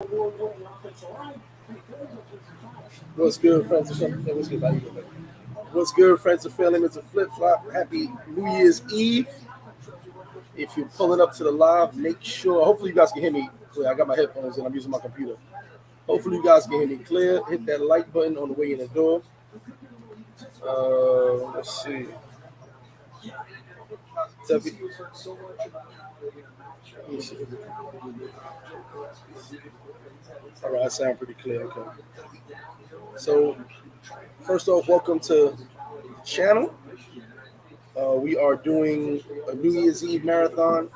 What's good, friends? What's good, friends and family? It's a flip flop. Happy New Year's Eve. If you're pulling up to the live, make sure. Hopefully, you guys can hear me clear. I got my headphones in. I'm using my computer. Hopefully, you guys can hear me clear. Hit that like button on the way in the door. Let's see. All right, I sound pretty clear. Okay. So, first off, welcome to the channel. We are doing a New Year's Eve marathon.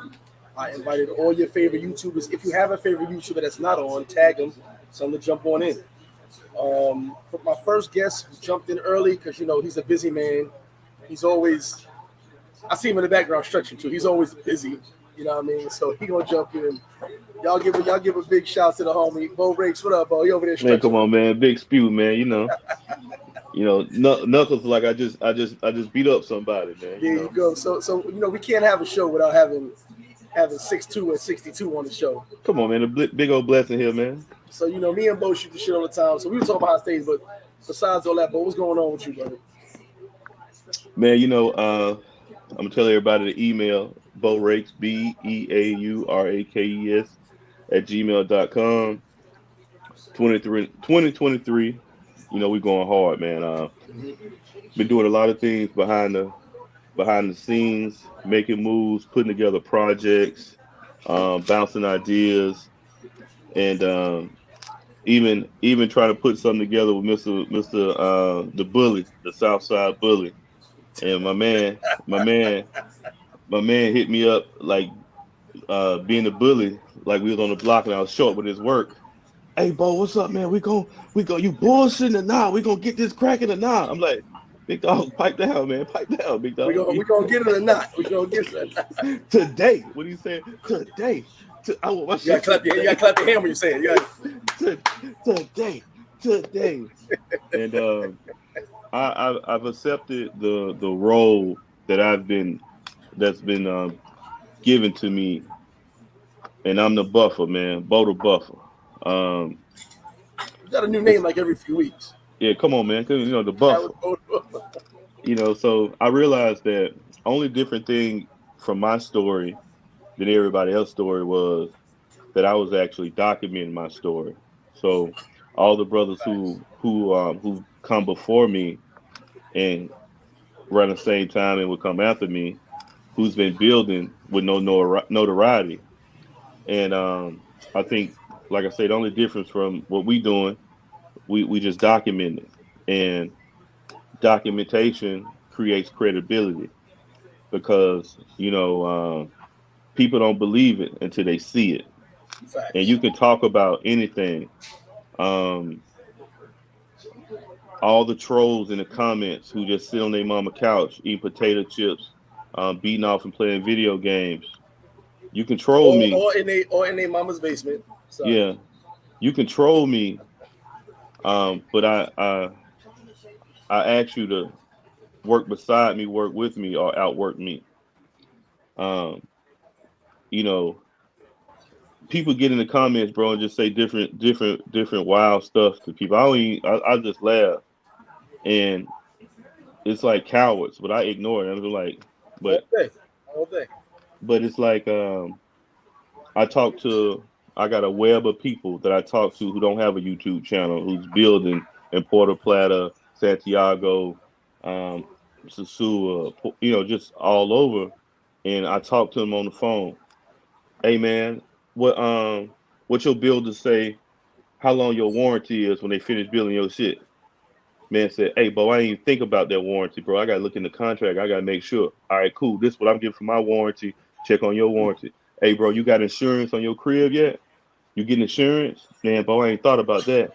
I invited all your favorite YouTubers. If you have a favorite YouTuber that's not on, tag them. Tell them to jump on in. For my first guest, who jumped in early because he's a busy man. He's always, I see him in the background stretching too. He's always busy. You know what I mean? So he gonna jump in. Y'all give a big shout to the homie Bo Rakes. What up, Bo? You over there stretching? Man, come on, man. Big spew, man. Knuckles like I just beat up somebody, man. There you go. So we can't have a show without having 6'2" and 62 on the show. Come on, man. A big old blessing here, man. So me and Bo shoot the shit all the time. So we were talking about stage, but besides all that, Bo, what's going on with you, brother? Man, I'm gonna tell everybody the email BeauRakes BeauRakes @gmail.com. 2023. We going hard, man. Been doing a lot of things behind the scenes, making moves, putting together projects, bouncing ideas, and even trying to put something together with Mr. The Bully, the Southside Bully, and my man hit me up like being a bully, like we was on the block and I was short with his work. Hey, Bo, what's up, man? We go. You bullshitting or nah? We gonna get this cracking or nah? I'm like, big dog, pipe down, man. Pipe down, big dog. We gonna get it or not? We gonna get it or not? Today. What are you saying? Today. I want my shit. You gotta clap your hand when you say it. Today. And I've accepted the role that's been given to me, and I'm the buffer, man. Bo the buffer. You got a new name like every few weeks. Yeah, come on, man. The buffer. So I realized that only different thing from my story than everybody else's story was that I was actually documenting my story. So all the brothers who come before me and around the same time and will come after me, who's been building with no notoriety. And I think, like I said, the only difference from what we doing, we just document it. And documentation creates credibility because, people don't believe it until they see it. Facts. And you can talk about anything. All the trolls in the comments who just sit on their mama couch, eating potato chips, beating off and playing video games. You control me. Or in their mama's basement. So. Yeah. You control me. But I ask you to work beside me, work with me, or outwork me. People get in the comments, bro, and just say different wild stuff to people. I just laugh. And it's like cowards, but I ignore it. I'm like, all day. But it's like I got a web of people that I talk to who don't have a YouTube channel, who's building in Puerto Plata, Santiago, Sosua, just all over. And I talk to them on the phone. Hey man, what your builders say, how long your warranty is when they finish building your shit? Man said, hey, Bo, I didn't even think about that warranty, bro. I got to look in the contract. I got to make sure. All right, cool. This is what I'm getting for my warranty. Check on your warranty. Hey, bro, you got insurance on your crib yet? You getting insurance? Man, Bo, I ain't thought about that.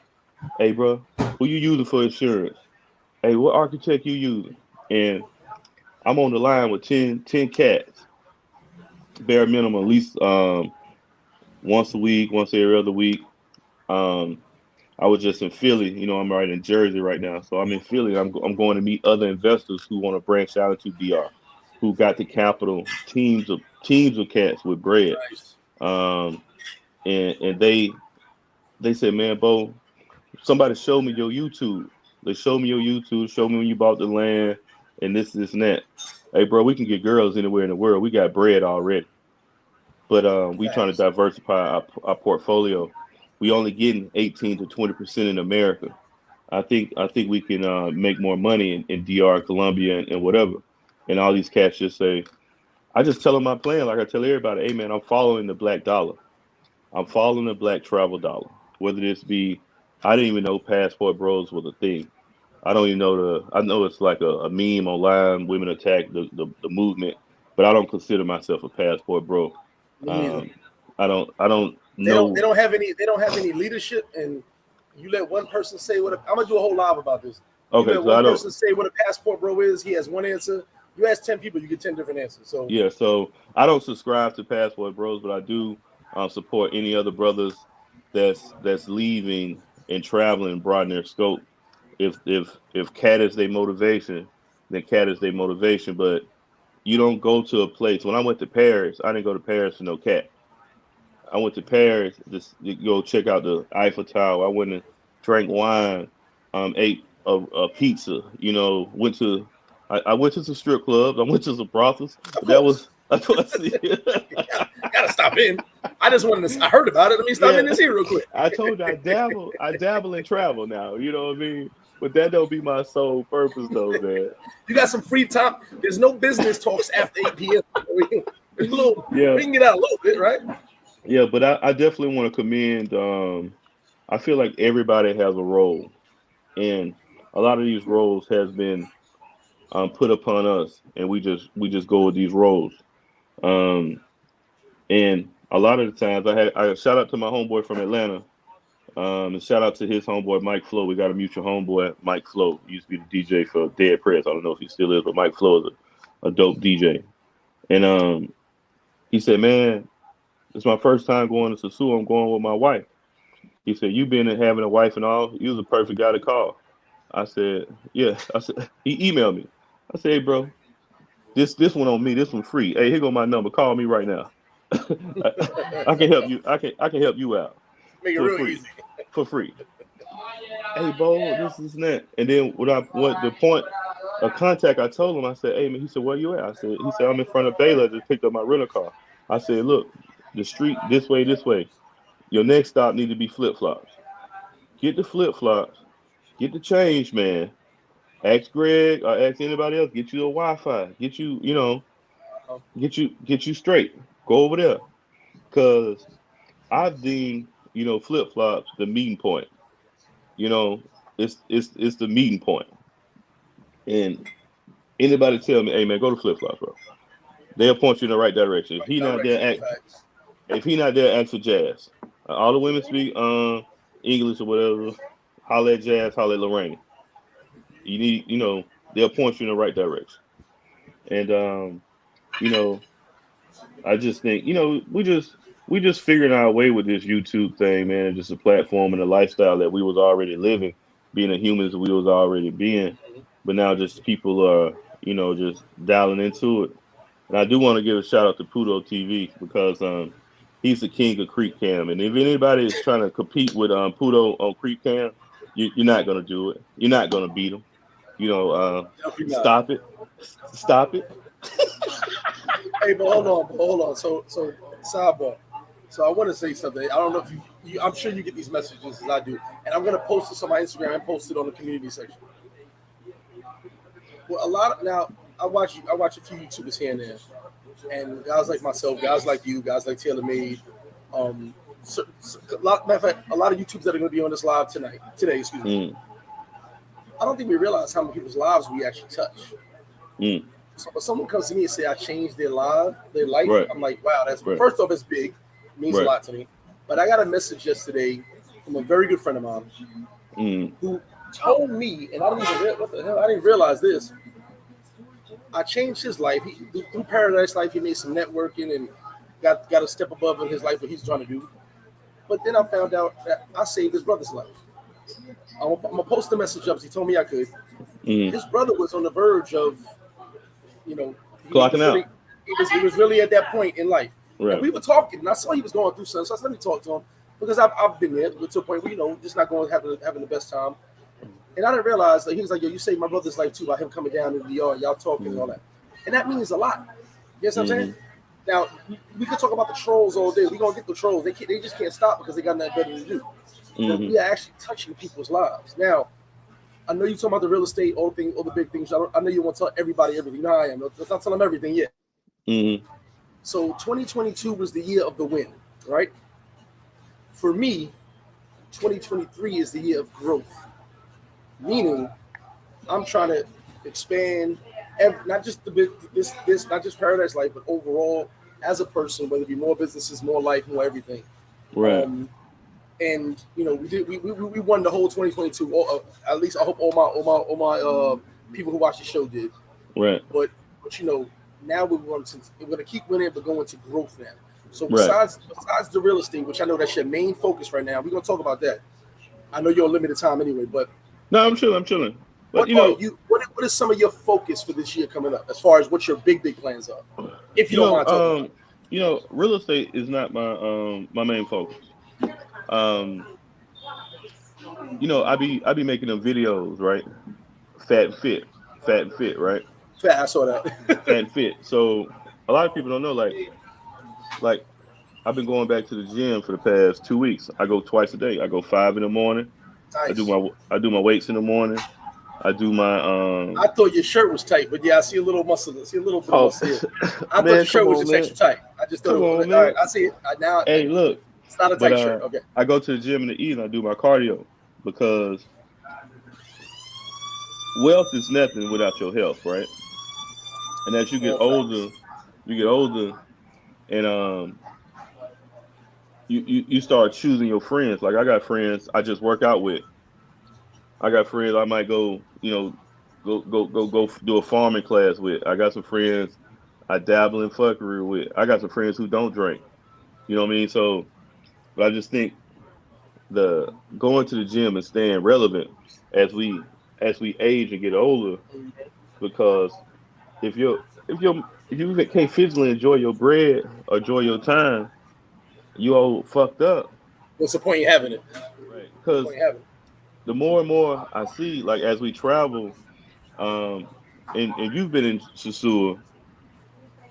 Hey, bro, who you using for insurance? Hey, what architect you using? And I'm on the line with 10 cats. Bare minimum, at least once a week, once every other week. I was just in Philly, I'm right in Jersey right now. So I'm in Philly. I'm going to meet other investors who want to branch out into DR, who got the capital, teams of cats with bread. And they they said, man, Bo, somebody show me your YouTube. They show me your YouTube, show me when you bought the land and this, and that. Hey, bro, we can get girls anywhere in the world. We got bread already. But we trying to Facts. diversify our portfolio. We only getting 18 to 20% in America. I think we can make more money in DR, Colombia, and whatever. And all these cats just say, I just tell them my plan, like I tell everybody, hey man, I'm following the black dollar. I'm following the black travel dollar. Whether this be, I didn't even know Passport Bros was a thing. I don't even know I know it's like a meme online, women attack the movement, but I don't consider myself a Passport Bro. Me neither. Um, I don't They know. don't have any leadership, and you let one person say what. I'm gonna do a whole live about this. You Okay, let so I one don't. person say what a passport bro is. He has one answer. You ask 10 people, you get 10 different answers. So Yeah, so I don't subscribe to Passport Bros, but I do support any other brothers that's leaving and traveling and broaden their scope. If cat is their motivation, then cat is their motivation. But you don't go to a place. When I went to Paris, I didn't go to Paris for no cat. I went to Paris just to go check out the Eiffel Tower. I went and drank wine, ate a pizza. I went to some strip clubs. I went to some brothels. of That course, was that's what I see. I gotta stop in. I just wanted to. I heard about it. Let me stop Yeah, in this here real quick. I told you I dabble in travel now. You know what I mean? But that don't be my sole purpose though, man. You got some free time. There's no business talks after 8 p.m. We Yeah, can get out a little bit, right? yeah. But I definitely want to commend. I feel like everybody has a role, and a lot of these roles has been put upon us, and we just go with these roles. Um, and a lot of the times, I shout out to my homeboy from Atlanta, and shout out to his homeboy Mike Flo. We got a mutual homeboy, Mike Flo. He used to be the DJ for Dead Press. I don't know if he still is, but Mike Flo is a dope DJ. And he said, "Man, it's my first time going to Sasu. I'm going with my wife." He said, "You been and having a wife and all. You was a perfect guy to call." I said, "Yeah." I said, he emailed me. I said, "Hey, bro, this one on me. This one free. Hey, here go my number. Call me right now. I can help you. I can help you out Make it for real free. easy. For free. Hey, Bo, this is that." And then what the point of contact, I told him, I said, "Hey man," he said, "Where you at?" He said, "I'm in front of Baylor. Just picked up my rental car." I said, "Look, the street this way, this way. Your next stop need to be flip flops. Get the flip flops. Get the change, man. Ask Greg or ask anybody else. Get you a Wi-Fi. Get you, get you straight. Go over there, cause I've deemed flip flops the meeting point. You know, it's the meeting point. And anybody tell me, hey man, go to flip flops, bro. They'll point you in the right direction. Right direction. Facts. If he not there, ask for Jazz. All the women speak English or whatever. Holler at Jazz, holler at Lorraine. You need, they'll point you in the right direction. And you know, I just think, we just figuring our way with this YouTube thing, man. Just a platform and a lifestyle that we was already living, being the humans we was already being. But now just people are, just dialing into it. And I do want to give a shout out to Pudo TV because he's the king of Creep Cam. And if anybody is trying to compete with Pudo on Creep Cam, you're not gonna do it. You're not gonna beat him. Definitely not. Stop it, stop it. Hey, but hold on. So sidebar. So I want to say something. I don't know if I'm sure you get these messages as I do, and I'm gonna post this on my Instagram and post it on the community section. Well, now I watch a few YouTubers here and there, and guys like myself, guys like you, guys like Taylor Made, matter of fact, a lot of YouTubers that are going to be on this live today, excuse me. I don't think we realize how many people's lives we actually touch. So when someone comes to me and say I changed their life, Right. I'm like, wow, that's Right. first off, it's big, it means a Right. lot to me. But I got a message yesterday from a very good friend of mine who told me, and I didn't realize this. I changed his life. Through Paradise Life, he made some networking and got a step above in his life what he's trying to do. But then I found out that I saved his brother's life. I'm gonna post the message up. He told me I could. His brother was on the verge of, Clocking out. He was really at that point in life. Right. And we were talking, and I saw he was going through something. So I said, let me talk to him. because I've been there to a point where, just not going having the best time. And I didn't realize that he was like, yo, you saved my brother's life too by him coming down to the yard, y'all talking and all that. And that means a lot. You know what I'm saying? Now, we could talk about the trolls all day. We're going to get the trolls. They just can't stop because they got nothing better to do. But we are actually touching people's lives. Now, I know you're talking about the real estate, all the big things. I know you want to tell everybody everything. You know how I am. Let's not tell them everything yet. So 2022 was the year of the win, right? For me, 2023 is the year of growth. Meaning, I'm trying to expand, not just not just Paradise Life, but overall as a person, whether it be more businesses, more life, more everything. Right. And we won the whole 2022. At least I hope all my people who watch the show did. Right. But now we're going to keep winning, but going to growth now. So besides the real estate, which I know that's your main focus right now, we're going to talk about that. I know you're on limited time anyway, but no, I'm chilling. But what is some of your focus for this year coming up, as far as what your big plans are? If you don't mind talking about it. Real estate is not my main focus. I be making them videos, right? Fat and fit, right? Fat, I saw that. Fat and fit. So a lot of people don't know, like I've been going back to the gym for the past 2 weeks. I go twice a day. I go 5 in the morning. Nice. I do my weights in the morning. I do my I thought your shirt was tight, but yeah, I see a little muscle. I see a little bit of muscle here. I thought your shirt was just extra tight. I just thought all right, I see it. Now hey, look. It's not a tight shirt. Okay. I go to the gym in the evening. I do my cardio because wealth is nothing without your health, right? And as you get older, and you start choosing your friends. Like I got friends I just work out with. I got friends I might go do a farming class with. I got some friends I dabble in fuckery with. I got some friends who don't drink. You know what I mean? So, but I just think the going to the gym and staying relevant as we age and get older, because if you can't physically enjoy your bread or enjoy your time, you all fucked up. What's the point in having it? Right. Because the more and more I see, like as we travel, and you've been in Sasua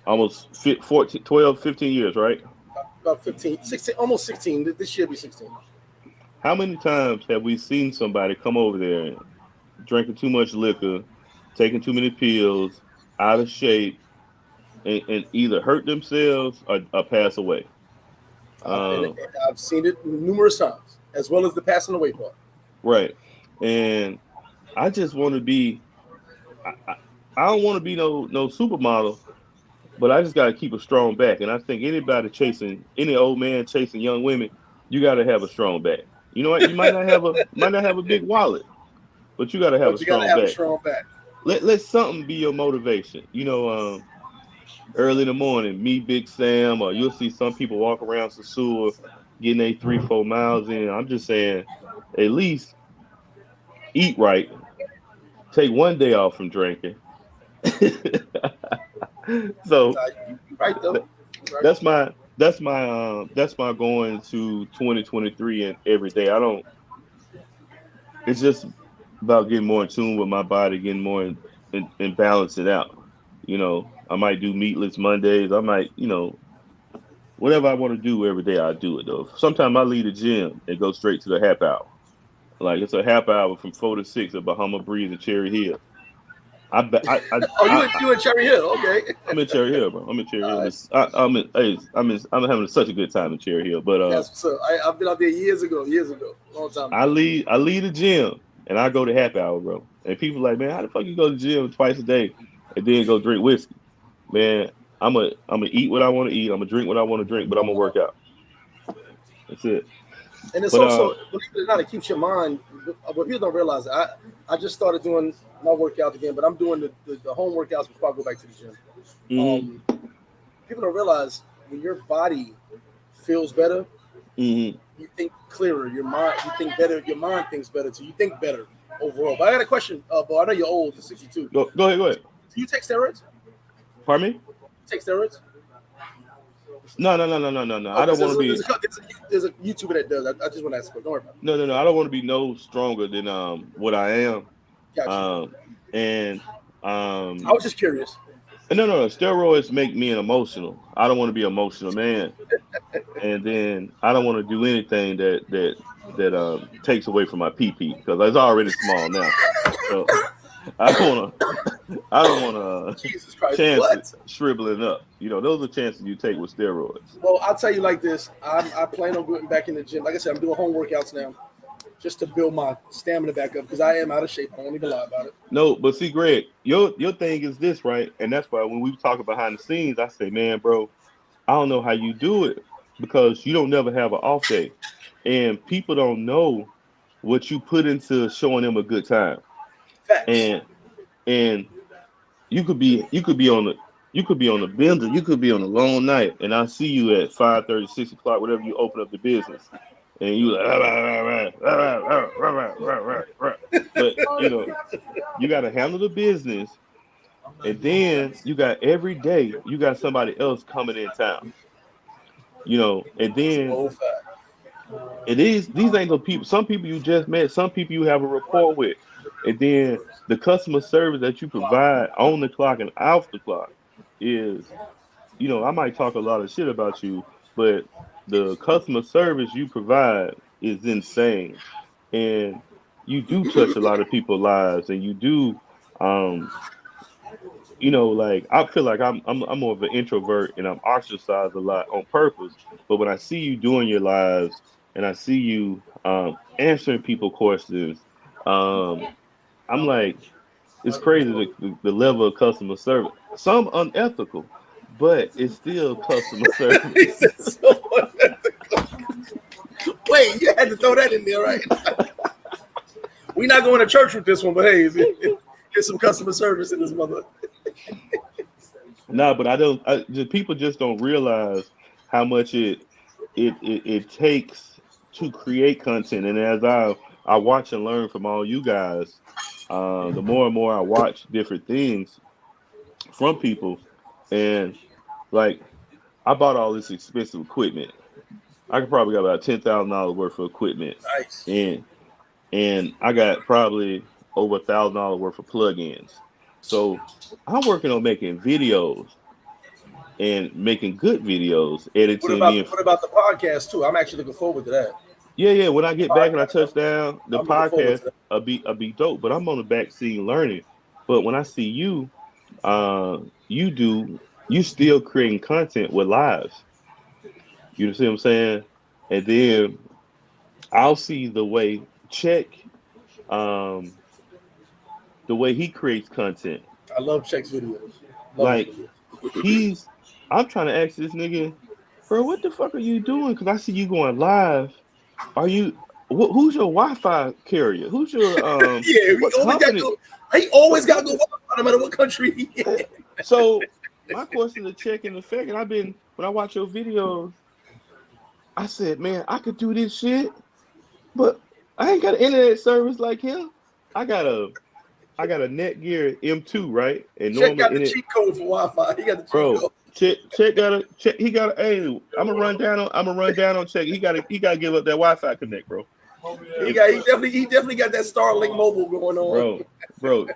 almost 12, 15 years, right? About 15, 16, almost 16. This year will be 16. How many times have we seen somebody come over there drinking too much liquor, taking too many pills, out of shape, and either hurt themselves or pass away? I've seen it numerous times, as well as the passing away part. Right. And I just want to be, I don't want to be no supermodel, but I just got to keep a strong back. And I think any old man chasing young women, you got to have a strong back. You know what? You might not have a big wallet, but you got to have a strong back. Let something be your motivation. Early in the morning, me, Big Sam, or you'll see some people walk around Sasua getting 3-4 miles in. I'm just saying, at least eat right. Take one day off from drinking. So right though. That's my going to 2023 and every day. It's just about getting more in tune with my body, getting more in balance it out. I might do meatless Mondays. I might, whatever I want to do every day, I do it though. Sometimes I leave the gym and go straight to the half hour. Like it's a half hour from 4 to 6 at Bahama Breeze and Cherry Hill. You in Cherry Hill? Okay. I'm in Cherry Hill, bro. I'm in Cherry Hill. I'm having such a good time in Cherry Hill. But I've been out there years ago, long time ago. I leave the gym and I go to happy hour, bro. And people are like, man, how the fuck you go to the gym twice a day and then go drink whiskey? Man, I'm gonna eat what I want to eat. I'm gonna drink what I want to drink, but I'm gonna work out. That's it. And it's also, believe it or not, it keeps your mind. What people don't realize, I just started doing my workouts again, but I'm doing the home workouts before I go back to the gym. Mm-hmm. People don't realize when your body feels better, mm-hmm. you think clearer. You think better. Your mind thinks better too. You think better overall. But I got a question, Bo. I know you're old. You're 62. Go ahead. Do you take steroids? Pardon me? Take steroids? No. I don't want to be. There's a YouTuber that does. I just want to ask, but don't worry about it. No. I don't want to be no stronger than what I am. Gotcha. And I was just curious. no. Steroids make me an emotional. I don't want to be an emotional man. And then I don't want to do anything that takes away from my PP because it's already small now. So I don't want to Jesus Christ, chances shriveling up. You know, those are chances you take with steroids. Well, I'll tell you like this. I plan on going back in the gym. Like I said, I'm doing home workouts now just to build my stamina back up because I am out of shape. I won't even lie about it. No, but see, Greg, your thing is this, right? And that's why when we talk behind the scenes, I say, man, bro, I don't know how you do it because you don't never have an off day. And people don't know what you put into showing them a good time. Facts. And you could be on the bender, you could be on a long night, and I see you at 5:30, 6 o'clock, whatever you open up the business, and you like, but you know, you got to handle the business, and then you got every day you got somebody else coming in town, you know, and then these ain't the people. Some people you just met, some people you have a rapport with, and then the customer service that you provide on the clock and off the clock is, you know, I might talk a lot of shit about you, but the customer service you provide is insane, and you do touch a lot of people's lives, and you do, you know, like I feel like I'm more of an introvert and I'm ostracized a lot on purpose. But when I see you doing your lives and I see you answering people questions, I'm like, it's crazy the level of customer service. Some unethical, but it's still customer service. Wait, you had to throw that in there, right? We're not going to church with this one, but hey, there's some customer service in this mother. No, but people just don't realize how much it takes to create content. And as I watch and learn from all you guys, the more and more I watch different things from people, and like I bought all this expensive equipment. I could probably got about $10,000 worth of equipment, Nice. and I got probably over $1,000 worth of plugins. So I'm working on making videos and making good videos, editing. What about the podcast too? I'm actually looking forward to that. Yeah. When I get back and I touch down, the I'm looking forward to podcast will be dope. But I'm on the back scene learning. But when I see you, you still creating content with lives. You see what I'm saying? And then I'll see the way Check, um, the way he creates content. I love Check's videos. Like I'm trying to ask this nigga, bro, what the fuck are you doing? Because I see you going live. Are you? Who's your Wi-Fi carrier? Who's your what company? He always got to go Wi-Fi no matter what country he is. So my question is Check in effect, and when I watch your videos, I said, man, I could do this shit, but I ain't got an internet service like him. I got a Netgear M2, right? And Check got the cheat code for Wi-Fi. He got the cheat code. Check got a check. He got a. Hey, I'm gonna run down on Check. He got to give up that Wi-Fi connect, bro. He definitely got that Starlink mobile going on, bro.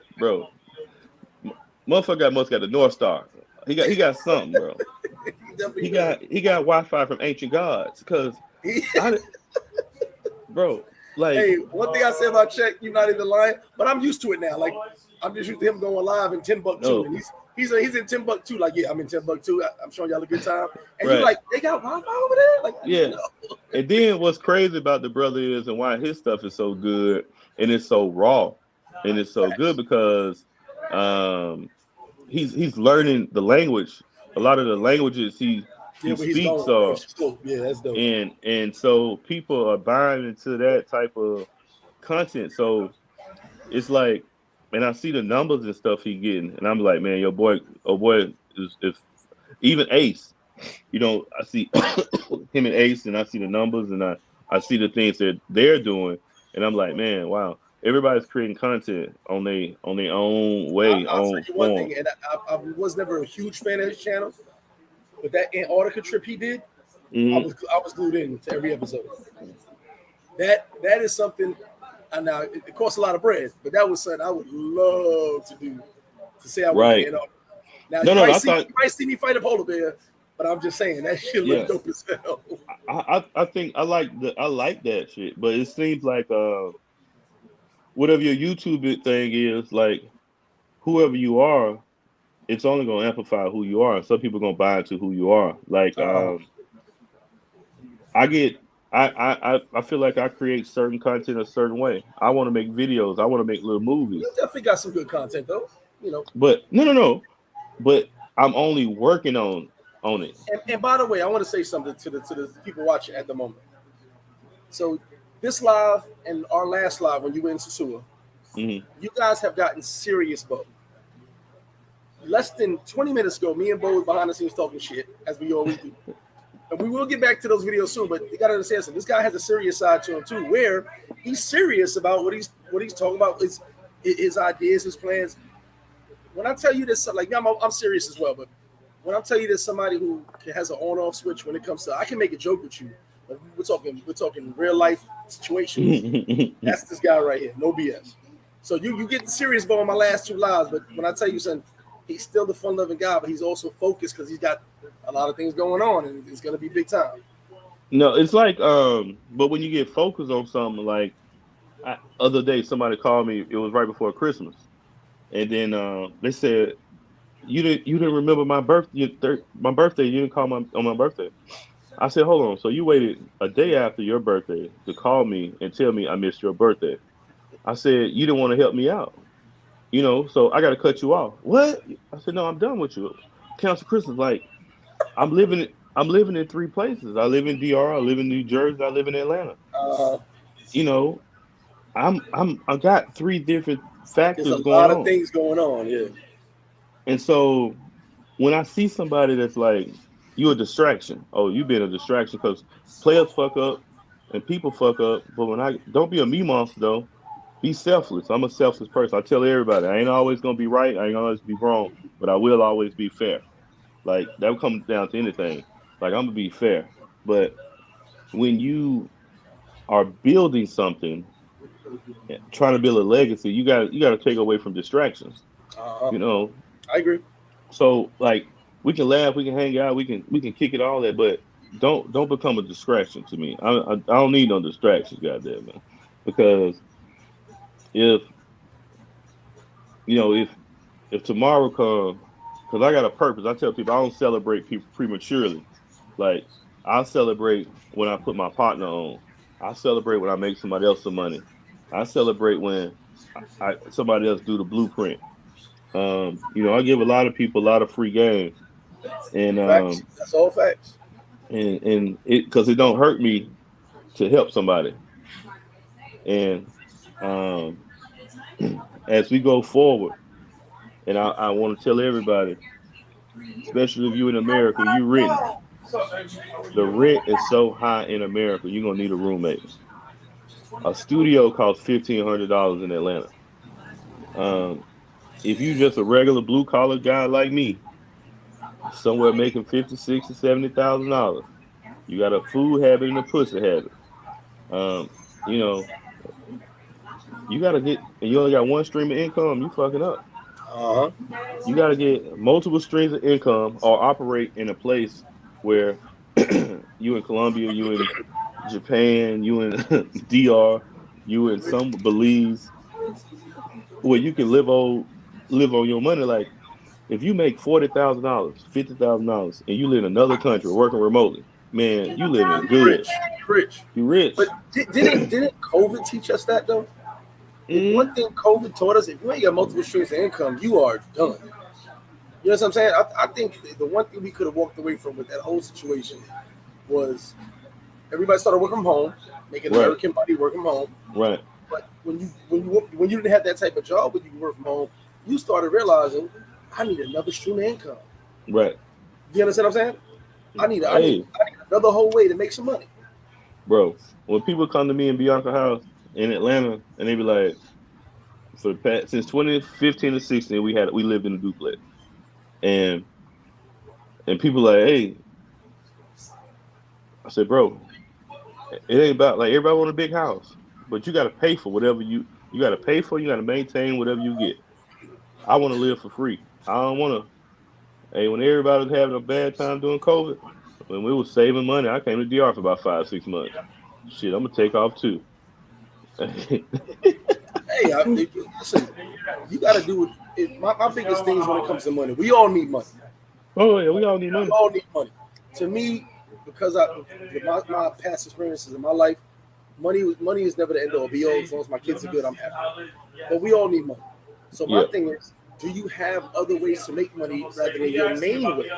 Motherfucker must got the North Star. He got something, bro. he got Wi-Fi from ancient gods, because bro. Like, hey, one thing I say about Check, you're not even lying, but I'm used to it now. Like, I'm just used to him going live in Timbuktu, and he's in Timbuktu. Like, yeah, I'm in Timbuktu. I'm showing y'all a good time, and you're like, they got Wi-Fi over there. Like, yeah. And then what's crazy about the brother is, and why his stuff is so good and it's so raw, and it's so good because he's learning the language. A lot of the languages he speaks are, that's dope. And so people are buying into that type of content. So it's like, and I see the numbers and stuff he getting, and I'm like, man, your boy is even Ace. You know, I see him and Ace, and I see the numbers, and I see the things that they're doing, and I'm like, man, wow, everybody's creating content on their own way, I'll own tell you form. one thing, and I was never a huge fan of his channel, But that Antarctica trip he did, I was glued in to every episode. That is something. And now it costs a lot of bread, but that was something I would love to do. To say I went to Antarctica. Now you might see me fight a polar bear, but I'm just saying that shit look dope as hell. I think I like that shit, but it seems like whatever your YouTube thing is, like whoever you are, it's only gonna amplify who you are. Some people are gonna buy into who you are. Like I feel like I create certain content a certain way. I want to make videos. I want to make little movies. You definitely got some good content though, But no. But I'm only working on it. And by the way, I want to say something to the people watching at the moment. So this live and our last live when you went into Sua, you guys have gotten serious, Bo. Less than 20 minutes ago, me and Bo was behind the scenes talking shit, as we always do. And we will get back to those videos soon, but you gotta understand something. This guy has a serious side to him too, where he's serious about what he's talking about, his ideas, his plans. When I tell you this, like I'm serious as well, but when I tell you there's somebody who has an on-off switch when it comes to, I can make a joke with you, but we're talking real life situations. That's this guy right here, no BS. So you get the serious Bo on my last two lives, but when I tell you something, he's still the fun-loving guy, but he's also focused because he's got a lot of things going on, and it's going to be big time. No, it's like, but when you get focused on something, like other day, somebody called me. It was right before Christmas, and then they said, "You didn't remember my birthday. My birthday. You didn't call on my birthday." I said, "Hold on. So you waited a day after your birthday to call me and tell me I missed your birthday?" I said, "You didn't want to help me out." So I got to cut you off. What? I said, no, I'm done with you. Council Christmas, like, I'm living in three places. I live in DR, I live in New Jersey, I live in Atlanta. I got three different factors going on. There's a lot of things going on, yeah. And so when I see somebody that's like, you're a distraction. Oh, you've been a distraction because players fuck up and people fuck up. But don't be a me monster though. Be selfless. I'm a selfless person. I tell everybody, I ain't always gonna be right. I ain't always be wrong, but I will always be fair. Like that comes down to anything. Like I'm gonna be fair. But when you are building something, trying to build a legacy, you got to take away from distractions. I agree. So like we can laugh, we can hang out, we can kick it all that, but don't become a distraction to me. I don't need no distractions, goddamn man, because if tomorrow comes, because I got a purpose. I tell people I don't celebrate people prematurely. Like I celebrate when I put my partner on. I celebrate when I make somebody else some money. I celebrate when somebody else do the blueprint. I give a lot of people a lot of free games, and facts. That's all facts. And it because it don't hurt me to help somebody, and as we go forward, and I want to tell everybody, especially if you're in America, you renting. The rent is so high in America, you're gonna need a roommate. A studio costs $1,500 in Atlanta. If you just a regular blue collar guy like me, somewhere making $50,000, $60,000, $70,000, you got a food habit and a pussy habit. You gotta get, and you only got one stream of income, you fucking up. You gotta get multiple streams of income or operate in a place where you in Colombia, you in Japan, you in DR, you in some Belize, where you can live on your money. Like if you make $40,000, $50,000, and you live in another country working remotely, man, you living good. Rich. You rich. But didn't COVID teach us that though? One thing COVID taught us: if you ain't got multiple streams of income, you are done. You know what I'm saying? I think the one thing we could have walked away from with that whole situation was everybody started working from home, making American money working from home. Right. But when you didn't have that type of job when you work from home, you started realizing I need another stream of income. Right. Do you understand what I'm saying? I need another whole way to make some money. Bro, when people come to me in Bianca house in Atlanta and they be like, since 2015 to 16, we lived in a duplex. And And people like, hey, I said, bro, it ain't about like everybody want a big house, but you got to pay for whatever you got to pay for. You got to maintain whatever you get. I want to live for free. I don't want to. Hey, when everybody was having a bad time during COVID, when we was saving money, I came to DR for about 5-6 months. Shit, I'm gonna take off too. Hey, listen, you got to do it. My biggest thing is when it comes to money. We all need money. Oh yeah, we all need money. We all need money. To me, because my past experiences in my life, money is never the end all be all. As long as my kids are good, I'm happy. But we all need money. So my thing is, do you have other ways to make money rather than your main way?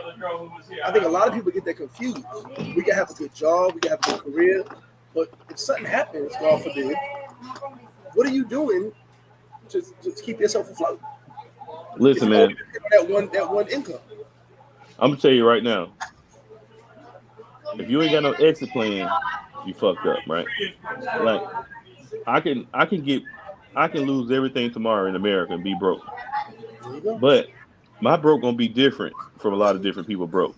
I think a lot of people get that confused. We can have a good job, we can have a good career, but if something happens, God forbid, what are you doing to keep yourself afloat? Listen, man, that one income. I'm gonna tell you right now. If you ain't got no exit plan, you fucked up, right? Like I can lose everything tomorrow in America and be broke. But my broke gonna be different from a lot of different people broke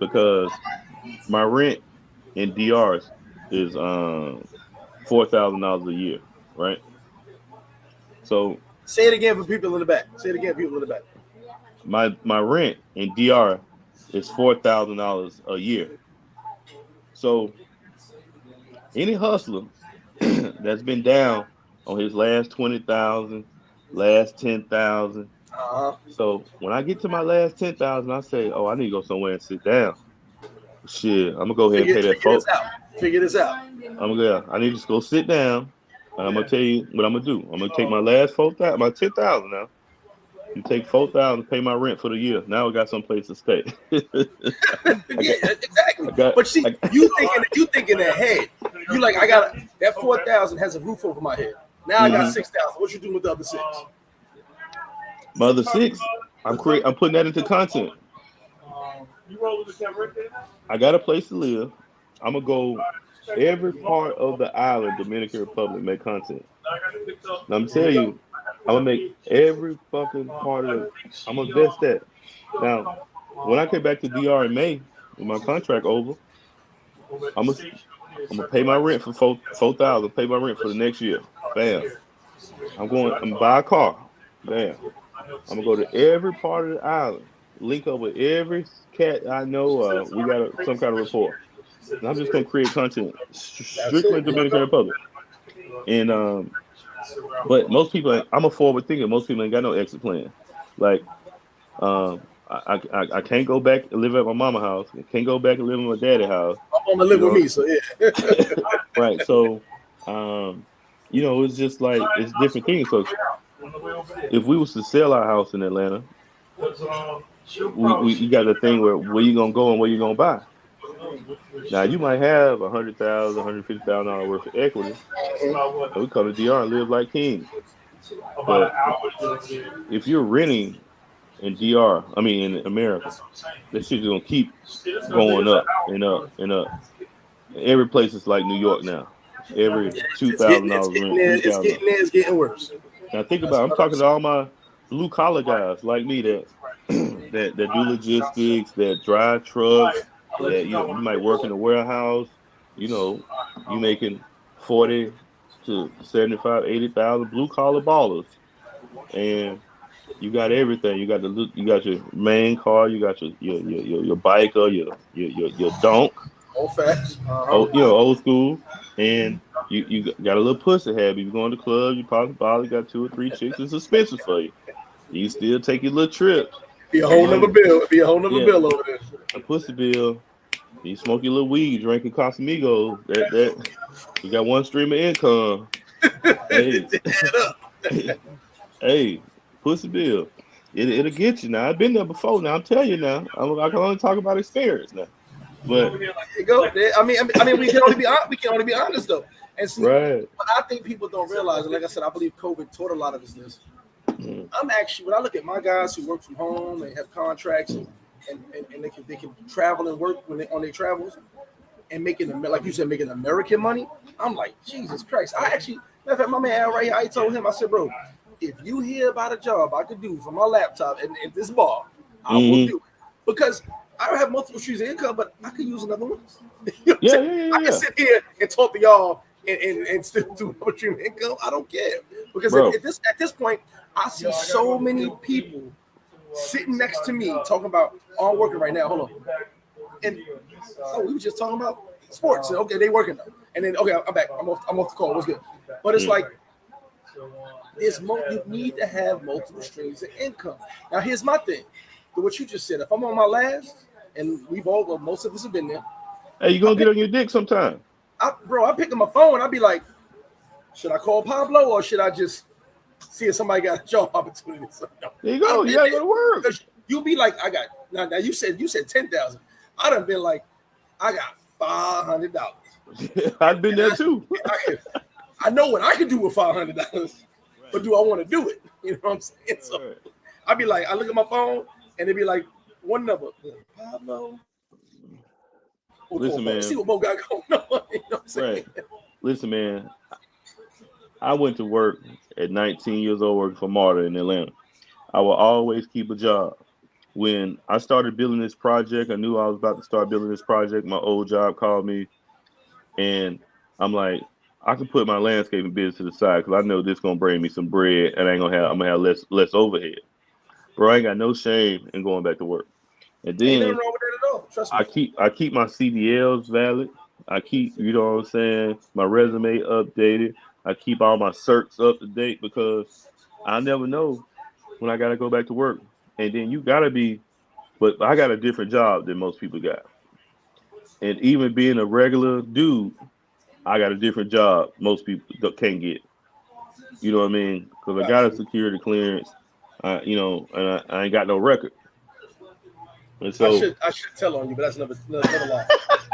because my rent in DRs is $4,000 a year, right? So say it again for people in the back. Say it again, people in the back. My rent in DR is $4,000 a year. So any hustler that's been down on his last 20,000, last 10,000. So when I get to my last 10,000, I say, "Oh, I need to go somewhere and sit down." Shit, I'm gonna go ahead and pay that. Figure this out. I need to just go sit down, and I'm gonna tell you what I'm gonna do. I'm gonna take my last 4,000, my 10,000 now. You take 4,000, pay my rent for the year. Now I got some place to stay. Exactly. But see, you thinking ahead. You like I got that 4,000 has a roof over my head. Now I got 6,000. What you doing with the other 6? My other 6, I'm putting that into content. I got a place to live. I'm gonna go every part of the island, Dominican Republic, make content. And I'm telling you, I'm gonna make every fucking part of it. I'm gonna invest that. Now, when I came back to DR in May, with my contract over, I'm gonna pay my rent for 4,000. Pay my rent for the next year. Bam. I'm gonna buy a car. Bam. I'm gonna go to every part of the island. Link up with every cat I know. We got some kind of rapport. And I'm just gonna create content strictly in Dominican Republic. And but most people, I'm a forward thinker. Most people ain't got no exit plan. Like, I can't go back and live at my mama's house. I can't go back and live in my daddy's house. I'm gonna live with me, so yeah. Right. So, it's just like it's different things. So, if we was to sell our house in Atlanta, we got a thing where you gonna go and where you gonna buy. Now you might have $100,000, $150,000 worth of equity. And we come to DR and live like kings. But if you're renting in DR, in America, that shit's gonna keep going up and up and up. Every place is like New York now. Every $2,000 rent. It's getting worse. Now think about it. I'm talking to all my blue collar guys like me that that do logistics, that drive trucks, that you might work in a warehouse. You making 40 to 75, 80,000 blue collar ballers, and you got everything. You got your main car. You got your bike or your donk. Old fast. Old school, and you got a little pussy habit. You go to the club, you probably got 2 or 3 chicks. It's expensive for you. You still take your little trips. Be a whole nother bill. Bill over there. A pussy bill. You smoke your little weed, drinking Casamigos. That you got one stream of income. Hey, pussy bill. It'll get you. Now I've been there before. Now I'm telling you now. I can only talk about experience now. But we can only be honest though. And see, right. But I think people don't realize, and like I said, I believe COVID taught a lot of us this. I'm actually, when I look at my guys who work from home and have contracts and they can travel and work on their travels and making, like you said, making American money, I'm like, Jesus Christ. I actually, matter of fact, my man right here, I told him, I said, bro, if you hear about a job I could do from my laptop and this bar, I will do it. Because I don't have multiple streams of income, but I could use another one. You know Yeah, I can sit here and talk to y'all and still do another stream of income. I don't care because bro. at this point, I see so many people sitting next to me talking about, oh, I'm working right now. Hold on. And we were just talking about sports. And, okay, they working though. And then okay, I'm back. I'm off the call. What's good? But it's like you need to have multiple streams of income. Now here's my thing. What you just said. If I'm on my last, and most of us have been there. Hey, you gonna get on your dick sometime. I pick up my phone. I'd be like, should I call Pablo or should I just see if somebody got a job opportunity? So, no. There you go. You gotta go to work. You'll be like, I got now. You said 10,000. I'd have been like, I got $500. I've been there too. I know what I can do with $500, but do I want to do it? You know what I'm saying? So I'd be like, I look at my phone and it'd be like one number, Pablo. Listen, man. See what Bo got going on. You know what I'm saying? Right. Listen, man. I went to work at 19 years old working for Marta in Atlanta. I will always keep a job. When I started building this project, I knew I was about to start building this project. My old job called me, and I'm like, I can put my landscaping business to the side because I know this gonna bring me some bread, and I'm gonna have less overhead. Bro, I ain't got no shame in going back to work. And then ain't nothing wrong with that at all. Trust me. I keep my CDLs valid. I keep, you know what I'm saying, my resume updated. I keep all my certs up to date because I never know when I gotta go back to work. And then you gotta be, but I got a different job than most people got. And even being a regular dude, I got a different job most people can't get. You know what I mean? Because I got a security clearance, and I ain't got no record. And so I should tell on you, but that's another lie.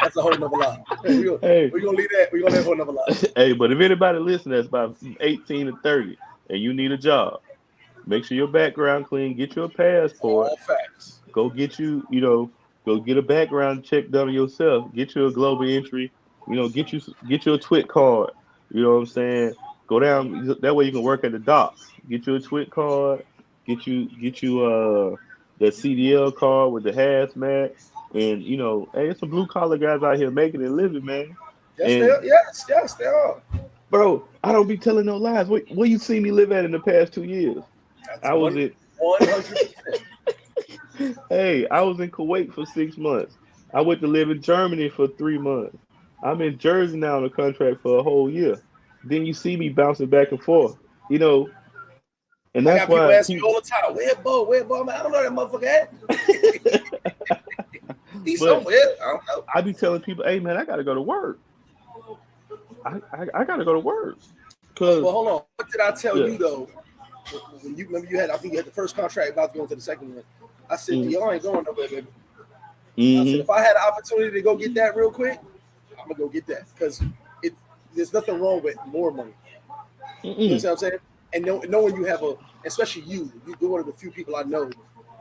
That's a whole nother lie. We're gonna leave that. We're gonna leave another lie. Hey, but if anybody listening that's about 18 to 30 and you need a job, make sure your background clean, get you a passport. All facts. Go get go get a background check done on yourself. Get you a global entry. Get you a TWIC card. You know what I'm saying? Go down that way you can work at the docks. Get you a TWIC card. Get you the CDL card with the hazmat. And hey, it's some blue collar guys out here making it living, man. Yes, they are. Bro, I don't be telling no lies. Where you see me live at in the past 2 years? I was at 100%. Hey, I was in Kuwait for 6 months. I went to live in Germany for 3 months. I'm in Jersey now on a contract for a whole year. Then you see me bouncing back and forth, and that's why people ask me all the time, where Bo? I'm like, I don't know that motherfucker at. He's somewhere. I don't know. I be telling people, hey man, I gotta go to work. I gotta go to work. Well, hold on. What did I tell you though? When you remember I think you had the first contract about to go into the second one. I said, y'all ain't going nowhere, baby. I said, if I had an opportunity to go get that real quick, I'm gonna go get that because there's nothing wrong with more money. You know what I'm saying? And knowing you have especially you're one of the few people I know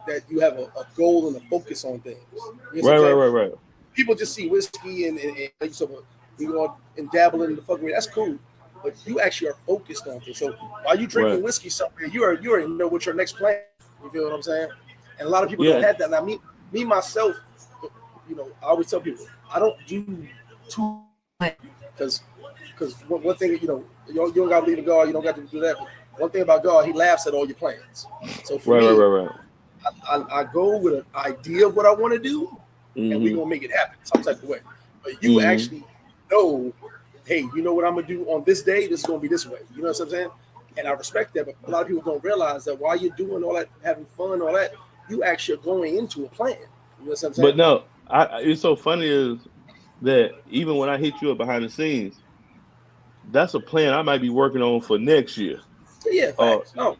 that you have a goal and a focus on things. You know Right. People just see whiskey and we go and dabble in the fucking. That's cool, but you actually are focused on things. So while you drinking whiskey somewhere, you already know what your next plan. You feel what I'm saying? And a lot of people don't have that. Now me myself, I always tell people I don't do too because one thing you don't got to believe in God, you don't got to do that. But one thing about God, He laughs at all your plans. So for me, I go with an idea of what I want to do, and we're gonna make it happen some type of way. But you actually know, hey, you know what I'm gonna do on this day? This is gonna be this way. You know what I'm saying? And I respect that, but a lot of people don't realize that while you're doing all that, having fun, all that, you actually are going into a plan. You know what I'm saying? But no, it's so funny is that even when I hit you up behind the scenes, that's a plan I might be working on for next year. Yeah, facts. When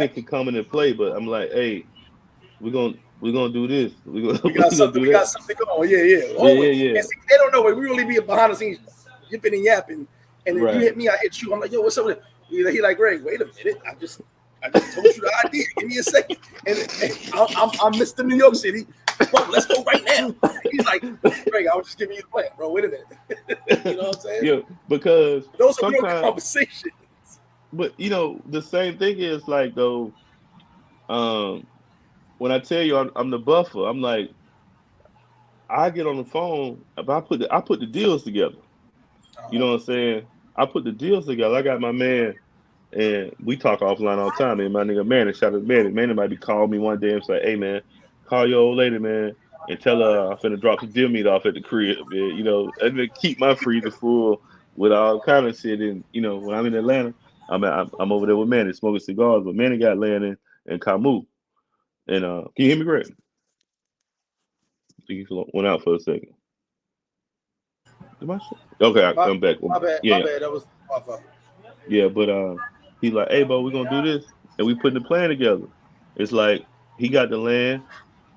it can come into play. But I'm like, hey, we're gonna do this. We got something going. Yeah. And see, they don't know. We really be behind the scenes, yipping and yapping, and then you hit me, I hit you. I'm like, yo, what's up with it? He like, Greg, wait a minute. I just told you the idea. Give me a second. And I'm Mr. New York City. Bro, let's go right now. He's like, Greg, I was just giving you the plan, bro. Wait a minute. You know what I'm saying? Yeah, because those are real conversations. But the same thing is like though, when I tell you I'm the buffer, I'm like, I get on the phone, but I put the deals together. You know what I'm saying? I put the deals together. I got my man, and we talk offline all the time. And my nigga Manny, shout out to Manny. Manny might be calling me one day and say, "Hey man, call your old lady, man, and tell her I'm finna drop some deal meat off at the crib, man. You know, and then keep my freezer full with all kind of shit. And you know, when I'm in Atlanta, I'm over there with Manny smoking cigars. But Manny got land in Camus. And can you hear me, Greg? I think he went out for a second. Okay, I'm back. My bad. Yeah, My yeah. bad. That was my fault. Yeah, but he's like, hey, bro, we're gonna do this, and we putting the plan together. It's like he got the land.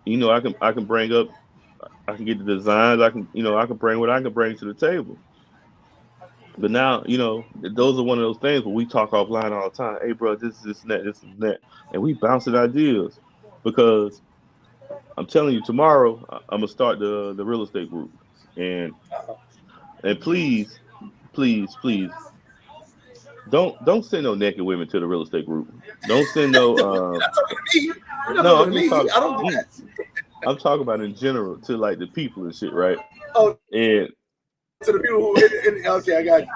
You know, I can bring up, I can get the designs. I can, you know, I can bring what I can bring to the table. But now, you know, those are one of those things where we talk offline all the time. Hey, bro, this, and that, this, and that, and we bouncing ideas because I'm telling you, tomorrow I'm gonna start the real estate group, and please, please don't send no naked women to the real estate group. Don't send no. You're not talking to me. You're not No, talking I'm to just me. talking. I don't do that. I'm talking about in general to like the people and shit, right? Oh, And to the people who. Okay, I got you.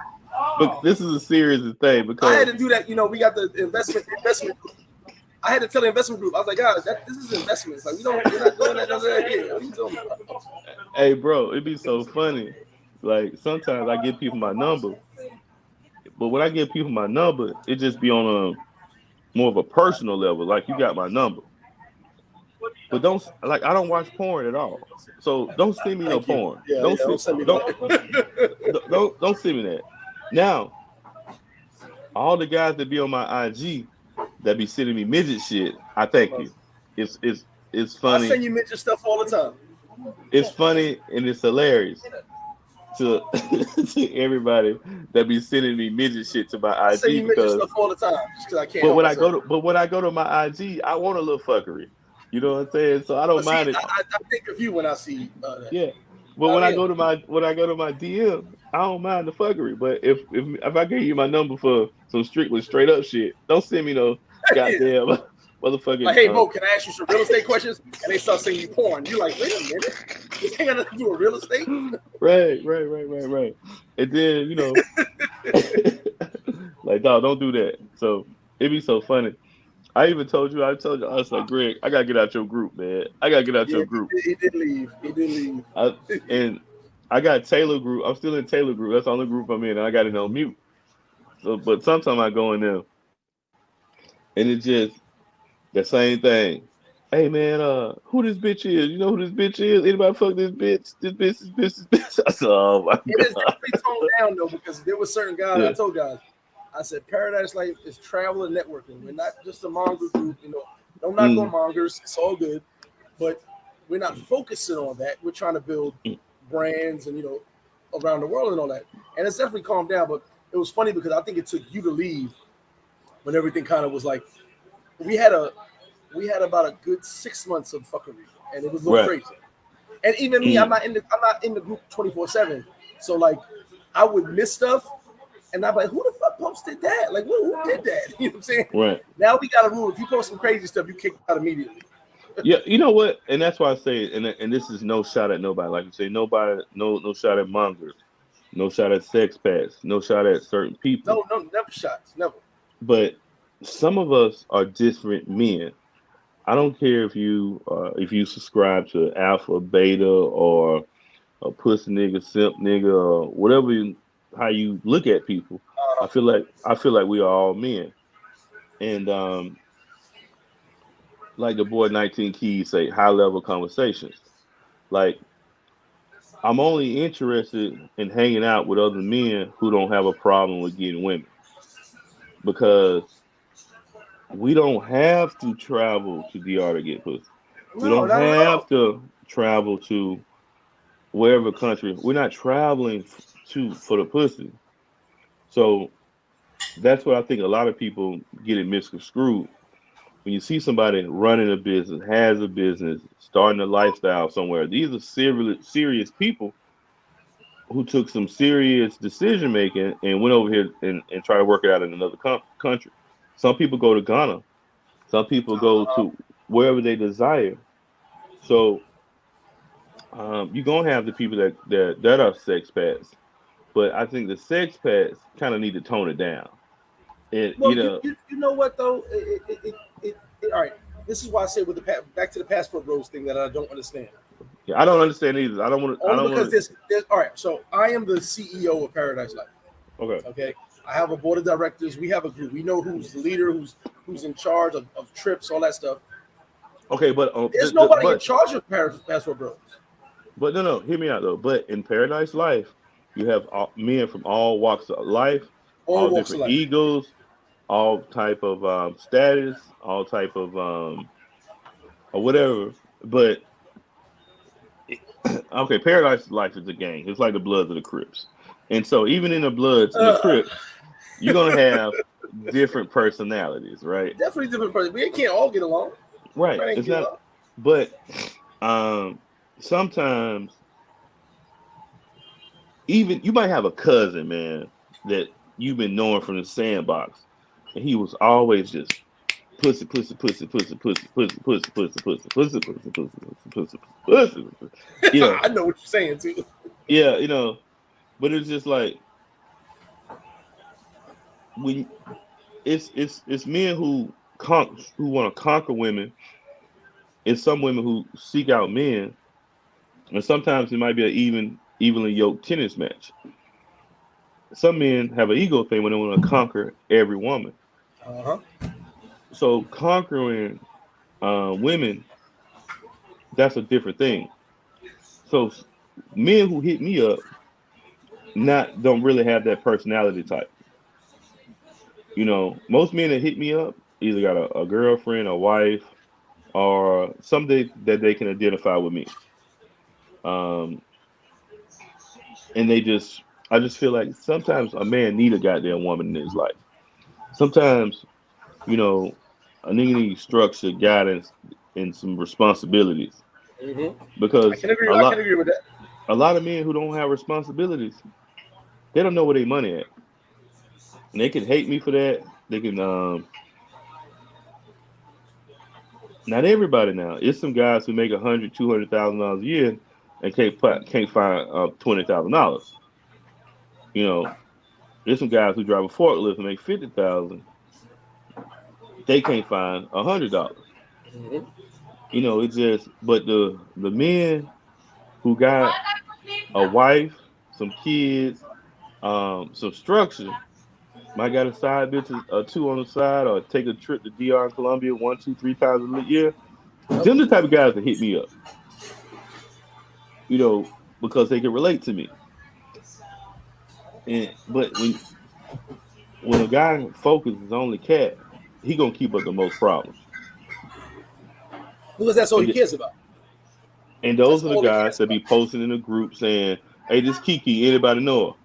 but this is a serious thing I had because to do that. You know, we got the investment. I had to tell the investment group. I was like, guys, this is investments. Like, we're not doing that here. What are you talking about? hey, bro, it'd be so funny. Like sometimes I give people my number, but when I give people my number, it just be on a more of a personal level. Like you got my number, but don't like I don't watch porn at all. So don't send me no Thank you. porn. Yeah, don't send me that. Don't send me that. Now all the guys that be on my IG that be sending me midget shit, I thank you. It's I funny. send you midget stuff all the time. It's funny and it's hilarious to to everybody that be sending me midget shit to my I send IG you midget because stuff all the time just because I can't but help when I myself. when I go to my IG, I want a little fuckery. You know what I'm saying? So I don't But see, mind it. I think of you when I see that. Yeah. But I'm in. when I go to my DM, I don't mind the fuckery. But if I give you my number for some straight up shit, don't send me no Yeah. goddamn Like, motherfucking hey, Mo, can I ask you some real estate questions? And they start sending you porn. You're like, wait a minute. This ain't got nothing to do with real estate. right. And then, you know, like dog, don't do that. So it'd be so funny. I told you, I was like, Greg, I gotta get out your group, man. I gotta get out Yeah, your group. he did leave. He did leave. And I got Taylor group. I'm still in Taylor group. That's the only group I'm in, and I got it on mute. So, but sometimes I go in there, and it's just the same thing. Hey man, who this bitch is? You know who this bitch is? Anybody fuck this bitch? This bitch. I said, oh my It is god. definitely toned down though, because there were certain guys I Yeah, told guys, I said Paradise Life is travel and networking. We're not just a monger group, you know. Don't knock on mm, mongers, it's all good, but we're not focusing on that. We're trying to build mm, brands and around the world and all that. And it's definitely calmed down, but it was funny because I think it took you to leave when everything kind of was like we had a we had about a good 6 months of fuckery, and it was a little right. crazy. And even me, Mm, I'm not in the group 24/7. So like I would miss stuff and I'm like, who the fuck posted that? Like who did that? You know what I'm saying? right. Now we got a rule. If you post some crazy stuff, you kick out immediately. Yeah, you know what? And that's why I say, and this is no shot at nobody. Like you say, nobody, no shot at mongers, no shot at sex pets, no shot at certain people. No, never shots. Never. But some of us are different men. I don't care if you subscribe to alpha, beta, or a pussy nigga, simp nigga, or whatever how you look at people. I feel like we are all men, and like the boy 19 Keys say, high level conversations. Like I'm only interested in hanging out with other men who don't have a problem with getting women because we don't have to travel to DR to get pussy. We No, don't not at have all. to travel to wherever country. We're not traveling to for the pussy. So that's what I think a lot of people get it misconstrued. When you see somebody running a business, has a business, starting a lifestyle somewhere, these are serious people who took some serious decision making and went over here and try to work it out in another country. Some people go to Ghana. Some people go to wherever they desire. So you're gonna have the people that are sex pets, but I think the sex pets kind of need to tone it down. And Well, you know what though? All right. This is why I say with the back to the passport bros thing that I don't understand. yeah, I don't understand either. I don't want to. I Only don't because want to. there's all right. So I am the CEO of Paradise Life. Okay. Okay, I have a board of directors. We have a group. We know who's the leader, who's in charge of trips, all that stuff. Okay, but There's nobody in charge of passport bros. but no, hear me out though. But in Paradise Life, you have men from all walks of life, All all walks of different life. egos, all type of status, all type of or whatever. But okay, Paradise Life is a gang. It's like the Bloods of the Crips, and so even in the Bloods and the Uh, Crips, you're gonna have different personalities, right? Definitely different person. We can't all get along. Right. Everybody ain't It's get not, along. but um, sometimes even you might have a cousin, man, that you've been knowing from the sandbox, and he was always just pussy, pussy, pussy, pussy, pussy, pussy, pussy, pussy, pussy, pussy, pussy, pussy, pussy, pussy, pussy. You know, I know what you're saying too. yeah, you know, but it's just like when it's men who want to conquer women, and some women who seek out men, and sometimes it might be an evenly yoked tennis match. Some men have an ego thing when they want to conquer every woman. Uh huh. So conquering women, that's a different thing. So men who hit me up not don't really have that personality type. You know, most men that hit me up either got a girlfriend, a wife, or somebody that they can identify with me. Um, and I just feel like sometimes a man need a goddamn woman in his life. Sometimes, you know, a nigga needs structure, guidance, and some responsibilities I because can agree. I can agree with that. a lot of men who don't have responsibilities, they don't know where their money at. And they can hate me for that. They can not everybody now. It's some guys who make 100, $200,000 a year and can't find $20,000. You know, there's some guys who drive a forklift and make 50,000. They can't find $100. Hmm. You know, it's just but the men who got a wife, some kids, some structure. Might got a side bitch or two on the side, or take a trip to DR and Columbia 1, 2, 3 times a year. Yep. Them the type of guys that hit me up, you know, because they can relate to me. And but when a guy focuses only cat, he gonna keep up the most problems. Because that's all he And cares about. and That's those are the all he guys cares that be about. posting in the group saying, "Hey, this Kiki, anybody know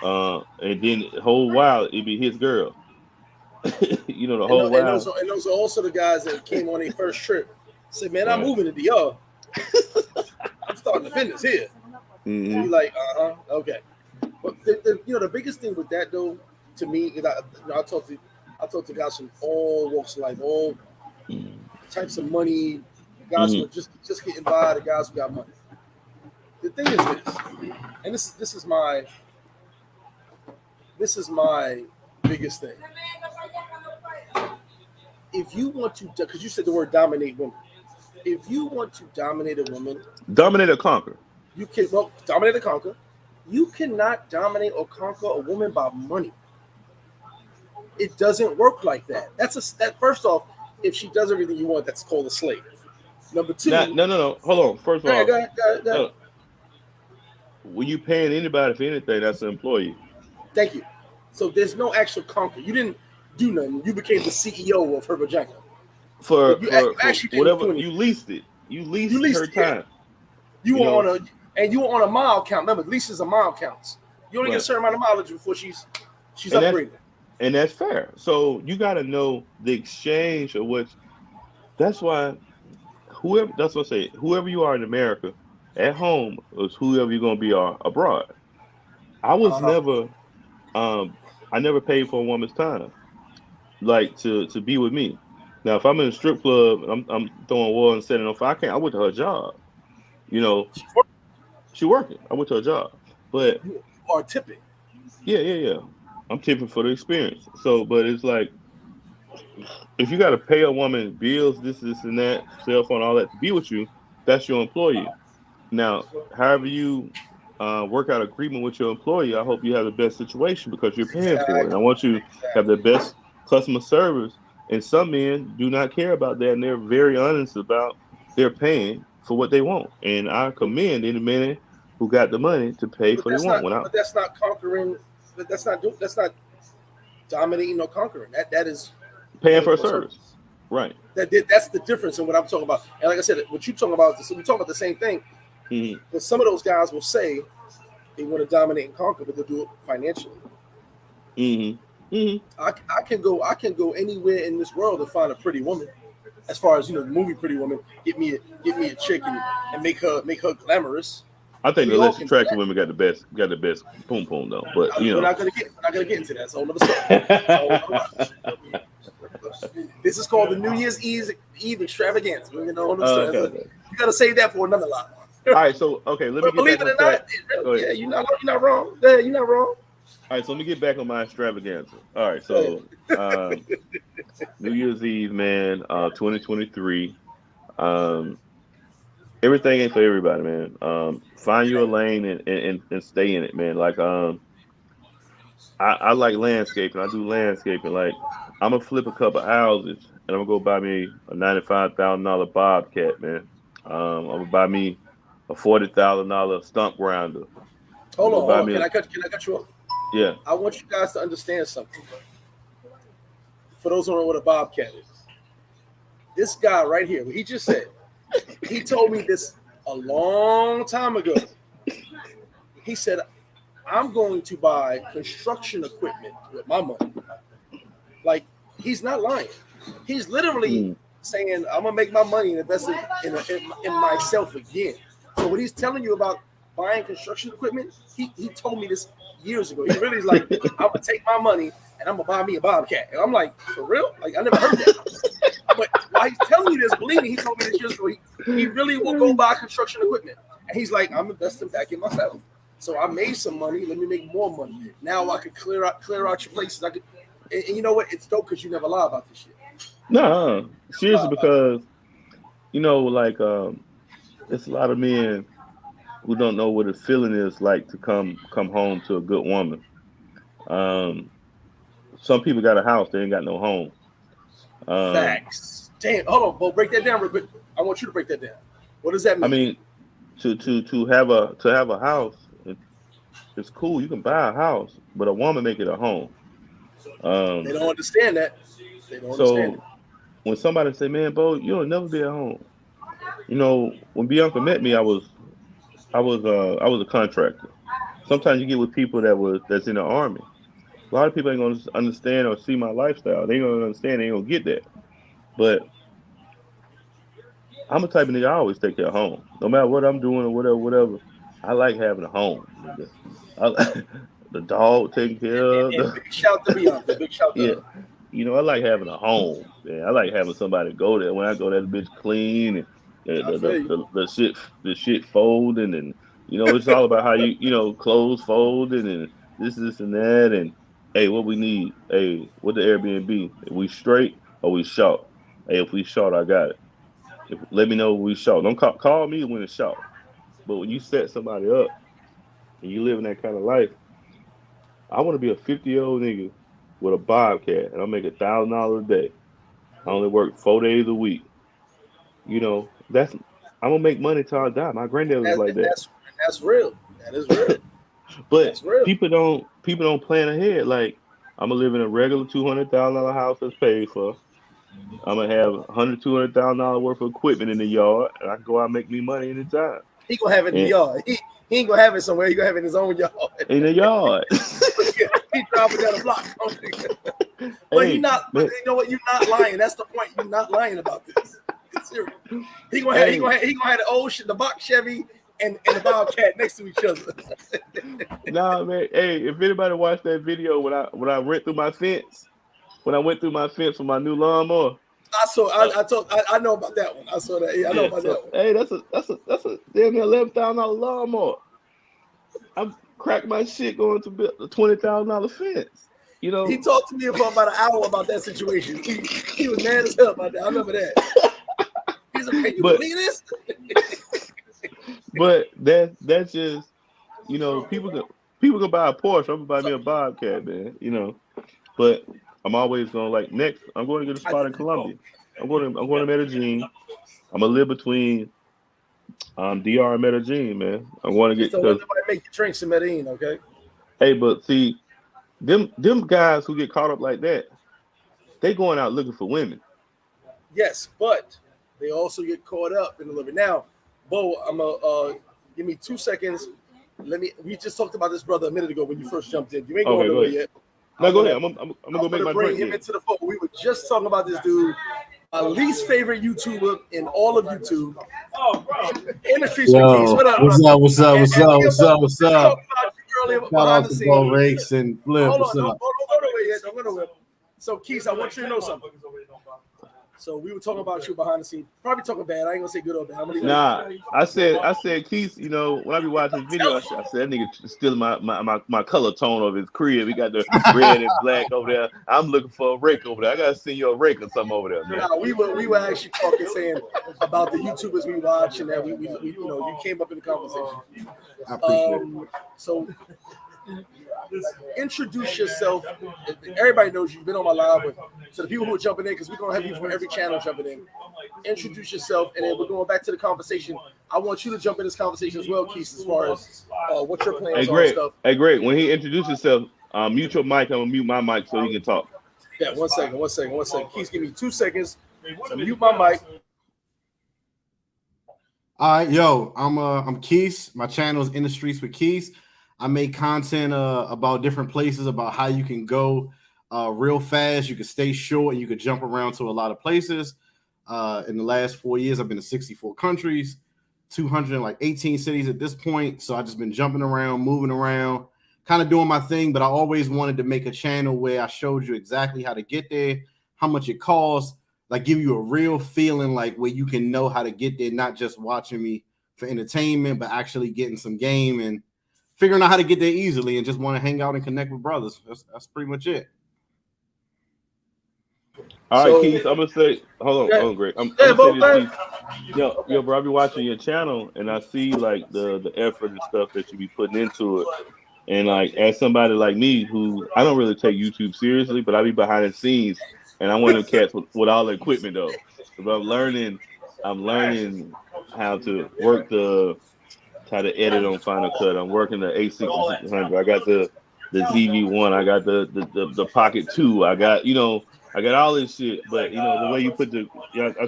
her?" And then the whole while it be his girl. You know, the And, whole while. and those are also the guys that came on their first trip. Said, "Man, I'm Right. moving to DR. I'm starting a business here." And Hmm. you like, okay. But the biggest thing with that though, to me, is I talk to guys from all walks of life, all types of money, guys who Hmm. are just getting by, the guys who got money. The thing is this, and this is my biggest thing. If you want to, because you said the word dominate women, if you want to dominate a woman, Dominate or conquer. you can dominate or conquer. You cannot dominate or conquer a woman by money. It doesn't work like that. That first off, if she does everything you want, that's called a slave. Number Not, two, no, no, no. Hold on. First of go ahead, all, go ahead, go ahead, go ahead. no, when you paying anybody for anything, that's an employee. Thank you. So there's no actual conquer. You didn't do nothing. You became the CEO of her vagina, For but you for actually didn't whatever do you anything. leased it. You You leased her leased, yeah. time. You You were on know, a mile count. Remember, leases a mile counts. You only get a right? certain amount of mileage before she's And that's upgraded. and that's fair. So you got to know the exchange of which. That's why whoever. That's what I say. Whoever you are in America, at home is whoever you're gonna be abroad. I was Uh huh. never. Um, I never paid for a woman's time, like to be with me. Now, if I'm in a strip club, I'm throwing water and setting on fire. I went to her job. You know, she working. I went to her job. But You are tipping. yeah. I'm tipping for the experience. So, but it's like if you got to pay a woman bills, this, and that, cell phone, all that to be with you, that's your employee. Now, however you work out agreement with your employee, I hope you have the best situation because you're paying for it. And I Exactly. want you to have the best customer service. And some men do not care about that, and they're very honest about they're paying for what they want. And I commend any man who got the money to pay But for what they want. When I that's not conquering. That's not dominating or conquering. That is paying paying for a for a service, service. right? That's the difference in what I'm talking about. And like I said, what you talking about, we talk about the same thing. Mm-hmm. But some of those guys will say they want to dominate and conquer, but they'll do it financially. Mm-hmm. Mm-hmm. I can go anywhere in this world and find a pretty woman. As far as the movie Pretty Woman, get me a chick and make her glamorous. I think We the all less can do attractive that. women got the best boom boom though. But We're not gonna get into that. It's a whole other story. It's a whole other This is called the New Year's Eve Extravaganza. You know, okay. you gotta save that for another line. All right, so okay, let me But get believe back it on or track. not, Go ahead. yeah, you're not wrong. Yeah, you're not wrong. All right, so let me get back on my extravaganza. All right, Go ahead. so New Year's Eve, man, 2023. Um, everything ain't for everybody, man. Find you a lane and stay in it, man. Like I like landscaping. I do landscaping. Like I'm gonna flip a couple houses and I'm gonna go buy me a $95,000 Bobcat, man. I'm gonna buy me a $40,000 stump grinder. I'm gonna go Hold buy on. me a Can I cut you off? yeah. I want you guys to understand something. For those who don't know what a bobcat is, this guy right here, what he just said, he told me this a long time ago. He said, I'm going to buy construction equipment with my money. Like, he's not lying. He's literally Mm, saying, I'm going to make my money and invest it in myself again. So, what he's telling you about buying construction equipment, he told me this years ago. He really is like, I'm going to take my money and I'm going to buy me a Bobcat. And I'm like, for real? Like, I never heard that. But while he's telling you this, believe me, he told me this years ago. He really will go buy construction equipment. And he's like, I'm investing back in myself. So I made some money. Let me make more money. Now I can clear out your places. And you know what? It's dope because you never lie about this shit. no, You never lie seriously, about it. because like it's a lot of men who don't know what a feeling is like to come home to a good woman. Um, some people got a house, they ain't got no home. Um, Facts. Damn. Hold on, Bo. Break that down real quick. I want you to break that down. What does that I mean? mean, to have a house, it's cool. You can buy a house, but a woman make it a home. They Um, don't understand that. They don't understand it. so when somebody say, "Man, Bo, you'll never be at home," when Bianca met me, I was a contractor. Sometimes you get with people that's in the army. A lot of people ain't gonna understand or see my lifestyle. They ain't gonna understand. They ain't gonna get that. But I'm a type of nigga. I always take care of home, no matter what I'm doing or whatever. I like having a home, nigga. The dog taken care of. And big shout to Bianca. Big shout to Yeah, her. I like having a home. Man, I like having somebody go there. When I go there, the bitch clean and I feel you. the shit folding and it's all about how clothes folding and this and that and hey, what we need? Hey, what the Airbnb? If we straight or we short? Hey, if we short, I got it. Let me know when we short. Don't call me when it's short. But when you set somebody up and you living that kind of life, I want to be a 50-year-old nigga with a bobcat and I make $1,000 a day. I only work 4 days a week. That's I'm gonna make money till I die. My granddad was like that. And that's real. That is real. But That's real. people don't plan ahead. Like I'm gonna live in a regular $200,000 house that's paid for. I'm gonna have $100,000-$200,000 worth of equipment in the yard, and I can go out and make me money anytime. He gonna have it in the And yard. He ain't gonna have it somewhere. He gonna have it in his own yard. in the yard, He driving down the block. But he hey not. But man, you know what? You're not lying. That's the point. You're not lying about this. It's serious. He gonna have. He hey, gonna have. He gonna have the old shit, the box Chevy, and the Bobcat next to each other. nah, man. Hey, if anybody watched that video when I went through my fence, when I went through my fence with my new lawnmower. I know about that one. I saw that. Yeah, I know about that one. Hey, that's a damn near $11,000 lawnmower. I'm cracked my shit going to build a $20,000 fence. You know, he talked to me for about an hour about that situation. He was mad as hell about that. I remember that. He's like, "Can you believe this?" But that's just, you know, people can buy a Porsche. I'm gonna buy me a Bobcat, man. You know, but I'm always gonna like next. I'm going to get a spot in Colombia. I'm going to Medellin. I'm gonna live between DR and Medellin, man. I want to get because nobody make you drinks in Medellin, okay? Hey, but see, them guys who get caught up like that, they going out looking for women. Yes, but they also get caught up in a little bit. Now, Bo, I'm gonna give me 2 seconds. We just talked about this brother a minute ago when you first jumped in. You ain't going nowhere yet. No, go ahead. I'm gonna go make my bring drink him into the phone. We were just talking about this dude, my least favorite YouTuber in all of YouTube. Oh, bro. In the streets with Keys. What up? What's up? Shout out to Bo Rakes and Flip. Hold on, don't go nowhere. So, Keys, I want you to know something. So we were talking about you behind the scenes. Probably talking bad. I ain't gonna say good or bad. Nah, I said, Keith, you know, when I be watching his video, I said that nigga stealing my color tone of his crib. He got the red and black over there. I'm looking for a rake over there. I gotta send you a rake or something over there, man. Nah, we were actually talking, saying about the YouTubers we watch, and that we you know, you came up in the conversation. I appreciate it. So introduce yourself. Everybody knows you've been on my live, but to the people who are jumping in, because we're gonna have you from every channel jumping in. Introduce yourself, and then we're going back to the conversation. I want you to jump in this conversation as well, Keith, as far as what your plans are and stuff. Hey, great. When he introduces himself, mute your mic. I'm gonna mute my mic so he can talk. Yeah, one second. Keith, give me 2 seconds to mute my mic. All right, yo, I'm Keith. My channel is In the Streets with Keith. I make content about different places, about how you can go real fast, you can stay short, and you can jump around to a lot of places. In the last 4 years, I've been to 64 countries, 218 cities at this point. So I've just been jumping around, moving around, kind of doing my thing. But I always wanted to make a channel where I showed you exactly how to get there, how much it costs, like give you a real feeling, like where you can know how to get there, not just watching me for entertainment, but actually getting some game and figuring out how to get there easily, and just want to hang out and connect with brothers. That's pretty much it. All right, Keith, I'm gonna say, hold on, Greg. I'm gonna say this, Keith. Yo, bro, I be watching your channel and I see like the effort and stuff that you be putting into it. And like, as somebody like me who I don't really take YouTube seriously, but I be behind the scenes, and I'm one of them cats with all the equipment though. But I'm learning how to work how to edit on Final Cut. I'm working the A6600. I got the ZV1. I got the Pocket 2. I got all this shit. But the way you put I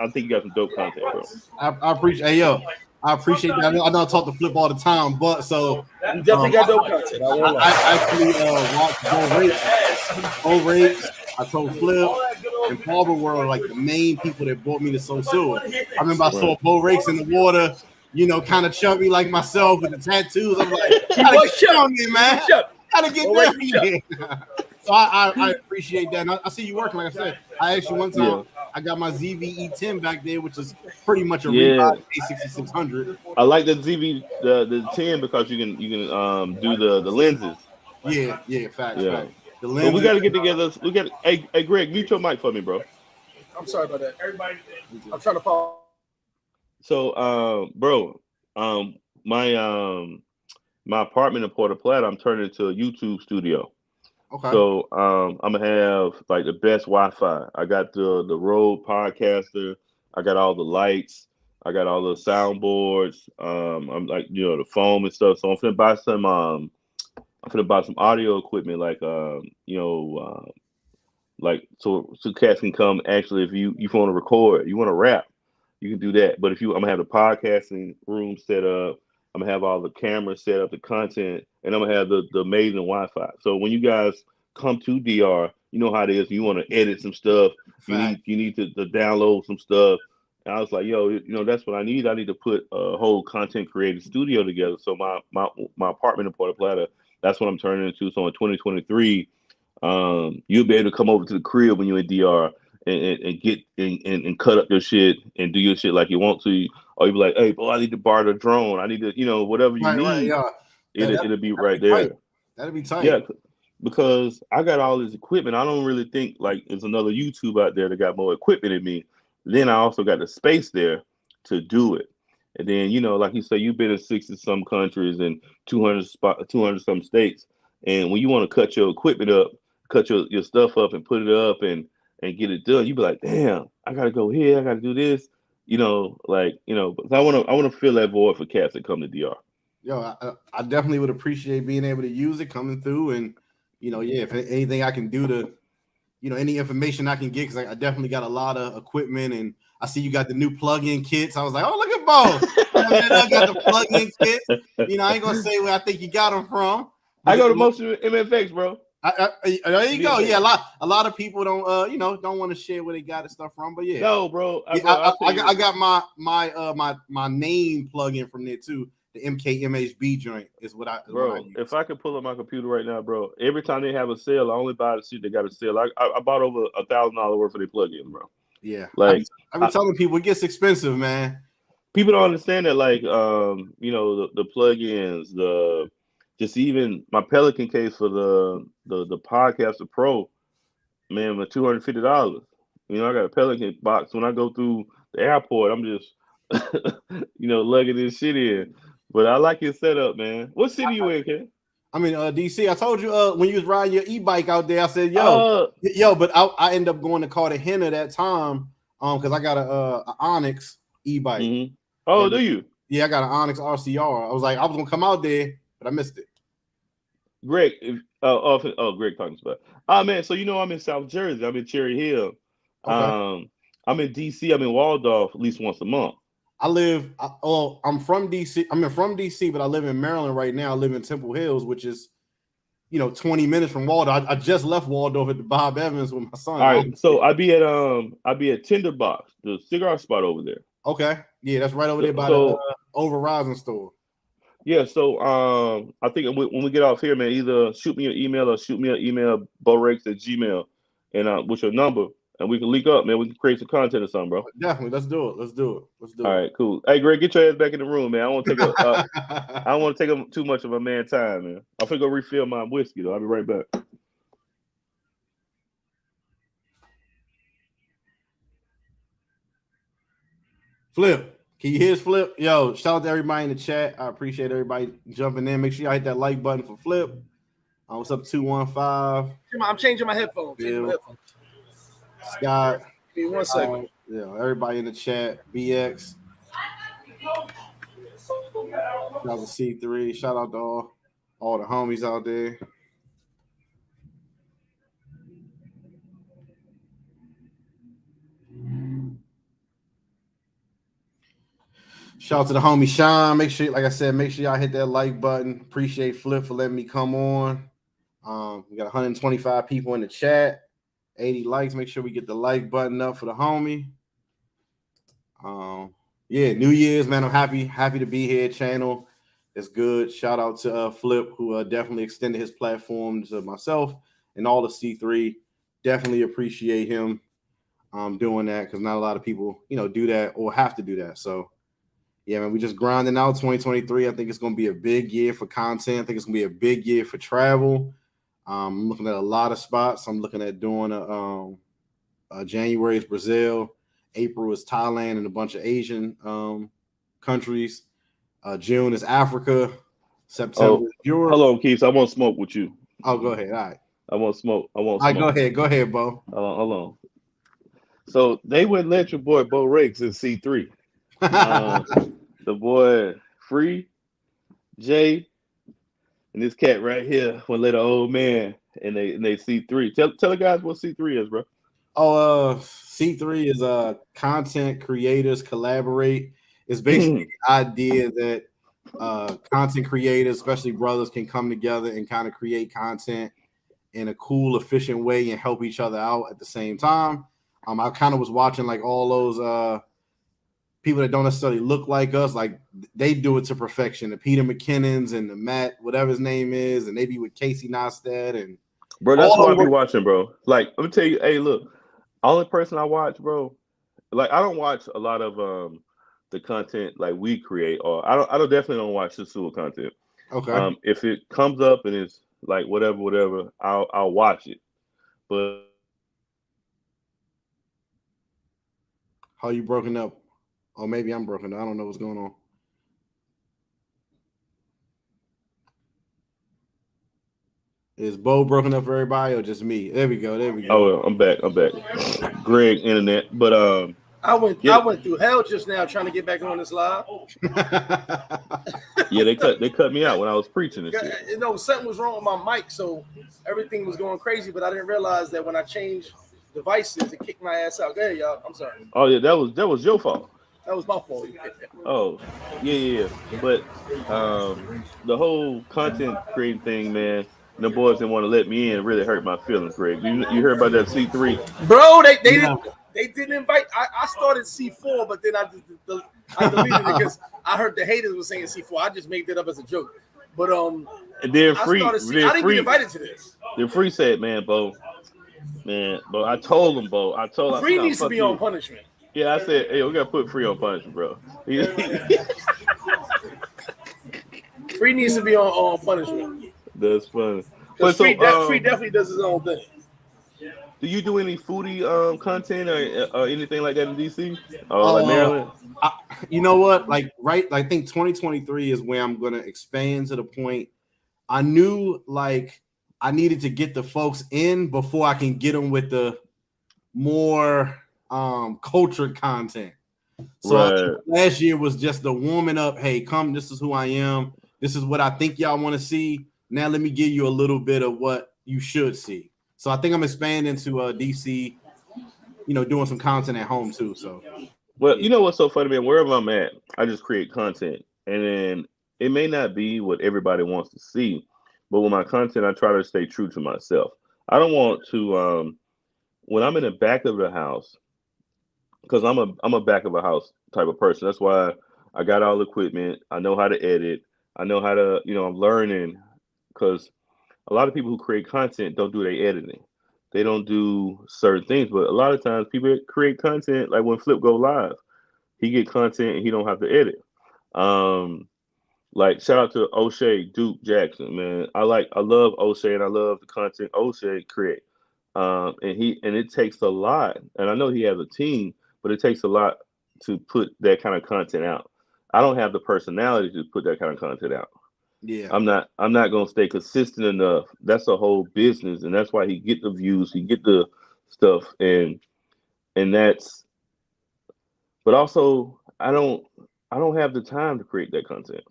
think you got some dope content, bro. I appreciate. Hey, yo, I appreciate that. I know I talk to Flip all the time, but so you definitely got dope content. I actually watched Bo Rakes. I told Flip and Barber were like the main people that brought me to So. I remember I saw Bo Rakes in the water, kind of chubby like myself with the tattoos. I'm like, gotta get down there, man. Gotta get down here. So I appreciate that. And I see you working. Like I said, I actually one time I got my ZV-E10 back there, which is pretty much a revive A6600. I like the ZV the 10 because you can do the lenses. Yeah, facts. The lenses. But we got to get together. Hey, Greg, mute your mic for me, bro. I'm sorry about that. Everybody, I'm trying to follow. So, bro, my apartment in Puerto Plata, I'm turning into a YouTube studio. Okay. So, I'm gonna have like the best Wi-Fi. I got the Rode Podcaster. I got all the lights. I got all the soundboards. I'm like the foam and stuff. So I'm finna buy some. I'm finna buy some audio equipment, like like so cats can come. Actually, if you want to record, you want to rap, you can do that. But I'm gonna have the podcasting room set up. I'm gonna have all the cameras set up, the content, and I'm gonna have the amazing Wi-Fi. So when you guys come to DR, you know how it is. You want to edit some stuff. You need to download some stuff. And I was like, yo, that's what I need. I need to put a whole content creative studio together. So my apartment in Puerto Plata, that's what I'm turning into. So in 2023, you'll be able to come over to the crib when you're in DR and get and cut up your shit and do your shit like you want to, or you be like, hey, boy, I need to borrow the drone. I need to, whatever you right, need. yeah. It'll be That'd right be there. tight. That'd be tight. Yeah, because I got all this equipment. I don't really think like there's another YouTube out there that got more equipment than me. Then I also got the space there to do it. And then, like you say, you've been in 60 some countries and 200 some states. And when you want to cut your equipment up, cut your stuff up and put it up and get it done, you be like, damn, I gotta go here, I gotta do this. But I wanna fill that void for cats that come to DR. Yo, I definitely would appreciate being able to use it coming through, and if anything I can do to, any information I can get, because I definitely got a lot of equipment, and I see you got the new plug-in kits. I was like, oh, look at Bo. I got the plug-in kits. I ain't gonna say where I think you got them from. I go to most of MFX, bro. There you go. Yeah, a lot of people don't don't want to share where they got the stuff from, but yeah. No, bro. I got my name plug-in from there too. The MKMHB joint is what I use. If I could pull up my computer right now, bro, every time they have a sale, I only buy the shit they got a sale. I bought over $1,000 worth of their plug-in, bro. Yeah, like I've been telling people it gets expensive, man. People don't understand that, like the plug-ins, just even my Pelican case for the Podcaster Pro, man, for $250. I got a Pelican box. When I go through the airport, I'm just lugging this shit in. But I like your setup, man. What city you in, Ken? I'm in DC. I told you when you was riding your e-bike out there, I said, but I ended up going to Cartagena that time because I got a Onyx e-bike. Mm-hmm. Oh, do you? Yeah, I got an Onyx RCR. I was gonna come out there, but I missed it. Greg, Greg talking about. Man, so I'm in South Jersey. I'm in Cherry Hill. Okay. I'm in DC. I'm in Waldorf at least once a month. I'm from DC. I'm from DC, but I live in Maryland right now. I live in Temple Hills, which is 20 minutes from Waldorf. I just left Waldorf at the Bob Evans with my son. All right, so I'd be at Tinderbox, the cigar spot over there. Okay, yeah, that's right over there by the Over Rising store. Yeah, so I think when we get off here, man, either shoot me an email or shoot me an email, borex@gmail, and with your number, and we can link up, man. We can create some content or something, bro. Definitely, let's do it. All right, cool. Hey, Greg, get your ass back in the room, man. I don't want to take up too much of a man's time, man. I'm finna go refill my whiskey, though. I'll be right back. Flip. Can you hear his Flip? Yo, shout out to everybody in the chat. I appreciate everybody jumping in. Make sure y'all hit that like button for Flip. What's up, 215? I'm changing my headphones. Scott. Give me 1 second. Everybody in the chat. BX. Shout out to C3. Shout out to all the homies out there. Shout out to the homie Sean. Make sure, like I said, make sure y'all hit that like button. Appreciate Flip for letting me come on. We got 125 people in the chat, 80 likes. Make sure we get the like button up for the homie. New Year's, man. I'm happy to be here. Channel is good. Shout out to Flip, who definitely extended his platform to myself and all the C3. Definitely appreciate him doing that, because not a lot of people, do that or have to do that. So, yeah, man, we just grinding out 2023. I think it's going to be a big year for content. I think it's going to be a big year for travel. I'm looking at a lot of spots. I'm looking at doing January is Brazil, April is Thailand and a bunch of Asian countries. June is Africa. September is Europe. Hello, Keith. I want to smoke with you. Oh, go ahead. All right. I want smoke. All right, go ahead, Bo. Hold on. So they wouldn't let your boy Bo Rakes in C3. The boy Free, Jay, and this cat right here would let an old man and they C3. Tell the guys what C3 is, bro. C3 is content creators collaborate. It's basically the idea that content creators, especially brothers, can come together and kind of create content in a cool, efficient way and help each other out at the same time. I kind of was watching like all those people that don't necessarily look like us, like they do it to perfection. The Peter McKinnons and the Matt, whatever his name is, and they be with Casey Neistat and bro. That's what I be watching, bro. Like, let me tell you, hey, look, Only person I watch, bro. Like I don't watch a lot of the content like we create, or I don't definitely don't watch the sewer content. Okay. If it comes up and it's like whatever, I'll watch it. But How you broken up? Or maybe I'm broken up. I don't know what's going on. Is Bo broken up for everybody or just me? There we go. There we go. oh, I'm back. Greg, internet, but I went yeah, through hell just now trying to get back on this live. yeah, they cut me out when I was preaching and shit. You know, something was wrong with my mic, so everything was going crazy. But I didn't realize that when I changed devices, it kicked my ass out. Go ahead, y'all. I'm sorry. Oh yeah, that was your fault. That was my fault. Oh, yeah. But the whole content creating thing, man, the boys didn't want to let me in. It really hurt my feelings, Greg. You heard about that C3? Bro, they didn't invite. I started C4, but then I deleted it because I heard the haters were saying C4. I just made that up as a joke. But and then I didn't get invited to this. Then Free said, man, I told him, Free needs to be on punishment. Yeah, I said, hey, we gotta put Free on punishment, bro. Free needs to be on punishment. That's funny. But Free definitely does his own thing. Do you do any foodie content or anything like that in DC or like Maryland? You know what? I think 2023 is where I'm gonna expand to the point. I knew like I needed to get the folks in before I can get them with the more cultured content. So right. Last year was just the warming up. Hey, come, this is who I am. This is what I think y'all want to see. Now let me give you a little bit of what you should see. So I think I'm expanding to DC, doing some content at home too. So well, you know what's so funny, man? Wherever I'm at, I just create content. And then it may not be what everybody wants to see, but with my content, I try to stay true to myself. I don't want to when I'm in the back of the house, because I'm a back of a house type of person. That's why I got all the equipment. I know how to edit. I know how to, I'm learning, because a lot of people who create content don't do their editing. They don't do certain things, but a lot of times people create content like when Flip go live, he get content and he don't have to edit. Like shout out to O'Shea, Duke Jackson, man. I love O'Shea and I love the content O'Shea create. And it takes a lot, and I know he has a team, but it takes a lot to put that kind of content out. I don't have the personality to put that kind of content out. yeah, I'm not gonna stay consistent enough. That's a whole business, and that's why he get the views, he get the stuff, and that's. But also, I don't have the time to create that content.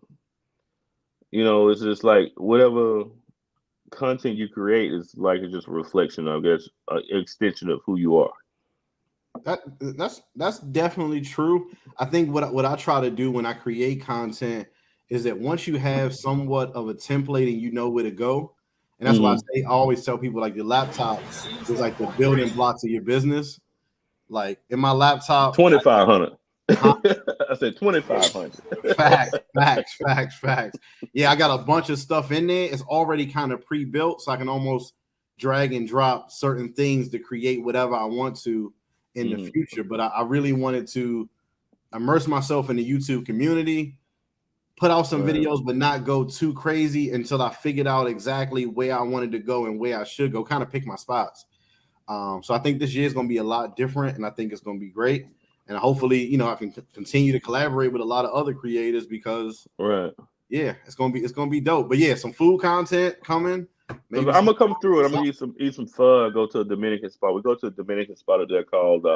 It's just like whatever content you create is like it's just a reflection of, I guess, an extension of who you are. That's definitely true. I think what I try to do when I create content is that once you have somewhat of a template and you know where to go, and that's why I always tell people like your laptop is like the building blocks of your business. Like in my laptop, 2,500. I said 2,500. Facts. Yeah, I got a bunch of stuff in there. It's already kind of pre-built, so I can almost drag and drop certain things to create whatever I want to in the future. But I really wanted to immerse myself in the YouTube community, put out some videos, but not go too crazy until I figured out exactly where I wanted to go and where I should go, kind of pick my spots. So I think this year is going to be a lot different, and I think it's going to be great. And hopefully, I can continue to collaborate with a lot of other creators because, yeah, it's gonna be dope. But yeah, some food content coming. I'm gonna come through it. I'm gonna eat some pho. Go to a Dominican spot. We go to a Dominican spot there called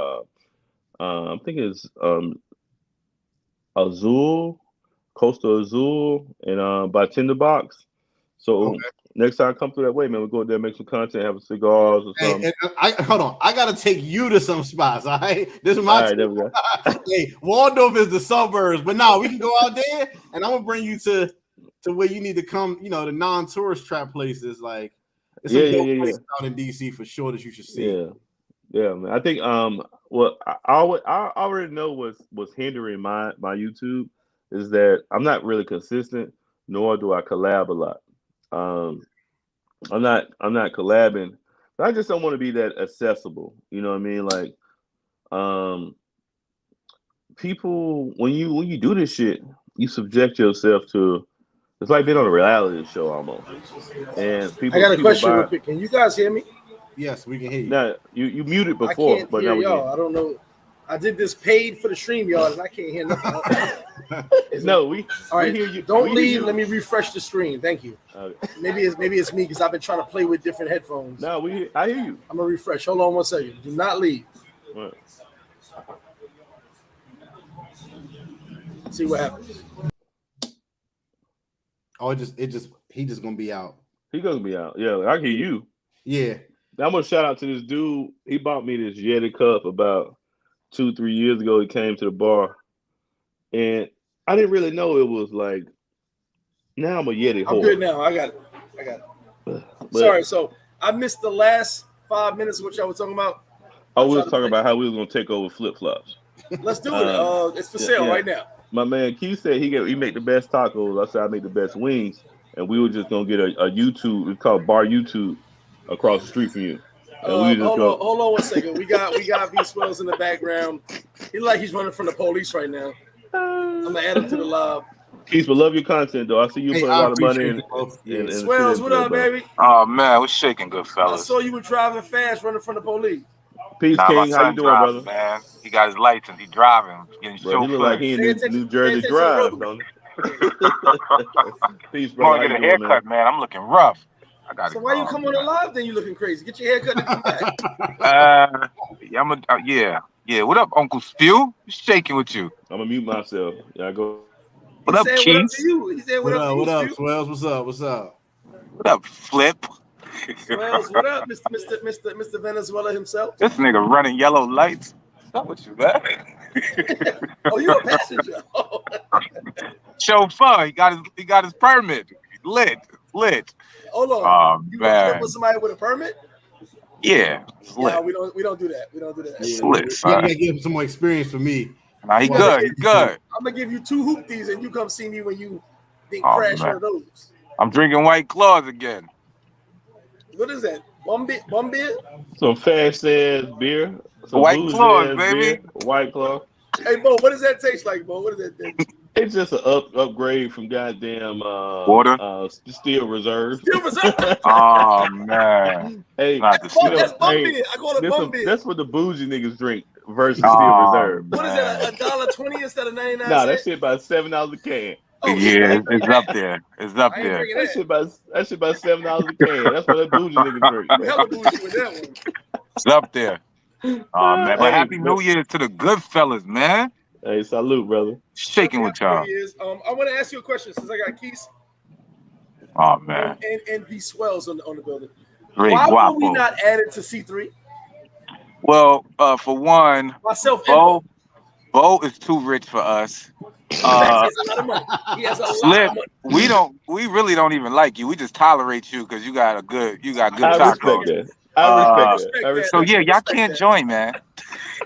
I think it's Azul, Costa Azul, and by Tinderbox. So next time I come through that way, man, we'll go there, make some content, have some cigars or something. Hold on, I gotta take you to some spots. All right, this is my. All right, there we go. Hey, Waldorf is the suburbs, but no, we can go out there, and I'm gonna bring you to where you need to come. The non-tourist trap places like it's some places out in DC for sure that you should see. Yeah, man. I think what I already know was hindering my YouTube is that I'm not really consistent, nor do I collab a lot. I'm not collabing I just don't want to be that accessible. You know what I mean? Like, people when you do this shit, you subject yourself to. It's like being on a reality show almost. And I got a people question real buy. quick. Can you guys hear me? Yes, we can hear you. Now you muted I before, can't but hear now we y'all. can. I don't know. I did this paid for the stream, y'all, and I can't hear nothing. No, we all right. we hear you. Don't we hear leave. you. Let me refresh the screen. Thank you. Okay. Maybe it's me because I've been trying to play with different headphones. No, I hear you. I'm gonna refresh. Hold on 1 second. Do not leave. Right. See what happens. Oh, he just gonna be out. He gonna be out. Yeah, I hear you. Yeah. I'm gonna shout out to this dude. He bought me this Yeti cup about 2-3 years ago. He came to the bar, and I didn't really know it was like. Now I'm a Yeti whore. I'm good now. I got it. But, Sorry. So I missed the last 5 minutes of what y'all were talking about. I was talking about how we was gonna take over flip flops. Let's do it. It's for sale right now. My man Keith said he make the best tacos. I said I make the best wings, and we were just gonna get a YouTube. It's called Bar YouTube across the street from you. And we just hold on 1 second. We got V Swells in the background. He like he's running from the police right now. I'm gonna add him to the live. Keith, but love your content though. I see you put a lot of money in. Swells, what up, baby? Oh man, we're shaking, good fellas. I saw you were driving fast, running from the police. Peace, King. How you doing, brother? Man, he got his license. He driving. Getting bro, he look like he in New Jersey Drive, don't he? Peace, bro. I'm gonna get a haircut, man. I'm looking rough. I got. So why you come on the live? Then you looking crazy. Get your haircut and come back. Yeah. What up, Uncle Spew? Shaking with you. I'm gonna mute myself. Yeah, I go. What up, Keith? What up to you? He said, what up, Swells? What's up? What up, Flip? Swells, what up, Mr. Venezuela himself? This nigga running yellow lights. What's up with you, man? Oh, you're a passenger. Chauffeur. He got his permit. Lit. Hold on. Oh, you man. with somebody with a permit? Yeah. Yeah, we don't do that. We don't do that. Yeah, Lit, you gotta give him some more experience for me. Nah, he good. He's good. I'm gonna give you 2 hoopties and you come see me when you crash one of those. I'm drinking White Claws again. What is that? Bum beer? Some fast ass beer. Some White Claws, baby. Beer, White Claw. Hey, Bo, what does that taste like, Bo? What does that taste? It's just an upgrade from goddamn water. Steel Reserve. Steel Reserve. Oh man. Hey, that's bum beer. I call it bum beer. That's what the bougie niggas drink versus Steel Reserve. What is that? $1.20 instead of 99 Nah, that shit about $7 a can. Oh, yeah, it's up there. It's up there. That shit about $7 a can. That's what that bougie niggas drink. Hella bougie with that one. It's up there. Oh man, but happy New Year to the good fellas, man. Hey, salute, brother. Shaking with y'all. I want to ask you a question since I got Keith. Oh man. And V Swells on the building. Great Why guapo. were we not added to C3? Well, for one, Bo is too rich for us. He has a lot of money. Slip, we really don't even like you. We just tolerate you because you got good tacos. I respect that. So yeah, y'all can't join, man.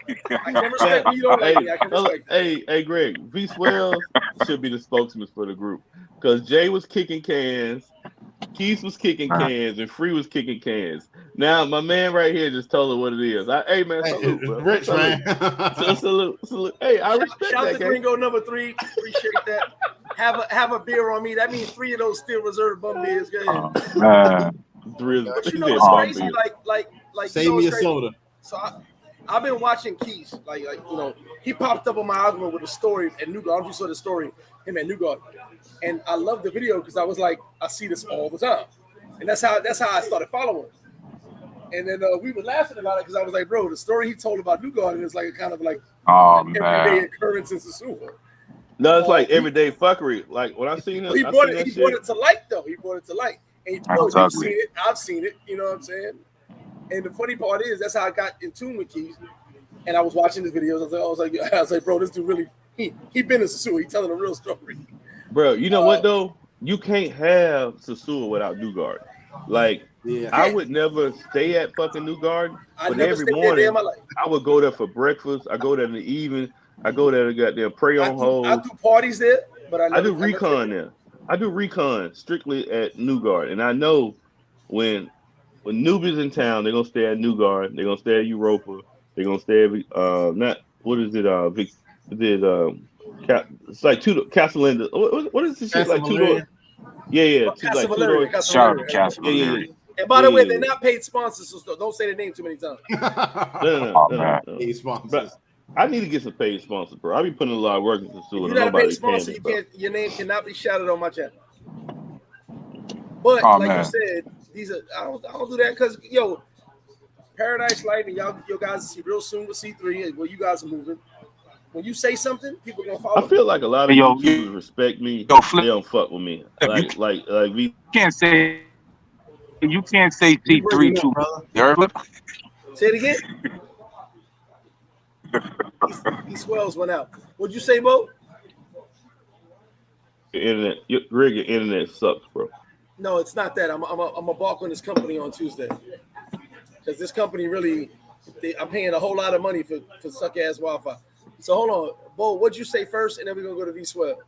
I can respect when you don't like me. I can respect hey, Greg, V Swells should be the spokesman for the group because Jay was kicking cans, Keith was kicking cans, and Free was kicking cans. Now my man right here just told her what it is. Hey man, salute, bro. Rich salute. man. salute. Hey, I respect shout that. Shout to Gringo number 3. Appreciate that. Have a beer on me. That means 3 of those Steel Reserve bum beers. Go ahead. But you know what's crazy? Like save me a soda. So I've been watching Keith. Like he popped up on my algorithm with a story at New Garden. I don't know if you saw the story, him at New Garden. And I love the video because I was like, I see this all the time. And that's how I started following. And then we were laughing about it because I was like, bro, the story he told about New Garden is like a kind of like everyday occurrence in Sasua. No, it's like everyday fuckery. Like when I seen him, he brought it to light though. He brought it to light. And you've seen it. I've seen it. You know what I'm saying? And the funny part is that's how I got in tune with Keith. And I was watching the videos. I was like, bro, this dude really he been in Sasua. He telling a real story. Bro, you know what though? You can't have Sasua without New Garden. Like I would never stay at fucking New Garden, but every morning I would go there for breakfast. I go there in the evening. I go there to goddamn pray on hold. I do parties there, but I do recon there. I do recon strictly at New Garden, and I know when when Nubia's in town, they're gonna stay at New Guard. They're gonna stay at Europa. They're gonna stay at not what is it? It's like Castellinda. What is this shit like two door? Valeria. Yeah, Casa like two Valeria, doors. Casa Shout out to Valeria. Castle Yeah. Valeria. And by the way, Yeah. they're not paid sponsors, so don't say the name too many times. No. Paid sponsors. But I need to get some paid sponsors, bro. I be putting a lot of work into If Sue, you're and not a paid nobody sponsor, can. your name cannot be shouted on my channel. But Oh, like man. you said, these are I don't do that because Paradise Life and y'all guys see real soon with C3 where you guys are moving. When you say something, people gonna follow. I feel like a lot of YouTubers respect me. They don't fuck with me. Like we can't say C3 too. You heard it? Say it again. He swells went out. What'd you say, Bo? your internet sucks, bro. No, it's not that. I'm a balk on this company on Tuesday because this company really, I'm paying a whole lot of money for suck ass Wi-Fi. So hold on, Bo. What'd you say first, and then we're gonna go to V Swell.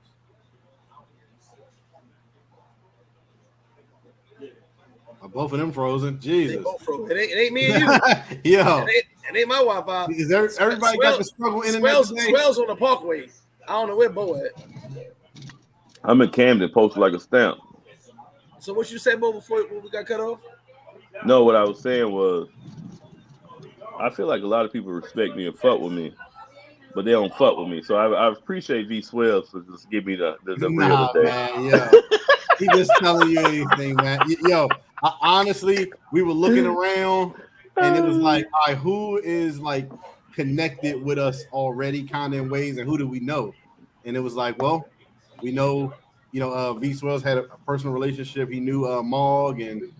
Both of them frozen. Jesus. They both frozen. It ain't me and you. Yo. It ain't my Wi-Fi. Is everybody got the struggle internet today? Swells on the Parkway. I don't know where Bo at. I'm in Camden, posted like a stamp. So what you said, Bo, before we got cut off? No, what I was saying was, I feel like a lot of people respect me and fuck with me, but they don't fuck with me. So I appreciate V Swells for just give me the real today. Man, yo. He just telling you anything, man. Yo, honestly, we were looking around and it was like, all right, who is like connected with us already kind of in ways, and who do we know? And it was like, well, we know, V Swells had a personal relationship. He knew Mog and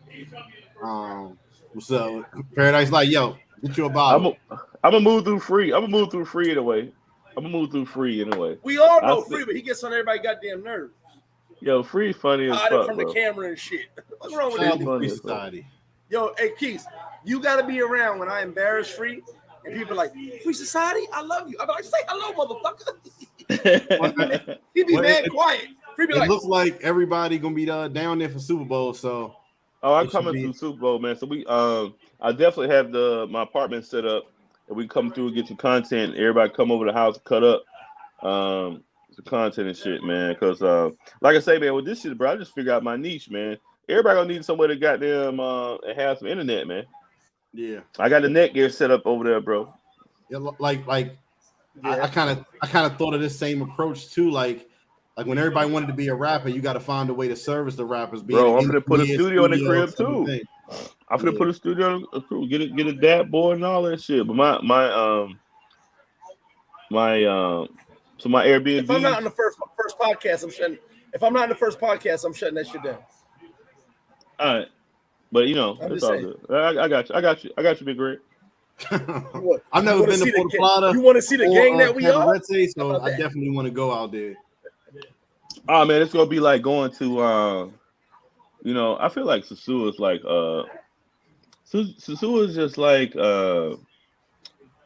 so Paradise like, yo, get you a bottle. I'm gonna move through free. I'm gonna move through free anyway. We all know free, but he gets on everybody's goddamn nerves. Yo, free funny as fuck, from bro. the camera and shit. What's wrong with that? Funny Society. Yo, hey Keith, you gotta be around when I embarrass Free and people are like, Free Society, I love you. I'm like, say hello, motherfucker. He be mad quiet. Free be it looks like everybody gonna be down there for Super Bowl, so I'm coming through Super Bowl, man. So we I definitely have my apartment set up and we come through and get some content. Everybody come over the house, cut up some content and shit, man. Cause like I say, man, with this shit, bro, I just figured out my niche, man. Everybody gonna need somewhere to goddamn and have some internet, man. Yeah. I got the Netgear set up over there, bro. Yeah, I kind of thought of this same approach too. Like when everybody wanted to be a rapper, you got to find a way to service the rappers. Bro, I'm gonna put a studio in the crib too. I'm gonna put a studio in the crib, get a dad board and all that shit. But my Airbnb. If I'm not on the first podcast, I'm shutting. If I'm not in the first podcast, I'm shutting that shit down. All right, but it's all good. I got you, Big Red. I've never been to Puerto Plata. You want to see the gang that we are? So I definitely want to go out there. Oh man, it's gonna be like going to I feel like Susu is like Susu is just like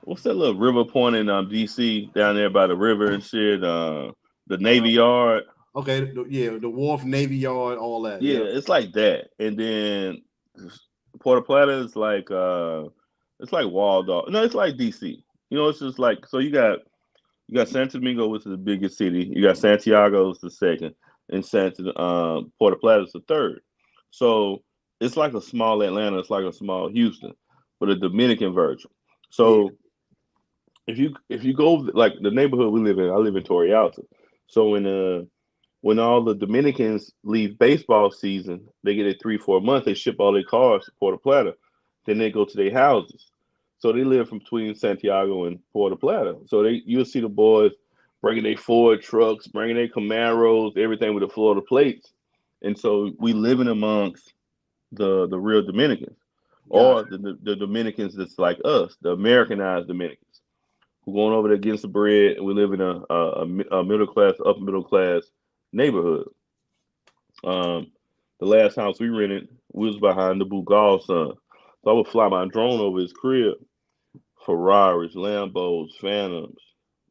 what's that little river point in DC down there by the river and shit, the Navy Yard. Okay, the wharf, Navy Yard, all that. Yeah, it's like that. And then Puerto Plata is like it's like Waldorf. No, it's like DC. It's just like, so you got Santo Domingo, which is the biggest city. You got Santiago is the second, and Puerto Plata is the third. So it's like a small Atlanta. It's like a small Houston, but a Dominican version. So if you go like the neighborhood we live in, I live in Torrey Alta. So when all the Dominicans leave baseball season, they get it 3-4 months. They ship all their cars to Puerto Plata. Then they go to their houses. So they live from between Santiago and Puerto Plata. So you'll see the boys bringing their Ford trucks, bringing their Camaros, everything with the Florida plates. And so we living amongst the real Dominicans, or the Dominicans that's like us, the Americanized Dominicans, who going over there getting some bread, and we live in a middle class, upper middle class neighborhood. The last house we rented, we was behind the Bugal son. So I would fly my drone over his crib. Ferraris, Lambos, Phantoms,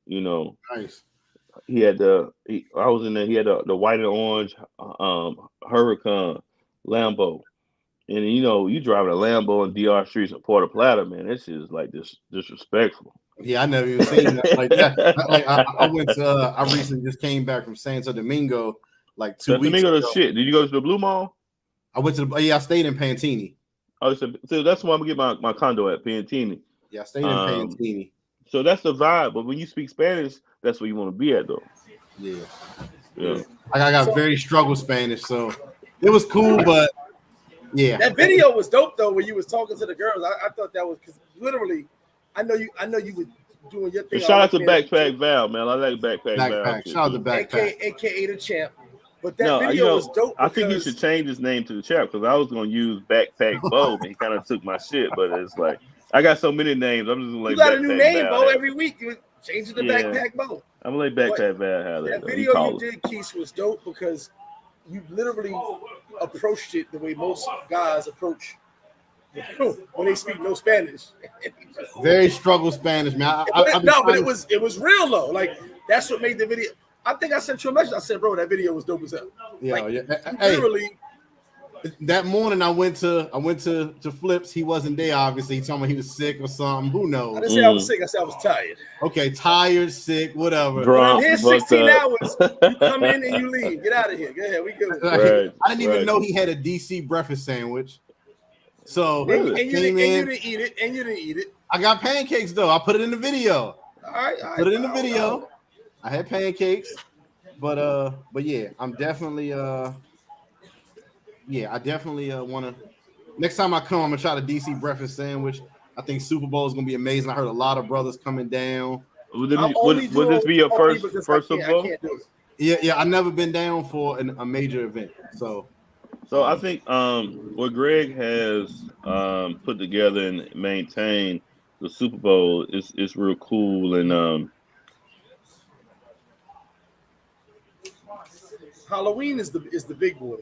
Nice. He had I was in there. He had the white and orange Huracan Lambo. And you know, you driving a Lambo on DR streets in Puerto Plata, man. This is like disrespectful. Yeah, I never even seen that like that. I went to. I recently just came back from Santo Domingo like 2 weeks Domingo, ago. shit. Did you go to the Blue Mall? I went to I stayed in Pantini. Oh, so that's where I'm gonna get my condo at Pantini. Yeah, I stayed in Pantini. So that's the vibe. But when you speak Spanish, that's where you want to be at, though. Yeah. I got very struggle Spanish, so it was cool, but yeah. That video was dope though when you was talking to the girls. I thought that was because literally, I know you were doing your thing. Shout out to Backpack Val, man. I like Backpack Val. Shout out to Backpack, aka the champ. But that video was dope. I think you should change his name to the champ because I was gonna use Backpack Bo, and he kind of took my shit. But it's like I got so many names. I'm just gonna you got a new name, Bo, every week. You change it to Backpack Bo. I'm gonna let Backpack Val have that. That video you did, Keith, was dope because you literally approached it the way most guys approach when they speak no Spanish. Very struggle Spanish, man. But it was real though. Like that's what made the video. I think I sent you a message. I said, bro, that video was dope as hell. Yeah, like, Hey, literally. That morning I went to Flips. He wasn't there, obviously. He told me he was sick or something. Who knows? I didn't say I was sick. I said I was tired. Okay, tired, sick, whatever. Drunk, I'm here 16 hours. You come in and you leave. Get out of here. Go ahead. We good. Right, I didn't even know he had a DC breakfast sandwich. So and you didn't eat it. I got pancakes though. I put it in the video. All right. Put it in the video. I had pancakes, but yeah, I'm definitely I definitely want to. Next time I come, I'm gonna try the DC breakfast sandwich. I think Super Bowl is gonna be amazing. I heard a lot of brothers coming down. Would this be your first Super Bowl? Yeah. I've never been down for a major event, so I think what Greg has put together and maintained the Super Bowl is real cool and. Halloween is the big boy.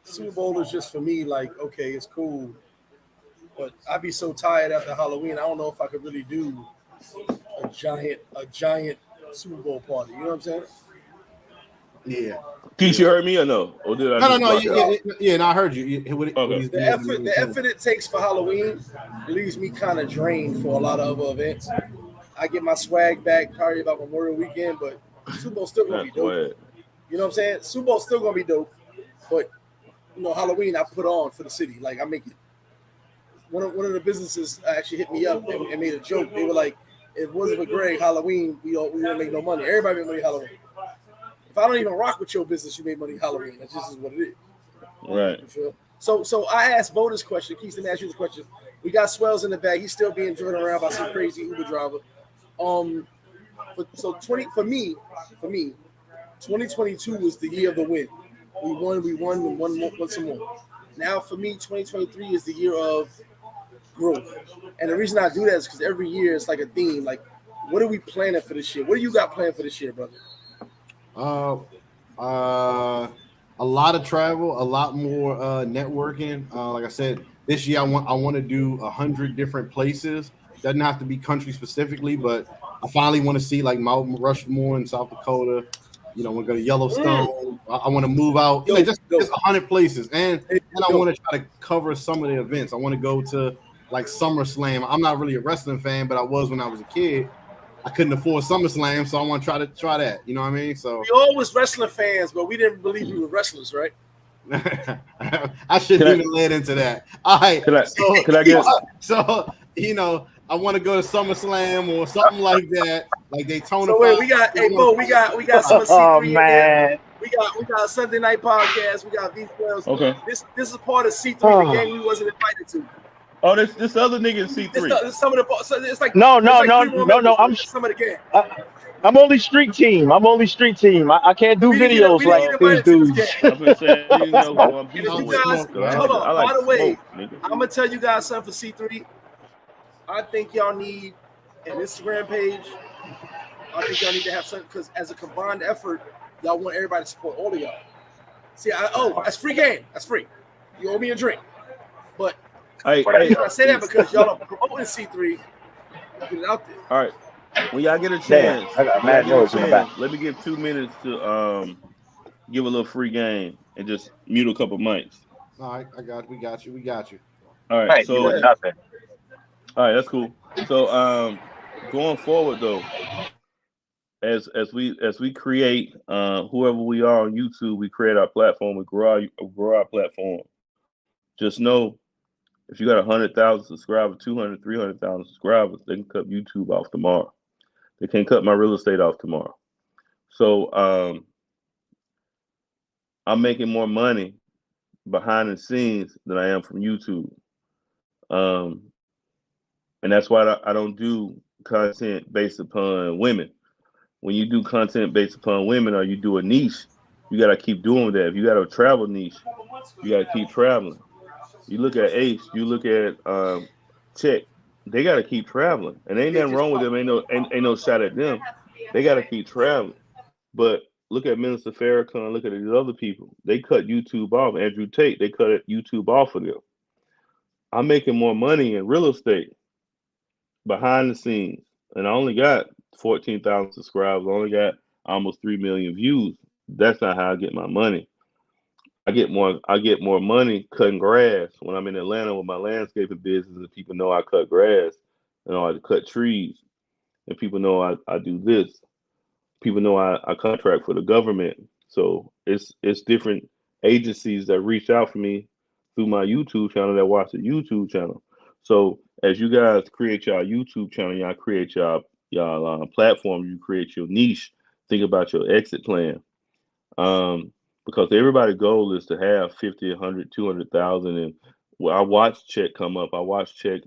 Super Bowl is just for me like, okay, it's cool, but I'd be so tired after Halloween. I don't know if I could really do a giant Super Bowl party. You know what I'm saying? Yeah. Keith, you heard me or no? Or did I? No. No, I heard you. Okay. The effort it takes for Halloween leaves me kind of drained for a lot of other events. I get my swag back probably about Memorial Weekend, but Super Bowl's still gonna be dope. You know what I'm saying? Super Bowl's still gonna be dope, but you know, Halloween I put on for the city. Like I make it. One of the businesses actually hit me up and made a joke. They were like, "If it wasn't for Greg, Halloween we wouldn't make no money. Everybody make money Halloween. If I don't even rock with your business, you make money Halloween. That just is what it is." Right. You feel? So I asked Bo this question. Keith, let me ask you this question. We got Swells in the back. He's still being driven around by some crazy Uber driver. For me, 2022 was the year of the win. We won some more. Now for me, 2023 is the year of growth. And the reason I do that is because every year it's like a theme. Like, what are we planning for this year? What do you got planned for this year, brother? A lot of travel, a lot more networking. Like I said, this year I want to do 100 different places. Doesn't have to be country specifically, but I finally want to see like Mount Rushmore in South Dakota. You know, we're going to Yellowstone. I want to move out. Just 100 places, and I want to try to cover some of the events. I want to go to like SummerSlam. I'm not really a wrestling fan, but I was when I was a kid. I couldn't afford SummerSlam, so I want to try that. You know what I mean? So we all was wrestling fans, but we didn't believe we were wrestlers, right? I shouldn't even led into that. All right. Could I get so you know, I want to go to SummerSlam or something like that, like Daytona. So wait, we got some C3 in there. We got a Sunday night podcast. We got V12. Okay. This is part of C3, the gang we wasn't invited to. Oh, this other nigga in C3. This some of the so it's like no. I'm some of the gang. I'm only street team. I can't do videos like these dudes. Hold on. By the way, I'm gonna tell you guys something for C3. I think y'all need an Instagram page. I think y'all need to have something because as a combined effort, y'all want everybody to support all of y'all. See, that's free game. That's free. You owe me a drink. But I say that because y'all are promoting C3. Get it out there. All right. When y'all get a chance, I got mad noise in the back. Let me give 2 minutes to give a little free game and just mute a couple mics. All right, we got you. All right, Hey, you so with nothing. all right, that's cool. So going forward though, as we create whoever we are on YouTube, we create our platform, we grow our platform. Just know if you got 100,000 subscribers, 200, 300,000 subscribers, they can cut YouTube off tomorrow. They can't cut my real estate off tomorrow. So I'm making more money behind the scenes than I am from YouTube. Um, and that's why I don't do content based upon women. When you do content based upon women or you do a niche, you got to keep doing that. If you got a travel niche, you got to keep traveling. You look at Ace, you look at Check, they got to keep traveling. And ain't nothing wrong with them. Ain't no shot at them. They got to keep traveling. But look at Minister Farrakhan, look at these other people. They cut YouTube off. Andrew Tate, they cut YouTube off of them. I'm making more money in real estate behind the scenes. And I only got 14,000 subscribers. I only got almost 3 million views. That's not how I get my money. I get more money cutting grass when I'm in Atlanta with my landscaping business, and people know I cut grass and I cut trees, and people know I do this. People know I contract for the government. So it's different agencies that reach out for me through my YouTube channel that watch the YouTube channel. So as you guys create your YouTube channel, y'all create your platform, you create your niche, think about your exit plan. Because everybody's goal is to have 50, 100, 200,000. And well, I watched Check come up. I watched Check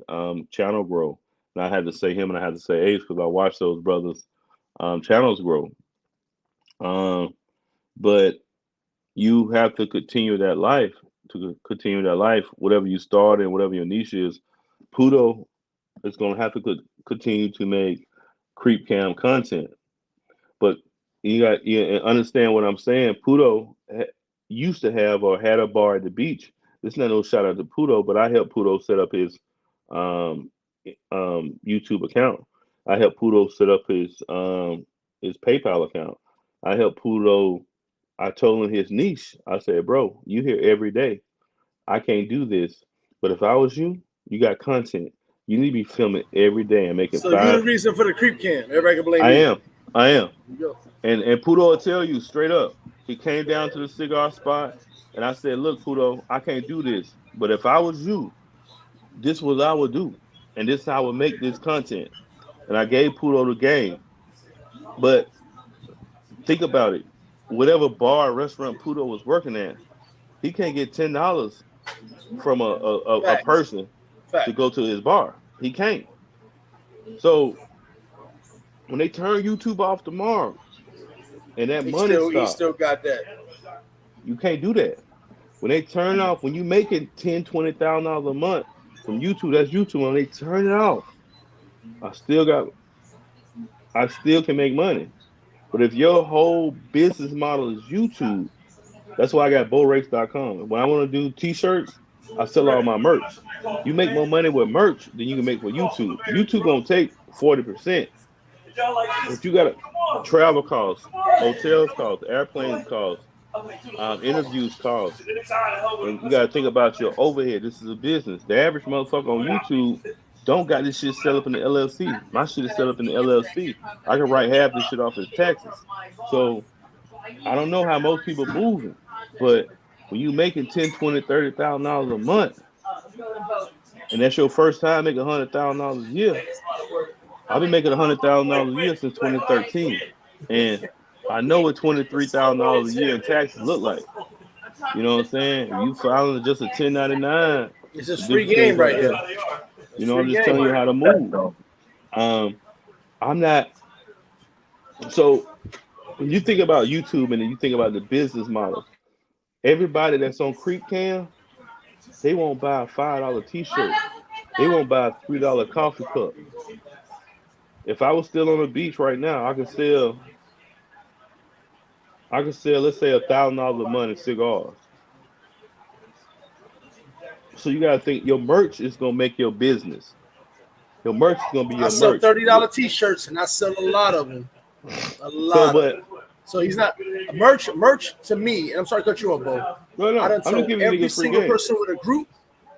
channel grow. And I had to say him and I had to say Ace because I watched those brothers channels grow. But you have to continue that life. Whatever you start and whatever your niche is. Pudo is going to have to continue to make creep cam content. But you understand what I'm saying. Pudo used to have or had a bar at the beach. It's not no shout out to Pudo, but I helped Pudo set up his YouTube account. I helped Pudo set up his PayPal account. I helped Pudo. I told him his niche. I said, bro, you here every day. I can't do this. But if I was you, you got content. You need to be filming every day and making. So you're the reason for the creep cam. Everybody can blame me. I am. You and Pudo will tell you straight up. He came down to the cigar spot, and I said, look, Pudo, I can't do this. But if I was you, this is what I would do. And this is how I would make this content. And I gave Pudo the game. But think about it. Whatever bar or restaurant Pudo was working at, he can't get $10 from a person to go to his bar. He can't. So when they turn YouTube off tomorrow and that money stops, he still got that. You can't do that. When they turn off, when you making $10,000, $20,000 a month from YouTube, that's YouTube. When they turn it off, I still can make money. But if your whole business model is YouTube, that's why I got bowrakes.com. When I want to do t-shirts, I sell all my merch. You make more money with merch than you can make with YouTube. YouTube gonna take 40%. But you got travel costs, hotels costs, airplanes costs, interviews costs. And you gotta think about your overhead. This is a business. The average motherfucker on YouTube don't got this shit set up in the LLC. My shit is set up in the LLC. I can write half this shit off as taxes. So I don't know how most people moving, but when you making $10,000, $20,000, $30,000 a month, and that's your first time making $100,000 a year. I've been making $100,000 a year since 2013, and I know what $23,000 a year in taxes look like. You know what I'm saying? If you filing just a 1099, it's just free game right here. You know, I'm just telling you how to move. I'm not. So when you think about YouTube and then you think about the business model, everybody that's on Creep Cam, they won't buy a $5 t-shirt. They won't buy a $3 coffee cup. If I was still on the beach right now, I could sell, let's say $1,000 a month in cigars. So you gotta think your merch is gonna make your business. Your merch is gonna be your merch. I sell $30 t-shirts and I sell a lot of them. A lot. So, So he's not merch to me. And I'm sorry to cut you off, Bo. No, I done I'm just told giving every niggas free single game. person with a group,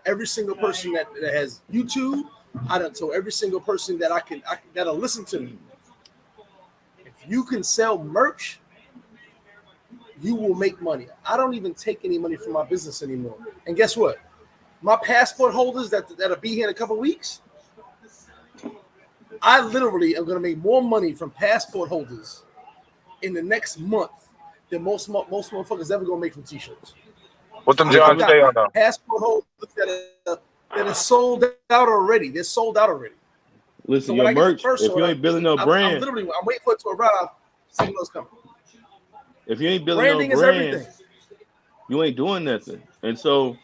every single person that has YouTube. I done told every single person that that'll listen to me. If you can sell merch, you will make money. I don't even take any money from my business anymore. And guess what? My passport holders that'll be here in a couple of weeks, I literally am going to make more money from passport holders in the next month than most motherfuckers ever going to make from t-shirts. What them John say on them? Passport holders that are sold out already. They're sold out already. Listen, So your when I get the merch, first if you order, ain't building no brand, I'm waiting for it to arrive. Signals coming. if you ain't building Branding no is brand, everything. you ain't doing nothing. And so,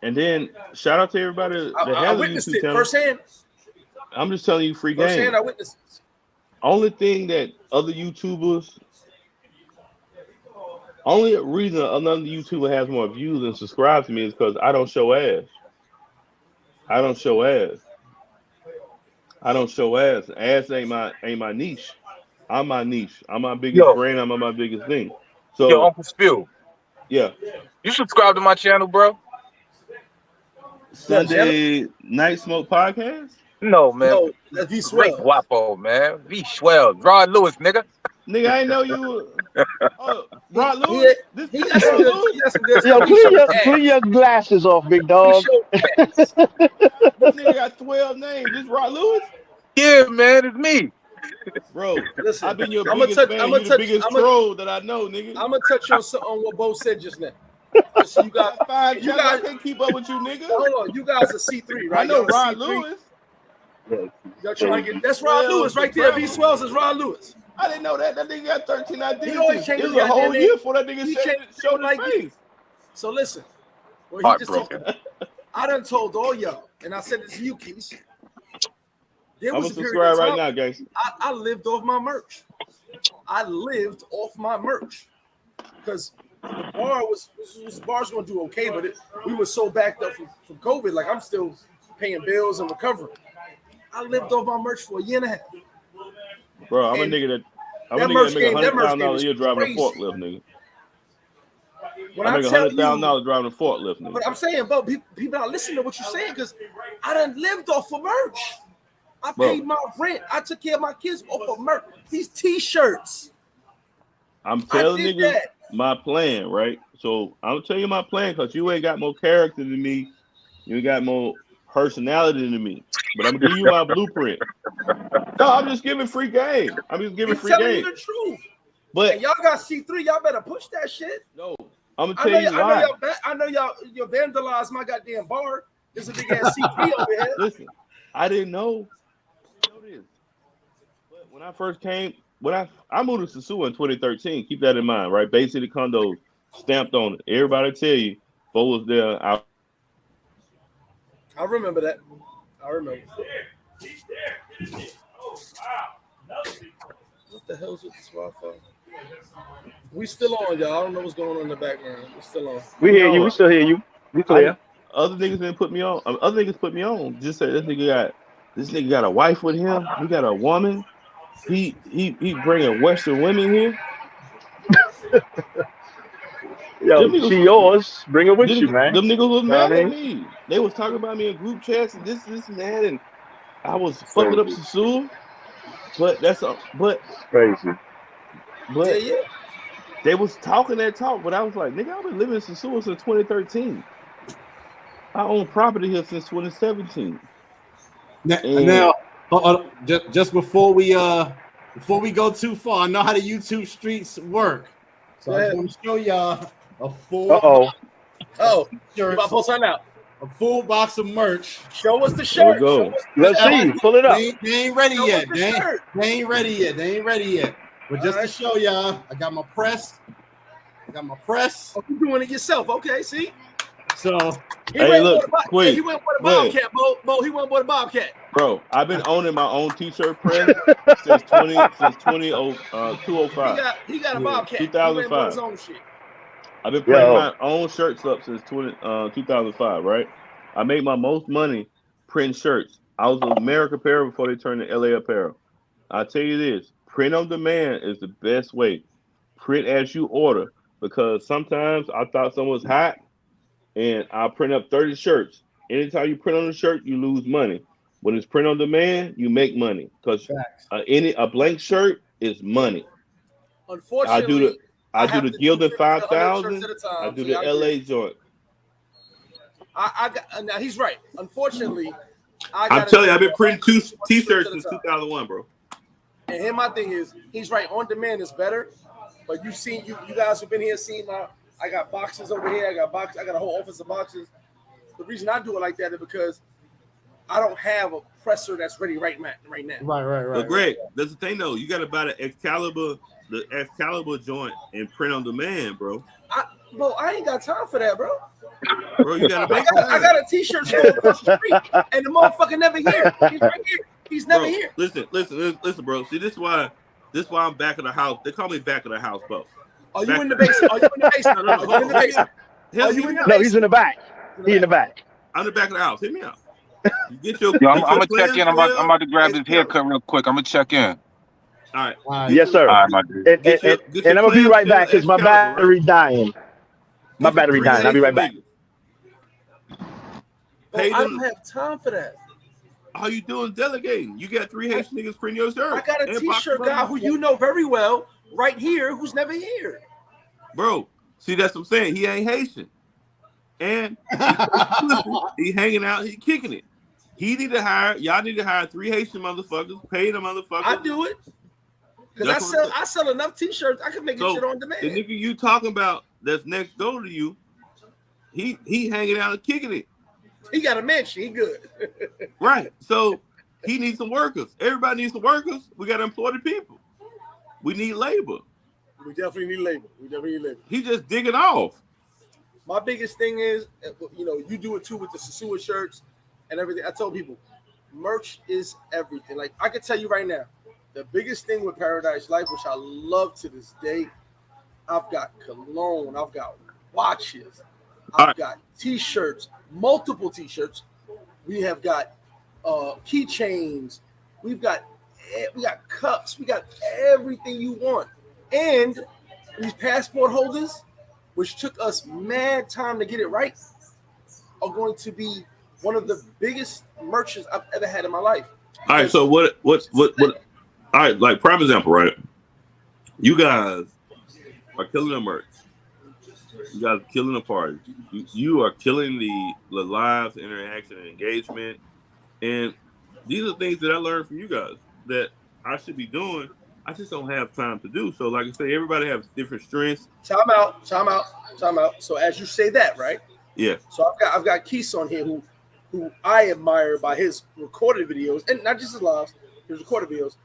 and then shout out to everybody that I has a witnessed YouTube it channel. firsthand. I'm just telling you, free game. Firsthand, I witnessed it. Only thing that other YouTubers, only reason another YouTuber has more views and subscribes to me is because I don't show ass. I don't show ass. I don't show ass. Ass ain't my niche. I'm my niche. I'm my biggest brand. I'm my biggest thing. So Yo, Uncle Spill, yeah. you subscribe to my channel, bro? Sunday Night Smoke Podcast? No, man. No, that's V Great Swell. guapo, man. V Swell. Rod Lewis, nigga. Nigga, I didn't know you. Oh, Rod Lewis? This He got some Rod good. Lewis? He got some good Yo, stuff. clean your glasses off, big dog. This nigga got 12 names. This Rod Lewis? Yeah, man, it's me. Bro, Listen, I've been your I'ma biggest touch- fan. I'ma You the touch- biggest I'ma- troll that I know, nigga. I'm gonna touch on something on what Bo said just now. Just so you guys, Fine, you I guys, can't keep up with you, nigga. hold on. You guys are C3, right? I know Y'all are Rod C3. Lewis. Y'all trying to get that's Rod Well, Lewis right there. V Swells is Rod Lewis. I didn't know that. That nigga got 13 He always identities. changes It was his a whole goddamn year name. for that nigga He showed changed his like face. So listen, what he just talked Heartbroken. about. I done told all y'all, and I said this to you, Keys. There I'm was gonna a period subscribe of right time now, guys. I lived off my merch. I lived off my merch because the bars gonna do okay, but we were so backed up from COVID. Like I'm still paying bills and recovering. I lived off my merch for a year and a half. Bro, I'm a And nigga that that merch make game- that merch $100,000 game a is year driving crazy. a forklift, nigga. When I I make tell $100,000 you, driving a forklift, nigga. but I'm saying, Bo, people not listening to what you're saying because I done lived off of merch. I Bro. paid my rent. I took care of my kids off of merch. These T-shirts. I'm telling did niggas that. my plan, right? So I'm telling you my plan because you ain't got more character than me. You got more personality than me. But I'm gonna give you my blueprint. No, I'm just giving free game. I'm just giving He's free telling game. you the truth. But And y'all got C3. Y'all better push that shit. no, I'm gonna tell you why. I know y'all vandalized my goddamn bar. There's a big ass C3 over here. Listen, I didn't know this. But when I first came, I moved to Sasua in 2013. Keep that in mind, right? Bay City condos stamped on it. Everybody tell you, Bo was there. I remember that. I remember. What the hell's with this Wi-Fi? We still on, y'all. I don't know what's going on in the background. We still on. We hear you. We still hear you. We clear. Other niggas didn't put me on. Other niggas put me on. Just said this nigga got a wife with him. He got a woman. He bringing Western women here. Yo, she yours. Bring her with you, man. Them niggas was mad what I at me. They was talking about me in group chats and this and that, and I was fucking up Sasua. But Crazy. But Yeah. they was talking that talk, but I was like, nigga, I've been living in Sasua since 2013. I own property here since 2017. Now, just before we go too far, I know how the YouTube streets work. So I just want to show y'all a full you about to post something out. A full box of merch. Show us the shirt. Let's see. Pull it up. They ain't ready yet. They shirt. ain't ready yet. But just to show y'all, I got my press. Oh, you doing it yourself? Okay, see. So he hey, went look, quick. He went with a Bobcat, Bo. He went with a Bobcat. Bro, I've been owning my own t-shirt press since 205. He got a Bobcat. 2005. He went with his own shit. I've been printing my own shirts up since 2005, right? I made my most money printing shirts. I was America Apparel before they turned to LA Apparel. I'll tell you this, print on demand is the best way. Print as you order, because sometimes I thought someone was hot and I print up 30 shirts. Anytime you print on a shirt, you lose money. When it's print on demand, you make money, because a blank shirt is money. Unfortunately, I do the Gildan 5000. I do the LA joint. I got now. He's right. Unfortunately, I'm telling you, I've been printing 2 t-shirts since 2001, bro. And here my thing is, he's right. On demand is better, but you guys have been here seeing I got boxes over here. I got a whole office of boxes. The reason I do it like that is because I don't have a presser that's ready right now. Right. But Greg, that's the thing though. You got to buy the Excalibur joint and print on demand, bro. I ain't got time for that, bro. Bro, you gotta make I got a t-shirt store across the street, and the motherfucker never here. He's right here. He's never here. Listen, bro. See, this is why I'm back of the house. They call me back of the house, bro. Are you in the basement? Are you in the basement? Are you in the basement? No, he's in the back. He's in the back. I'm the back of the house. Hit me out. You get your. Yo, I'm gonna check in. I'm about to grab this haircut real quick. I'm gonna check in. All right. Yes, sir. All right, my dude. And I'm gonna be right back because my battery dying. My battery dying. I'll be right back. I don't have time for that. All you doing delegating. You got 3 Haitian niggas print your shirt. I got a t-shirt guy who you know very well right here who's never here. Bro, see, that's what I'm saying. He ain't Haitian. And he hanging out, he kicking it. Y'all need to hire 3 Haitian motherfuckers, pay them motherfuckers. I do it. Because I sell enough t-shirts, I can make it shit on demand. The nigga you talking about that's next door to you, he hanging out and kicking it. He got a mansion, he good. Right. So he needs some workers. Everybody needs some workers. We got to employ the people. We need labor. We definitely need labor. He just digging off. My biggest thing is, you do it too with the Sasua shirts and everything. I tell people, merch is everything. Like, I can tell you right now, the biggest thing with Paradise Life, which I love to this day, I've got cologne, I've got watches, I've got t-shirts, multiple t-shirts. We have got keychains. We got cups. We got everything you want. And these passport holders, which took us mad time to get it right, are going to be one of the biggest merchants I've ever had in my life. All right, so what all right, like prime example, right? You guys are killing the merch. You guys are killing the party. You are killing the lives, interaction, and engagement. And these are things that I learned from you guys that I should be doing. I just don't have time to do. So, like I say, everybody has different strengths. Time out. So, as you say that, right? Yeah. So I've got Keith on here who I admire by his recorded videos, and not just his lives, his recorded videos.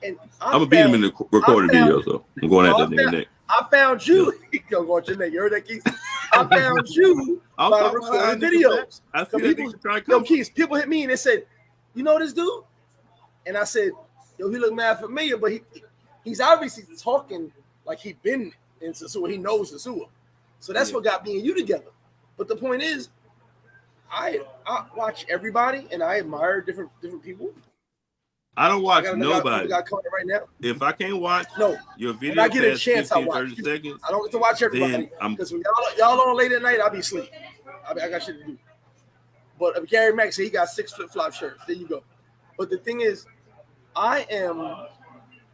And I'm gonna beat him in the recorded videos, though. I'm going at that nigga neck. I found you. Go watch your neck. You heard that, Keith? I found you by the recorded videos. I see people trying to come. Keith, people hit me and they said, "You know this dude?" And I said, "Yo, he look mad familiar, but he's obviously talking like he been in Sasua. He knows Sasua. So that's what got me and you together. But the point is, I watch everybody and I admire different people. I don't watch nobody. Got caught right now. If I can't watch your video, if I get a chance, 15, I watch. 30 seconds, I don't get to watch everybody because when y'all on late at night, I'll be asleep. I got shit to do. But Gary Mack said he got 6 flip-flop shirts. There you go. But the thing is, I am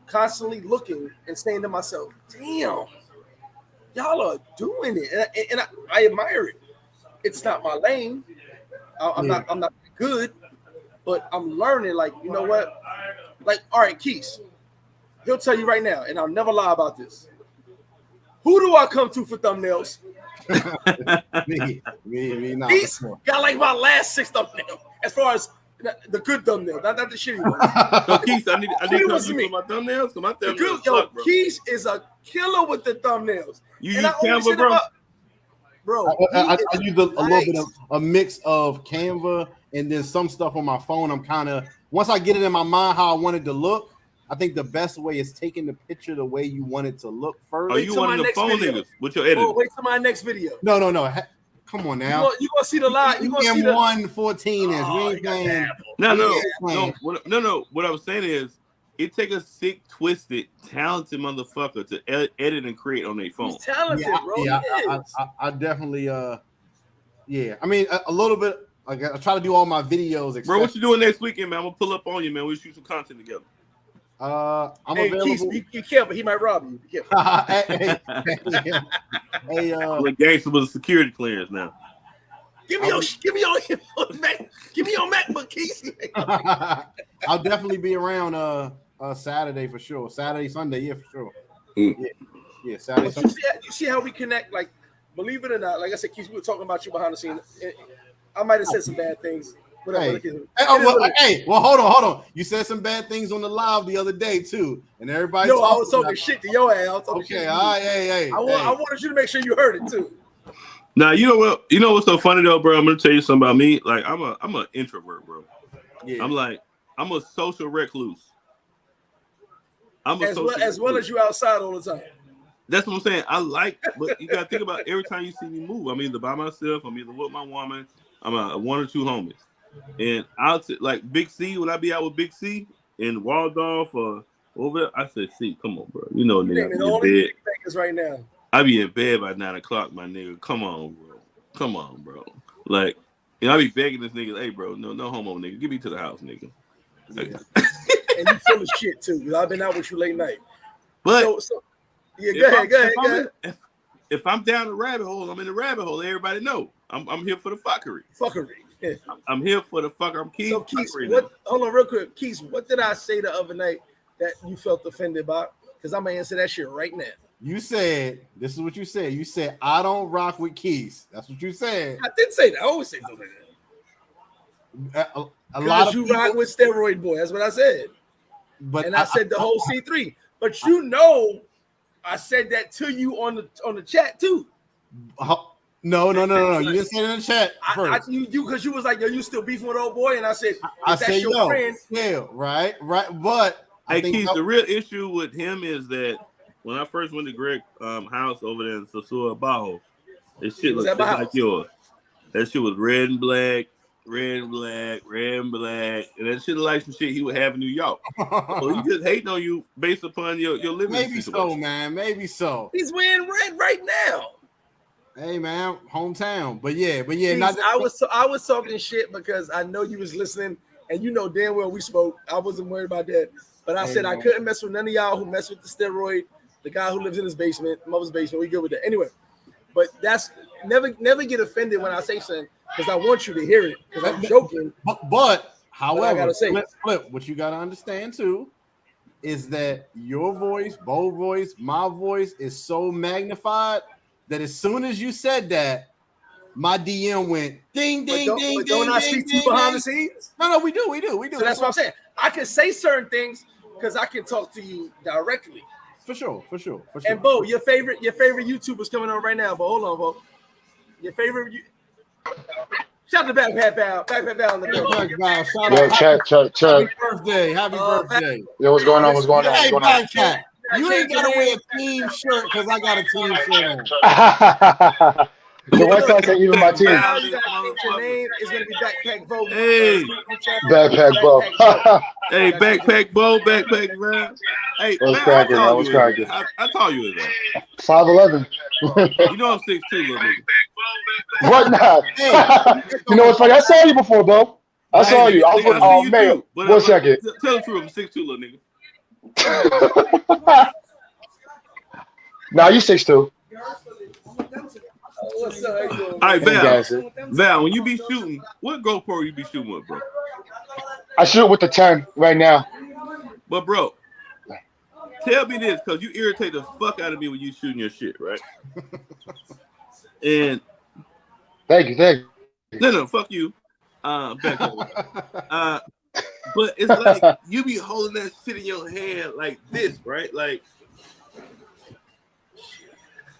constantly looking and saying to myself, "Damn, y'all are doing it," and I admire it. It's not my lane. I'm not good. But I'm learning, like, you know what? Like, all right, Keith, he'll tell you right now, and I'll never lie about this. Who do I come to for thumbnails? me not. Keith got like my last 6 thumbnails, as far as the good thumbnail, not the shitty ones. So Keith, I need to come for my thumbnails. So my thumbnails suck, bro. Keith is a killer with the thumbnails. You use Canva, bro? Bro, I use a little bit of a mix of Canva and then some stuff on my phone. I'm kind of, once I get it in my mind how I want it to look, I think the best way is taking the picture the way you want it to look first. Are you one of the phone niggas with your editing? Oh, wait till my next video. No. Come on now. You gonna see the line. You gonna see the 114 is we ain't playing. No. What I was saying is, it take a sick, twisted, talented motherfucker to edit and create on their phone. He's talented, bro. I definitely yeah. I mean a little bit. Like I try to do all my videos. Bro, what you doing next weekend, man? I'm gonna pull up on you, man. We'll shoot some content together. I'm available. Keith, be careful. He might rob you. Be careful. hey, like gangster with a security clearance now. Give me your MacBook, Keith. I'll definitely be around Saturday for sure. Saturday, Sunday, yeah, for sure. Yeah, Saturday, Sunday. You see how we connect? Like, believe it or not, like I said, Keith, we were talking about you behind the scenes. I might have said some bad things. Whatever. Well, hold on. You said some bad things on the live the other day too, and everybody. No, I was talking shit to your ass. I was talking shit to you. Hey. I wanted you to make sure you heard it too. Now you know what? You know what's so funny though, bro? I'm gonna tell you something about me. Like I'm an introvert, bro. Yeah. I'm a social recluse. As well as you outside all the time. That's what I'm saying. But you gotta think about every time you see me move. I'm either by myself. I'm either with my woman. I'm a one or two homies. And like Big C, when I be out with Big C in Waldorf or over there, I said, "C, come on, bro. You know, nigga, I be in bed right now. I be in bed by 9 o'clock, my nigga. Come on, bro. Like, I be begging this nigga, hey, bro, no homo, nigga. Get me to the house, nigga. Yeah. And you full of shit too, because I've been out with you late night. But go ahead. If I'm down the rabbit hole, I'm in the rabbit hole. Everybody know I'm here for the fuckery. Yeah. I'm here for the fucker. I'm Keith. So Keith, hold on real quick. Keith, what did I say the other night that you felt offended by? Because I'm gonna answer that shit right now. You said, this is what you said. You said, I don't rock with Keith. That's what you said. I did say that. I always say something like that. A lot of you rock with Steroid Boy. That's what I said. And I said the whole C3. But you know, I said that to you on the chat too. No. You didn't say it in the chat first. Because you was like, yo, you still beefing with old boy? And I said, that's your friend. Still, right. But hey, Keith, the real issue with him is that when I first went to Greg's house over there in Sosua Bajo, this shit looked just like yours. That shit was red and black, and that shit like some shit he would have in New York. So he just hating on you based upon your living Maybe situation. So, man. Maybe so. He's wearing red right now. Hey, man, hometown. But yeah. I was talking shit because I know you was listening, and you know damn well we spoke. I wasn't worried about that. But I said I couldn't mess with none of y'all who mess with the steroid. The guy who lives in his basement, mother's basement, we good with that. Anyway, but that's never get offended when I say something because I want you to hear it because I'm joking. But however, I gotta say, flip, what you gotta understand too is that your voice, Bo's voice, my voice is so magnified that as soon as you said that, my DM went ding, ding, ding. Don't I speak to you behind the scenes? No, we do. So that's what I'm saying. I can say certain things because I can talk to you directly. For sure. And Bo, your favorite YouTuber's coming on right now. But hold on, Bo. Your favorite. Shout out to Backpack Val in the building. Happy birthday. Yo, what's going on? Hey, Backpack. You ain't gotta wear a team shirt because I got a team shirt on. So what's that? Even my team. Your name is gonna be Backpack Bo. Hey, Backpack Bo. Hey, Backpack Bo, Backpack Val. Hey, what's cracking? I told you that. 5'11". You know I'm 6'2", little nigga. What now? You know what's funny? I saw you before, Bo. I saw you. I was with Mayor. 1 second. Tell the truth. I'm 6'2", little nigga. Nah, you 6'2". What's up? All right, Val, when you be shooting, what GoPro you be shooting with, bro? I shoot with the 10 right now. But, bro, tell me this, because you irritate the fuck out of me when you shooting your shit, right? And Thank you. No, fuck you. Back but it's like you be holding that shit in your hand like this, right? Like,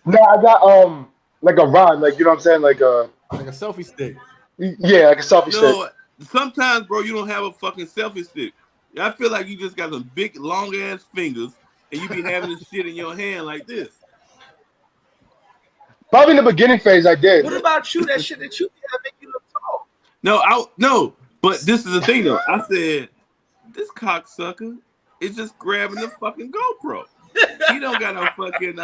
no, I got like a rod, like you know what I'm saying, like a selfie stick. Yeah, like a selfie stick. Sometimes, bro, you don't have a fucking selfie stick. I feel like you just got some big, long ass fingers, and you be having this shit in your hand like this. Probably in the beginning phase, I did. What about you? That shit that you have make you look tall. No, but this is the thing though. I said, this cocksucker is just grabbing the fucking GoPro. He don't got no fucking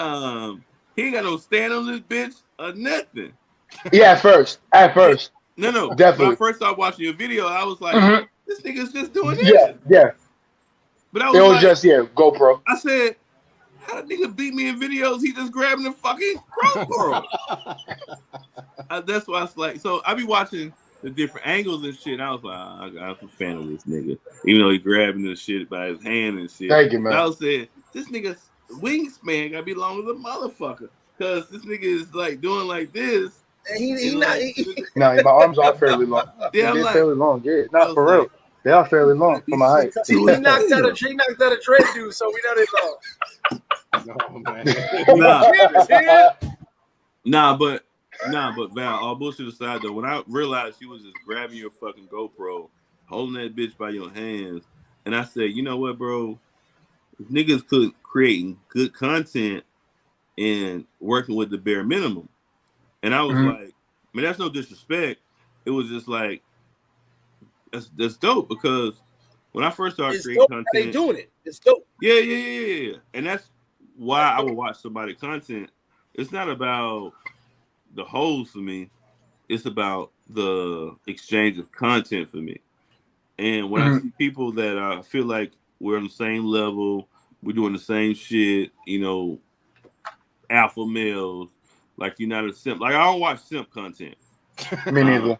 he ain't got no stand on this bitch or nothing. Yeah, at first. No. Definitely. When I first started watching your video, I was like, this nigga's just doing this. Yeah. But I It was like, just GoPro. I said, how the nigga beat me in videos? He just grabbing the fucking GoPro. That's why it's like, so I be watching the different angles and shit. And I was like, I'm a fan of this nigga, even though he grabbing the shit by his hand and shit. Thank you, man. But I was saying, this nigga's wingspan gotta be long as a motherfucker, cause this nigga is like doing like this. And my arms are fairly long. Yeah, They're like, fairly long. Yeah, not for real. They are fairly long for my height. He knocked out a trade dude, so we know they long. Nah, but Val, all bullshit aside though, when I realized you was just grabbing your fucking GoPro, holding that bitch by your hands, and I said, you know what, bro? If niggas could creating good content and working with the bare minimum. And I was like, man, that's no disrespect. It was just like, that's dope, because when I first started creating content, they doing it. It's dope. Yeah. And that's why I would watch somebody's content. It's not about the holes for me. It's about the exchange of content for me. And when I see people that I feel like we're on the same level, we're doing the same shit, you know, alpha males, like you're not a simp. Like, I don't watch simp content. Me neither.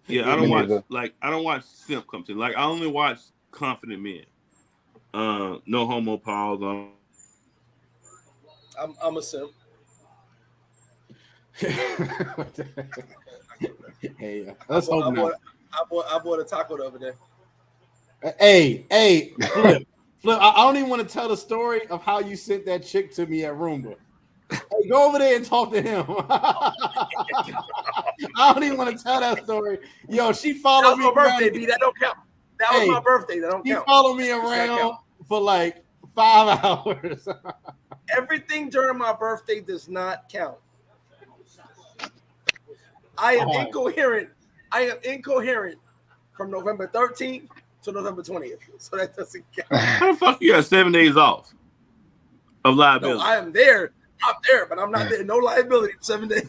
Yeah, I don't watch simp content. Like, I only watch confident men. No homo pause. I'm a simp. Hey, let's hope not. I bought a taco the other day. Hey, Flip. I don't even want to tell the story of how you sent that chick to me at Roomba. Hey, go over there and talk to him. I don't even want to tell that story. Yo, she followed me. That was my birthday, B. That don't count. That was my birthday. That don't count. She followed me around for like 5 hours. Everything during my birthday does not count. I am incoherent. I am incoherent from November 13th to November 20th. So that doesn't count. How the fuck you got 7 days off of liability? No, I am there. I'm there, but I'm not there. No liability for 7 days.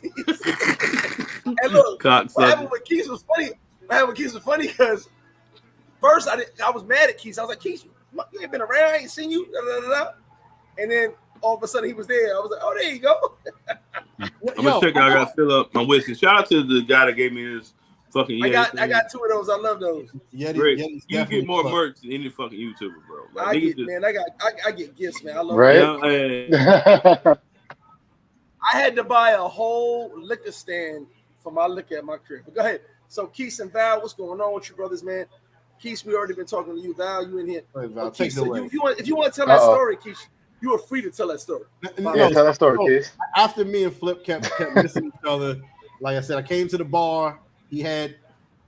And look, what happened with Keith was funny. What happened with Keith was funny because first I was mad at Keith. I was like, Keith, you ain't been around. I ain't seen you. And then all of a sudden he was there. I was like, oh, there you go. I'm gonna check out. I gotta fill up my whiskey. Shout out to the guy that gave me this fucking. I got 2 of those. I love those. Yeti, you get more merch than any fucking YouTuber, bro. Like, I get gifts, man. I love right. I had to buy a whole liquor stand for my liquor at my crib. But go ahead. So Keith and Val, what's going on with you brothers, man? Keith, we already been talking to you. Val, you in here. Right, Val, Keith, so if you want to tell that story, Keith, you are free to tell that story. Yeah, tell that story, Keith. After me and Flip kept missing each other, like I said, I came to the bar. He had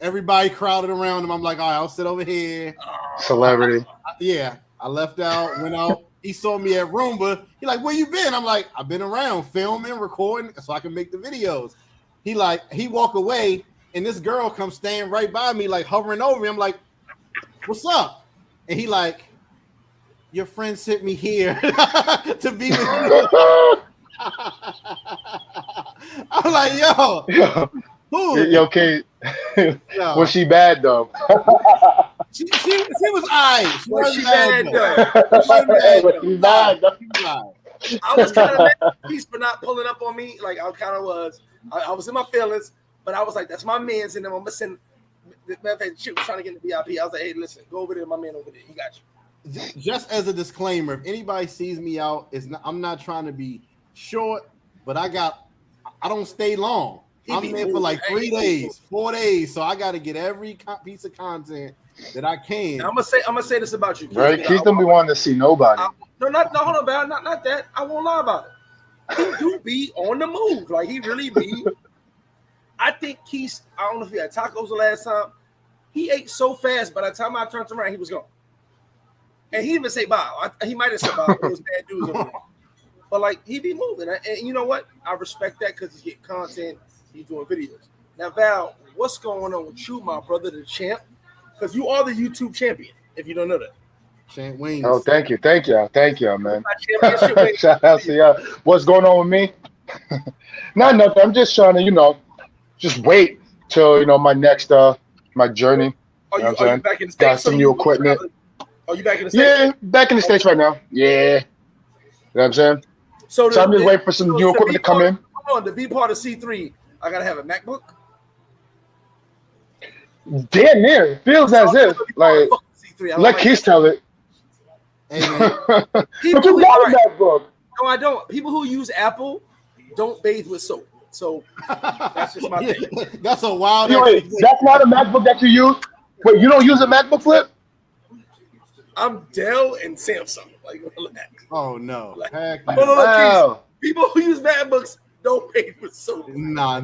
everybody crowded around him. I'm like, all right, I'll sit over here. Celebrity. I left out, went out. He saw me at Roomba. He like, where you been? I'm like, I've been around filming, recording, so I can make the videos. He walk away, and this girl comes standing right by me, like hovering over me. I'm like, what's up? And he like, your friend sent me here to be with you. I'm like, yo. Who? Yo, Kate. Was she bad though? She was alright. She wasn't bad though. I was kind of mad at Keith for not pulling up on me. Like I kind of was. I was in my feelings, but I was like, that's my man's in them. I'm missing. Matter of fact, she was trying to get in the VIP. I was like, hey, listen, go over there, my man over there. He got you. Just as a disclaimer, if anybody sees me out, I'm not trying to be short, but I don't stay long. I'm there for like 3 days, 4 days, so I got to get every piece of content that I can. I'm gonna say this about you, Keith. Right? Keith don't be wanting to see nobody. Hold on, Val. Not that. I won't lie about it. He do be on the move, like he really be. I think Keith. I don't know if he had tacos the last time. He ate so fast. By the time I turned around, he was gone. And he didn't even say bye. He might have said bye. Those bad dudes over there. But like he be moving, and you know what? I respect that because he's getting content. He's doing videos. Now, Val, what's going on with you, my brother, the champ? Because you are the YouTube champion, if you don't know that. Champ Wings. Oh, thank you, man. Shout out to y'all. What's going on with me? Not nothing. I'm just trying to, just wait till my next my journey. Are you back in the States? Got some new equipment. Are you back in the States? Yeah, back in the States right now. Yeah. You know what I'm saying? So I'm just waiting for some new equipment to come in. Come on, to be part of C3, I gotta have a MacBook. Damn near. It feels as if like let Keith tell it. Hey, man. But you got a MacBook. No, I don't. People who use Apple don't bathe with soap. So that's just my thing. That's a wild. Wait, that's not a MacBook that you use? Wait, you don't use a MacBook Flip? I'm Dell and Samsung. Like, relax. Oh no. Like, Heck no, no. no, Wow. people who use MacBooks don't bathe with soap. Nah.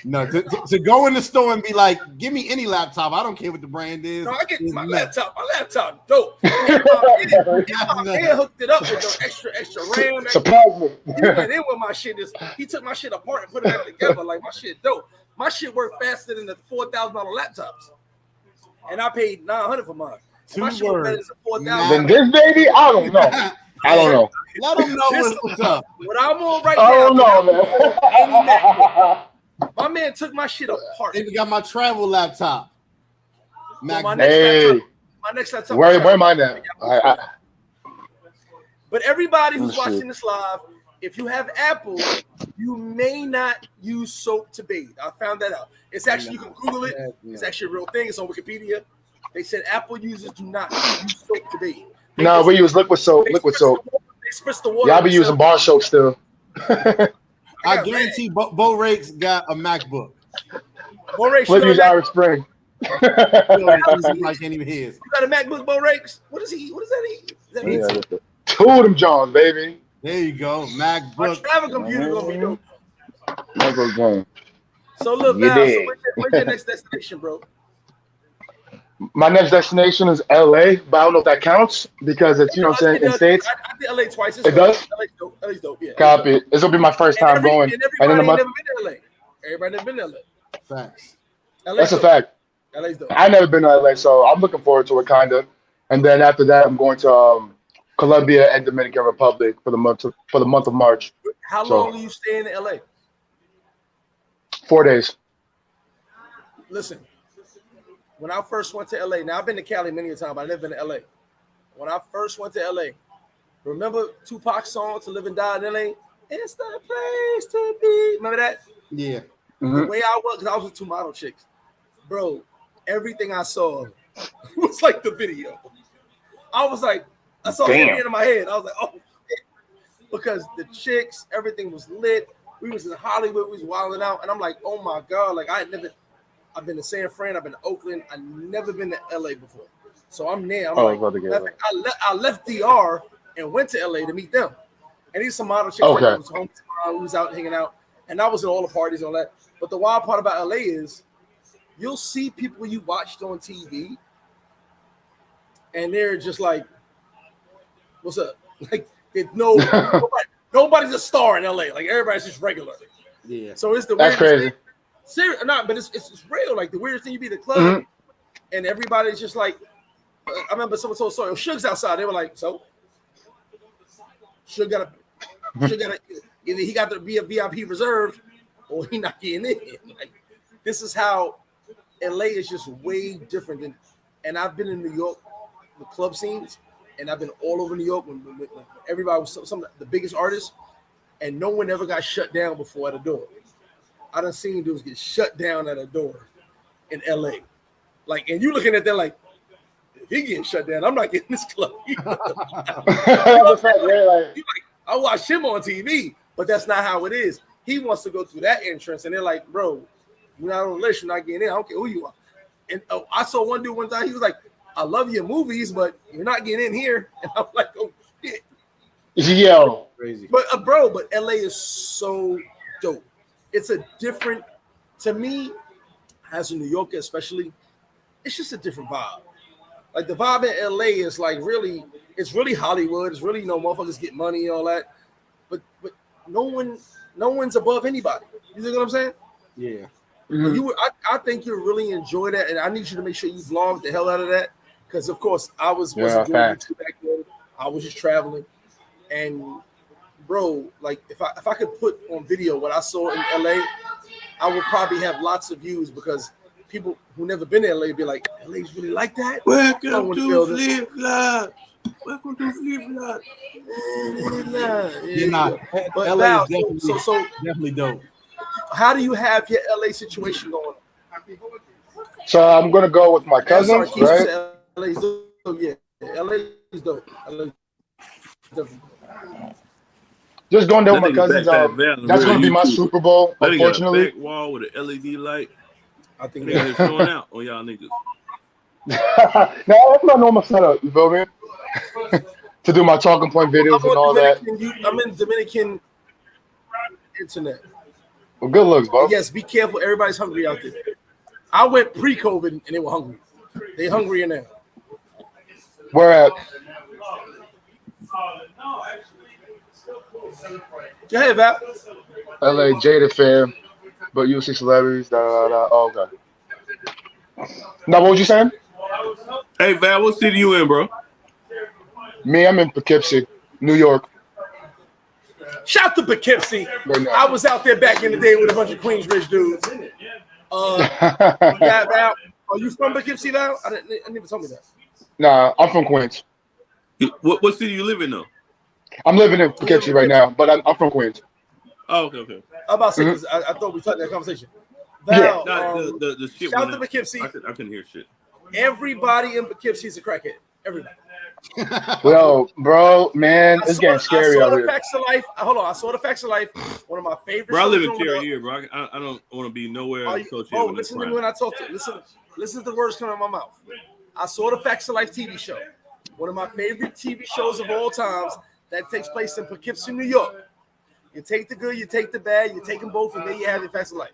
No, to go in the store and be like, give me any laptop. I don't care what the brand is. No, I get my nuts. laptop. My laptop dope. My man hooked it up with no extra RAM. Surprise me. He went in with my shit. He took my shit apart and put it back together. Like, my shit dope. My shit worked faster than the $4,000 laptops. And I paid $900 for mine. My shit was better than $4,000. Then this baby, I don't know. Let them know what's up. What I'm on right I now. don't know, man. My man took my shit apart. They got my travel laptop. So my Hey. next laptop. Where mine at? But everybody who's Oh, shit. watching this live, if you have Apple, you may not use soap to bathe. I found that out. It's actually, you can Google it. It's actually a real thing. It's on Wikipedia. They said Apple users do not use soap to bathe. No, we use liquid soap. They spritz the water. Y'all be using bar soap still. I guarantee Bo Rakes got a MacBook. Bo Rakes, Flip use Irish Spring. I can't even hear. You got a MacBook, Bo Rakes? What does that mean? Two of them Johns, baby. There you go, My MacBook. travel computer gonna be dope. MacBook John. So look, You Val, so did. where's your next destination, bro? My next destination is LA, but I don't know if that counts because it's, in States. I did LA twice. It does? LA's dope, yeah. Copy. This will be my first time going. And And in a everybody month. never been to LA. Everybody never been to LA. Facts. LA's That's a dope. fact. LA's dope. I've never been to LA, so I'm looking forward to it, kind of. And then after that, I'm going to Colombia and Dominican Republic for the month of March. How So- long do you stay in LA? 4 days. Listen, when I first went to LA, now I've been to Cali many a time, but I've never been to LA. When I first went to LA, remember Tupac's song "To Live and Die in LA"? It's the place to be. Remember that? Yeah. The way I was, because I was with two model chicks, bro. Everything I saw was like the video. I was like, I saw it in my head. I was like, oh, shit. Because the chicks, everything was lit. We was in Hollywood, we was wilding out, and I'm like, oh my god, like I've been to San Fran, I've been to Oakland, I've never been to LA before. So I'm there. I left DR and went to LA to meet them. And these some model chicks that was home. We was out hanging out, and I was at all the parties and all that. But the wild part about LA is you'll see people you watched on TV, and they're just like, what's up? Like, nobody's a star in LA. Like, everybody's just regular. Yeah. So it's the That's weirdest crazy. thing. But it's real. Like, the weirdest thing, you be at the club, and everybody's just like, I remember someone told Sawyer, Suge's outside. They were like, so? Suge got either he got to be a VIP reserved or he not getting in. Like, this is how LA is just way different than. And I've been in New York, the club scenes, and I've been all over New York when everybody was some of the biggest artists, and no one ever got shut down before at a door. I done seen dudes get shut down at a door in LA. Like, and you looking at that like, if he getting shut down, I'm not getting this club. I watch him on TV, but that's not how it is. He wants to go through that entrance, and they're like, bro, you're not on the list, you're not getting in. I don't care who you are. And I saw one dude one time, he was like, I love your movies, but you're not getting in here. And I'm like, oh shit. Yo. Crazy. But but LA is so dope. It's a different, to me, as a New Yorker especially, it's just a different vibe. Like, the vibe in LA is like really, it's really Hollywood. It's really, motherfuckers get money and all that. But no one's above anybody. You know what I'm saying? Yeah. I think you'll really enjoy that, and I need you to make sure you vlog the hell out of that, because of course I wasn't doing YouTube back then. I was just traveling, and bro, like if I could put on video what I saw in LA, I would probably have lots of views because people who never been to LA be like, LA's really like that. Welcome to Flip Flop. Welcome to Flip Flop. But LA Val, is definitely dope. How do you have your LA situation going? So I'm gonna go with my cousins, right? LA's dope. Yeah, LA's dope. Just going there with my cousins. That's gonna be my Super Bowl. Unfortunately, back wall with an LED light. I think they're showing out on y'all niggas. No, that's my normal setup. You feel me? To do my talking point videos and all that. I'm in Dominican internet. Well, good looks, bro. Yes, be careful. Everybody's hungry out there. I went pre-COVID and they were hungry. They hungrier now. Where at? Go ahead, Val. LA Jada fan, but you see celebrities. Oh, okay. Now, what was you saying? Hey, Val, what city you in, bro? Me, I'm in Poughkeepsie, New York. Shout to Poughkeepsie. I was out there back in the day with a bunch of Queensbridge dudes. Val, are you from Poughkeepsie, Val? I didn't even tell me that. Nah, I'm from Queens. What city you live in, though? I'm living in Poughkeepsie right now, but I'm from Queens. Oh, okay. I'm about to say, because I thought we started that conversation. Val, the shit shout to Poughkeepsie. I couldn't hear shit. Everybody in Poughkeepsie is a crackhead. Everybody. Yo, bro, man, it's getting scary out here. Hold on, I saw the Facts of Life. One of my favorite. Bro, I live in Terry here, bro. I don't want to be nowhere associated with listen to me when I talk to you. Listen to the words coming out of my mouth. I saw the Facts of Life TV show. One of my favorite TV shows of all times that takes place in Poughkeepsie, New York. You take the good, you take the bad, you take them both, and then you have the Facts of Life.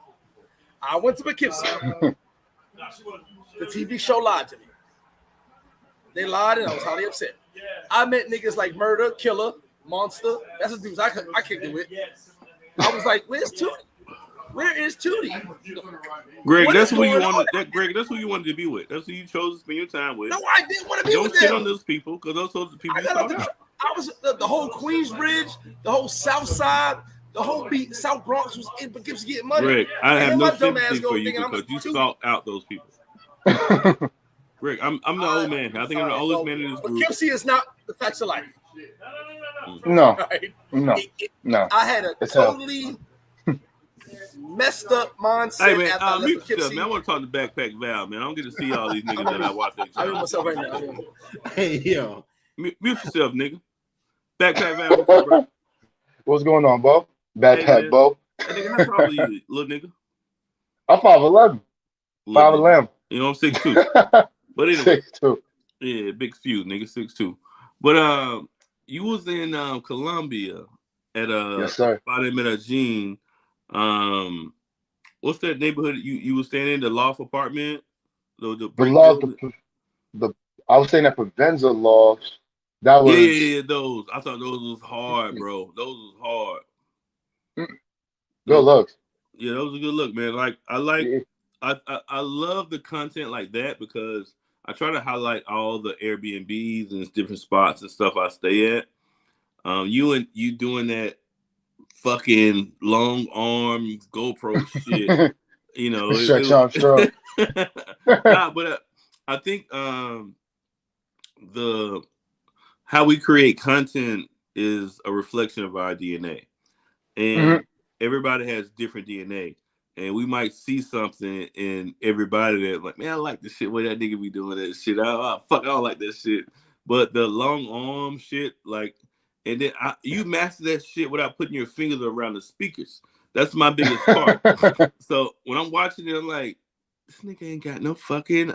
I went to Poughkeepsie. The TV show lied to me. They lied, and I was highly upset. I met niggas like Murder, Killer, Monster. That's the dudes I kicked it with. I was like, "Where's Tootie? Where is Tootie?" Greg, that's who you wanted. Greg, that's who you wanted to be with. That's who you chose to spend your time with. No, I didn't want to be with them. Don't shit on those people, because those are the people you talk about. I was the whole Queensbridge, the whole South Side, the whole South Bronx was in Poughkeepsie getting money. Greg, I have no sympathy for you because you sought out those people. Greg, I'm the old man. I think I'm the oldest man in this group. Poughkeepsie is not the Facts of Life. No, right? No. I had a totally messed up mindset. Hey man, mute yourself, man. I want to talk to Backpack Val, man. I don't get to see all these niggas that I watch. I hear myself right now. Hey yo, mute yourself, nigga. Backpack Val, what's up, bro? What's going on, Bo? Backpack, Bo. Hey, nigga, how tall are you, little nigga? I'm 5'11". 5'11". You know, I'm 6'2". But anyway, 6'2". Yeah, big few, nigga, 6'2". But you was in Colombia at yes, sir. spot in Medellin. What's that neighborhood you was staying in? The loft apartment? I was staying at Provenza Loft. That was those. I thought those was hard, bro. Those was hard. Good looks. Yeah, that was a good look, man. Like I love the content like that because I try to highlight all the Airbnbs and different spots and stuff I stay at. You doing that fucking long arm GoPro shit, you know. Stretch Armstrong. But I think how we create content is a reflection of our DNA, and everybody has different DNA. And we might see something in everybody that like, man, I like the shit where that nigga be doing that shit. I don't like that shit. But the long arm shit, like, and then you master that shit without putting your fingers around the speakers. That's my biggest part. So when I'm watching it, I'm like, this nigga ain't got no fucking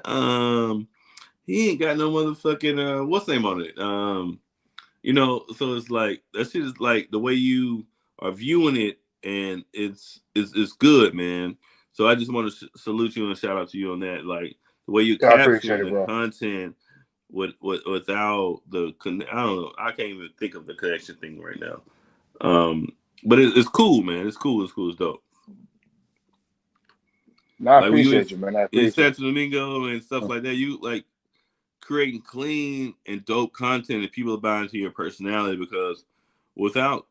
he ain't got no motherfucking what's the name on it? You know, so it's like that shit is like the way you are viewing it. And it's good, man. So I just want to salute you and shout out to you on that. Like the way you capture the content without the I don't know. I can't even think of the connection thing right now. But it's cool, man. It's cool. It's dope. No, I appreciate you, man. I appreciate in Santo Domingo and stuff like that. You like creating clean and dope content that people are buying into your personality, because without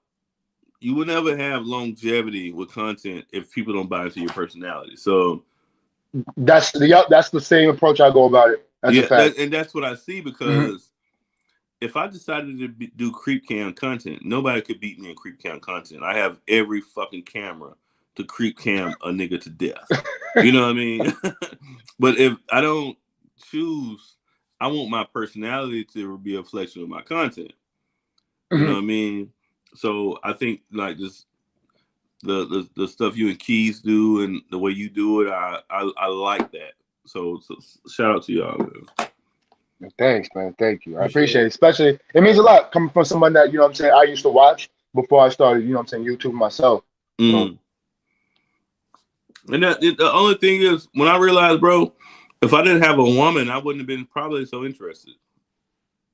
you would never have longevity with content if people don't buy into your personality. So that's the same approach I go about it. That's a fact. and that's what I see, because if I decided to do creep cam content, nobody could beat me in creep cam content. I have every fucking camera to creep cam a nigga to death. You know what I mean? But if I don't choose, I want my personality to be a reflection of my content. You know what I mean? So I think like this, the stuff you and Keys do and the way you do it, I like that. So shout out to y'all, man. Thanks, man. Thank you. I appreciate it. Especially, it means a lot coming from someone that, you know what I'm saying, I used to watch before I started, you know what I'm saying, YouTube myself. So. And the only thing is, when I realized, bro, if I didn't have a woman, I wouldn't have been probably so interested.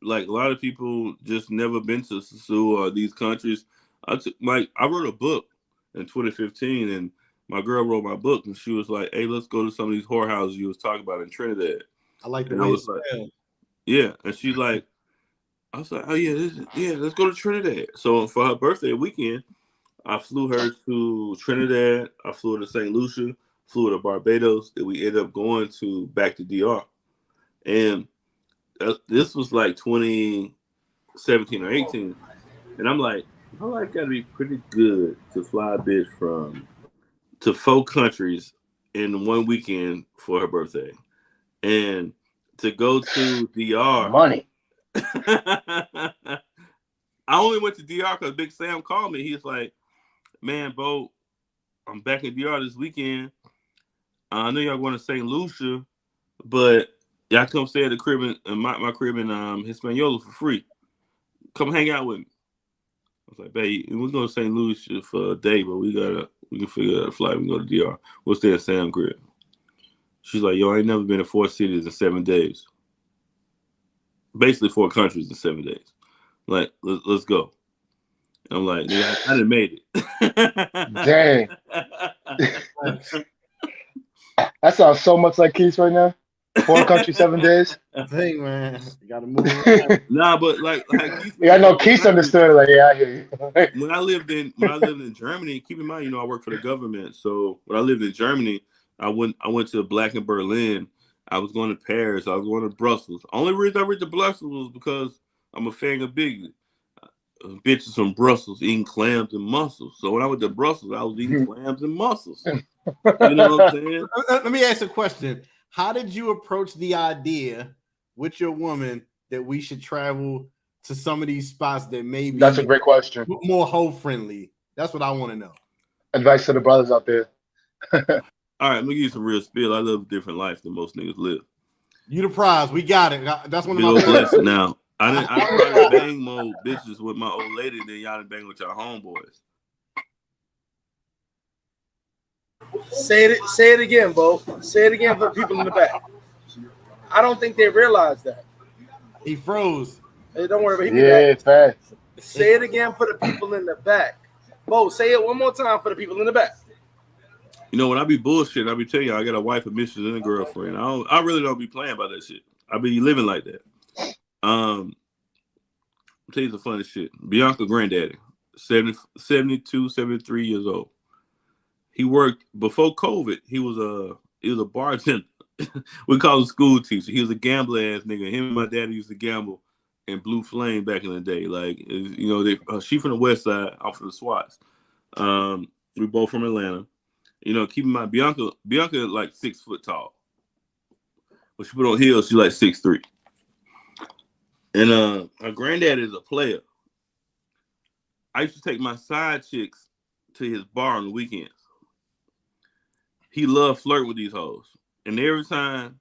Like, a lot of people just never been to Sue or these countries. I wrote a book in 2015, and my girl wrote my book, and she was like, "Hey, let's go to some of these whorehouses you was talking about in Trinidad." I like the and way I was like, "Yeah," and she's like, "I was like, oh yeah, let's go to Trinidad." So for her birthday weekend, I flew her to Trinidad. I flew her to St. Lucia, flew her to Barbados. Then we ended up going back to DR, and this was like 2017 or 18, and I'm like, my life got to be pretty good to fly a bitch to 4 countries in one weekend for her birthday, and to go to DR. Money. I only went to DR because Big Sam called me. He's like, "Man, Bo, I'm back in DR this weekend. I know y'all going to St. Lucia, but y'all come stay at the crib in my crib in Hispaniola for free. Come hang out with me." I was like, "Babe, we're going to St. Lucia for a day, but we can figure out a flight. We can go to DR. We'll stay at Sam's crib." She's like, "Yo, I ain't never been to 4 cities in 7 days. Basically 4 countries in 7 days. Like, let's go." I'm like, "Yeah, I done made it." Dang. That sounds so much like Keith right now. 4 countries, 7 days. Thing, man. You gotta move around. Nah, but like Keith, yeah, I know Keith understood. Like, yeah, I hear you. when I lived in Germany, keep in mind, I worked for the government. So when I lived in Germany, I went to Black in Berlin. I was going to Paris. I was going to Brussels. Only reason I went to Brussels was because I'm a fan of Biggie. Bitches from Brussels eating clams and mussels. So when I went to Brussels, I was eating clams and mussels. You know what I'm saying? Let me ask a question. How did you approach the idea with your woman that we should travel to some of these spots that may be That's a great question. more hoe friendly? That's what I want to know. Advice to the brothers out there. All right, let me give you some real spill. I live a different life than most niggas live. You the prize. We got it. That's one of Big my old blessing. Now, I probably bang more bitches with my old lady than y'all done bang with y'all homeboys. Say it again, Bo. Say it again for the people in the back. I don't think they realize that. He froze. Hey, don't worry about it. Yeah, it's fast. Say it again for the people in the back. Bo, say it one more time for the people in the back. When I be bullshitting, I be telling you I got a wife, a mistress, and a girlfriend. I really don't be playing about that shit. I be living like that. I'll tell you the funny shit. Bianca granddaddy, 72, 73 years old. He worked before COVID. He was a bartender. We call him school teacher. He was a gambler ass nigga. Him and my daddy used to gamble in Blue Flame back in the day. Like, she from the West Side, I'm from the Swats. We both from Atlanta. Keep in mind, Bianca like 6 foot tall. When she put on heels, she like 6'3". And her granddad is a player. I used to take my side chicks to his bar on the weekends. He loved flirting with these hoes. And every time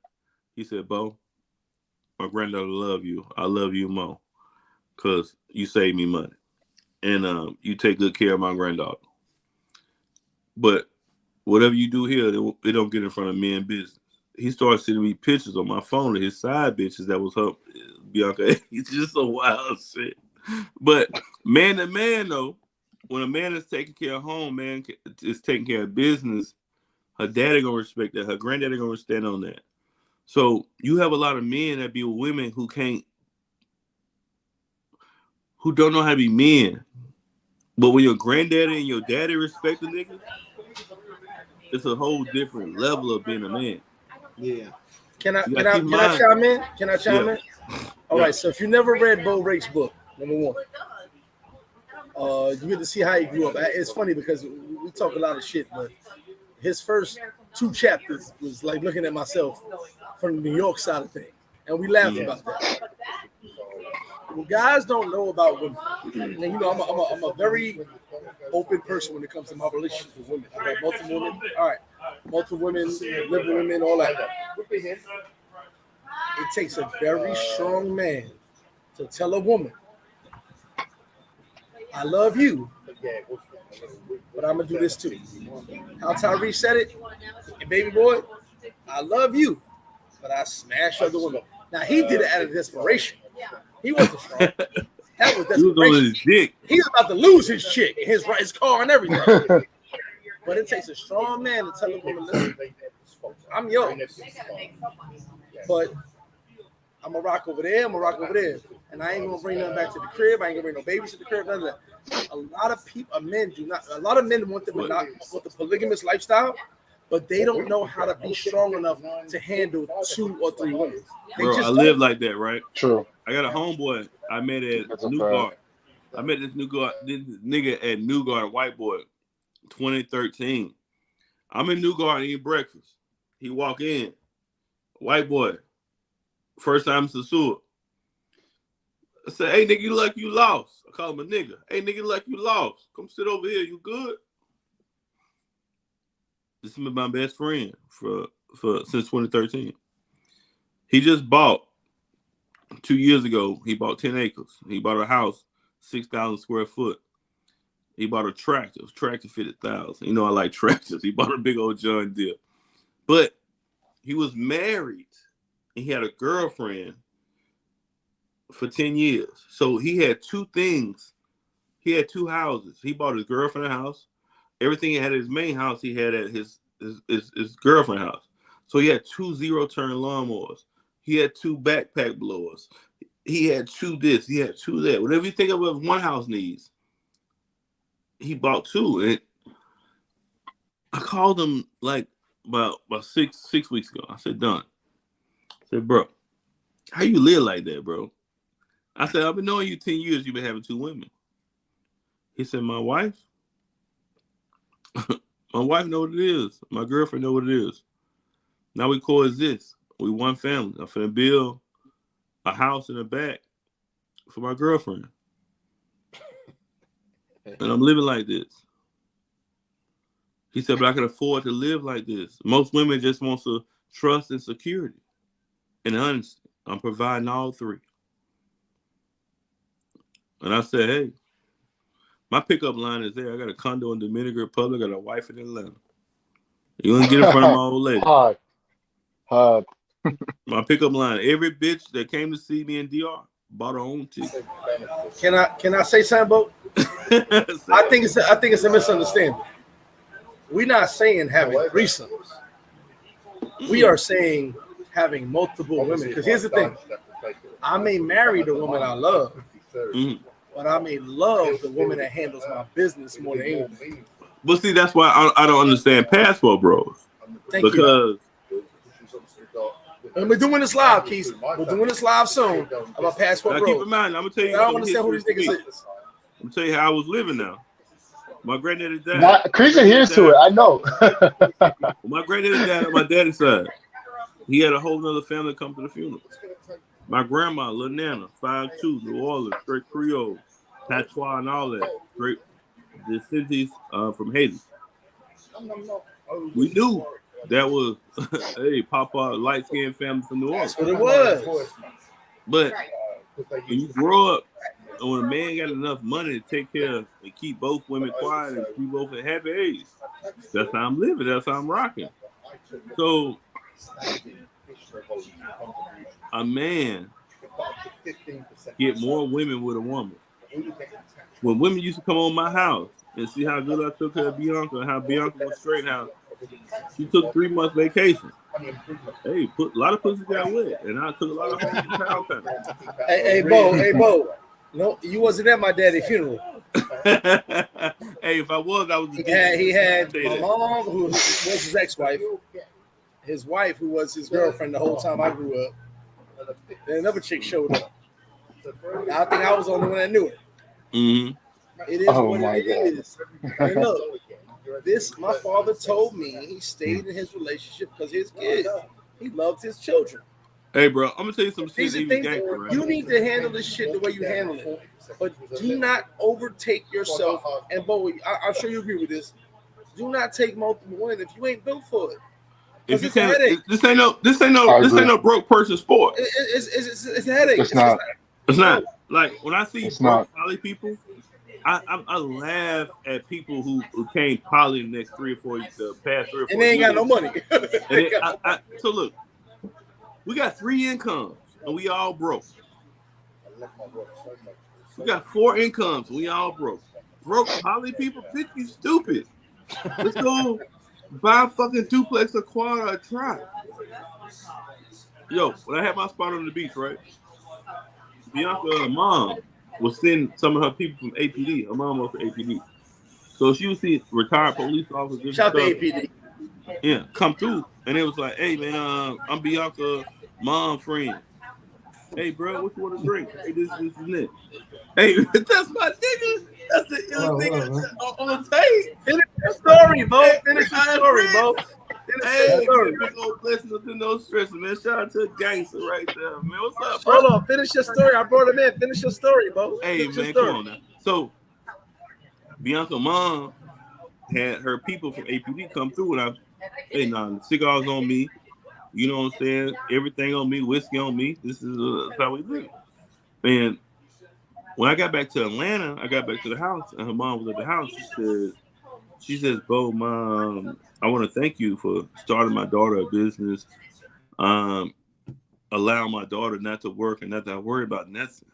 he said, "Bo, my granddaughter love you. I love you more. Because you save me money. And you take good care of my granddaughter. But whatever you do here, it don't get in front of me in business." He started sending me pictures on my phone of his side bitches that was her, Bianca. It's just a wild shit. But man to man, though, when a man is taking care of home, man is taking care of business, her daddy gonna respect that. Her granddaddy gonna stand on that. So you have a lot of men that be with women who don't know how to be men. But when your granddaddy and your daddy respect the nigga, it's a whole different level of being a man. Yeah. Can I chime in? Can I chime in? All right. So if you never read Bo Rake's book, number one, you get to see how he grew up. It's funny because we talk a lot of shit, but his first 2 chapters was like looking at myself from the New York side of things, and we laugh about that. Well, guys don't know about women, and you know I'm a very open person when it comes to my relationships with women. I've had multiple women. All right, multiple women, living women, all that. It takes a very strong man to tell a woman, I love you, but I'm gonna do this too. How Tyrese said it, and baby boy, I love you, but I smash other women. Now he did it out of desperation. He wasn't strong. That was desperation. He was on his dick. He was about to lose his chick, his car, and everything. But it takes a strong man to tell a woman, listen, I'm yours, but I'm gonna rock over there. And I ain't gonna bring nothing back to the crib. I ain't gonna bring no babies to the crib. None of that. A lot of men want the polygamous lifestyle, but they don't know how to be strong enough to handle 2 or 3 women. I live like that, right? True. I got a homeboy I met at Newgard. I met this nigga at Newgard, white boy, 2013. I'm in Newgard eating breakfast. He walk in, white boy, first time in Sasua. I said, hey, nigga, you look like you lost. I call him a nigga. Hey, nigga, like you lost. Come sit over here. You good? This is my best friend for since 2013. He just bought 2 years ago. He bought 10 acres. He bought a house, 6,000 square foot. He bought a tractor. Tractor fitted 1,000. You know I like tractors. He bought a big old John Deere. But he was married and he had a girlfriend for 10 years. So he had 2 things. He had 2 houses. He bought his girlfriend a house. Everything he had at his main house, he had at his girlfriend house. So he had 2 zero-turn lawnmowers. He had 2 backpack blowers. He had 2 this. He had 2 that. Whatever you think of what one house needs, he bought 2. And I called him like about 6 weeks ago. I said, Don. I said, bro, how you live like that, bro? I said, I've been knowing you 10 years. You've been having 2 women. He said, my wife? My wife know what it is. My girlfriend know what it is. Now we coexist. We one family. I'm finna build a house in the back for my girlfriend. And I'm living like this. He said, but I can afford to live like this. Most women just want to trust and security and honesty. I'm providing all 3. And I said, hey, my pickup line is there. I got a condo in Dominican Republic. I got a wife in Atlanta. You want to get in front of my old lady? Hard. My pickup line. Every bitch that came to see me in DR bought her own ticket. Can I say something, Bo? I think it's a misunderstanding. We're not saying having threesomes. We are saying having multiple women. Because here's the thing. I may marry the woman I love, but I may love the woman that handles my business more than anything. But see, that's why I don't understand passport bros. Because and we're doing this live, Keith. We're doing this live soon about passport bros. Keep in mind, I'm gonna tell you. I don't understand who these niggas is. I'm gonna tell you how I was living now. My granddaddy died. Chris adheres to it. I know. My granddaddy died on my daddy's side. He had a whole other family come to the funeral. My grandma, Lil Nana, 5'2", New Orleans, straight Creole, patois and all that, straight descendants from Haiti. We knew that was, hey, Papa, light-skinned family from New Orleans. That's what it was. But when you grow up, and when a man got enough money to take care of and keep both women quiet and keep both at happy age, that's how I'm living. That's how I'm rocking. So a man get more women with a woman. When women used to come on my house and see how good I took care of Bianca and how Bianca was straight, how she took 3 months vacation. Hey, a lot of pussy got wet, and I took a lot of home power kind. Hey, Bo. No, you wasn't at my daddy's funeral. Hey, if I was, I was. He had my mom, who was his ex-wife, his wife, who was his girlfriend the whole time I grew up. Then another chick showed up. I think I was the only one that knew it. Mm-hmm. It is what it is. And look, my father told me he stayed in his relationship because his kids. He loved his children. Hey, bro, I'm gonna tell you some shit. These are things right? You need to handle this shit the way you handle it, but do not overtake yourself. And Bo, I'm sure you agree with this. Do not take multiple women if you ain't built for it. If you can't, this ain't no broke person sport. It's a headache. It's not. It's not. Like when I see poly people, I laugh at people who came poly the next 3 or 4 years, the past 3 or 4 years. And they ain't got no money. So look, we got 3 incomes and we all broke. We got 4 incomes and we all broke. Broke poly people, bitch, you stupid. Let's go buy a fucking duplex, a quad, or a tri. Yo, when I had my spot on the beach, right? Bianca's mom will send some of her people from APD. Her mom worked for APD. So she would see retired police officers. Shout to APD. Yeah, come through. And it was like, hey, man, I'm Bianca's mom friend. Hey, bro, what you want to drink? Hey, this, and that. Hey, that's my nigga. That's the illest nigga on the tape. Finish the story, Bo. Finish the story, Bo. Hey, big old blessings with no stress, man. Shout out to a gangster right there, man. What's up, bro? Hold on, finish your story. I brought him in. Finish your story, Bo. Hey, man, come on now. So, Bianca's mom had her people from APD come through, and the cigars on me. You know what I'm saying? Everything on me, whiskey on me. This is how we live. And when I got back to Atlanta, I got back to the house, and her mom was at the house. She says, Bo, Mom, I want to thank you for starting my daughter a business, allowing my daughter not to work and not to worry about nothing.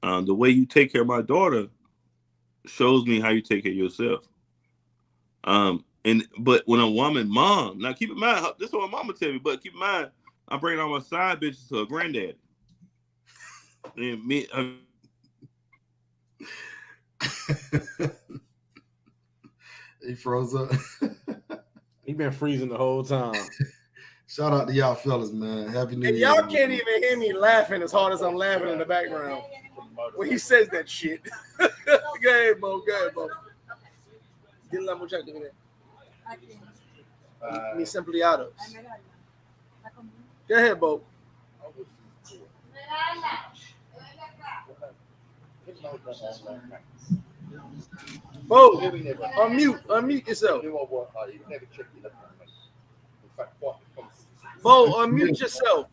The way you take care of my daughter shows me how you take care of yourself. But when a woman, mom, now keep in mind, this is what my mama tell me, but keep in mind, I'm bringing all my side bitches to her granddaddy. And me, he froze up. He been freezing the whole time. Shout out to y'all fellas, man. Happy New Year. Y'all can't even hear me laughing as hard as I'm laughing in the background when he says that shit. Go ahead, Bo. Get la muchacha in there. Me simply out of. Go ahead, Bo. Bo, unmute yourself. Bo, unmute yourself.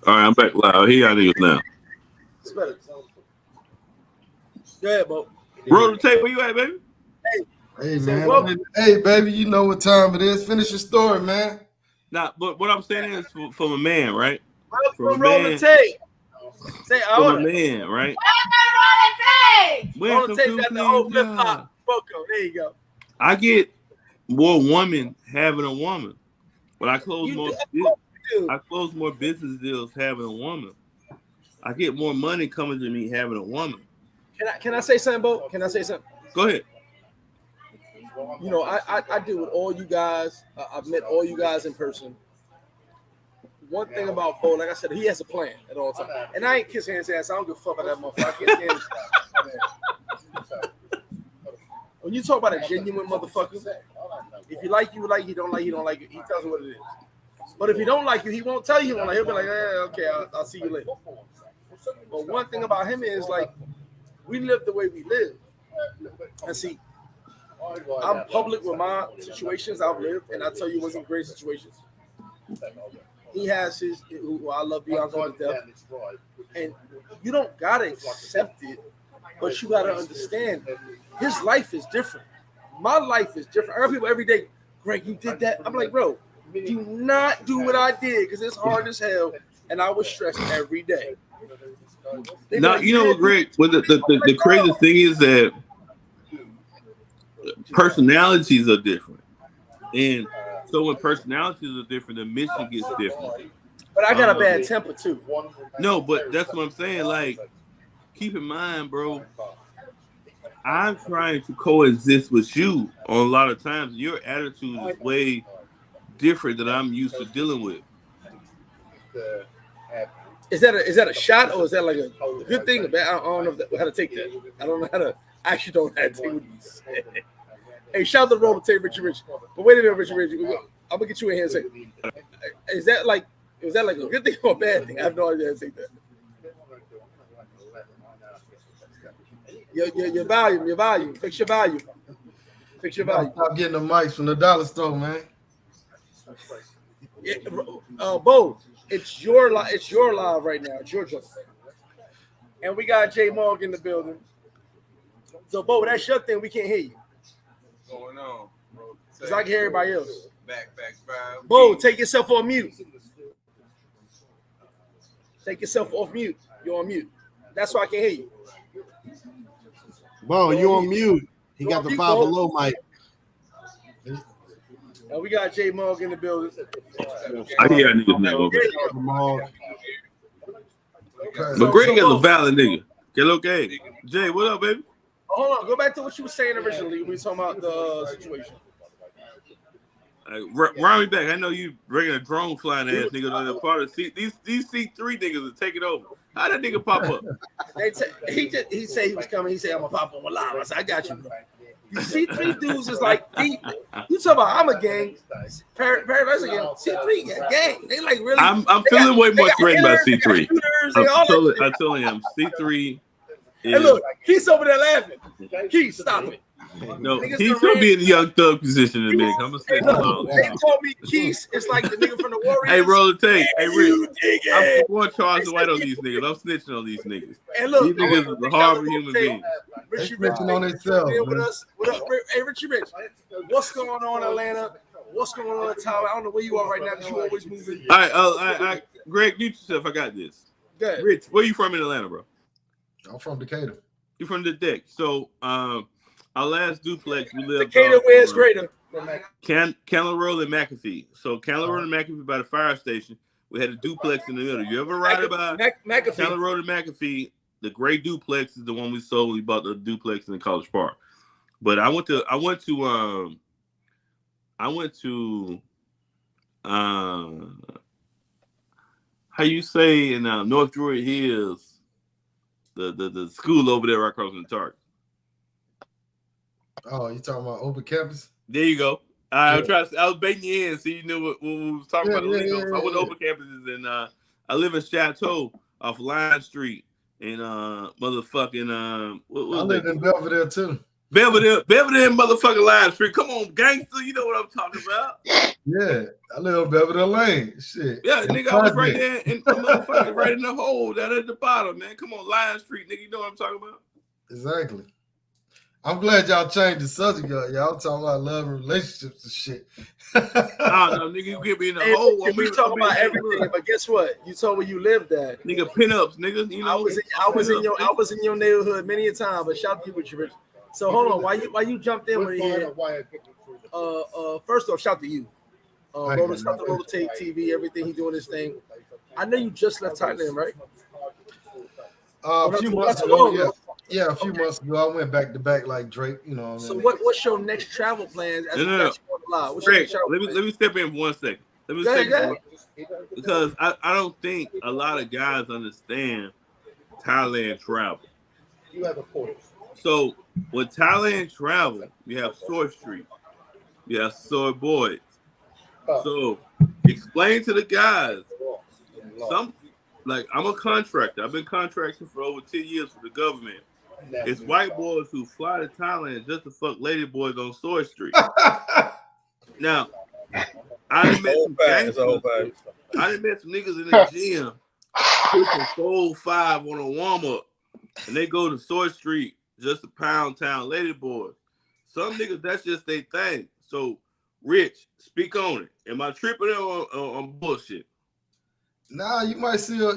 all right, I'm back loud. Here y'all niggas now. It's better. Go ahead, Bo. Roll the tape. Where you at, baby? Hey, man. Hey, baby, you know what time it is. Finish your story, man. Nah, but what I'm saying is from a man, right? From roll the tape. Say, from a man, right? Roll the tape. Got the whole flip flop. There you go. I get more women having a woman, but I close more business deals having a woman. I get more money coming to me having a woman. Can I say something, Bo? Can I say something? Go ahead. You know, I deal with all you guys. I've met all you guys in person. One thing about Bo, like I said, he has a plan at all times. And I ain't kissing his ass. I don't give a fuck about that motherfucker. I can't stand his When you talk about a genuine motherfucker, if you like you, like you, don't like you, don't like it. He tells you what it is. But if he don't like you, he won't tell you. He'll be like, okay, I'll see you later. But one thing about him is like, we live the way we live. And see, I'm public with my situations I've lived, and I tell you, it wasn't great situations. He has his, I love Bianca to death, and you don't gotta accept it, but you gotta understand his life is different. My life is different. I hear people every day, Greg, you did that. I'm like, bro, do not do what I did because it's hard as hell, and I was stressed every day. Now, you know what, Greg? Well, the crazy thing is that personalities are different, and So when personalities are different, the mission gets different. But I got a bad temper too. No, but that's what I'm saying. Like, keep in mind, bro, I'm trying to coexist with you on a lot of times. Your attitude is way different than I'm used to dealing with. Is that a shot or is that like a good thing? I don't know how to take that. I don't know how to. I actually don't know how to take what you said. Hey, shout out to the roller tape, Richie Rich. But wait a minute, Richie Rich. I'm gonna get you in here and say, is that like a good thing or a bad thing? I have no idea how to take that. Your volume. Fix your volume. Stop getting the mics from the dollar store, man. Yeah, Bo, it's your live right now. It's your job. And we got J Morg in the building. So Bo, that's your thing. We can't hear you. What's going on, bro? Because I can hear everybody else. Back. Bo, take yourself off mute. Take yourself off mute. You're on mute. That's why I can hear you. Bo, you on mute. He got the Five Below mic. And we got J Morg in the building. I hear niggas now. But Greg is a valid nigga. Get okay. Jay, what up, baby? Hold on. Go back to what you were saying originally. We were talking about the situation. Round me back. I know you bringing a drone flying ass nigga on the part of these C3 niggas are taking over. How that nigga pop up? He said he was coming. He said I'm gonna pop on live. I said I got you, bro. You C3 dudes is like you talking about I'm a gang, Paradise a gang. C3 gang. They like really. I'm feeling way more threatened by C3. I told him C3. Hey, look, Keith's over there laughing. Keith, stop it. No, he's gonna be in the young thug position in a minute. I'm gonna say they call me Keith. It's like the nigga from the Warriors. Hey, roll the tape. Hey, Rick. I'm going Charles White on these niggas. I'm snitching on these niggas. Hey, look, these niggas are horrible human beings. Richie Rich on themselves. What up, hey, Richie Rich? What's going on, Atlanta? What's going on in Tyler? I don't know where you are right now because you always moving. All right, Greg, mute yourself. I got this. Good. Rich, where you from in Atlanta, bro? I'm from Decatur. You from the deck. So our last duplex we lived Decatur, where's greater? Candler Road and McAfee. So Candler Road and McAfee by the fire station. We had a duplex in the middle. You ever ride about McAfee? Candler Road and McAfee? The gray duplex is the one we sold. We bought the duplex in College Park. But I went to how you say in North Druid Hills, the school over there right across from the Target. Oh, you talking about open campus? There you go. I was baiting you in so you knew what we was talking about. Illegal. So I went to open campuses and I live in Chateau off Line Street and motherfucking I live in Belvedere too. Belvedere, motherfucking Line Street. Come on, gangster, you know what I'm talking about. Yeah, I live on Belvedere Lane. Shit. Yeah, nigga, I was right there in motherfucking right in the hole down at the bottom, man. Come on, Line Street, nigga, you know what I'm talking about. Exactly. I'm glad y'all changed the subject. Y'all talking about love and relationships and shit. No, nigga, you get me in the hole. We talking about everything, but guess what? You told where you lived at. Nigga, pinups, nigga. You know, I was in your neighborhood many a time, but shout out to you, Richie Rich. So hold on, why you jumped in when you first off, shout to you. Roller Tape TV, everything he doing his thing. I know you just left Thailand, right? A few months ago, yeah. Yeah, a few months ago, I went back to back like Drake. You know. So what's your next travel plans? No. Greg, let me step in for 1 second. Because I don't think a lot of guys understand Thailand travel. You have a point. So with Thailand travel, you have Soy Street, you have Soy Boys. So explain to the guys. Like I'm a contractor. I've been contracting for over 10 years for the government. It's white boys who fly to Thailand just to fuck lady boys on Soy Street. Now, I done met some gangsters. I done met some niggas in the gym pushing 4-5 on a warm up, and they go to Soy Street just to pound town lady boys. Some niggas, that's just their thing. So, Rich, speak on it. Am I tripping on bullshit? Nah, you might see a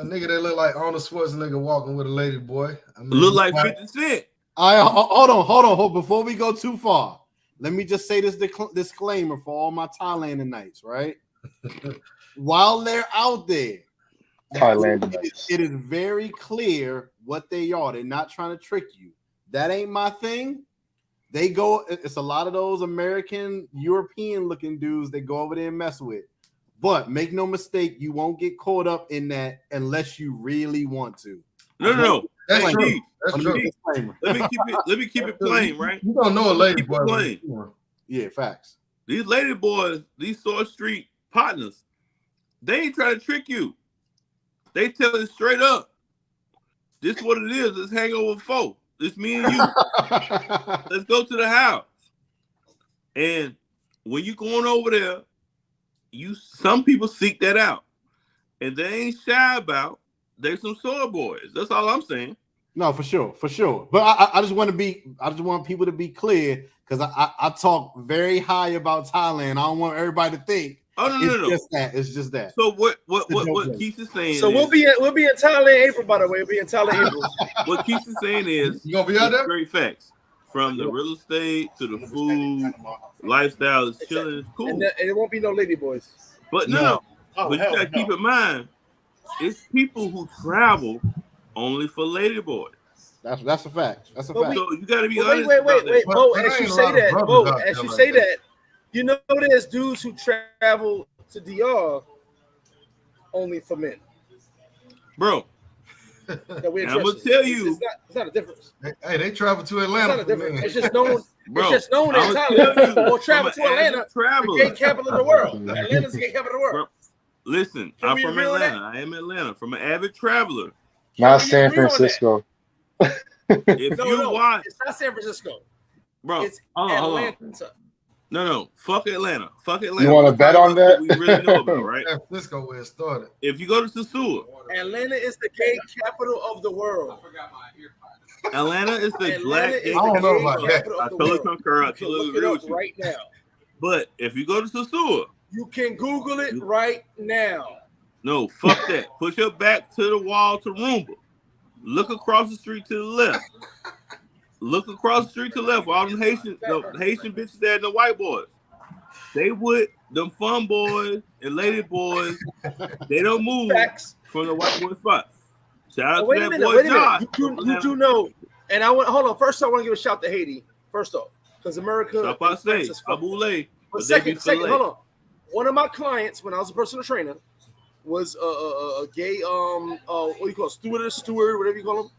nigga that look like Arnold Schwarzenegger walking with a lady boy. I mean, look like 50 Cent. Hold on. Before we go too far, let me just say this disclaimer for all my Thailandites, right? While they're out there, it is very clear what they are. They're not trying to trick you. That ain't my thing. It's a lot of those American, European looking dudes that go over there and mess with. But make no mistake, you won't get caught up in that unless you really want to. No. That's true. Let me keep it plain, right? You don't know a lady boy. Yeah, facts. These lady boys, these Source Street partners, they ain't trying to trick you. They tell it straight up. This is what it is. It's hangover 4. It's me and you. Let's go to the house. And when you going over there, some people seek that out. And they ain't shy about there's some soy boys. That's all I'm saying. No, for sure. But I just want people to be clear because I talk very high about Thailand. I don't want everybody to think. Oh no. It's just that. So what Keith is saying? So we'll be in Thailand April. By the way, we'll be in Thailand April. What Keith is saying is you gonna be out there? Great facts. From the real estate to the food, lifestyle is chilling. It's cool. And it won't be no lady boys. But no. But you gotta keep in mind, it's people who travel only for lady boys. That's a fact. That's a But fact. So you gotta be honest. Wait. Bo, as you say that, you know there's dudes who travel to DR only for men. Bro. I'm gonna tell you, it's not a difference. Hey, they travel to Atlanta. It's not a difference. It's just known. Bro, it's just known in Thailand. Or travel to Atlanta, traveler. the gay capital of the world. Atlanta's the gay capital of the world. Bro, listen, I'm from Atlanta. I am Atlanta. From an avid traveler. Not San Francisco. If you watch, it's not San Francisco, bro. It's Atlanta. No. Fuck Atlanta. You want to bet on that? We really know about, right? San Francisco where it started. If you go to Sasua, Atlanta is the gay capital of the world. Atlanta is the black gay capital of the world. I totally concur. I totally agree with you. Right now. But if you go to Sasua, you can Google it right now. No, fuck that. Push your back to the wall to Roomba. Look across the street to the left. Look across the street to the left. All them Haitian bitches there and the white boys. They would, them fun boys and lady boys, they don't move from the white boy spot. Shout out to that boy Josh. You do know, and hold on. First, I want to give a shout to Haiti. First off, because America. But second, hold on. One of my clients, when I was a personal trainer, was a gay what do you call it? Steward, whatever you call them,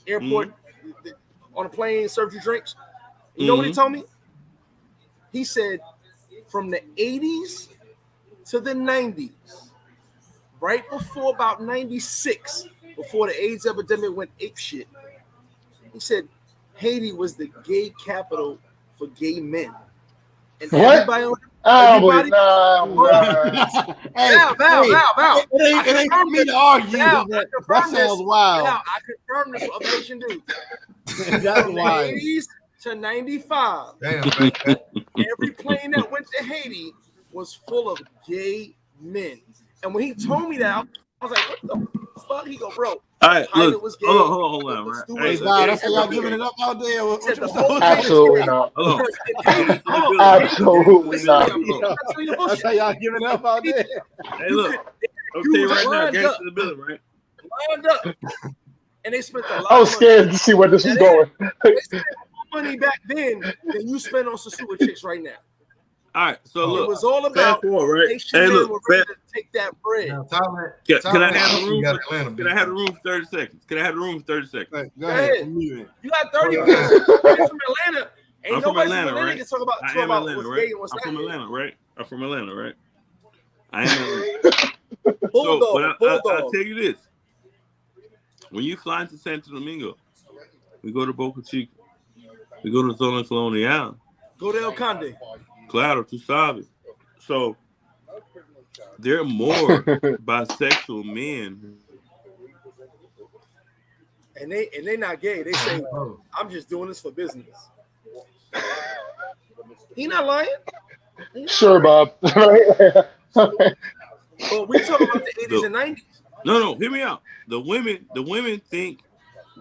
airport on a plane, served you drinks. You know what he told me? He said from the 80s to the 90s, right before about 96, before the AIDS epidemic went apeshit, he said Haiti was the gay capital for gay men. And everybody Val. It ain't for me to argue. That sounds wild. Val, I confirm this with Asian dudes. That's From wild. the 80s to 95. Every plane that went to Haiti was full of gay men. And when he told me that, I was like, what the fuck? He go, bro. All right, look, hold on, right? Hey, Val, that's how y'all giving it up out there. Absolutely not. Absolutely not. That's how y'all giving it up out there. Hey, look. Okay, right now, gangsta in the building, right? Lined up. And they spent a lot I was scared to see where this was going. They spent more money back then than you spend on Sasua chicks right now. All right, so look. It was all about right? Hey, look, to take that bread. Can I have the room? Can I have the room for 30 seconds? Can I have the room for 30 seconds? Go ahead. You got 30 minutes. I'm from Atlanta. Ain't I'm from nobody Atlanta, right? Can talk about I am Atlanta, right? I'm from Atlanta, right? I'm from Atlanta, right? I am Atlanta. So, but I'll tell you this. When you fly into Santo Domingo, we go to Boca Chica. We go to Zona Colonial. Go to El Conde. Claro, tu sabes. So there are more bisexual men. And they not gay. They say, I'm just doing this for business. He not lying. Sure, Bob. But we talk about the 80s and 90s. No, hear me out. The women think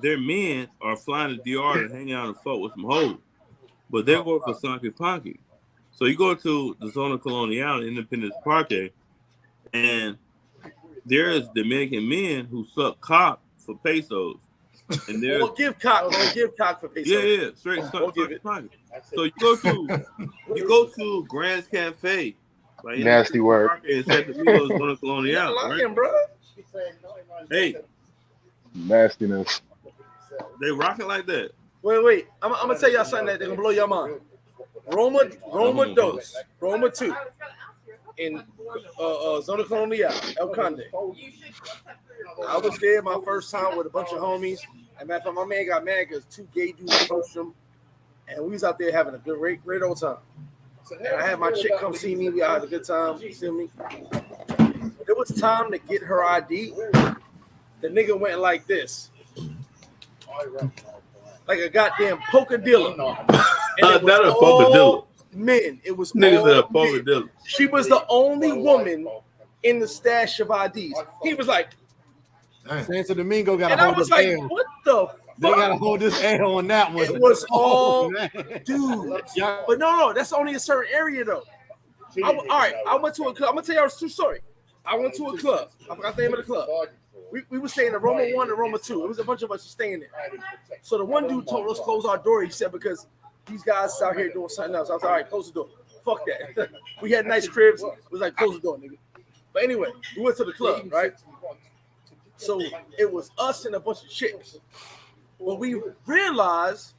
their men are flying to DR to hang out and fuck with some hoes. but they're going for Sanky Ponky. So you go to the Zona Colonial in Independence Parque, and there's Dominican men who suck cock for pesos. And there's give cock for pesos. Yeah, straight Sanky Ponky. So you go to Grand's Cafe. Like Nasty word. In San Domingo, Zona Colonial, right? Bro. Hey. Nastiness. They rocking like that. Wait. I'm gonna tell y'all something that's gonna blow your mind. Roma 2 in Zona Colonial, El Conde. I was there my first time with a bunch of homies. And matter of fact, my man got mad because 2 gay dudes approached him, and we was out there having a great old time. And I had my chick come see me. We had a good time. You see me? It was time to get her ID. The nigga went like this, like a goddamn poker dealer. Not a poker dealer. Men. It was niggas that all a poker men. dealer. She was the only woman in the stash of IDs. He was like, Santo Domingo got to and I hold was this like, L. what the fuck? They got to hold this L on that one. It was all man. dudes. But no, that's only a certain area though. All right, I went to a club. I'm gonna tell y'all a true story. I went to a club. I forgot the name of the club. We were staying in Roma 1 and Roma 2. It was a bunch of us staying there. So the one dude told us to close our door. He said because these guys out here doing something else. I was like, all right, close the door. Fuck that. We had nice cribs. It was like, close the door, nigga. But anyway, we went to the club, right? So it was us and a bunch of chicks. But we realized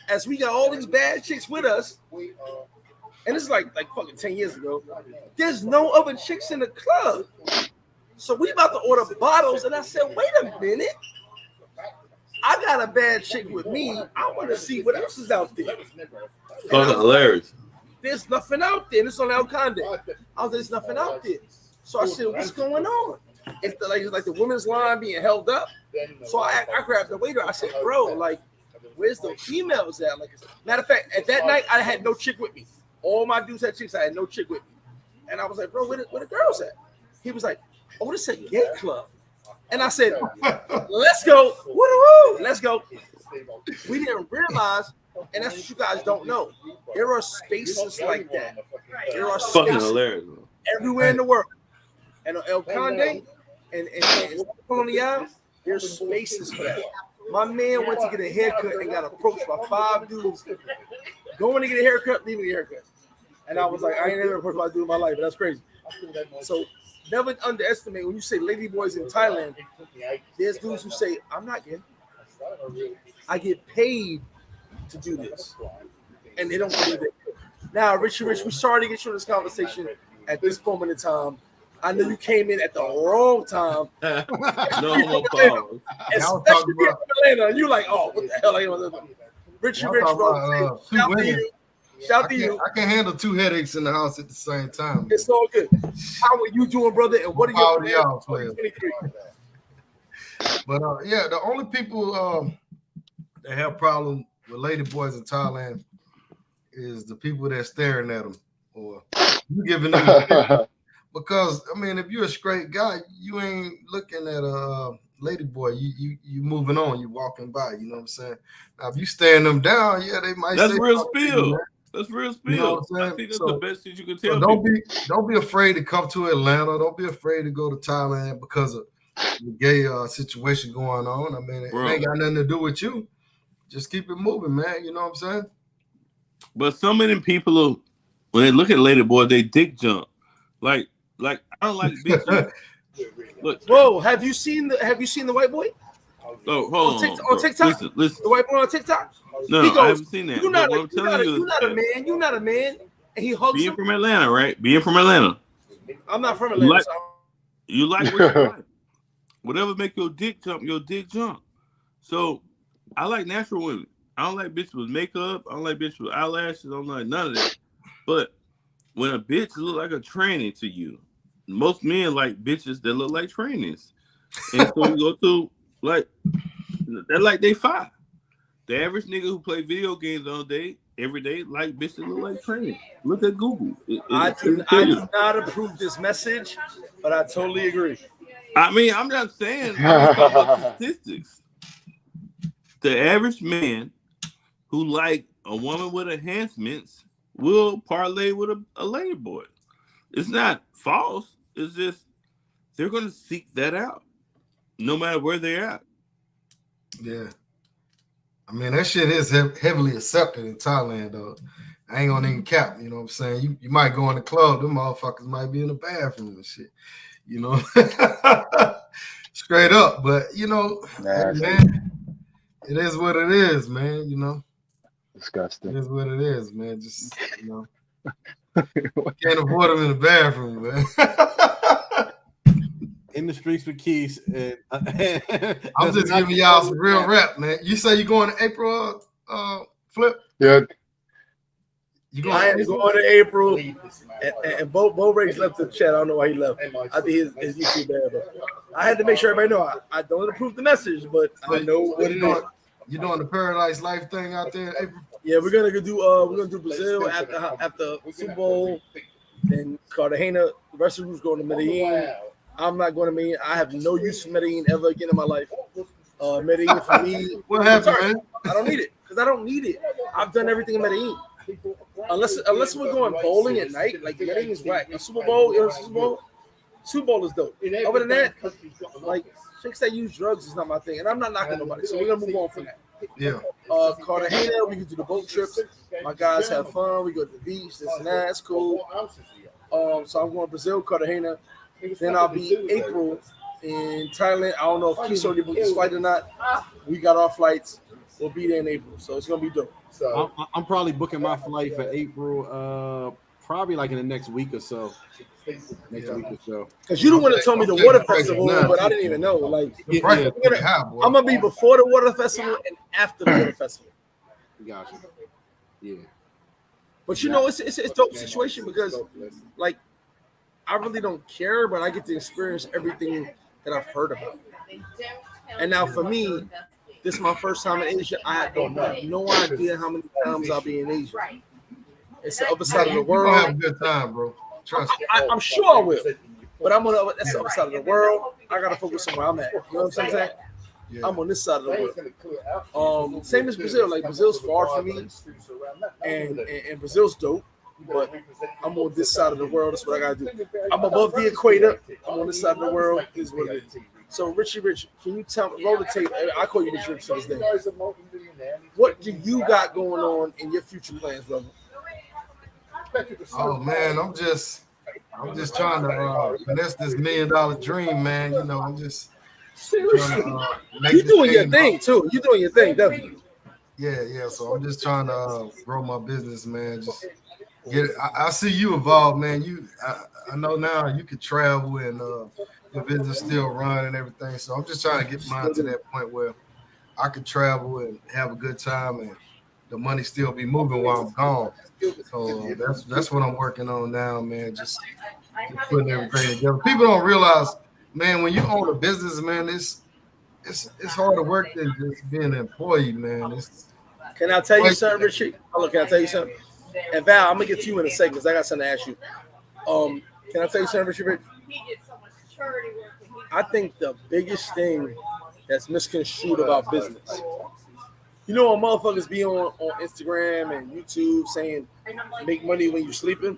as we got all these bad chicks with us, and this is like fucking 10 years ago, there's no other chicks in the club. So we about to order bottles, and I said, wait a minute. I got a bad chick with me. I want to see what else is out there. Fucking hilarious. There's nothing out there. And it's on El Conde. I was like, there's nothing out there. So I said, what's going on? It's like the women's line being held up. So I grabbed the waiter. I said, bro, like, where's the females at? Like, matter of fact, at that night, I had no chick with me. All my dudes had chicks. I had no chick with me. And I was like, bro, where the girls at? He was like, oh, this is a gay club. And I said, let's go. Woo-hoo, let's go. We didn't realize, and that's what you guys don't know. There are spaces like that. There are Fucking spaces hilarious. everywhere in the world. And on El Conde and Colonial, there's spaces for that. My man went to get a haircut and got approached by 5 dudes going to get a haircut, leaving to get a haircut. And I was like, I ain't never approached by a dude in my life, but that's crazy. So never underestimate when you say lady boys in Thailand, there's dudes who say, I'm not gay. I get paid to do this. And they don't believe it. Now, Richie Rich, we're sorry to get you in this conversation at this moment in time. I know you came in at the wrong time. No pause. Especially from Atlanta. And you're like, oh, what the hell are you doing? Richie Rich, bro. Shout to you. Shout to you. I can handle 2 headaches in the house at the same time. It's all good. How are you doing, brother? And what are your plans? But yeah, the only people that have problems with lady boys in Thailand is the people that staring at them or you giving them. Because I mean, if you're a straight guy, you ain't looking at a lady boy. You moving on. You walking by. You know what I'm saying? Now, if you staring them down, yeah, they might. That's say real spill. That's real spill. You know what I'm saying? I think that's So- the best thing you can tell. So people. don't be afraid to come to Atlanta. Don't be afraid to go to Thailand because of the gay situation going on. I mean, it Bro. ain't got nothing to do with you. Just keep it moving, man. You know what I'm saying? But some of them people, who, when they look at lady boys, they dick jump. Like I don't like bitches. Look, Whoa, have you seen the white boy? oh, hold on, On TikTok? Listen. The white boy on TikTok? No, He I goes, haven't seen that. You're But not, what I'm telling you you're is not a that man. You're not a man. And he hugs being him. from Atlanta, right? Being from Atlanta, I'm not from Atlanta. Like- so you like what you like. Whatever make your dick jump, your dick jump. So I like natural women. I don't like bitches with makeup. I don't like bitches with eyelashes. I don't like none of that. But when a bitch look like a tranny to you, most men like bitches that look like trannies. And so you go through like they're like they 5. The average nigga who play video games all day, every day, like bitches that look like trannies. Look at Google. I do not approve this message, but I totally agree. I mean, I'm not saying I'm talking about statistics. The average man who like a woman with enhancements will parlay with a lady boy. It's not false. It's just they're going to seek that out, no matter where they're at. Yeah. I mean, that shit is heavily accepted in Thailand, though. I ain't gonna even cap, you know what I'm saying? You might go in the club, them motherfuckers might be in the bathroom and shit, you know? Straight up. But, you know, hey, man, it is what it is, man, you know? Disgusting. It is what it is, man. Just, you know, can't avoid them in the bathroom, man. In the streets with Keys. I'm just giving y'all some real rap, man. You say you going to April, Flip? Yeah. I am going to April, and Bo Riggs left the chat. I don't know why he left. I think his YouTube bad, but I had to make sure everybody know I don't approve the message, but I know what it is. You doing the Paradise Life thing out there in April? Yeah, we're gonna do Brazil after Super Bowl, then Cartagena. The rest of the group's going to Medellin. I'm not going to Medellin. I have no use for Medellin ever again in my life. Medellin for me. What happened, man? I don't need it because I don't need it. I've done everything in Medellin. Unless we're going bowling at night, like Medellin is whack. A Super Bowl, Super Bowl is dope. Other than that, like chicks that use drugs is not my thing, and I'm not knocking nobody. So we're gonna move on from that. Yeah. Cartagena, we can do the boat trips. My guys have fun. We go to the beach. This and that. It's cool. So I'm going to Brazil, Cartagena. Then I'll be April in Thailand. I don't know if Keith already booked his flight or not. We got our flights. We'll be there in April, so it's gonna be dope. So I'm probably booking my flight for April, probably like in the next week or so. Because you don't want to tell me the water festival, but I didn't even know. Like, I'm gonna be before the water festival and after the water festival. Gotcha. Yeah. But you know, it's a dope situation because, like, I really don't care, but I get to experience everything that I've heard about. And now for me, this is my first time in Asia. I have no idea how many times I'll be in Asia. It's the other side of the world. You're gonna have a good time, bro. Trust me. I'm sure I will. But that's the other side of the world. I gotta focus on where I'm at. You know what I'm saying? Yeah. I'm on this side of the world. Same as Brazil. Like Brazil's far from me, and Brazil's dope. But I'm on this side of the world. That's what I gotta do. I'm above the equator. I'm on this side of the world. Is what it is. So Richie Rich, can you roll the tape? I call you Richie Rich to this day. What do you got going on in your future plans, brother? Oh man, I'm just trying to finesse this $1 million dream, man. You know, I'm just trying to you doing your thing too. You doing your thing, definitely. Yeah. So I'm just trying to grow my business, man. Just get it. I see you involved, man. I know now you could travel and your business still run and everything. So I'm just trying to get mine to that point where I could travel and have a good time and the money still be moving while I'm gone. So that's what I'm working on now, man. Just putting everything together. People don't realize, man, when you own a business, man, it's hard to work than just being an employee, man. Can I tell you something, Richie? Can I tell you something? And Val, I'm gonna get to you in a second because I got something to ask you. Can I tell you something, Richie? I think the biggest thing that's misconstrued about business. You know, when motherfuckers be on Instagram and YouTube saying make money when you're sleeping,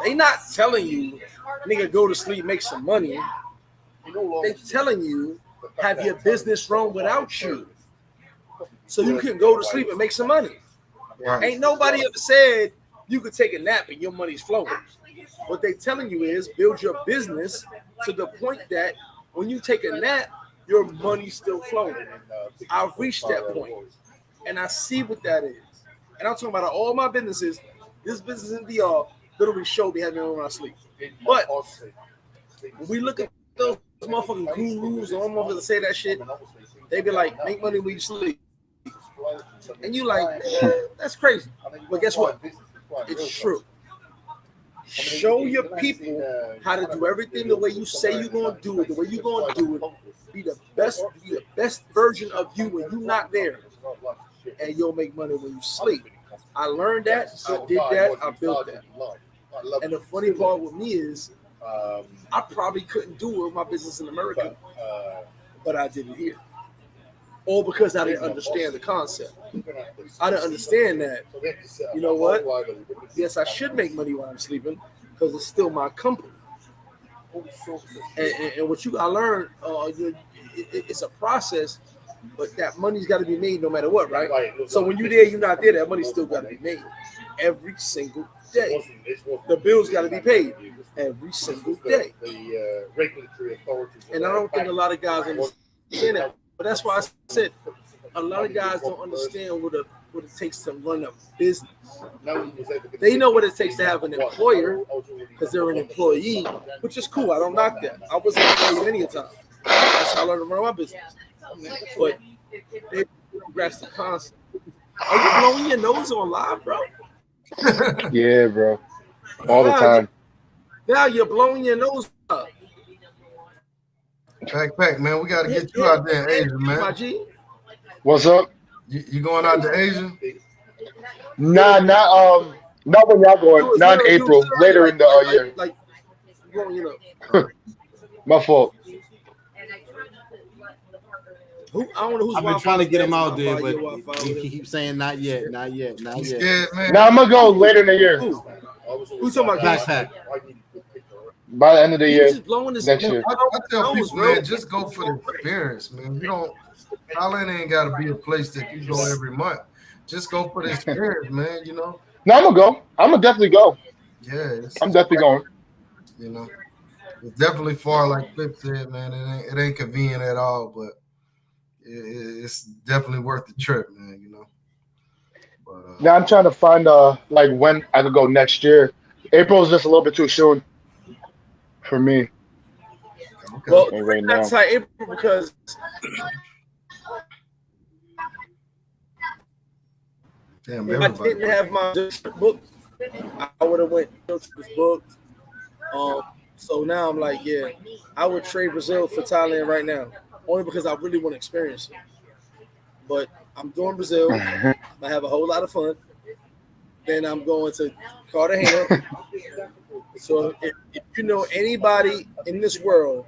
they not telling you, nigga, go to sleep, make some money. They telling you, have your business run without you, so you can go to sleep and make some money. Right. Ain't nobody ever said you could take a nap and your money's flowing. What they telling you is build your business to the point that when you take a nap, your money's still flowing. I've reached that point, and I see what that is. And I'm talking about all my businesses. This business in VR literally showed me having when I sleep. But when we look at those motherfucking gurus and all motherfuckers that say that shit, they be like, make money when you sleep. And you like, that's crazy. But guess what? It's true. Show your people how to do everything the way you say you're going to do it, the way you're going to do it. Be the best version of you when you're not there. And you'll make money when you sleep. I learned that. I did that. I built that. And the funny part with me is I probably couldn't do it with my business in America, but I did it here. or because I didn't understand the concept. I didn't understand that, you know what? Yes, I should make money while I'm sleeping because it's still my company. And what you got to learn, it's a process, but that money's got to be made no matter what, right? So when you're there, you're not there, that money's still got to be made every single day. The bills got to be paid every single day. And I don't think a lot of guys understand that. But that's why I said a lot of guys don't understand what it takes to run a business. They know what it takes to have an employer because they're an employee, which is cool. I don't knock that. I was an employee many a time. That's how I learned to run my business. But they don't grasp the concept. Are you blowing your nose on live, bro? Yeah, bro. All the time. Now you're blowing your nose up. Backpack, man. We got to get you out there in Asia, man. My G. What's up? You going out to Asia? Nah, not when y'all going. Not in April. Later in the year. Like, you know. My fault. I don't know who's I've been trying to get him out there, but he keeps saying not yet, not yet, not yet. Scared, man. Now I'm gonna go later in the year. Who's talking about Backpack? By the end of the year, next year. I tell people, man, just go for the experience, man. You don't. Thailand ain't got to be a place that you go every month. Just go for the experience, man. You know. No, I'm gonna go. I'm gonna definitely go. Yeah, I'm definitely going. You know, it's definitely far, like Flip said, man. It ain't convenient at all, but it's definitely worth the trip, man. You know. But, now I'm trying to find like when I could go next year. April is just a little bit too soon for me. Okay. Well, right now. that's like April because damn, if I didn't have my book, I would have went to this book. So now I'm like, yeah, I would trade Brazil for Thailand right now, only because I really want to experience it. But I'm doing Brazil. I have a whole lot of fun. Then I'm going to Cartagena. So if you know anybody in this world,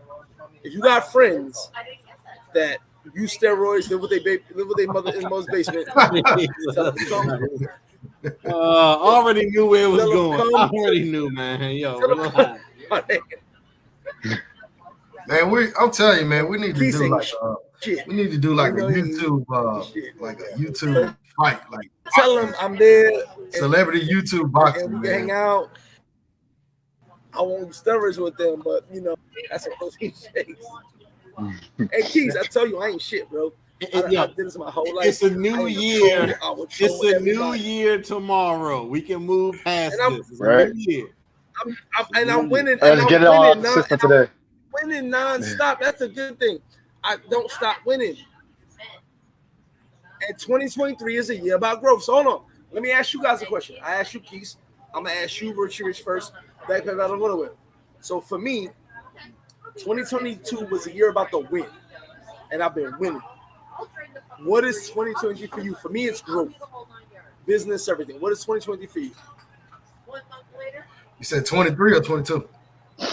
if you got friends that use steroids, live with their mother in most basement, already knew where it was going. I already knew, man. Yo, relax. Man, I'm telling you, man, we need to do like a YouTube, fight, like tell them I'm there. Celebrity YouTube boxing, and we man. hang out. I won't steroids with them, but you know that's a protein shakes. Hey Keys, I tell you, I ain't shit, bro. I did this my whole life. It's a new year. It's a new year tomorrow. We can move past this. It's a new year. I'm winning. Let's get it all out the system today. Winning nonstop. That's a good thing. I don't stop winning. And 2023 is a year about growth. So hold on. Let me ask you guys a question. I asked you, Keys. I'm gonna ask you, Rich first. Backpack I don't know it. So for me, 2022 was a year about the win, and I've been winning. What is 2023 for you? For me, it's growth, business, everything. What is 2023 for you? You said 23 or 22? You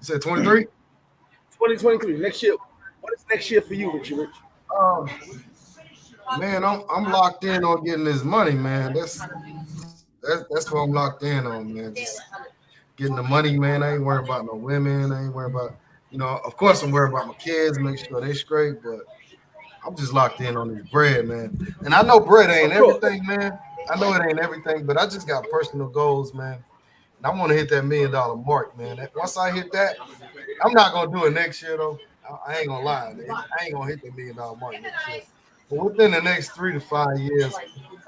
said 23? 2023. Next year. What is next year for you, Rich? Man, I'm locked in on getting this money, man. That's what I'm locked in on, man. Just getting the money, man. I ain't worried about no women. I ain't worried about, of course I'm worried about my kids, make sure they straight, but I'm just locked in on this bread, man. And I know bread ain't everything, man. I know it ain't everything, but I just got personal goals, man. And I want to hit that $1 million mark, man. Once I hit that, I'm not going to do it next year, though. I ain't going to lie. I ain't going to hit that $1 million mark next year. But within the next 3 to 5 years,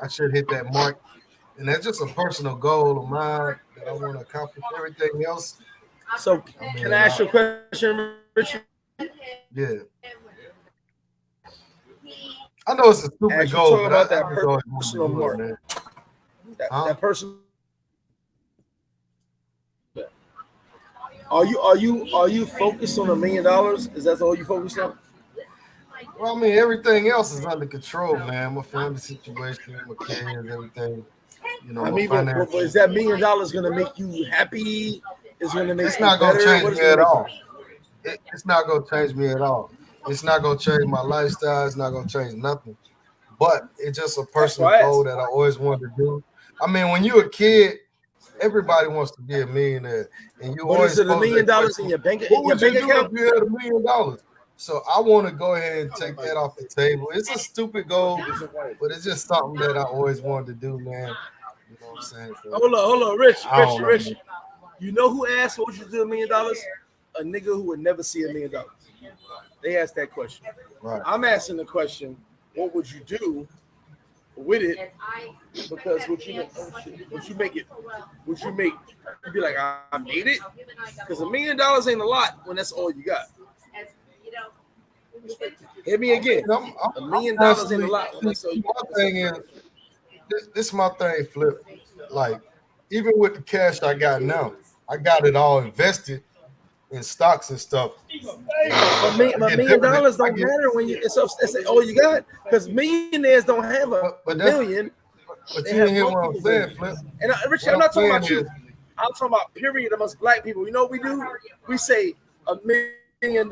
I should hit that mark. And that's just a personal goal of mine that I want to accomplish. Everything else. So, can I ask you a question, Richard? Yeah. I know it's a stupid goal, but about that personal mark. That person. Are you focused on $1 million? Is that all you focused on? Well, I mean, everything else is under control, man. My family situation, my kids, everything. I mean, but is that $1 million going to make you happy? It's going to make it's not going to change me at all. It's not going to change me at all. It's not gonna change my lifestyle. It's not gonna change nothing. But it's just a personal goal that I always wanted to do. I mean, when you're a kid, everybody wants to be a millionaire, and you always is it $1 million in your bank? What would you do account? if you had $1 million? So I want to go ahead and take that off the table. It's a stupid goal, but it's just something that I always wanted to do, man. You know what I'm saying? So, hold on, Rich. You know who asked what would you do $1 million? A nigga who would never see $1 million. They asked that question. Right. I'm asking the question, what would you do with it? Because would you make it? Would you make? You'd be like, I made it, because $1 million ain't a lot when that's all you got. Hit me again. $1 million ain't a lot. So my thing is, this is my thing, Flip. Like, even with the cash I got now, I got it all invested in stocks and stuff. $1 million don't matter when you it's all you got, because millionaires don't have a million. But you didn't hear what I'm saying, Flip. And Richie, I'm not talking about you. I'm talking about period amongst black people. You know what we do? We say $1 million.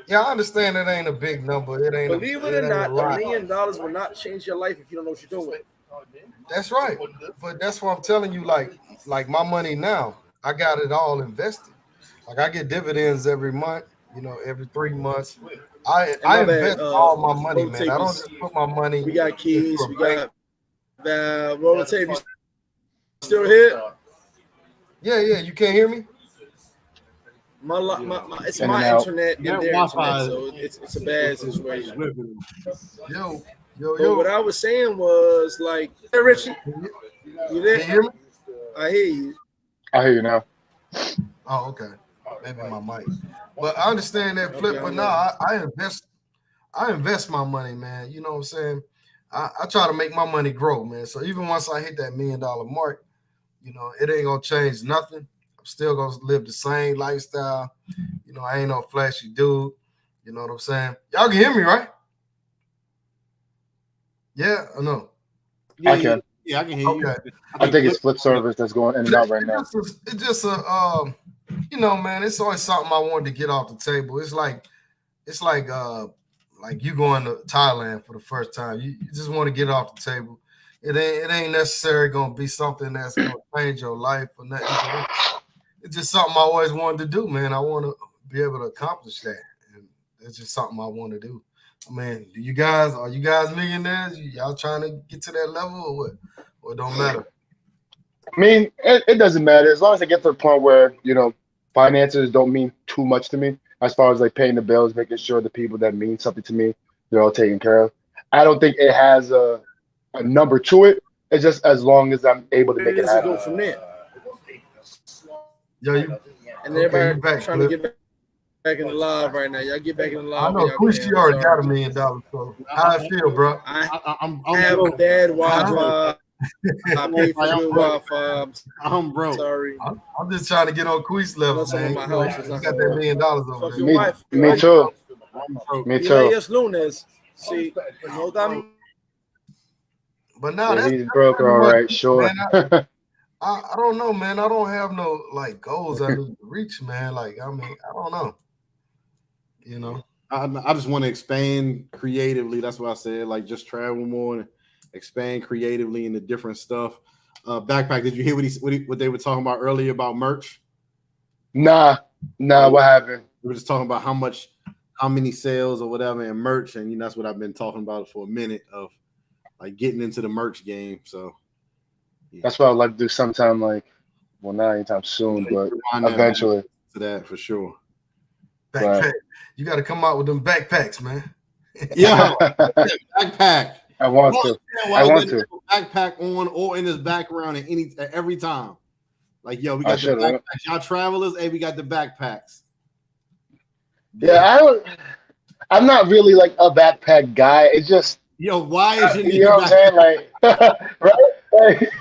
Yeah, I understand it ain't a big number. It ain't. Believe it or not, $1 million will not change your life if you don't know what you're doing. That's right. But that's what I'm telling you. Like my money now, I got it all invested. Like I get dividends every month. You know, every 3 months. I invest all my money, man. I don't just put my money. We got keys. We got roller tape. You still here? Yeah. You can't hear me? It's my internet and their internet, so it's a bad situation. Yo. What I was saying was like, hey Richie, you there? Can you hear me? I hear you. I hear you now. Oh, okay. Maybe my mic. But I understand that, Flip. Okay, but no, I invest my money, man. You know what I'm saying? I try to make my money grow, man. So even once I hit that $1 million mark, you know, it ain't gonna change nothing. I'm still gonna live the same lifestyle. You know, I ain't no flashy dude. You know what I'm saying? Y'all can hear me, right? Yeah or no? I can. Yeah, I can hear you. Okay. I think it's Flip service that's going in and out right now. It's just a you know, man, it's always something I wanted to get off the table. It's like you going to Thailand for the first time. You just want to get it off the table. It ain't necessarily gonna be something that's gonna change your life or nothing. It's just something I always wanted to do, man. I want to be able to accomplish that, and it's just something I want to do. I mean, are you guys millionaires? Y'all trying to get to that level or what? Or it don't matter? I mean, it doesn't matter as long as I get to the point where, you know, finances don't mean too much to me, as far as like paying the bills, making sure the people that mean something to me, they're all taken care of. I don't think it has a number to it. It's just as long as I'm able to make it happen. Go from there. Yo, and everybody trying to get back in the live right now. Y'all get back in the live. I know Quishy already got $1 million. So how I feel, bro? I have bad Wi-Fi. I pay for good Wi-Fi. I'm broke. Sorry. I'm just trying to get on Quishy's level, man. My house is got that $1 million over there. Me too. Me too. Yes, Lunes. See, but now he's broke, all right, sure. Man, I don't know, man. I don't have no like goals I need to reach, man. Like, I mean, I don't know. You know, I just want to expand creatively. That's what I said. Like, just travel more and expand creatively into different stuff. Backpack. Did you hear what they were talking about earlier about merch? Nah. What happened? We were just talking about how many sales or whatever in merch, and that's what I've been talking about for a minute of like getting into the merch game. So. Yeah. That's what I'd like to do sometime, like, well, not anytime soon, but eventually. To that for sure. Backpack. Right. You got to come out with them backpacks, man. Yeah, backpack. I want to. Backpack on or in his background at every time. Like, yo, we got the backpacks. Y'all travelers, hey, we got the backpacks. Yeah, I'm not really like a backpack guy. It's just. Yo, why is you know what I'm saying? Like, right?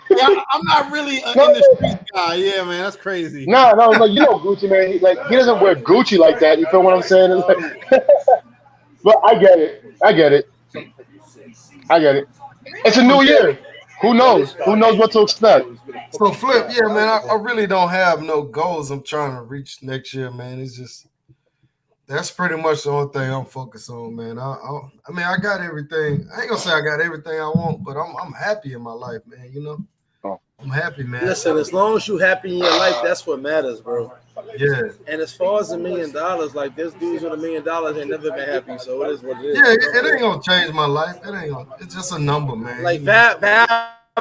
Yeah, I'm not really in the street guy. Yeah, man, that's crazy. No, you know Gucci, man. He doesn't wear Gucci like that. You feel what I'm saying? Like, but I get it. It's a new year. Who knows? Who knows what to expect? So Flip, yeah, man. I really don't have no goals I'm trying to reach next year, man. It's just that's pretty much the only thing I'm focused on, man. I mean, I got everything. I ain't gonna say I got everything I want, but I'm happy in my life, man. You know, I'm happy, man. Listen, as long as you happy in your life, that's what matters, bro. Yeah. And as far as $1 million, like this dudes with $1 million ain't never been happy, so it is what it is. Yeah, it ain't gonna change my life. It's just a number, man. Like Val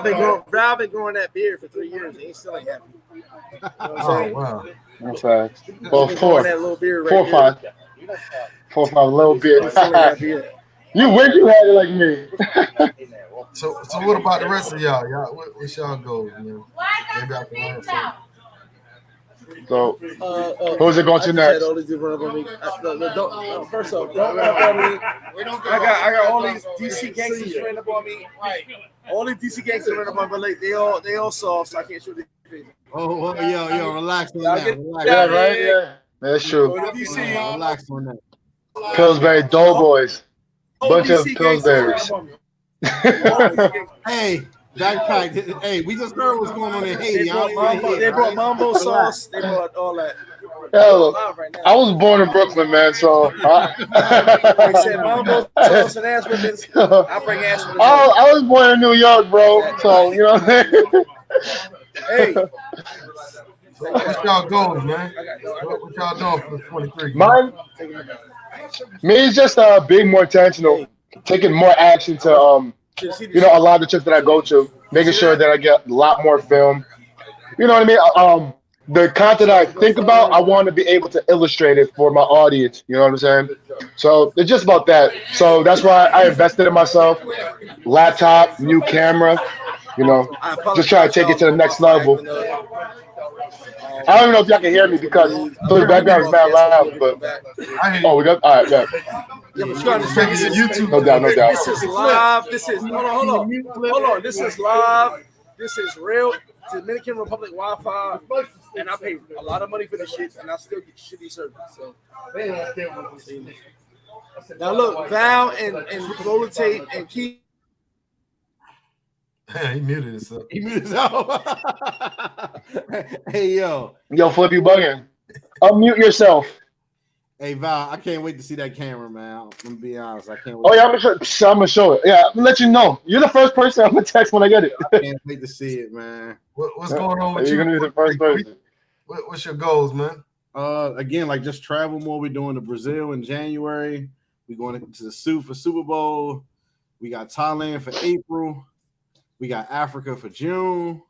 been growing that beard for 3 years, and he still ain't happy. You know what I'm wow. That's facts. Well, four, that little beard four, right five, 4 or 5, little bit. You wish you had it like me. So what about the rest of y'all? What's y'all goals, man? Maybe I can learn something. So, who's it going to next? First off, don't run up on me. I got all these DC gangsters running up on me. All these DC gangsters running up on me, but like, they all soft, so I can't shoot their face. Oh, yo, relax on that. Relax. Yeah, right. Yeah, that's true. Relax on that. Pillsbury Doughboys, bunch of Pillsbury's. Hey. Backpack. Hey, we just heard what's going on in Haiti. They brought mambo sauce. They brought all that. Yo, I was born in Brooklyn, man. So they said mambo sauce and ass whippings. I bring ass whippings. I was born in New York, bro. So you know what I'm saying. Hey, what's y'all goals, man? What y'all doing for 23? Mine, me is just being more intentional, taking more action to a lot of the trips that I go to, making sure that I get a lot more film. You know what I mean? The content I think about, I want to be able to illustrate it for my audience. You know what I'm saying? So it's just about that. So that's why I invested in myself. Laptop, new camera. You know, just try to take it to the next level. I don't even know if y'all can hear me because the background is mad loud. But we got all right. Yeah. Yeah, but you understand this is YouTube. No doubt. This is live. This is hold on. This is live. This is real Dominican Republic Wi-Fi, and I pay a lot of money for this shit, and I still get shitty service. So now look, Val and Consultate and Keith. He muted himself. Hey, yo, Flip, you bugging. Unmute yourself. Hey, Val, I can't wait to see that camera, man. I'm gonna be honest. I can't wait. Oh yeah, I'm gonna show it. Yeah, I'm gonna let you know. You're the first person I'm gonna text when I get it. I can't wait to see it, man. What's going on with You're you? gonna be the first person. What's your goals, man? Again, like just travel more. We're doing to Brazil in January. We're going to the for Super Bowl. We got Thailand for April. We got Africa for June.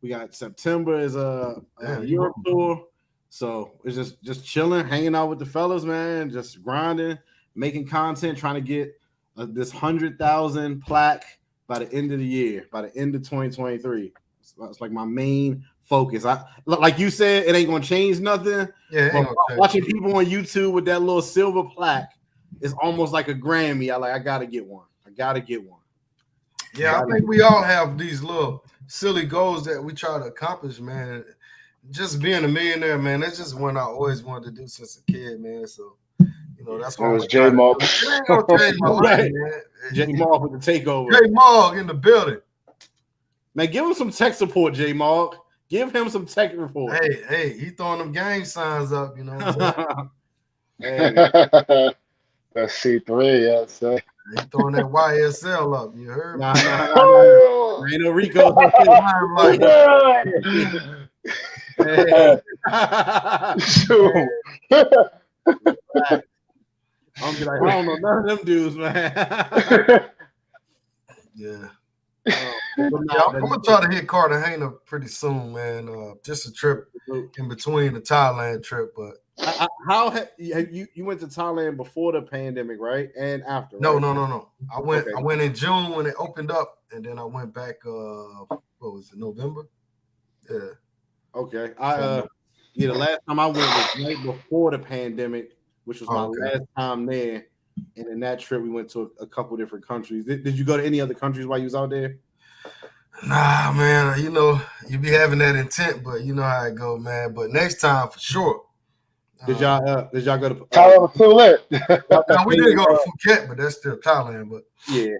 We got September is a Europe tour. So it's just chilling, hanging out with the fellas, man, just grinding, making content, trying to get this 100,000 plaque by the end of the year, by the end of 2023. It's like my main focus. Like you said, it ain't gonna change nothing. Yeah, watching people on YouTube with that little silver plaque is almost like a Grammy. I gotta get one. Yeah, I think we all have these little silly goals that we try to accomplish, man. Just being a millionaire, man, that's just one I always wanted to do since a kid, man. So, that's why. It was J Mob. It ain't gonna change my life, man. J Mob with the takeover. J Mob in the building. Man, give him some tech support, J Mob. Give him some tech report. Hey, he throwing them gang signs up, you know what I'm saying? That's C3, yeah, say. He throwing that YSL up, you heard me? Nah. Ain't no Rico. I'm like, I don't know none of them dudes, man. Yeah. I'm gonna try to hit Cartagena pretty soon, man. Just a trip in between the Thailand trip, but you went to Thailand before the pandemic, right? And after? No, right? No. I went in June when it opened up, and then I went back. What was it? November? Yeah. Okay. The last time I went was right before the pandemic, which was my last time there. And in that trip, we went to a couple different countries. Did you go to any other countries while you was out there? Nah, man. You be having that intent, but you know how it go, man. But next time for sure. Did y'all go to Thailand was too lit? No, we didn't go to Phuket, but that's still Thailand. But yeah.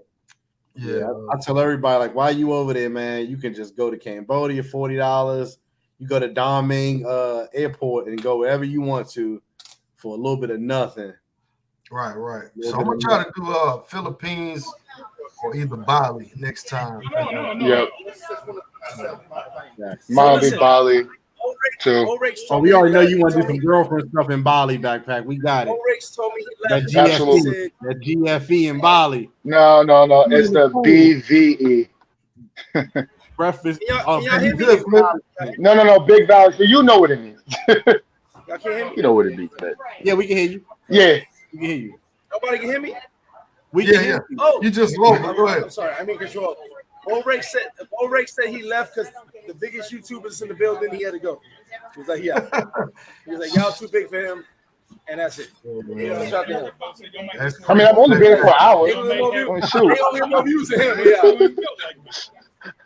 I tell everybody, like, while you over there, man, you can just go to Cambodia, $40. You go to Da Nang airport and go wherever you want to for a little bit of nothing. Right. So I'm gonna try to do Philippines or either Bali next time. Yep. Mali, Bali, too. Oh, we already know you want to do some girlfriend stuff in Bali, backpack. We got it. Told me he That left. Absolutely. GFE in Bali. No. It's the BVE. Breakfast. Can y'all hear me? No. Big Valley. So you know what it means. Y'all can't hear me? You know what it means, man. Yeah, we can hear you. Yeah. We can hear you. Nobody can hear me? We can hear you. Oh, You just low. Go ahead. I'm sorry. I'm in control. Bo Rake said he left because the biggest YouTubers in the building, he had to go. He was like, yeah. He was like, y'all too big for him, and that's it. Shout to him. I mean, I've only been here for an hour. They only Shoot. have more views than him. Yeah.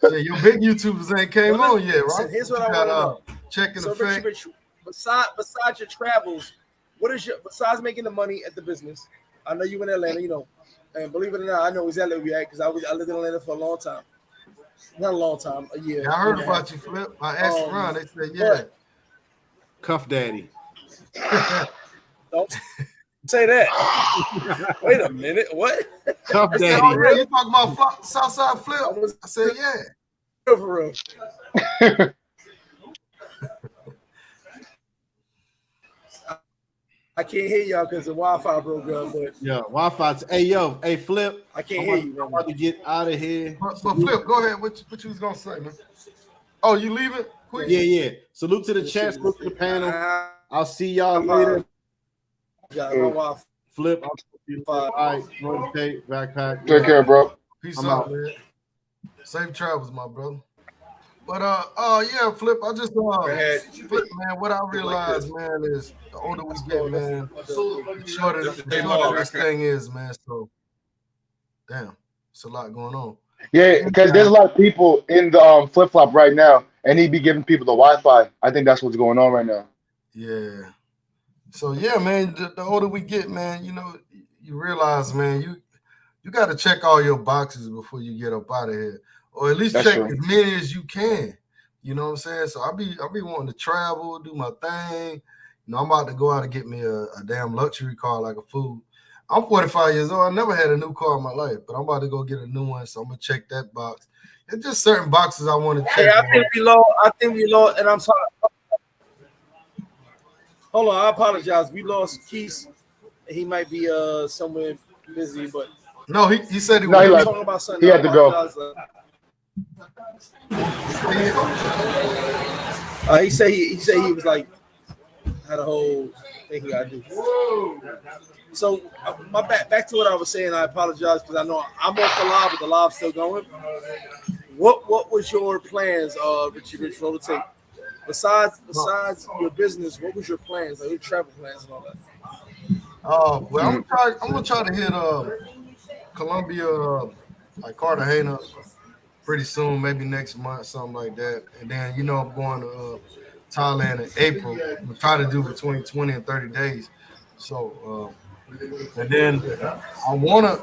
Yeah, your big YouTubers ain't came on yet, right? Listen, here's what I want to know. Checking So, effect. Rich, besides your travels, besides making the money at the business? I know you in Atlanta, you know, and believe it or not, I know exactly where you at because I lived in Atlanta for a long time. Not a long time, a year. Yeah, I heard about you, Flip. I asked around. They said, yeah. Cuff Daddy. Don't say that. Wait a minute. What? Cuff I Daddy. said, oh, yeah, you talking about Southside Flip? I said, yeah. For real. I can't hear y'all because the Wi-Fi broke up. But yeah, Wi-Fi. Hey, Flip. I can't hear you. I'm about to get out of here. But Flip, go ahead. What you was gonna say, man? Oh, you leaving? Quick. Yeah. Salute to the chat. Salute to the panel. I'll see y'all later. Flip. I'll see you. All right. Rotate. Backpack. Take care, bro. Peace I'm out, out. man. Safe travels, my brother. But yeah, Flip. I just Flip, man. What I realized, man, is the older we get, man, the shorter this thing is, man. So, damn, it's a lot going on. Yeah, because there's a lot of people in the flip flop right now, and he be giving people the Wi-Fi. I think that's what's going on right now. Yeah. So yeah, man. The older we get, man, you know, you realize, man, you got to check all your boxes before you get up out of here. Or at least That's check true. as many as you can. You know what I'm saying? So I'll be wanting to travel, do my thing. You know, I'm about to go out and get me a damn luxury car like a fool. I'm 45 years old. I never had a new car in my life, but I'm about to go get a new one. So I'm gonna check that box. It's just certain boxes I want to check. Hey, I think we lost, and I'm sorry. Hold on, I apologize. We lost Keith. He might be somewhere busy, but no, he said he was talking about something. He had to go. He said he was like had a whole thing he got to do. So back to what I was saying. I apologize because I know I'm off the live, but the live's still going. What was your plans, Richie Rich, roll the tape? Besides your business, what was your plans, like your travel plans and all that? Well, I'm gonna try to hit Colombia, like Cartagena, pretty soon, maybe next month, something like that. And then, you know, I'm going to Thailand in April. I'm trying to do between 20 and 30 days. So, and then I wanna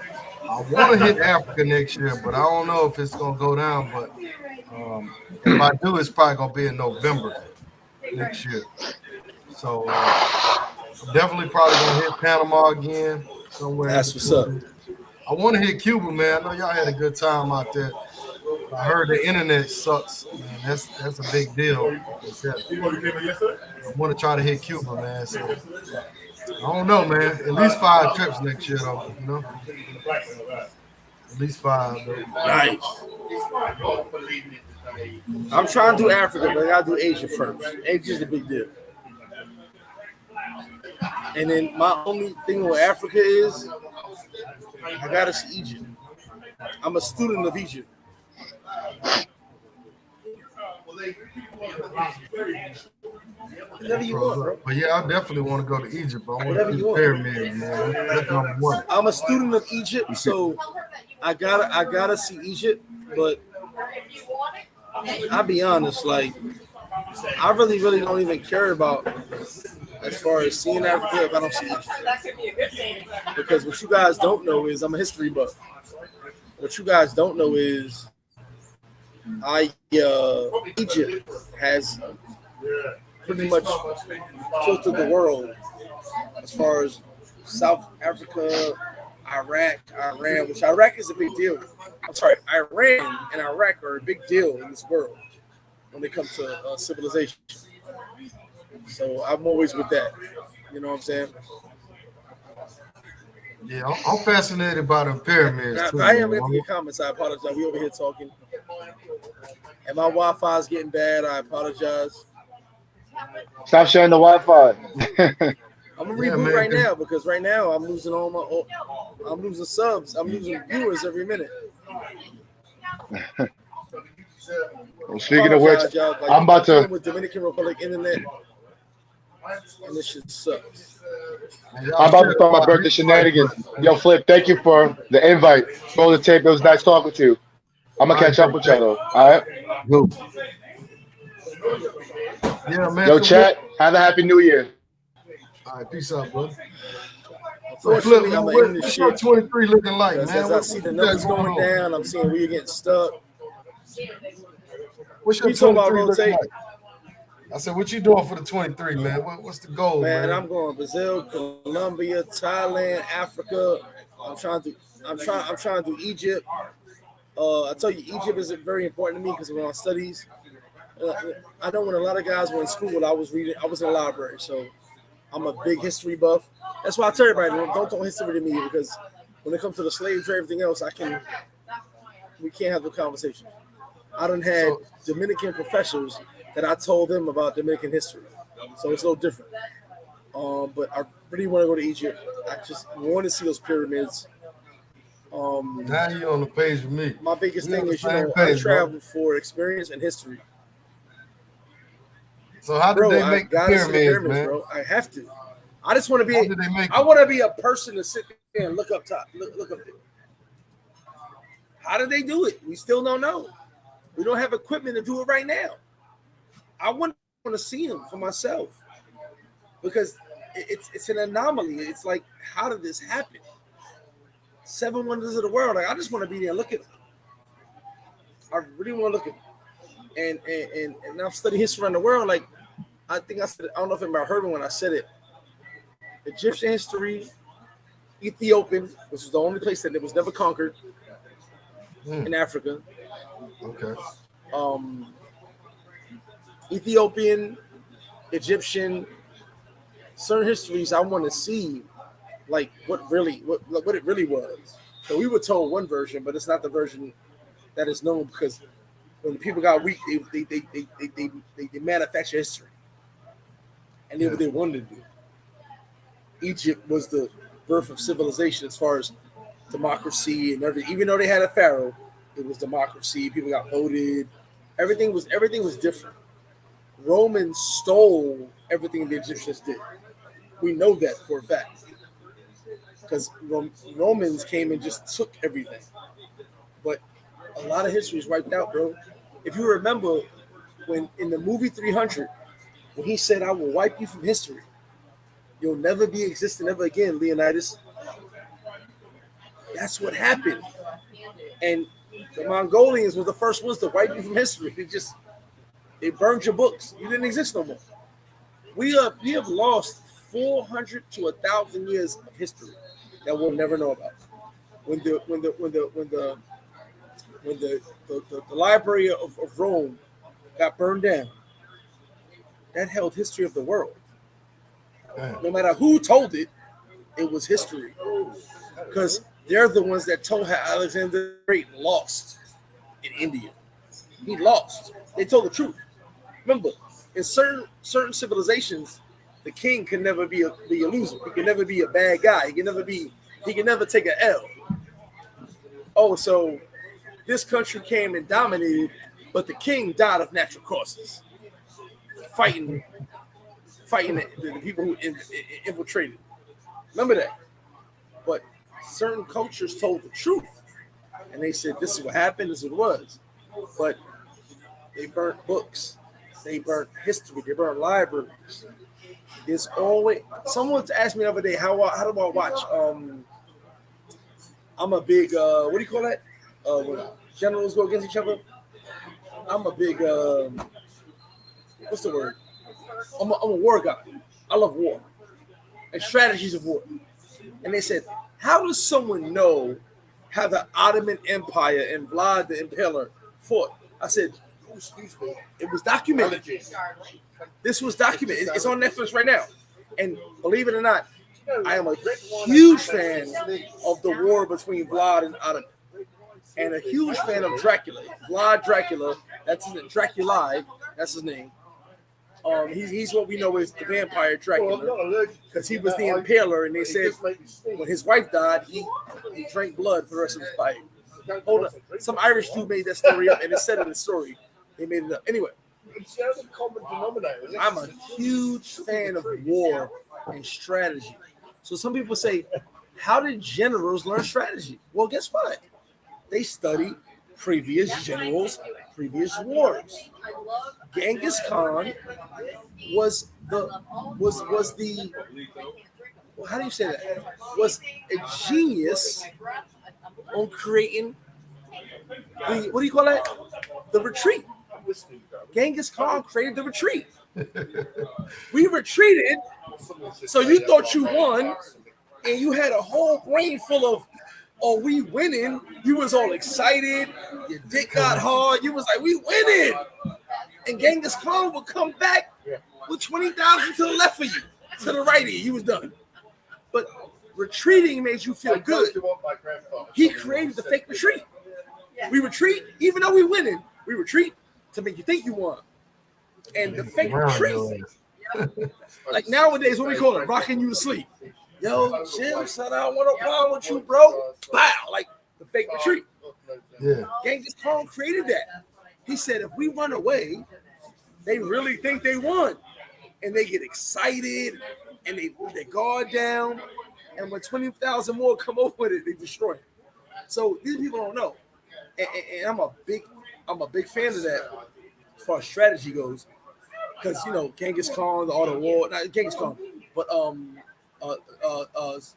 hit Africa next year, but I don't know if it's gonna go down. But if I do, it's probably gonna be in November next year. So definitely probably gonna hit Panama again somewhere. That's what's up. I want to hit Cuba, man. I know y'all had a good time out there. I heard the internet sucks, man. That's a big deal. I want to try to hit Cuba, man. So I don't know, man. At least 5 trips next year, though. You know, at least 5. Though. Nice. I'm trying to do Africa, but I gotta do Asia first. Asia's a big deal. And then my only thing with Africa is I gotta see Egypt. I'm a student of Egypt. Whatever you want, bro. But yeah, I definitely want to go to Egypt. I want to see the pyramids, man. That's number one. I'm a student of Egypt, so I gotta see Egypt. But I'll be honest, like I really don't even care about as far as seeing Africa if I don't see Egypt. Because what you guys don't know is I'm a history buff. What you guys don't know is Egypt has pretty much filtered the world as far as South Africa, Iraq, Iran, which Iraq is a big deal. I'm sorry, Iran and Iraq are a big deal in this world when it comes to civilization. So I'm always with that. You know what I'm saying? Yeah, I'm fascinated by the pyramids Now, too. if I am into your comments, I apologize. We over here talking. And my Wi-Fi is getting bad. I apologize. Stop sharing the Wi-Fi. I'm gonna reboot right now because right now I'm losing I'm losing subs. I'm losing viewers every minute. Well, speaking of which, I'm about to. With Dominican Republic internet, and this shit sucks. I'm about to start my birthday shenanigans. Yo, Flip, thank you for the invite. Roll the tape. It was nice talking to you. I'm gonna catch up with y'all though. All right. Yeah, man. Yo, chat. Have a happy New Year. All right, peace out, brother. So Flip, what's your 23 looking like, man? As I see the numbers going down, I'm seeing we're getting stuck. What's your 23 looking like? I said, what you doing for the 23, man? What's the goal, man? I'm going Brazil, Colombia, Thailand, Africa. I'm trying to do Egypt. I tell you, Egypt is very important to me because of my studies. I know when a lot of guys were in school, I was in the library, so I'm a big history buff. That's why I tell everybody, don't talk history to me because when it comes to the slave trade, everything else, we can't have the conversation. I done had Dominican professors that I told them about Dominican history, so it's a little different. But I really want to go to Egypt. I just want to see those pyramids. Now you're on the page with me. My biggest thing is, I travel for experience and history. So how did they make the pyramids, man? Bro? I have to. I just want to be. I want to be a person to sit there and look up top. Look up there. How did they do it? We still don't know. We don't have equipment to do it right now. I want to see them for myself because it's an anomaly. It's like, how did this happen? 7 wonders of the world. Like, I just want to be there and look at them. I really want to look at them. And I've studied history around the world. Like, I think I said it, I don't know if anybody heard me when I said it. Egyptian history, Ethiopian, which is the only place that it was never conquered in Africa. Okay. Ethiopian, Egyptian, certain histories I want to see, like what it really was. So we were told one version, but it's not the version that is known because when the people got weak, they manufacture history, and did what they wanted to do. Egypt was the birth of civilization as far as democracy and everything. Even though they had a pharaoh, it was democracy. People got voted. Everything was different. Romans stole everything the Egyptians did. We know that for a fact because Romans came and just took everything. But a lot of history is wiped out, bro. If you remember when in the movie 300, when he said, "I will wipe you from history. You'll never be existing ever again, Leonidas." That's what happened. And the Mongolians were the first ones to wipe you from history. They burned your books. You didn't exist no more. We have lost 400 to 1,000 years of history that we'll never know about. When the Library of Rome got burned down, that held history of the world. No matter who told it, it was history. Because they're the ones that told how Alexander the Great lost in India. He lost. They told the truth. Remember, in certain civilizations, the king can never be a loser. He can never be a bad guy. He can never take an L. Oh, so this country came and dominated, but the king died of natural causes. Fighting the people who infiltrated. Remember that. But certain cultures told the truth. And they said, this is what happened, this is what it was. But they burnt books. They burnt history. They burnt libraries. There's always... Someone asked me the other day, how do I watch? I'm a big... what do you call that? When generals go against each other? I'm a big... what's the word? I'm a war guy. I love war. and strategies of war. And they said, how does someone know how the Ottoman Empire and Vlad the Impaler fought? I said, it was documented. This was documented. It's on Netflix right now. And believe it or not, I am a huge fan of the war between Vlad and Ottoman. And a huge fan of Dracula. Vlad Dracula, that's his name. Draculae, that's his name. He's what we know as the vampire Dracula, because he was the impaler, and they said when his wife died, he drank blood for the rest of his life. Hold on, some Irish dude made that story up, and it said in the story they made it up. Anyway, I'm a huge fan of war and strategy. So some people say, how did generals learn strategy? Well, guess what? They study previous generals, previous wars. Genghis Khan was the well, how do you say that? Was a genius on creating the what do you call that? The retreat. Genghis Khan created the retreat. We retreated, so you thought you won, and you had a whole brain full of, oh, we winning. You was all excited. Your dick got hard. You was like, we winning. And Genghis Khan would come back with 20,000 to the left of you, to the right of you. You was done. But retreating made you feel good. He created the fake retreat. We retreat, even though we winning, we retreat to make you think you won. And the fake retreat, like nowadays, what we call it, rocking you to sleep. Yo, chill, son, I don't want no problem with you, bro. Bow, like the fake retreat. Yeah. Genghis Khan created that. He said, if we run away, they really think they won. And they get excited, and they put their guard down. And when 20,000 more come over with it, they destroy it. So these people don't know. And I'm a big fan of that as far as strategy goes. Because, you know, Genghis Khan, the Art of War, not Genghis Khan, but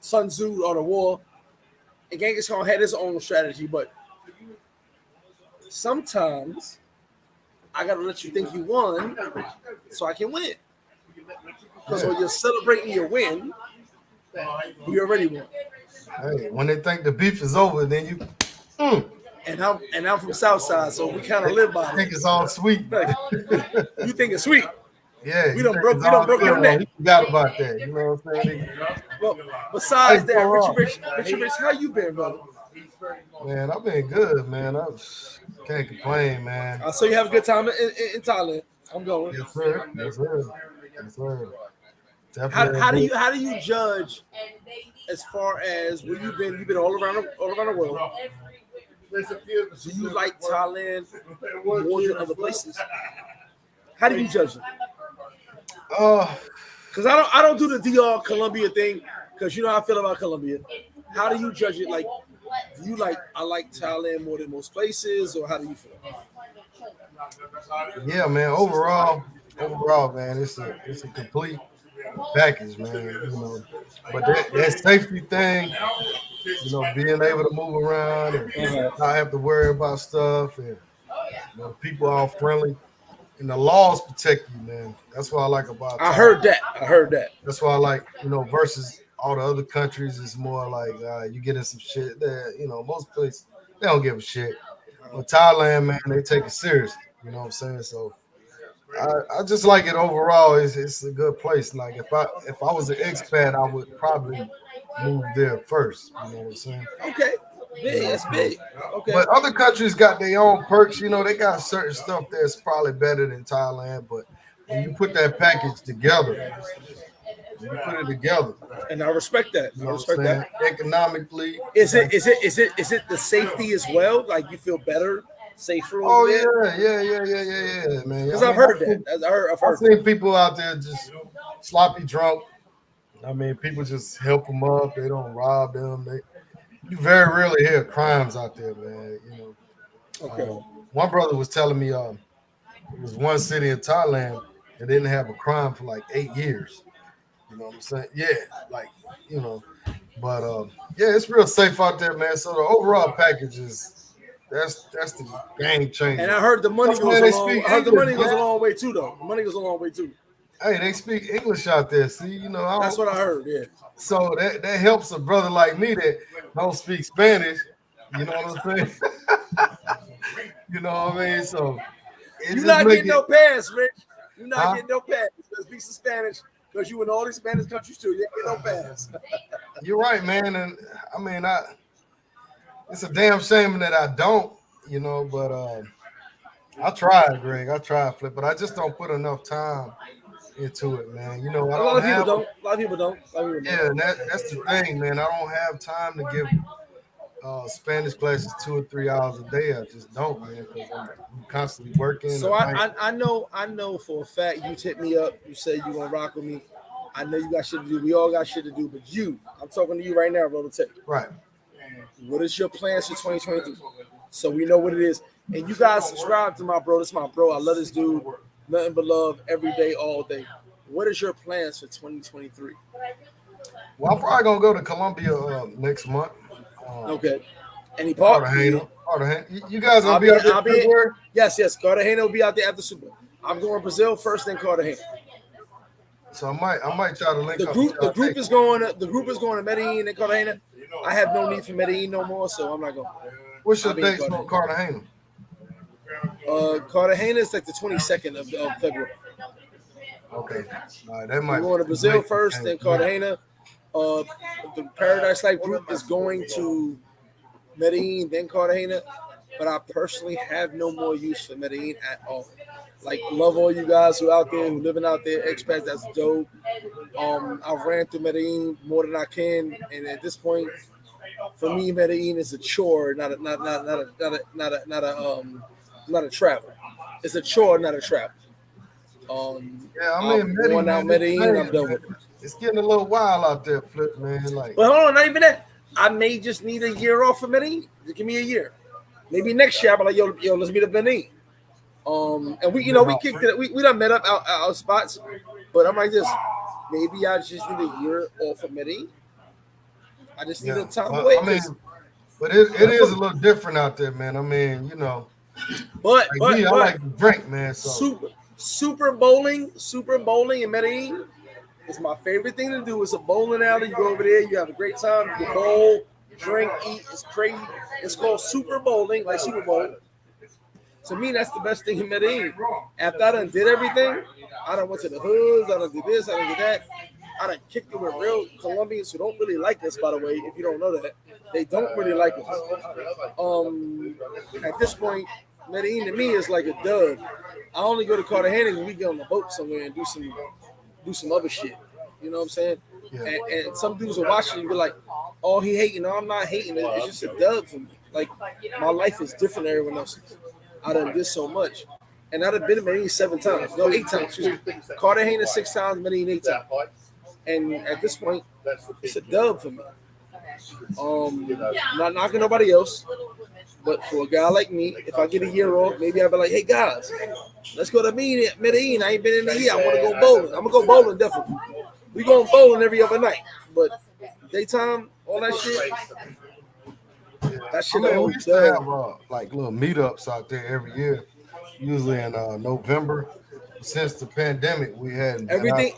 Sun Tzu, the Art of War. And Genghis Khan had his own strategy, but sometimes I gotta let you think you won so I can win. Because when you're celebrating your win, you already won. Hey, when they think the beef is over, then you. And I'm from Southside, so we kind of live by it. I think it's all sweet. You think it's sweet? Yeah, we don't broke your neck. We forgot about that. You know what I'm saying? Well, besides that, Richard Rich, how you been, brother? Man, I've been good, man. I can't complain, man. So you have a good time in Thailand. I'm going. Yes, sir. Yes, sir. Yes, sir. How do you judge as far as where you've been? You've been all around the world. Do you like Thailand more than other places? How do you judge it? Because I don't do the DR Colombia thing, because you know how I feel about Colombia. How do you judge it? Like, do you like I like Thailand more than most places, or how do you feel? Yeah, man. Overall, man, it's a complete package, man. You know, but that safety thing, you know, being able to move around and not have to worry about stuff, and you know, people are friendly, and the laws protect you, man. That's what I like about. I heard that. That's why I like, you know, versus all the other countries. It's more like you get in some shit that, you know, most places they don't give a shit. But Thailand, man, they take it seriously. You know what I'm saying? So I just like it overall. It's a good place. Like if I was an expat, I would probably move there first. You know what I'm saying? Okay. Big, that's big. Okay. But other countries got their own perks. You know, they got certain stuff that's probably better than Thailand. But when you put that package together, you put it together. And I respect that. You know I respect that. Economically, is it the safety as well? Like you feel better, safer? Oh yeah, man. Because I've heard that. I've seen people out there just sloppy drunk. I mean, people just help them up. They don't rob them. You very rarely hear crimes out there, man. You know. Okay. One brother was telling me it was one city in Thailand that didn't have a crime for like 8 years. You know what I'm saying? Yeah, like, you know. But yeah, it's real safe out there, man. So the overall package is that's the game changer. And I heard the money goes a long way too, though. The money goes a long way too. Hey, they speak English out there. See, you know, That's what I heard. Yeah. So that helps a brother like me that don't speak Spanish. You know what I'm saying? You know what I mean? So you're not getting no pass, Rich. You're not getting no pass. Speak some Spanish because you in all these Spanish countries too. You ain't get no pass. You're right, man. And I mean, it's a damn shame that I don't, you know, but I tried, Greg. I tried, Flip, but I just don't put enough time into it, man. You know, A lot of people don't. A lot of people don't. Yeah, and that's the thing, man. I don't have time to give Spanish classes 2 or 3 hours a day. I just don't, man, because I'm constantly working. So I know for a fact you hit me up. You said you gonna rock with me. I know you got shit to do. We all got shit to do, but I'm talking to you right now, brother. Right. What is your plans for 2023? So we know what it is. And you guys subscribe to my bro. This is my bro. I love this dude. Nothing but love every day, all day. What is your plans for 2023? Well, I'm probably gonna go to Colombia next month. Okay. Any part? Cartagena. You guys gonna be out there February? Yes. Cartagena will be out there after Super. I'm going to Brazil first, then Cartagena. So I might try to link up. The group is going to Medellin and Cartagena. I have no need for Medellin no more, so I'm not going. What's your date for Cartagena? Cartagena is like the 22nd of February. Okay. All right, that might. We're going to Brazil first, then Cartagena. The Paradise Life group is going to Medellin, then Cartagena. But I personally have no more use for Medellin at all. Like, love all you guys who out there, who living out there, expats. That's dope. I've ran through Medellin more than I can, and at this point, for me, Medellin is a chore, not a travel. It's a chore, not a travel. Yeah, I mean, Medellin, I'm done with it. It's getting a little wild out there, Flip, man. Like, but hold on, not even that. I may just need a year off for Medellin. Just give me a year. Maybe next year I'll be like, yo, let's meet up in Medellin. And we kicked it. We done met up our spots, but I'm like this. Maybe I just need a year off of Medellin. I just need a time away. I mean, but it is a little different out there, man. I mean, you know. But I like to drink, man. So. Super bowling in Medellin is my favorite thing to do. It's a bowling alley. You go over there, you have a great time. You bowl, drink, eat. It's crazy. It's called Super Bowling, like Super Bowl. To me, that's the best thing in Medellin. After I done did everything, I done went to the hoods, I done did this, I done did that. I done kicked it with real Colombians who don't really like us, by the way, if you don't know that. They don't really like us. At this point, Medellin to me is like a dub. I only go to Cartagena when we get on the boat somewhere and do some other shit. You know what I'm saying? Yeah. And some dudes are watching and be like, oh, he hating. No, I'm not hating. It's just a dub for me. Like, my life is different than everyone else's. I done did so much. And I'd have been in Medellin 7 times. No, 8 times. Cartagena 6 times, Medellin 8 times. And at this point, it's a dub for me. Not knocking nobody else. But for a guy like me, if I get a year off, maybe I'll be like, hey, guys, let's go to Medellin. I ain't been in a year. I want to go bowling. I'm going to go bowling, definitely. We going bowling every other night. But daytime, all that shit, we used to have like little meetups out there every year, usually in November. Since the pandemic, we had everything.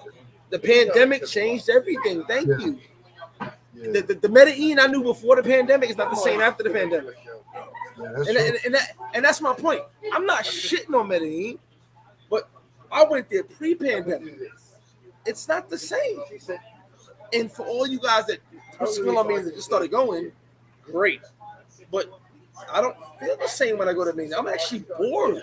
The pandemic changed everything. Thank you. Yeah. The Medellin I knew before the pandemic is not the same after the pandemic. Yeah, and that's my point. I'm not shitting on Medellin, but I went there pre-pandemic. It's not the same. And for all you guys that Colombians that just started going, great. But I don't feel the same when I go to Medellin. I'm actually bored.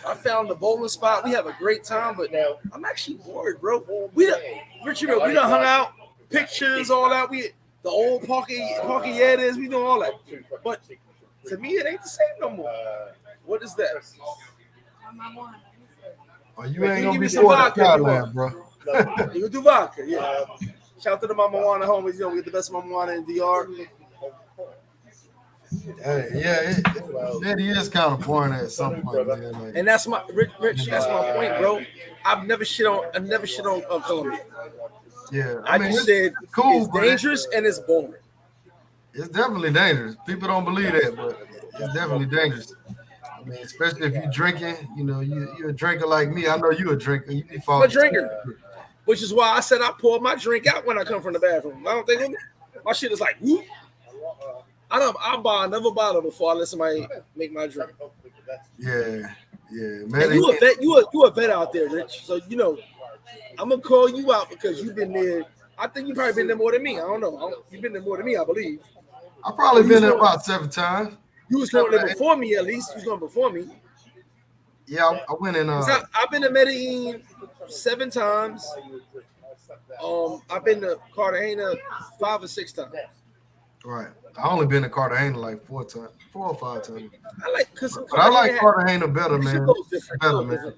I found the bowling spot. We have a great time, but I'm actually bored, bro. We done hung out, pictures, all that. The old parquillettes, we do all that. But to me, it ain't the same no more. What is that? Oh, you ain't gonna be bored at Thailand, bro. You can do vodka, yeah. Shout out to the Mama Juana homies. You know, we get the best Mama Juana in DR. That is kind of boring at some point, man. Like, and that's my Rich. That's my point, bro. I've never shit on Colombia. Yeah, I just said cool, it's dangerous and it's boring. It's definitely dangerous. People don't believe that, but it's definitely dangerous. mean, especially if you're drinking, you know, you're a drinker like me. I know you're a drinker. You be I'm a falling. drinker, which is why I said I pour my drink out when I come from the bathroom. I don't think my shit is like, whoop. I'll buy another bottle before I let somebody make my drink. Yeah, man. And you a vet, you a vet out there, Rich. So you know, I'm gonna call you out because you've been there. I think you probably been there more than me. I don't know. You've been there more than me, I believe. I've probably been there about 7 times. You was going there before me, at least. You was going before me. Yeah, I went in. I've been to Medellin 7 times. I've been to Cartagena 5 or 6 times. Right. I only been to Cartagena like 4 or 5 times. I like Cartagena better, man. It's better, man.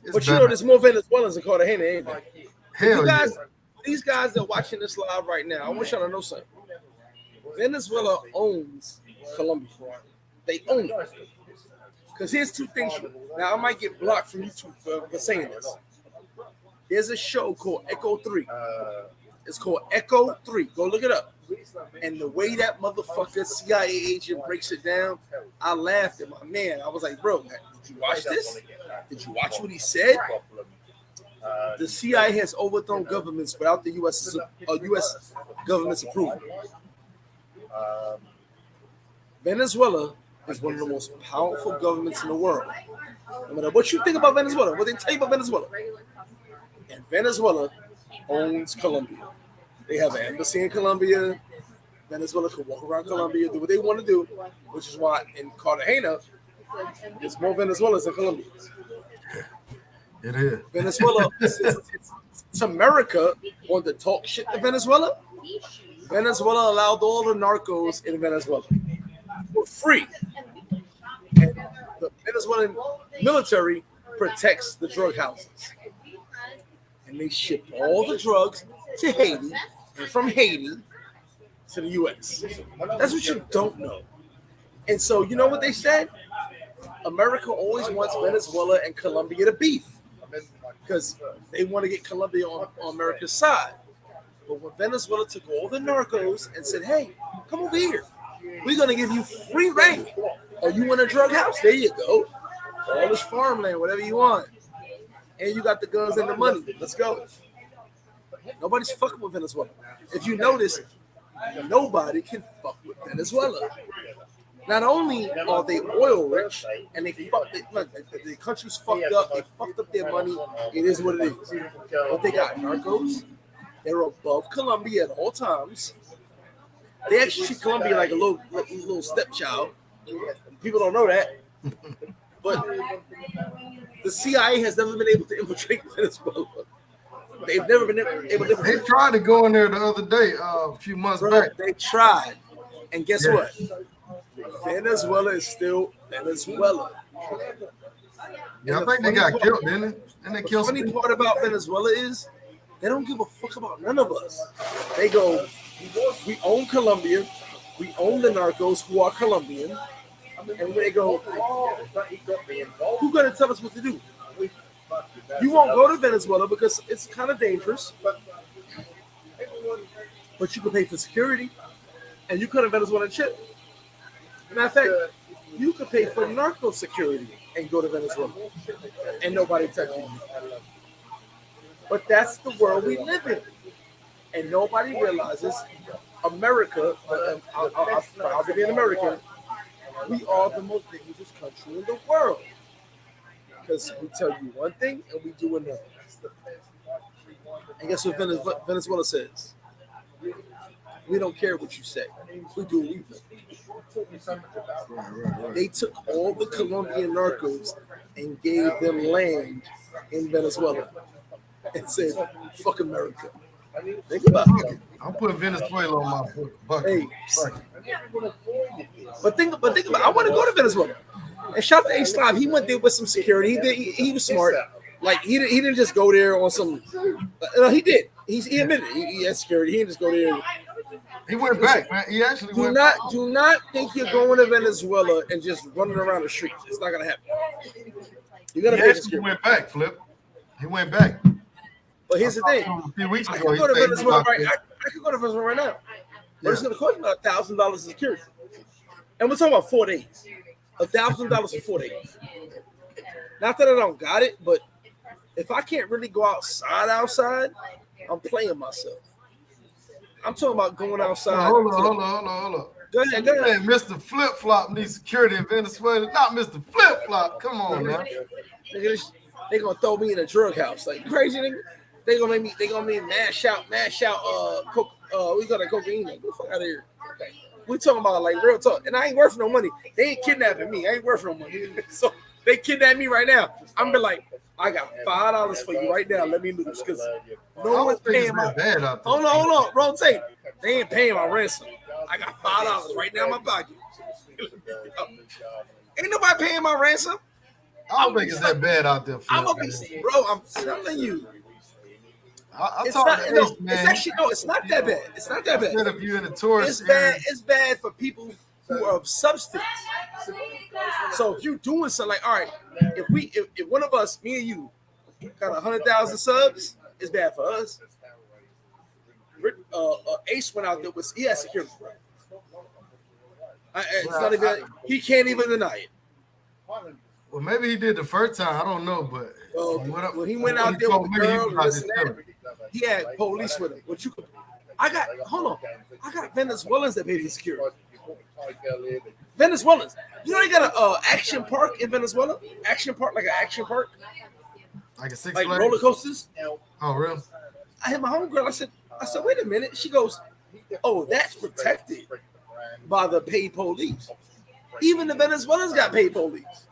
But better. you know, there's more Venezuelans in Cartagena, ain't there? Hell yeah. These guys that are watching this live right now, I want y'all to know something. Venezuela owns Colombia. They own it. Because here's 2 things. Now, I might get blocked from YouTube for saying this. There's a show called Echo 3. It's called Echo 3. Go look it up. And the way that motherfucker CIA agent breaks it down, I laughed at my man. I was like, bro, did you watch this? Did you watch what he said? The CIA has overthrown governments without the U.S. government's approval. Venezuela is one of the most powerful governments in the world. No matter what you think about Venezuela, what they tell you about Venezuela, and Venezuela owns Colombia. They have an embassy in Colombia. Venezuela can walk around Colombia, do what they want to do, which is why in Cartagena, there's more Venezuelans than Colombians. It is. Venezuela, it's America wanted to talk shit to Venezuela. Venezuela allowed all the narcos in Venezuela for free. And the Venezuelan military protects the drug houses. And they ship all the drugs to Haiti and from Haiti to the U.S. That's what you don't know. And so, you know what they said? America always wants Venezuela and Colombia to beef because they want to get Colombia on America's side. But when Venezuela took all the narcos and said, hey, come over here. We're going to give you free reign. Oh, you want a drug house? There you go. All this farmland, whatever you want. And you got the guns and the money. Let's go. Nobody's fucking with Venezuela. If you notice, nobody can fuck with Venezuela. Not only are they oil rich and the country's fucked up, they fucked up their money. It is what it is. But they got narcos. They're above Colombia at all times. They actually treat Colombia like a little stepchild. People don't know that. But the CIA has never been able to infiltrate Venezuela. They've never been able to. They tried to go in there the other day, a few months back. They tried. And guess what? Venezuela is still Venezuela. Yeah, I think they got killed, didn't they? And they killed. The funny part about Venezuela is they don't give a fuck about none of us. They go, we own Colombia, we own the narcos who are Colombian, and when they go, who's gonna tell us what to do? You won't go to Venezuela because it's kind of dangerous, but you can pay for security, and you come to Venezuela and shit. Matter of fact, you could pay for narco security and go to Venezuela, and nobody touches you. But that's the world we live in, and nobody realizes America. I'll be an American. We are the most dangerous country in the world because we tell you one thing and we do another. And guess what Venezuela says? We don't care what you say. We do what we do. They took all the Colombian narcos and gave them land in Venezuela and said, fuck America. Think about it. I'm putting Venezuela on my bucket. Hey, but think about it. I want to go to Venezuela. And shout out to A-Slime. He went there with some security. He was smart. Like, he didn't just go there on some... No, he did. He admitted it. He had security. He didn't just go there. He went back, man. He actually went back. Do not think you're going to Venezuela and just running around the streets. It's not going to happen. You're going to He actually went back, Flip. He went back. But here's the thing. A few weeks ago, I could go to Venezuela right now. But it's going to cost me about $1,000 in security. And we're talking about 4 days. $1,000 for 4 days. Not that I don't got it, but if I can't really go outside, I'm playing myself. I'm talking about going outside. Hold on. Go ahead. Man, Mr. Flip Flop needs security in Venezuela. Not Mr. Flip Flop. Come on, man. They gonna throw me in a drug house, like crazy nigga. They gonna make me mash out. We got a cocaine. Get the fuck out of here. Okay. We talking about like real talk, and I ain't worth no money. They ain't kidnapping me. I ain't worth no money. So they kidnap me right now. I'm be like, I got $5 for you right now. Let me lose, because no one's paying my. Hold on, wrong tape. They ain't paying my ransom. I got $5 right now in my pocket. Ain't nobody paying my ransom. I don't think it's that bad out there. I'm gonna be, bro. I'm telling you. It's not that bad. It's not that bad. If you're in a tourist it's bad for people who are of substance. So if you're doing something like, all right, if one of us, me and you, got 100,000 subs, it's bad for us. Ace went out there with, he has security. It's not even, he can't even deny it. Well, maybe he did the first time. I don't know, but when he went out there with the girl, he had police with him. I got Venezuelans that pay for security. Venezuelans. You know they got an action park in Venezuela? Action park, like an action park? Like a Six Like Flags? roller coasters? Oh, really? I hit my homegirl. I said, wait a minute. She goes, oh, that's protected by the paid police. Even the Venezuelans got paid police.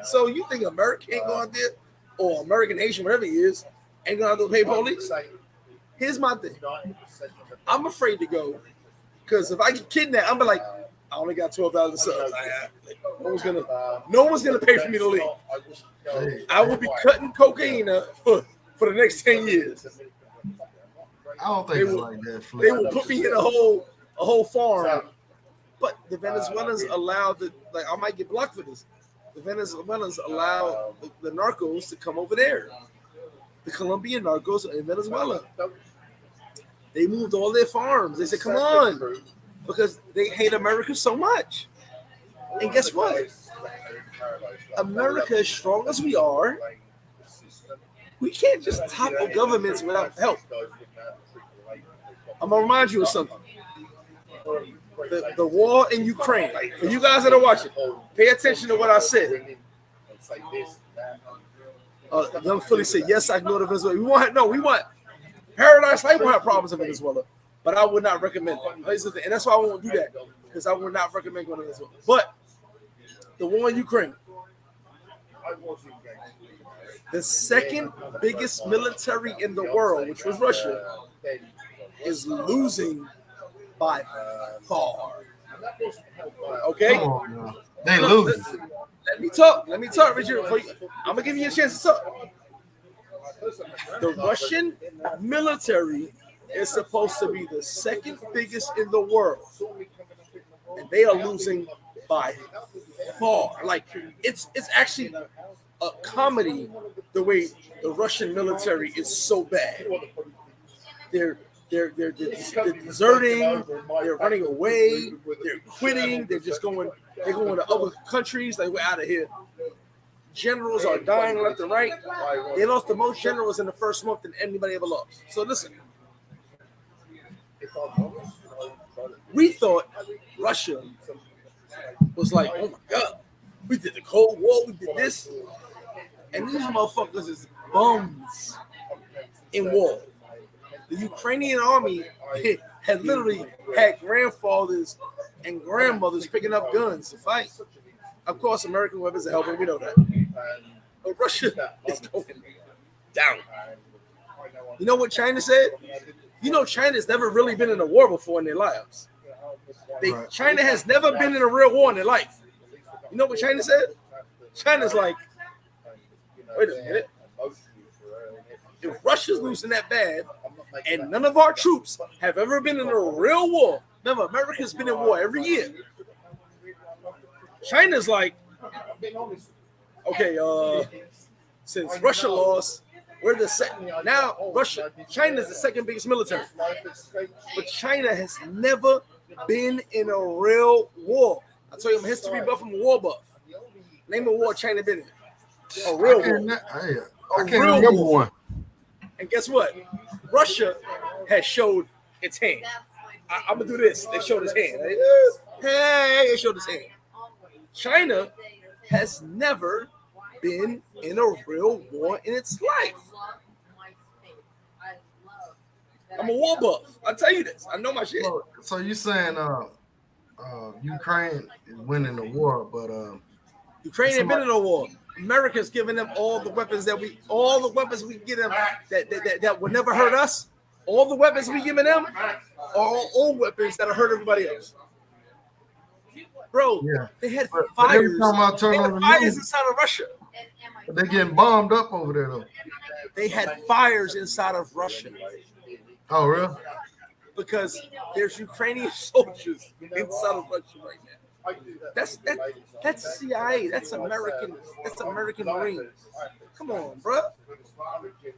So you think America ain't going out there, or American Asian, whatever he is, ain't going out there to pay police? Here's my thing. I'm afraid to go, because if I get kidnapped, I'm be like, I only got 12,000 subs. No one's gonna pay for me to leave. I will be cutting cocaine for the next 10 years. I don't think it's like that. They will put me in a whole farm. But the Venezuelans allow I might get blocked for this. The Venezuelans allow the narcos to come over there. The Colombian narcos in Venezuela. They moved all their farms. They said, come on. Because they hate America so much. And guess what? America, as strong as we are, we can't just topple governments without help. I'm going to remind you of something. The war in Ukraine. For you guys that are watching, pay attention to what I said. Young Philly said, yes, I can go to Venezuela. We want Paradise Life won't have problems in Venezuela, but I would not recommend it. And that's why I won't do that, because I would not recommend going to Venezuela. But the war in Ukraine, the second biggest military in the world, which was Russia, is losing by far. Okay? They lose. Let me talk, Richard. I'm gonna give you a chance to talk. The Russian military is supposed to be the second biggest in the world, and they are losing by far. Like it's actually a comedy the way the Russian military is so bad. They're deserting, they're running away, they're quitting, they're going to other countries, like we're out of here. Generals are dying left and right. They lost the most generals in the first month than anybody ever lost. So listen, we thought Russia was like, oh my God, we did the Cold War, we did this, and these motherfuckers is bums in war. The Ukrainian army had literally had grandfathers and grandmothers picking up guns to fight. Of course, American weapons are helping. We know that. But Russia is going down. You know what China said? You know China's never really been in a war before in their lives. China has never been in a real war in their life. You know what China said? China's like, wait a minute. If Russia's losing that bad, and none of our troops have ever been in a real war. Remember, America's been in war every year. China's like, okay, since Russia lost, we're the second. Now, China's the second biggest military. But China has never been in a real war. I tell you, I'm a history buff, I'm a war buff. Name a war China been in. A real war. I can't remember one. And guess what? Russia has showed its hand. I'm gonna do this. They showed his hand. Hey, they showed his hand. China has never been in a real war in its life. I'm a war buff. I'll tell you this. I know my shit. So you saying Ukraine is winning the war, but Ukraine ain't been in a war. America's giving them all the weapons we get them that will never hurt us. All the weapons we giving them are all old weapons that'll hurt everybody else. Bro, they had fires. Inside of Russia. But they're getting bombed up over there, though. They had fires inside of Russia. Oh, really? Because there's Ukrainian soldiers inside of Russia right now. That's CIA. That's American Marines. Come on, bro.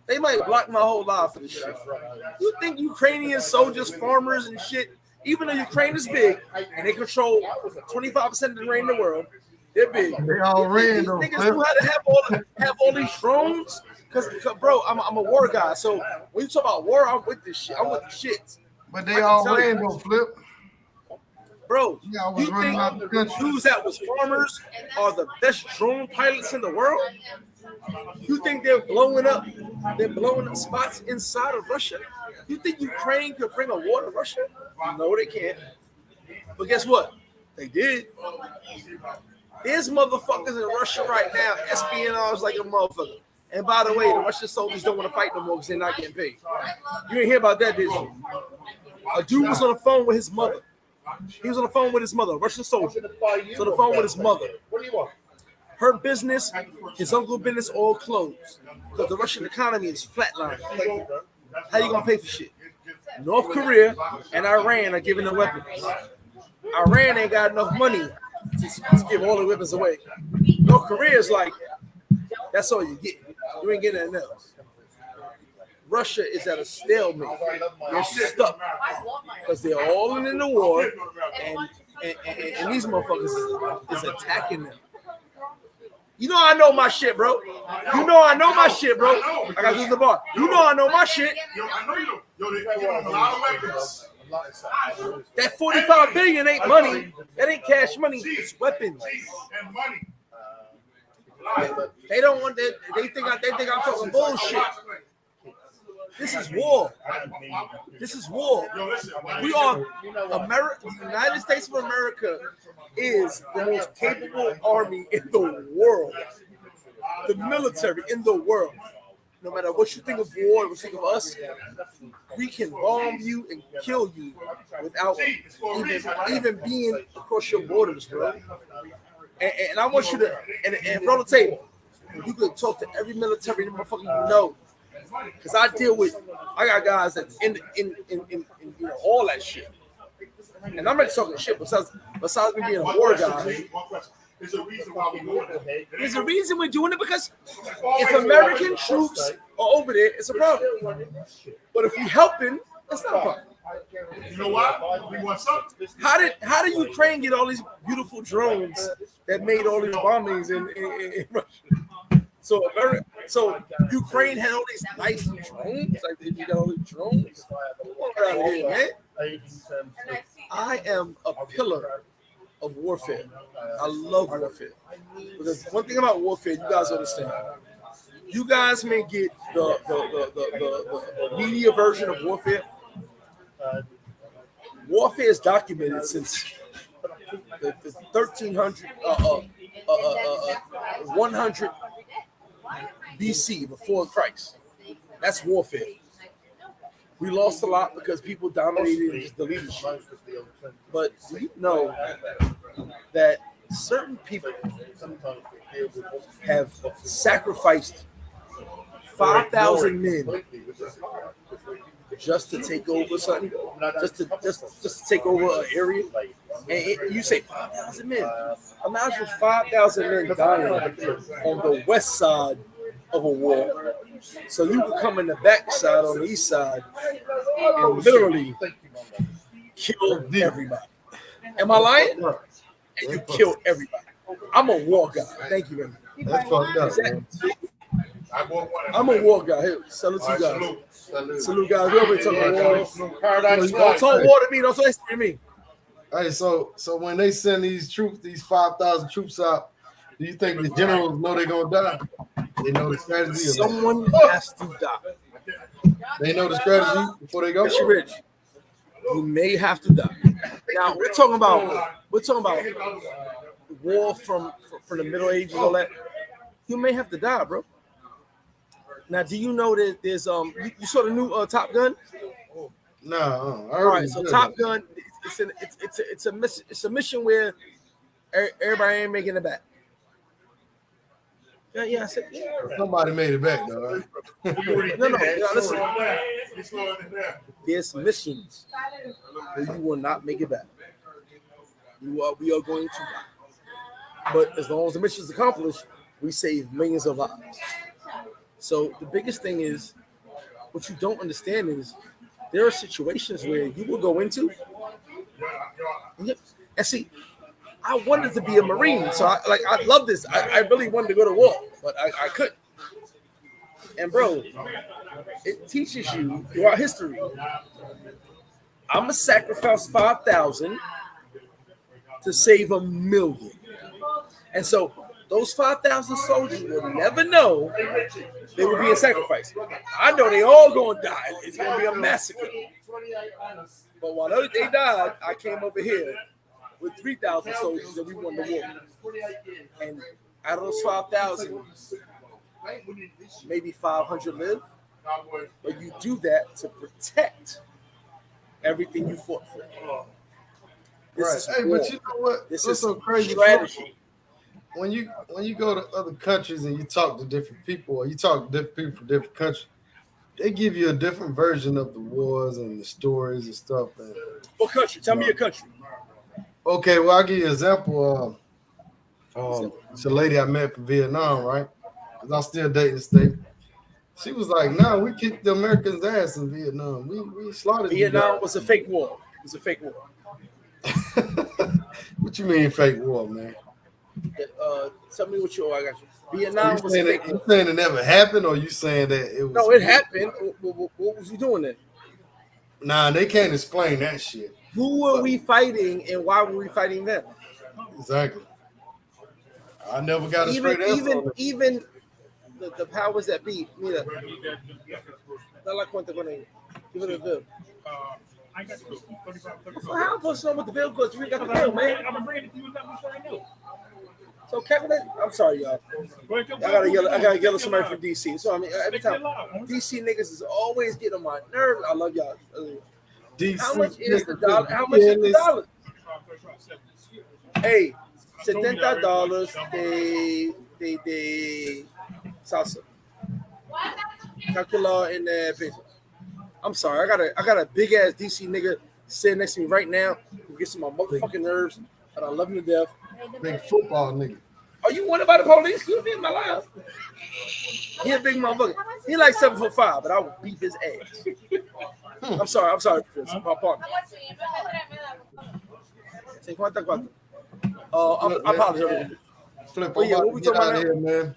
They might block my whole life for this shit. You think Ukrainian soldiers, farmers, and shit, even though Ukraine is big and they control 25% of the rain in the world, they're big. They all ran. These niggas knew how to have all these drones. Cause bro, I'm a war guy. So when you talk about war, I'm with this shit. I'm with the shit. But they all ran, though, Flip. Bro, you think dudes that was farmers are the best drone pilots in the world? You think they're blowing up spots inside of Russia? You think Ukraine could bring a war to Russia? No, they can't. But guess what? They did. There's motherfuckers in Russia right now, espionage like a motherfucker. And by the way, the Russian soldiers don't want to fight no more because they're not getting paid. You didn't hear about that, did you? A dude was on the phone with his mother. He was on the phone with his mother, a Russian soldier. He was on the phone with his mother. Her business, his uncle's business, all closed because the Russian economy is flatlining. How you gonna pay for shit? North Korea and Iran are giving them weapons. Iran ain't got enough money to give all the weapons away. North Korea is like, that's all you get. You ain't getting anything else. Russia is at a stalemate. They're stuck because they're all in the war, and these motherfuckers is attacking them. You know I know my shit, bro. You know I know my shit, bro. I got to use the bar. You know I know my shit. I know you do. Yo, they give them a lot of weapons. That $45 billion ain't money. That ain't cash money. It's weapons. And money. They don't want that. They think I'm talking bullshit. This is war. This is war. We are America. The United States of America is the most capable army in the world. The military in the world. No matter what you think of war, what you think of us, we can bomb you and kill you without even being across your borders, bro. And I want you to and roll the table. You could talk to every military motherfucker you know, because I got guys that's in all that shit. And I'm not talking shit besides me being a war guy. There's a reason why we're doing it. There's a reason we're doing it because if American troops are over there, it's a problem. But if we helping, it's not a problem. You know what? We want something. How did Ukraine get all these beautiful drones that made all these bombings in Russia? So Ukraine had all these nice drones. Like you got all these drones. Come on out here, man. I am a pillar of warfare. I love warfare. Because one thing about warfare, you guys understand. You guys may get the media version of warfare. Warfare is documented since the 1300, 100 BC, before Christ. That's warfare. We lost a lot because people dominated the leadership. But do you know that certain people have sacrificed 5,000 men just to take over something, just to take over an area? And you say 5,000 men. Imagine 5,000 men dying on the west side of a war. So you can come in the back side on the east side and literally kill everybody. Am I lying? And you kill everybody. I'm a war guy. Thank you, man. That's fucked up, man. I'm a war guy. Here, salute to you guys. Salute guys. We already talking about war. Don't talk war to me. Don't say history to me. Hey, so when they send these troops, these 5,000 troops out, do you think the generals know they're gonna die? They know the strategy. Someone has to die. They know the strategy before they go. Mr. Rich, you may have to die. Now we're talking about war from the Middle Ages, all that. You may have to die, bro. Now, do you know that there's you saw the new Top Gun? No, all right. So Top Gun, it's a mission where everybody ain't making it back. Yeah, I said somebody made it back, though. Right? No, listen. There's missions where you will not make it back. We are going to die. But as long as the mission is accomplished, we save millions of lives. So the biggest thing is, what you don't understand is there are situations where you will go into, and see, I wanted to be a Marine, so I love this. I really wanted to go to war, but I couldn't. And bro, it teaches you throughout history. I'm gonna sacrifice 5,000 to save 1,000,000, and so those 5,000 soldiers will never know they will be a sacrifice. I know they all gonna die. It's gonna be a massacre. But while they died, I came over here with 3,000 soldiers and we won the war. And out of those 5,000, maybe 500 live. But you do that to protect everything you fought for. This right. Hey, but you know what? This is so crazy. Strategy. When you go to other countries and you talk to different people, or you talk to different people from different countries, they give you a different version of the wars and the stories and stuff. And, what country? Tell me your country. Okay, well, I'll give you an example. It's a lady I met from Vietnam, right? Because I'm still dating the state. She was like, "No, we kicked the Americans' ass in Vietnam. We slaughtered Vietnam was a fake war. It was a fake war." What you mean fake war, man? Tell me what I got you. Vietnam was a fake war. You saying it never happened, or you saying that it was? No, it happened. What was you doing then? Nah, they can't explain that shit. Who were we fighting, and why were we fighting them? Exactly. I never got a straight answer. Even the powers that be. Mira, dale cuenta con ellos. Give it a bill. I got the bill. How am I supposed to know what the bill costs? We got the bill, man. I'm bringing it to you right now. So Kevin, I'm sorry, y'all. I gotta yell at somebody from DC. So I mean, every time DC niggas is always getting on my nerves. I love y'all. DC, how much is the dollar? How much is the dollar? Hey, $70 de salsa. Calcula in pesos. I'm sorry, I got a big ass DC nigga sitting next to me right now who gets on my motherfucking nerves, and I love him to death. Big football nigga. Are you wanted by the police? You be in my life. He a big motherfucker. He like 7'5", but I would beat his ass. I'm sorry, Chris. My partner. I apologize. Flip, yeah, what we talking about here, man?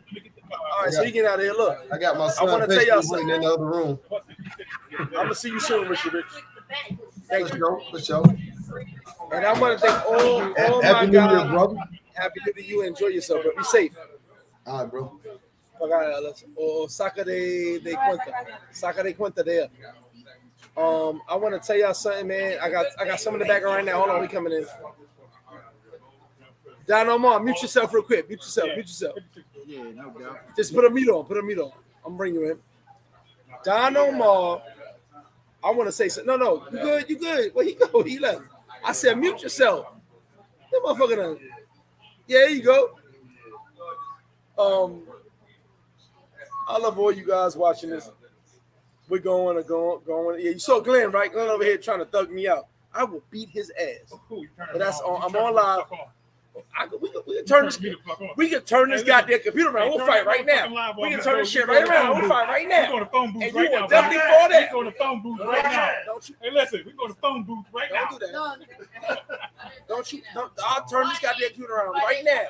All right, so you get out of here. Look, I got my son. I want to tell y'all something in the other room. I'm gonna see you soon, Richard Rich. Thank you. For sure. And I want to thank all my New guys. Year, brother. Happy New Year to you. Enjoy yourself, but be safe. All right, bro. Saca de cuenta. Saca de cuenta there. I want to tell y'all something, man. I got some in the background right now. Hold on, we coming in. Don Omar, mute yourself real quick. Mute yourself. Yeah, no doubt. Just put a mute on. I'm bringing you in. Don Omar, I want to say something. No, you good. Where he go? He left. I said mute yourself. That motherfucker done. Yeah, there you go. I love all you guys watching this. We're going. Yeah, you saw Glenn, right? Glenn over here trying to thug me out. I will beat his ass. But that's on. I'm on live. We can turn this goddamn computer around. We'll fight right now. We can turn this shit right around. We'll fight right now. We're going to phone booth and right you now. will definitely fall that. We're going to phone booth right now. Don't you? Hey, listen, we're going to phone booth right now. Don't do that. Don't you? I'll turn this goddamn computer around right now.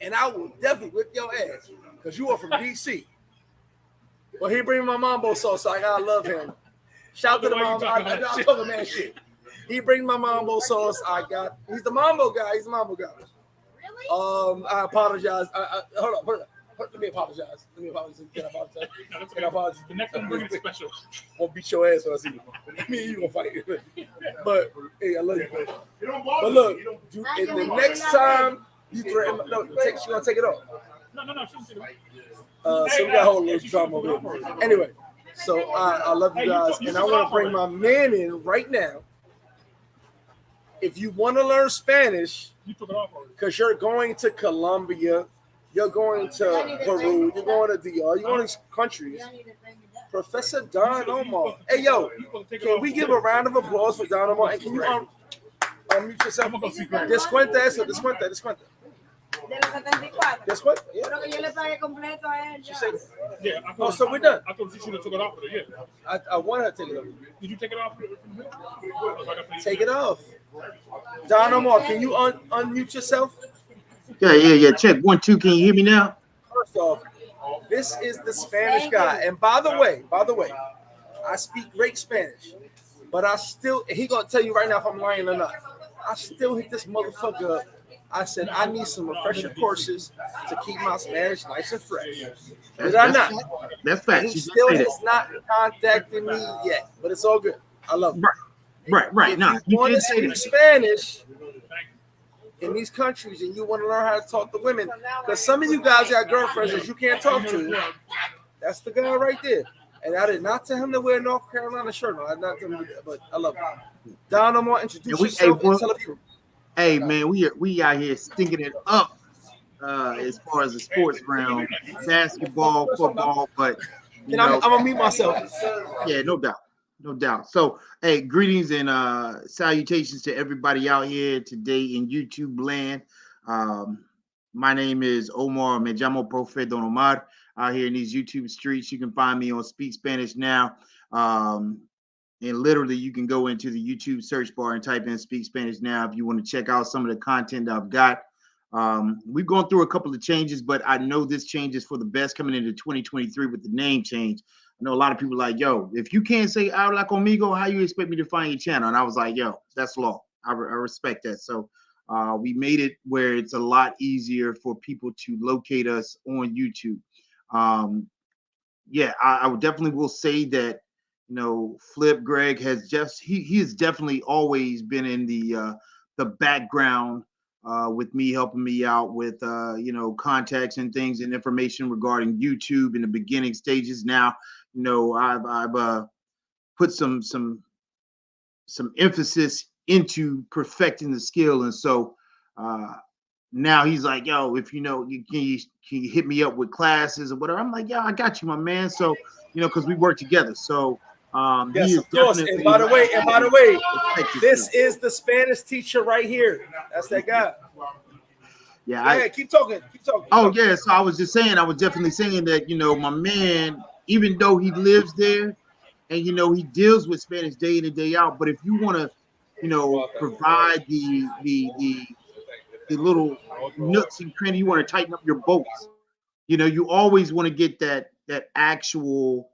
And I will definitely whip your ass because you are from DC. Well, he bring my mambo sauce, so I gotta love him. Shout to the mambo. I'm talking man shit. He bring my mambo sauce. He's the mambo guy. He's the mambo guy. Really? I apologize. Hold on. Let me apologize. Can I apologize? The next one, bring it special. I'll beat your ass when I see you. Me and you gonna fight. But hey, I love you. But look, the next time you threaten, she's gonna take it off. No. So we got a whole little drama over here. Anyway, so I love you guys, and I want to bring my man in right now. If you want to learn Spanish, because you're going to Colombia, you're going to Peru, you're going to DR, you're going to these countries. Professor Don Omar. Hey, yo, can we give a round of applause for Don Omar? And can you unmute yourself? Descuenta eso, descuenta. De los 74. Descuenta, yeah. Pero que yo le pagué completo a él. Yeah, so we're done. I thought she should have took it off for the year. I want her to take it off. Did you take it off? Take it off. Don Omar, can you unmute yourself? Yeah. Check 1, 2. Can you hear me now? First off, this is the Spanish guy. And by the way, I speak great Spanish, but he gonna tell you right now if I'm lying or not. I still hit this motherfucker up. I said I need some refresher courses to keep my Spanish nice and fresh. Did I not? That's fact. He still has not contacted me yet, but it's all good. I love it. Right. If you want to speak Spanish in these countries and you want to learn how to talk to women, because some of you guys got girlfriends that you can't talk to, that's the guy right there. And I did not tell him to wear a North Carolina shirt. I did not tell him to do that, but I love it. Don Omar, introduce yourself and tell people. Hey man, we out here stinking it up as far as the sports realm, basketball, football, but I'm gonna mute myself. Yeah, no doubt. So, hey, greetings and salutations to everybody out here today in YouTube land. My name is Omar. Me llamo Profe Don Omar. Out here in these YouTube streets, you can find me on Speak Spanish Now. And literally, you can go into the YouTube search bar and type in Speak Spanish Now if you want to check out some of the content I've got. We've gone through a couple of changes, but I know this change is for the best coming into 2023 with the name change. I know a lot of people are like, yo, if you can't say habla conmigo, how you expect me to find your channel? And I was like, yo, that's law. I respect that. So we made it where it's a lot easier for people to locate us on YouTube. I would definitely will say that, Flip Greg has he has definitely always been in the background with me, helping me out with contacts and things and information regarding YouTube in the beginning stages. Now, I've put some emphasis into perfecting the skill, and so now he's like, yo, if can you hit me up with classes or whatever? I'm like, yeah, I got you, my man. So because we work together. So yes, of course. And by the way, this is the Spanish teacher right here. That's that guy. Yeah, keep talking. Yeah, so I was definitely saying that, my man, even though he lives there and, he deals with Spanish day in and day out, but if you want to, provide the little nooks and crannies, you want to tighten up your bolts, you always want to get that actual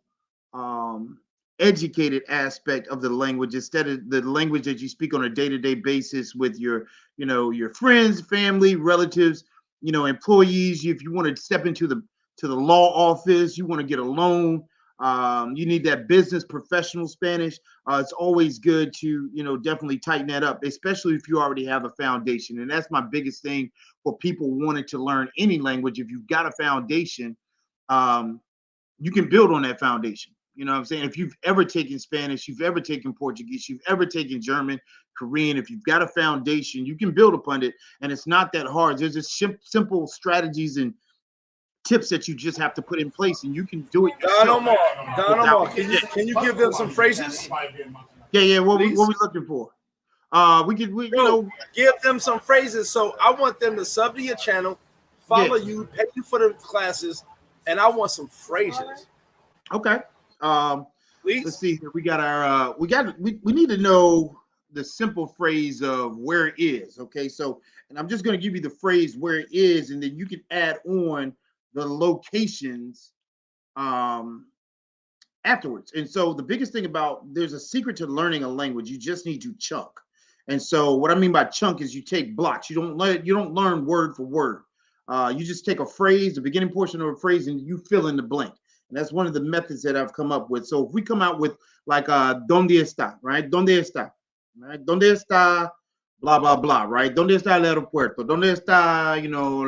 educated aspect of the language instead of the language that you speak on a day-to-day basis with your friends, family, relatives, employees. If you want to step into the law office, you want to get a loan, you need that business professional Spanish. It's always good to definitely tighten that up, especially if you already have a foundation. And that's my biggest thing for people wanting to learn any language. If you've got a foundation, you can build on that foundation. You know what I'm saying? If you've ever taken Spanish, you've ever taken Portuguese, you've ever taken German, Korean, if you've got a foundation, you can build upon it. And it's not that hard. There's just simple strategies and tips that you just have to put in place, and you can do it yourself. Don Omar, can you give them some phrases? Yeah. What we looking for? Give them some phrases. So I want them to sub to your channel, follow you, pay you for the classes, and I want some phrases. Okay. Please. Let's see here. We got our we need to know the simple phrase of where it is. Okay, so and I'm just going to give you the phrase where it is, and then you can add on the locations afterwards. And so the biggest thing about there's a secret to learning a language. You just need to chunk. And so what I mean by chunk is you take blocks. You don't learn word for word. You just take a phrase, the beginning portion of a phrase, and you fill in the blank. And that's one of the methods that I've come up with. So if we come out with like ¿Dónde está? Right? ¿Dónde está? Right? ¿Dónde está? Blah blah blah. Right? ¿Dónde está el aeropuerto? ¿Dónde está,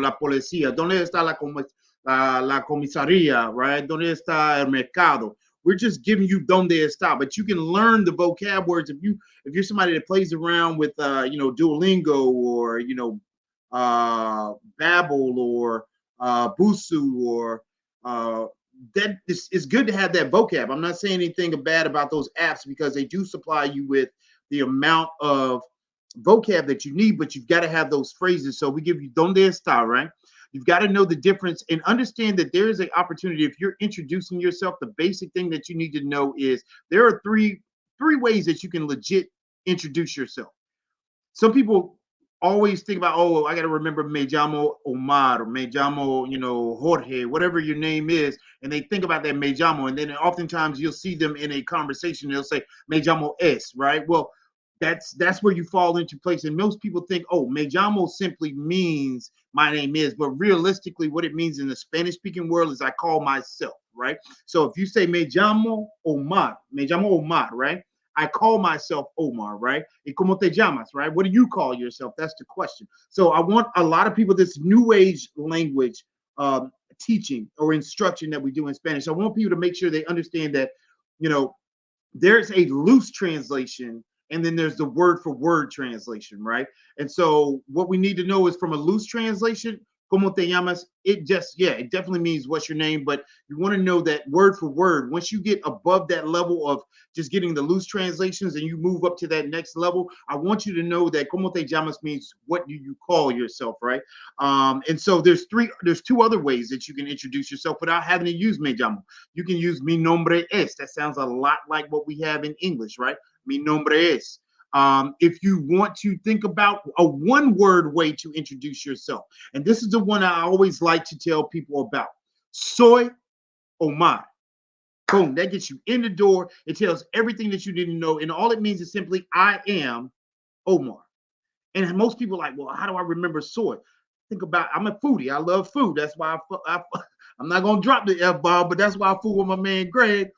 la policía? ¿Dónde está la comisaría? Right? ¿Dónde está el mercado? We're just giving you ¿Dónde está? But you can learn the vocab words if you're somebody that plays around with Duolingo or Babbel or Busu or that it's good to have that vocab. I'm not saying anything bad about those apps because they do supply you with the amount of vocab that you need, but you've got to have those phrases. So we give you ¿Dónde está? Right? You've got to know the difference and understand that there is an opportunity. If you're introducing yourself, the basic thing that you need to know is there are three ways that you can legit introduce yourself. Some people always think about, oh, I got to remember me llamo Omar or me llamo, Jorge, whatever your name is. And they think about that me llamo. And then oftentimes you'll see them in a conversation. They'll say me llamo es, right? Well, that's where you fall into place. And most people think, oh, me llamo simply means my name is. But realistically, what it means in the Spanish speaking world is I call myself, right? So if you say me llamo Omar, right? I call myself Omar, right? ¿Y cómo te llamas, right? What do you call yourself? That's the question. So I want a lot of people, this new age language teaching or instruction that we do in Spanish, I want people to make sure they understand that, there's a loose translation and then there's the word for word translation, right? And so what we need to know is from a loose translation, ¿Cómo te llamas? It definitely means what's your name, but you want to know that word for word. Once you get above that level of just getting the loose translations and you move up to that next level, I want you to know that ¿Cómo te llamas? Means what do you call yourself, right? And so there's two other ways that you can introduce yourself without having to use me llamo. You can use mi nombre es. That sounds a lot like what we have in English, right? Mi nombre es. If you want to think about a one-word way to introduce yourself, and this is the one I always like to tell people about. Soy Omar. Boom, that gets you in the door. It tells everything that you didn't know, and all it means is simply I am Omar. And most people are like, well, how do I remember soy? Think about, I'm a foodie. I love food. That's why I'm not gonna drop the F-bomb, but that's why I fool with my man Greg.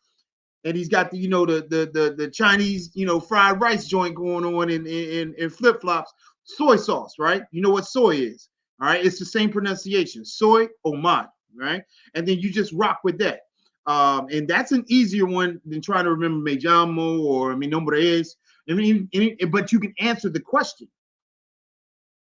And he's got the Chinese fried rice joint going on in flip flops, soy sauce, right? You know what soy is, all right? It's the same pronunciation, soy Omar, right? And then you just rock with that, and that's an easier one than trying to remember me llamo or mi nombre es. But you can answer the question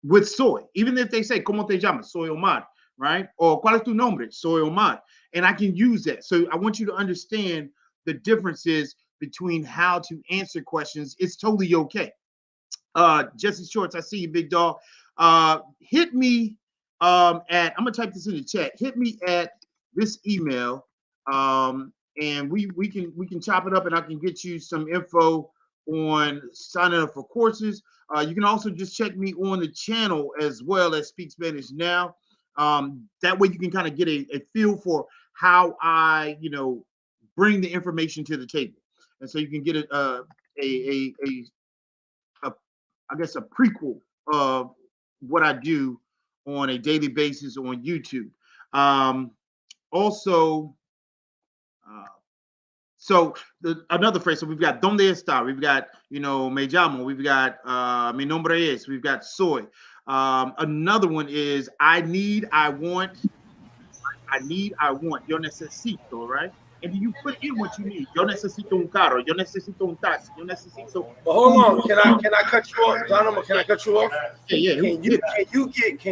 with soy, even if they say ¿Cómo te llamas? Soy Omar, right? Or ¿Cuál es tu nombre? Soy Omar, and I can use that. So I want you to understand the differences between how to answer questions. It's totally okay. Jesse Shorts, I see you, big dog. Hit me I'm gonna type this in the chat. Hit me at this email, and we can chop it up, and I can get you some info on signing up for courses. You can also just check me on the channel as well as Speak Spanish Now. That way you can kind of get a feel for how I bring the information to the table, and so you can get I guess a prequel of what I do on a daily basis on YouTube. So another phrase. So we've got ¿Dónde está? We've got me llamo. We've got mi nombre es. We've got soy. Another one is I need, I want. Yo necesito, right? And then you put in what you need. Yo necesito un carro. Yo necesito un taxi. Yo necesito. But hold on, can I cut you off, Donald? Can I cut you off? Yeah. Can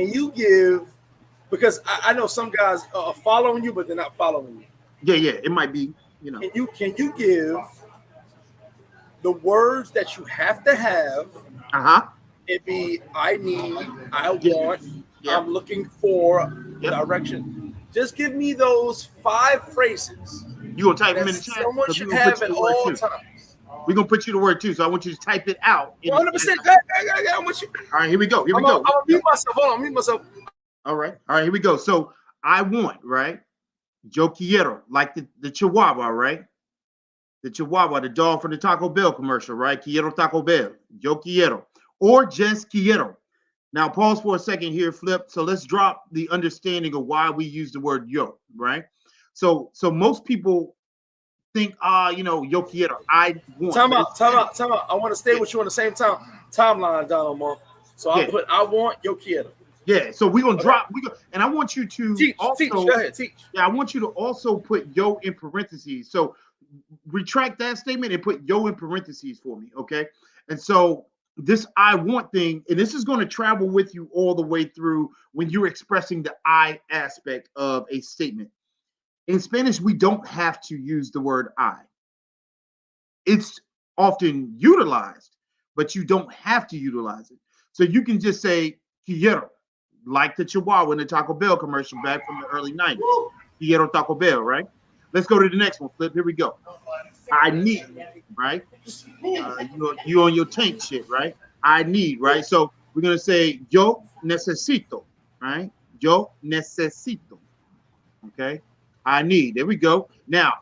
you give? Because I know some guys are following you, but they're not following you. Yeah. It might be. Can you give the words that you have to have? It be I need, I want, I'm looking for direction. Just give me those 5 phrases. You gonna type them in the chat? Someone should have at all times. We're gonna put you to work too. So I want you to type it out. 100%. I'm with you. All right, here we go. I'm gonna mute myself. Hold on, mute myself. All right, here we go. So I want, right? Yo quiero, like the Chihuahua, right? The Chihuahua, the dog from the Taco Bell commercial, right? Quiero Taco Bell. Yo quiero. Or just quiero. Now pause for a second here, Flip. So let's drop the understanding of why we use the word yo, right? So most people think, yo quiero, I want. Time out. I want to stay with you on the same timeline, Donald Moore. So I put I want yo quiero. Yeah, so we're gonna drop. And I want you to teach. Go ahead, teach. Yeah, I want you to also put yo in parentheses. So retract that statement and put yo in parentheses for me, okay? And so this I want thing, and this is going to travel with you all the way through when you're expressing the I aspect of a statement. In Spanish, we don't have to use the word I. It's often utilized, but you don't have to utilize it. So you can just say quiero, like the Chihuahua in the Taco Bell commercial back from the early 90s. Quiero Taco Bell, right? Let's go to the next one, Flip. Here we go. I need, right? You on your tank shit, right? I need, right? So we're going to say yo necesito, right? Yo necesito, okay? I need. There we go. Now,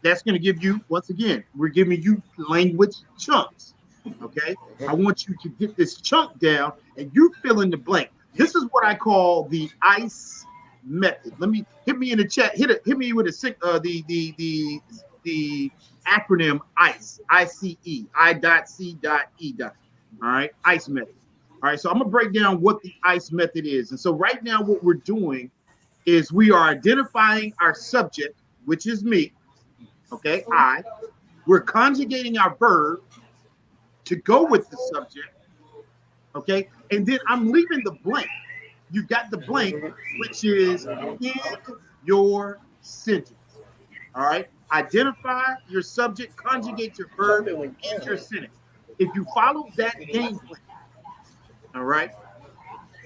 that's going to give you, once again, we're giving you language chunks, okay? I want you to get this chunk down, and you fill in the blank. This is what I call the ICE method. Hit me in the chat. Hit me with the acronym ICE. ICE. I.C.E. All right, ICE method. All right, so I'm gonna break down what the ICE method is. And so right now, what we're doing is we are identifying our subject, which is me. Okay, I. We're conjugating our verb to go with the subject. Okay, and then I'm leaving the blank. You got the blank, which is in your sentence. All right, identify your subject, conjugate your verb, and end your sentence. If you follow that game plan, all right,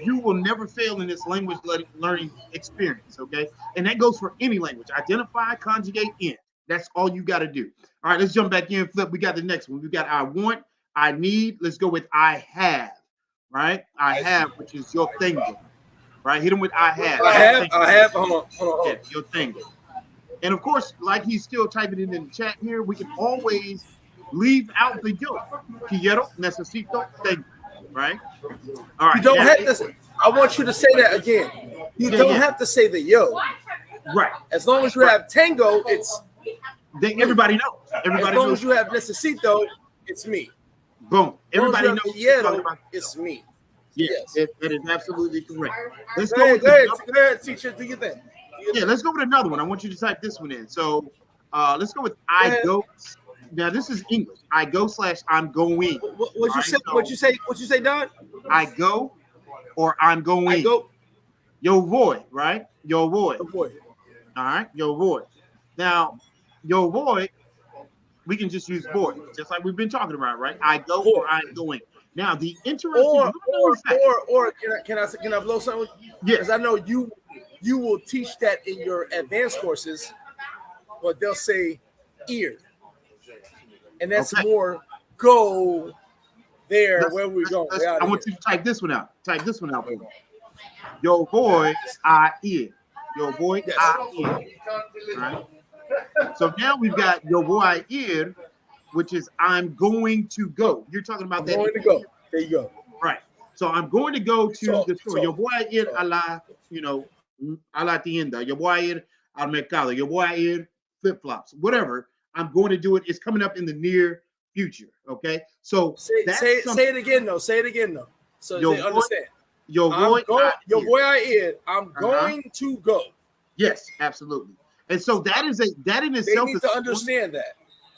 you will never fail in this language learning experience. Okay, and that goes for any language. Identify, conjugate, end. That's all you got to do. All right, let's jump back in, Flip. We got the next one. We got I want, I need. Let's go with I have. Right, I have, which is your thing. Right, hit him with I have. I have. Hold on. Yeah, your thing. And of course, like he's still typing it in the chat here, we can always leave out the yo. Quiero, necesito, tengo. Right. All right. You don't have to. I want you to say that again. You don't have to say the yo. Right. As long as you have tango, it's. Everybody knows. Everybody as long knows. as you have necesito, it's me. Boom. Everybody knows. Quiero, it's me. Yes, that is absolutely correct. Let's go ahead, teacher. Do your thing. Yeah, let's go with another one. I want you to type this one in. So let's go with I go. Now this is English. I go / I'm going. What'd you say? What'd you say, Don? I go or I'm going. I go. Yo voy, right? Yo voy. Yo voy. All right, yo voy. Now, yo voy, we can just use voy, just like we've been talking about, right? I go or I'm going. Now, the interesting or can I blow something? Yeah, because I know you will teach that in your advanced courses, but they'll say ear, and that's more go there where we go. I want you to type this one out. Type this one out for me. Yo voy a ir. Yo voy a ir. Right. So now we've got yo voy a ir, which is I'm going to go. You're talking about that. Going to go. There you go. Right. So I'm going to go to the store. Yo voy a ir a la, a la tienda. Yo voy a ir al mercado. Yo voy a ir flip-flops. Whatever. I'm going to do it. It's coming up in the near future. Okay. So say it again though. Say it again though. So they understand. Yo voy a ir. I'm going to go. Yes, absolutely. And so that in itself they need to understand that.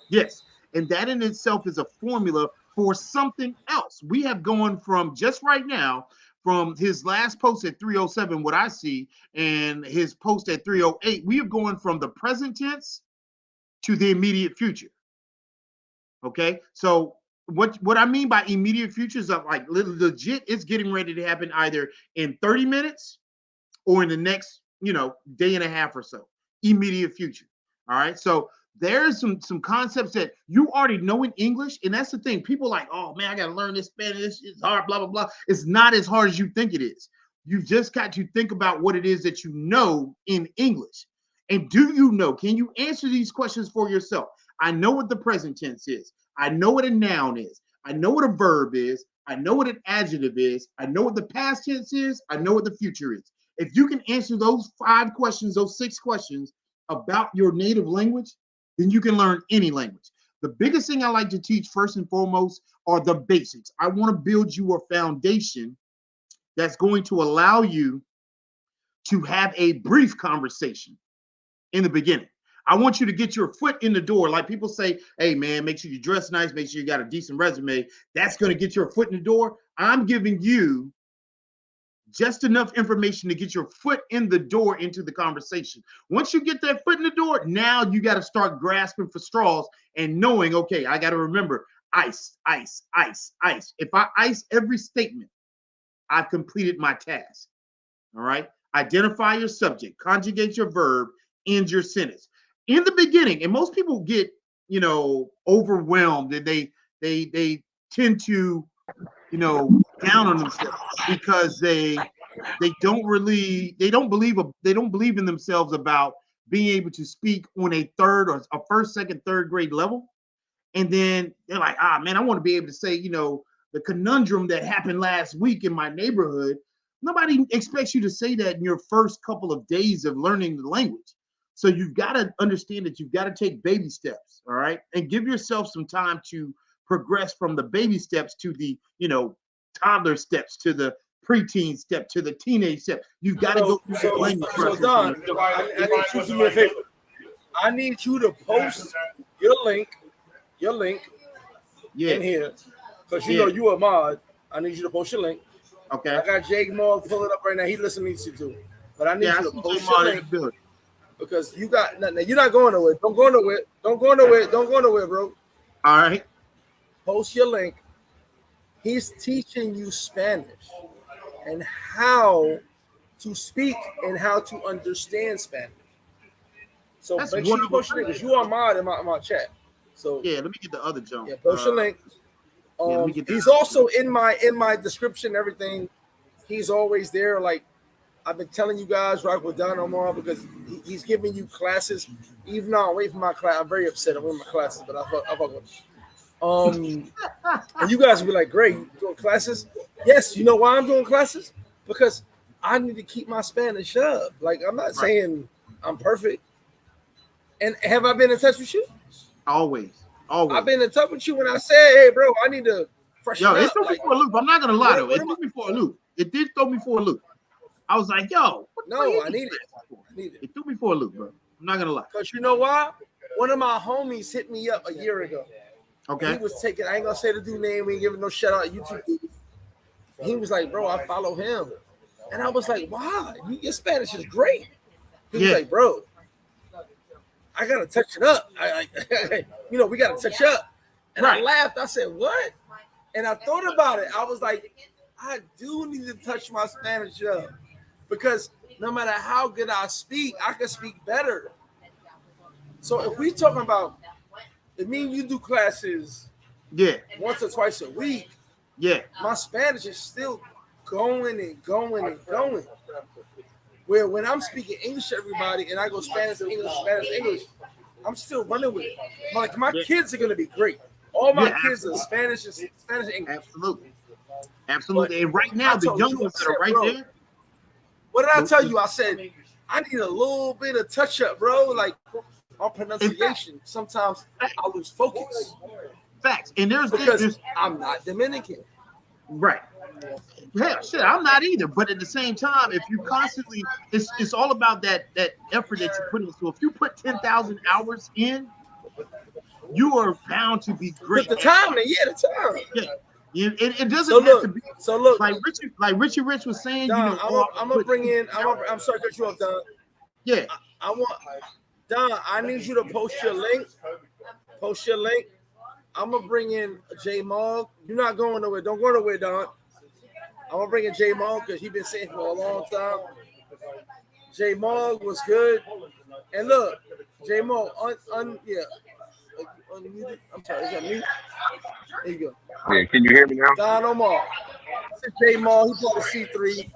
Yes. And that in itself is a formula for something else. We have gone from just right now, from his last post at 307, what I see, and his post at 308, we have gone from the present tense to the immediate future. Okay. So what I mean by immediate future is like legit, it's getting ready to happen either in 30 minutes or in the next, day and a half or so. Immediate future. All right. So there's some concepts that you already know in English, and that's the thing. People are like, oh man, I gotta learn this Spanish. It's hard, blah blah blah. It's not as hard as you think it is. You've just got to think about what it is that you know in English. And do you know? Can you answer these questions for yourself? I know what the present tense is. I know what a noun is. I know what a verb is. I know what an adjective is. I know what the past tense is. I know what the future is. If you can answer those 5 questions, those 6 questions about your native language, then you can learn any language. The biggest thing I like to teach first and foremost are the basics. I want to build you a foundation that's going to allow you to have a brief conversation in the beginning. I want you to get your foot in the door. Like people say, hey man, make sure you dress nice, make sure you got a decent resume. That's going to get your foot in the door. I'm giving you just enough information to get your foot in the door into the conversation. Once you get that foot in the door, now you got to start grasping for straws and knowing, okay, I got to remember ice, ice, ice, ice. If I ice every statement, I've completed my task. All right. Identify your subject, conjugate your verb, end your sentence. In the beginning, and most people get, overwhelmed, and they tend to, down on themselves because they don't believe in themselves about being able to speak on a third or a first, second, third grade level. And then they're like, man, I want to be able to say, the conundrum that happened last week in my neighborhood. Nobody expects you to say that in your first couple of days of learning the language. So you've got to understand that you've got to take baby steps, all right? And give yourself some time to progress from the baby steps to the, toddler steps, to the preteen step, to the teenage step. You've got to go through the language process. Don, I need you to do me a favor. I need you to post your link in here, because you a mod. I need you to post your link. Okay. I got Jake Moore pull it up right now. He listening to you too. But I need you to post your link because you got nothing. You're not going nowhere. Don't go nowhere. Don't go nowhere. Don't go nowhere, bro. All right. Post your link. He's teaching you Spanish and how to speak and how to understand Spanish. So make sure you post your link because you are mod in my chat. So yeah, let me get the other jump. Yeah, post your link. He's also in my description, everything. He's always there. Like I've been telling you guys, rock with Don Omar because he's giving you classes. Even though I'm away from my class, I'm very upset. I'm in my classes, but I fuck with him. And you guys will be like, great, you doing classes? Yes, you know why I'm doing classes? Because I need to keep my Spanish up. Like I'm not saying I'm perfect. And have I been in touch with you? Always. I've been in touch with you when I said, hey, bro, I need to freshen up. It threw me for a loop. I'm not going to lie, though. It threw me for a loop. It did throw me for a loop. I was like, yo. I need it. It threw me for a loop, bro. I'm not going to lie. Because you know why? One of my homies hit me up a year ago. Okay. He was taking, I ain't going to say the dude name. We ain't giving no shout out YouTube dude. He was like, bro, I follow him. And I was like, why? Your Spanish is great. He was like, bro, I gotta touch it up. We gotta touch up. And I laughed. I said, what? And I thought about it. I was like, I do need to touch my Spanish up because no matter how good I speak, I can speak better. So if we talking about, it means you do classes, once or twice a week. Yeah, my Spanish is still going and going and going. Where when I'm speaking English to everybody and I go Spanish, English, I'm still running with it. Like my kids are gonna be great. All my kids are Spanish and English. Absolutely. And right now, the young ones that are right there. What did I tell you? I said I need a little bit of touch up, bro. Like on pronunciation. Sometimes I lose focus. Facts. And because I'm not Dominican. Right. Hell, shit, I'm not either. But at the same time, if you constantly, it's all about that effort that you put in. So if you put 10,000 hours in, you are bound to be great. Put the time in, the time. Yeah. It doesn't have to be. So look, like Richie Rich was saying, Don, I'm gonna bring in. I'm sorry to cut you off, Don. Yeah. I want Don. I need you to post your link. Post your link. I'm gonna bring in J Mogg. You're not going nowhere. Don't go nowhere, Don. I'm gonna bring in J Mogg because he's been saying for a long time. J Mogg was good. And look, J-Mo, unmuted. I'm sorry, is that me? There you go. Yeah, can you hear me now? Don Omar. This is J-Mo. He brought a C3.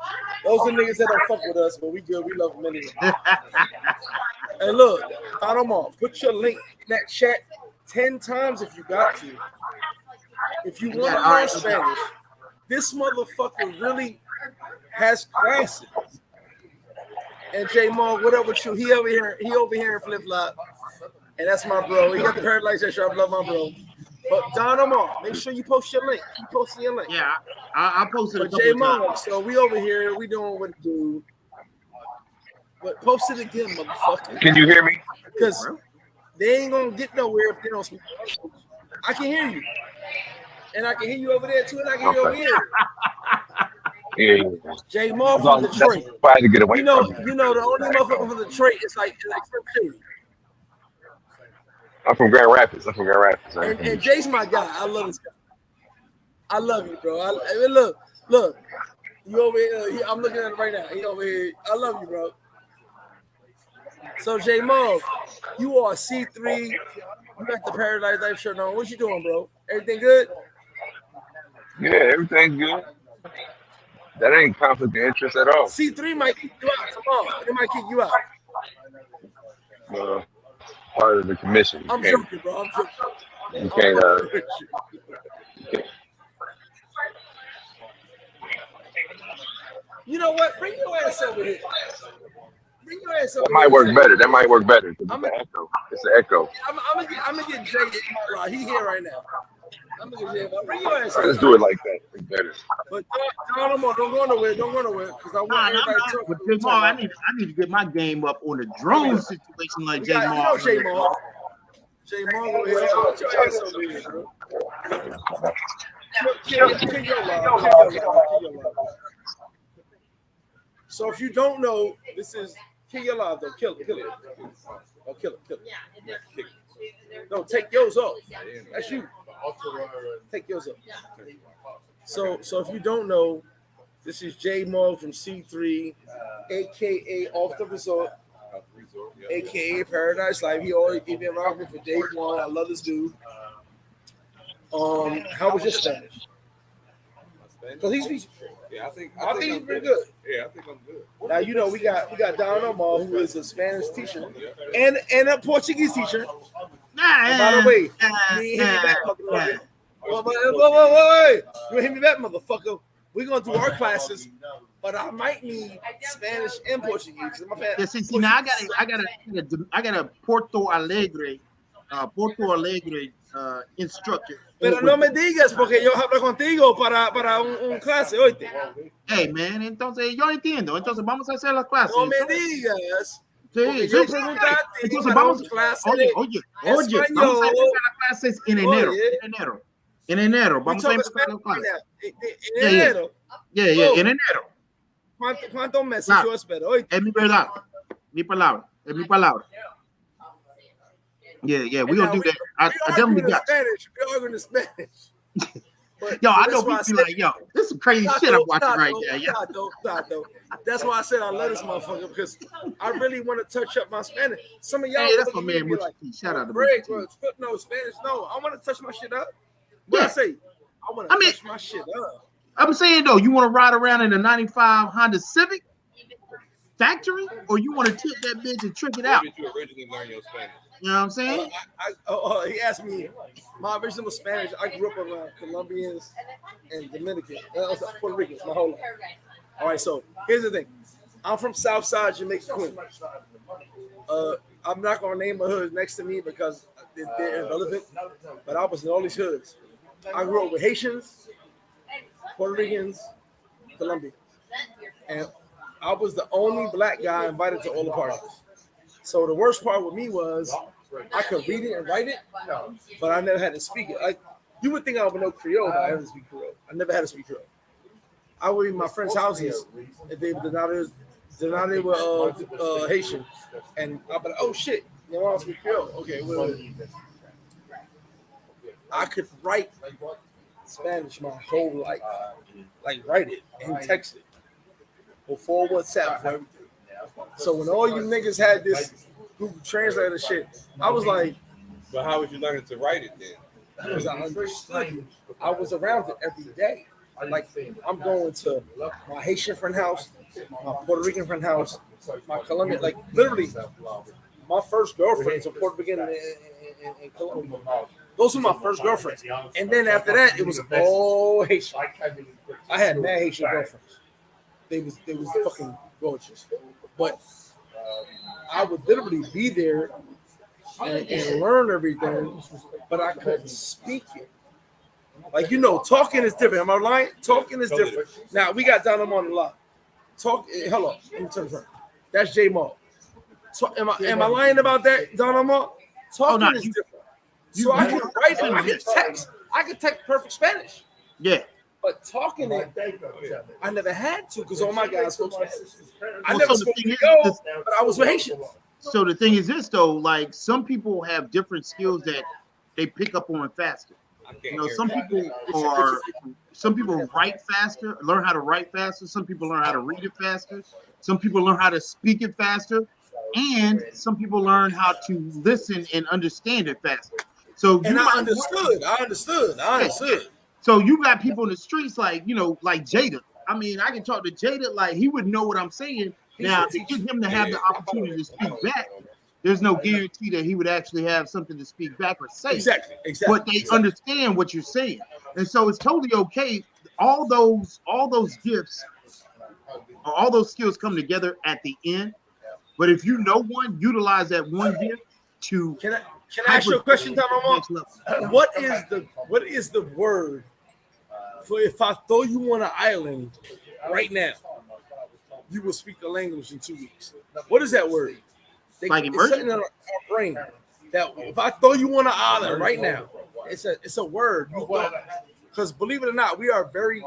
Those are niggas that don't fuck with us, but we good. We love them anyway. And look, Don Omar, put your link in that chat 10 times if you got to. If you want to learn Spanish, this motherfucker really has classes. And J-Mo, whatever with you, he over here in flip-flop. And that's my bro. He got the Paradise shirt. I love my bro. But Don Omar, make sure you post your link. Keep posting your link. Yeah, I posted it. But J-Mo, so we over here, we doing what it do. But post it again, motherfucker. Can you hear me? Because they ain't gonna get nowhere if they don't speak. I can hear you. And I can hear you over there too, and I can hear you over here. Yeah. J-Mo from Detroit. I had to get away You know, from the only motherfucker from Detroit is like Slim Shady. I'm from Grand Rapids. And Jay's my guy. I love this guy. I love you, bro. Look. You over here. I'm looking at him right now. He over here. I love you, bro. So J-Mo, you are C3. You got the Paradise Life shirt on. What you doing, bro? Everything good? Yeah, everything's good. That ain't conflict of interest at all. C3 might kick you out tomorrow. They might kick you out. Part of the commission. I'm joking, bro. I'm joking. You can't. You know what? Bring your ass over here. That might work better. It's an echo. It's an echo. I'm gonna get Jay. He here right now. I'm gonna get Jay. Bring your ass over. Let's do it like that. It's better. But don't go nowhere. Because I want everybody to talk. J-Mo, I need to get my game up on a drone situation like J-Mo. You know J-Mo. J-Mo over here. Put your ass over here, bro. Kill your love. So if you don't know, this is kill your live though. Kill it. Oh, kill it. No, take yours off. That's you. Take yours off. So if you don't know, this is J-Mo from C3, aka Off the Resort, aka Paradise Life. He been rocking for day one. I love this dude. How was your Spanish? Because he's I think he's pretty good. Yeah, I think I'm good. Now you know we got Don Omar, who is a Spanish teacher and a Portuguese teacher. By the way, you ain't hit me back, motherfucker. Wait. You ain't hit me back, motherfucker. We're gonna do our classes, but I might need Spanish and Portuguese. Yeah, see, now I got a Porto Alegre instructor. Pero no me digas porque yo hablo contigo para un clase, oíste. Hey, man, entonces yo entiendo. Entonces vamos a hacer las clases. No me digas. Sí, yo preguntaste. Entonces vamos oye, vamos a empezar las clases en enero. En enero. Vamos a empezar las clases. En enero. En enero. ¿Cuántos meses yo espero? Oíste. Es mi verdad. Mi palabra. Yeah, we're gonna do that. I definitely got Spanish. We're arguing in Spanish. Yo, I know people be like, yo, this is some crazy shit I'm watching right there. Yeah. That's why I said I love this motherfucker because I really want to touch up my Spanish. Some of y'all, that's my man. Like, shout out to Greg, no Spanish. No, I want to touch my shit up. What I say? I want to touch my shit up. I'm saying though, you want to ride around in a '95 Honda Civic factory, or you want to tip that bitch and trick it out? You originally learn your Spanish. You know what I'm saying? He asked me. My original Spanish. I grew up around Colombians and Dominicans, Puerto Ricans, my whole life. All right, so here's the thing. I'm from Southside Jamaica, Queens. I'm not gonna name a hood next to me because they're irrelevant. But I was in all these hoods. I grew up with Haitians, Puerto Ricans, Colombians, and I was the only black guy invited to all the parties. So the worst part with me was I could read it and write it, but I never had to speak it. Like you would think I would know Creole, but I never speak Creole. I never had to speak Creole. I would be in my friends' houses if they were Haitian, and I'd be like, "Oh shit, you know I don't speak Creole." Okay, well, I could write Spanish my whole life, like write it and text it before WhatsApp, before everything. So when all you niggas had this Google Translate and shit. I was like, But how was you learning to write it then? because I understood it. I was around it every day. Like I'm going to my Haitian friend house, my Puerto Rican friend house, my Colombian, like literally my first girlfriends are Puerto Rican and Colombian. Those were my first girlfriends. And then after that, it was all Haitian. I had mad Haitian girlfriends. They was fucking gorgeous. But I would literally be there and learn everything, but I couldn't speak it. Like, you know, talking is different. Am I lying? Talking is different. Now, we got down on a lot. Hello. Let me turn this around. That's J Mo. So, am I lying about that, Don Omar? Talking is different. So I can write it. I can text perfect Spanish. Yeah. But talking it, I never had to because all my guys spoke Spanish. I never spoke to go, but I was Haitian. So the thing is this though, like some people have different skills that they pick up on faster. You know, some people write faster, learn how to write faster. Some people learn how to read it faster. Some people learn how to speak it faster, and some people learn how to listen and understand it faster. So I understood. So you got people in the streets like, you know, like Jada. I mean, I can talk to Jada like he would know what I'm saying. Now, to get him to have the opportunity to speak back, there's no guarantee that he would actually have something to speak back or say. Exactly. But they understand what you're saying, and so it's totally okay. All those gifts, or all those skills come together at the end. But if you know one, utilize that one gift to. Can I ask you a question, Don Omar? What is the word for if I throw you on an island right now, you will speak the language in 2 weeks? What is that word? Like it's something in our brain that if I throw you on an island right now, it's a word. Because believe it or not, we are very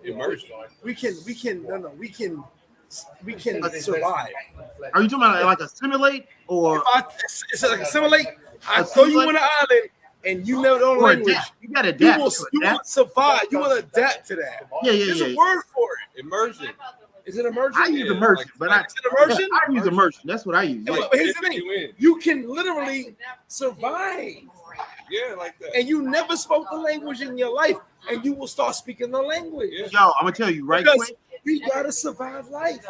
immersed. We can survive. Are you talking about like assimilate or? It's like assimilate. I throw you on an island and you know the language. You got to adapt. You will survive. You will adapt to that. There's a word for it. Immersion. Is it immersion? I use immersion, but I use immersion. That's what I use. Yeah. But here's the thing: you can literally survive. Yeah, like that. And you never spoke the language in your life, and you will start speaking the language. Yo, I'm gonna tell you right quick. You gotta survive life.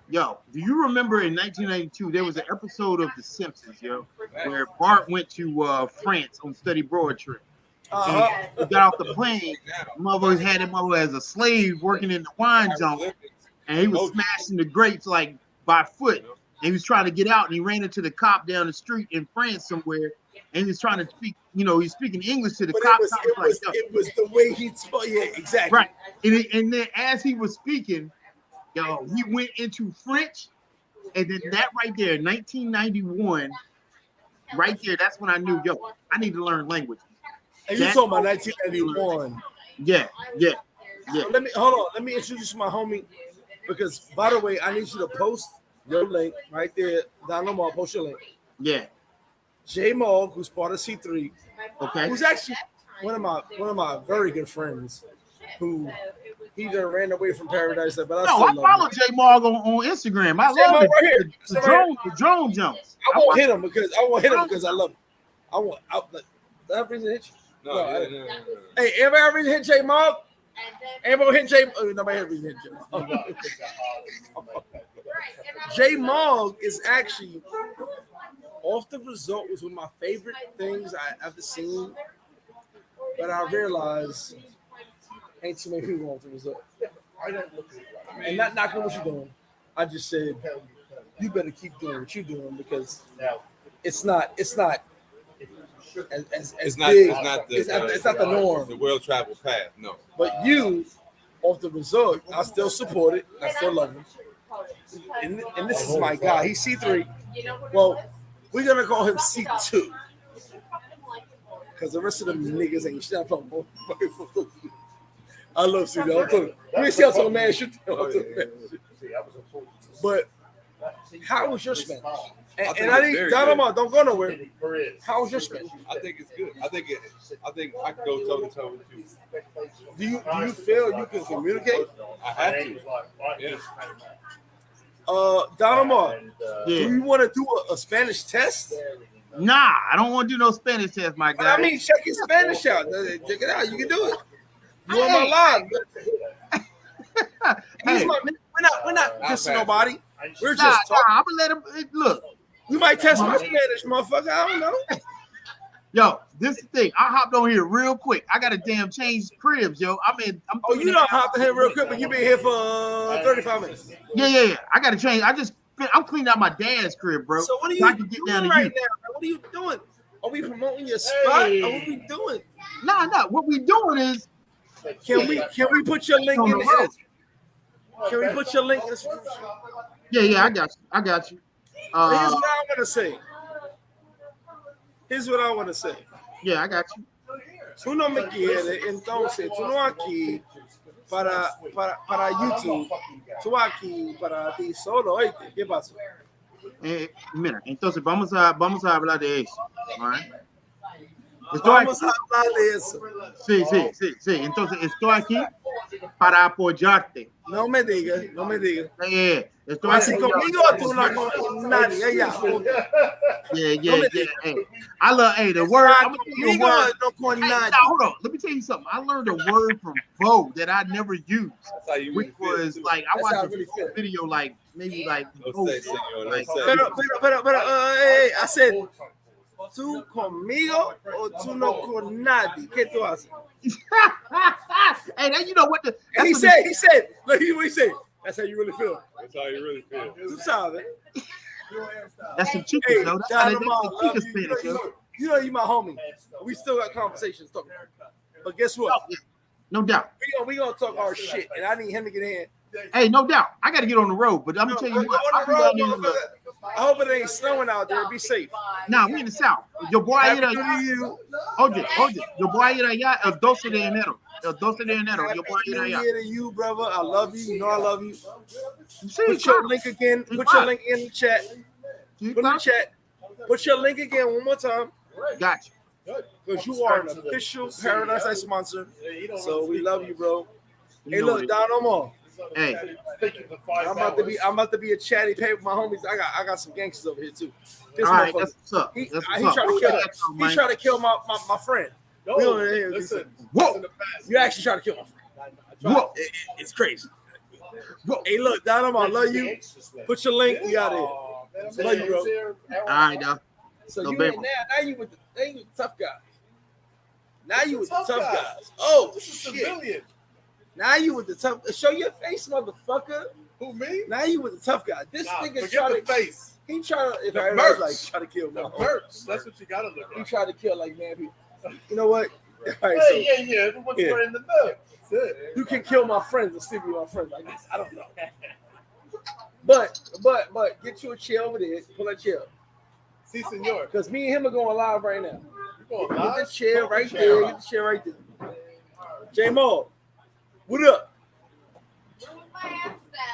Yo, do you remember in 1992 there was an episode of The Simpsons, yo, where Bart went to France on study abroad trip. He got off the plane. Mother had him over as a slave working in the wine zone, and he was smashing the grapes like by foot. And he was trying to get out, and he ran into the cop down the street in France somewhere, and he was trying to speak. You know, he's speaking English to the cop. It was the way he spoke. Yeah, exactly. Right. And then as he was speaking, yo, he went into French, and then that right there, 1991, right there, that's when I knew, yo, I need to learn language. And you talking about 1991? Yeah. Let me introduce my homie, because by the way, I need you to post your link right there. Don Omar, post your link. Yeah. J Mogg, who's part of C3, okay, who's actually one of my very good friends, who he just ran away from paradise. But I follow J Mogg on Instagram. I love it. Right the drone jumps. I won't hit him because I love him. Did I have reason to hit you? No. Hey, everybody have reason to hit J Mogg? Everybody hit J? Nobody have reason to hit J Mogg. J Mogg is actually. Off the Result was one of my favorite things I ever seen, but I realized ain't too many people off the Result. And not knocking what you're doing, I just said you better keep doing what you're doing because it's not as big. It's not the norm. The world travel path, no. But you, Off the Result, I still support it. I still love him. And this is my guy. He's C3. Well. We're gonna call him C2 because the rest of them niggas ain't shit. I love C2. We see how man shit. But how was your Spanish? And I think Don, don't go nowhere. How was your Spanish? I think it's good. I think I can go toe to toe with you. Do you feel you can communicate? I have to. Yes. Donald, do Yeah. you want to do a Spanish test? Nah, I don't want to do no Spanish test, my guy. I mean, check your Spanish out. Check it out. You can do it. You on my live. Hey. We're not dissing nobody. We're Nah, just talking. I'm gonna let him look. You might test my Spanish, motherfucker. I don't know. Yo, this is the thing. I hopped on here real quick. I gotta damn change cribs, yo. I'm you don't hop in here real quick, but you been here for 35 minutes. Yeah. I gotta change. I'm cleaning out my dad's crib, bro. So what are so I you can get doing down to right you. now? What are you doing? Are we promoting your spot? Or what are we doing? Nah. What we doing is can we put your link in the Can we put your link in the Yeah, I got you. Here's what I want to say. Yeah, I got you. Tú no me quieres, entonces tú no aquí para YouTube. Tú aquí para ti solo, oíste. ¿Qué pasa? Mira, entonces vamos a hablar de eso. Right? Vamos a hablar de eso. Sí. Entonces estoy aquí para apoyarte. No me digas. Estoy Así aquí conmigo o tú no con nadie. Yeah. Hey, I love the word. I'm gonna tell you a word. No con nadie. Hold on. Let me tell you something. I learned a word from Bo that I never used, which was like I watched a video like maybe like. Hey, I said. ¿Tú conmigo o tú no con nadie? ¿Qué tú haces? Hey, now you know what the. He said. Look, what he said. That's how you really feel. That's how you really feel. Tú sabes. That's some chickens, though. That's how they make the chicken Spanish, yo. You know you my homie. We still got conversations talking. But guess what? No doubt. We gonna talk our shit, and I need him to get in. Hey, no doubt. I got to get on the road, but I'm gonna tell you what. I hope it ain't snowing out there. Be safe. Nah, we in the south. Your boy ir allá. Oye. Your boy ir allá el 12 de enero. El 12 de enero. Your boy ir allá. To you, brother. I love you. You know I love you. See, put your link again. Put your link in the chat. Put in the chat. Put your link again one more time. Gotcha. Because you are an official Paradise Ice sponsor. So we love you, bro. Hey, look, Don Omar. Hey, I'm about to be a chatty pay with my homies. I got some gangsters over here too. All right, that's what's up. He tried to kill my friend. Listen. Whoa! You actually tried to kill my friend. Whoa! It's crazy. Whoa. Hey, look, Don, I love you. Put your link. We out here. Love you, bro. All right, now. So you now you with the tough guys. Now you with the tough guys. Oh, this is civilian. Now you with the tough. Show your face, motherfucker. Who, me? Now you with the tough guy. This nigga forget the face. He try to. If the everybody's like try to kill me. That's what you gotta look at. He tried to kill like man people. You know what? All right, yeah. What's in the milk? That's it. You can kill my friends and still be my friends. I guess I don't know. But get you a chair over there. Pull that chair. Si, senor. Because me and him are going live right now. You going live? Get the chair right there. Get the chair right there. J-Mo, what up?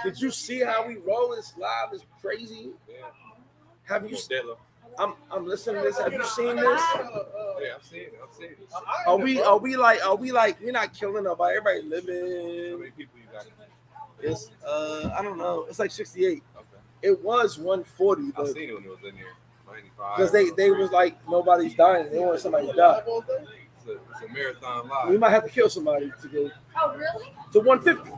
Did you see how we roll this live? It's crazy. Yeah. Have you? I'm listening to this. Have you seen this? Yeah, I've seen it. Are we like we're not killing nobody? Everybody living. How many people you got? It's I don't know. It's like 68. Okay. It was 140, I but seen it when it was in here. 95. because they was like nobody's dying. They wanted somebody to die. It's a marathon live. We might have to kill somebody to go. Oh, really? To 150.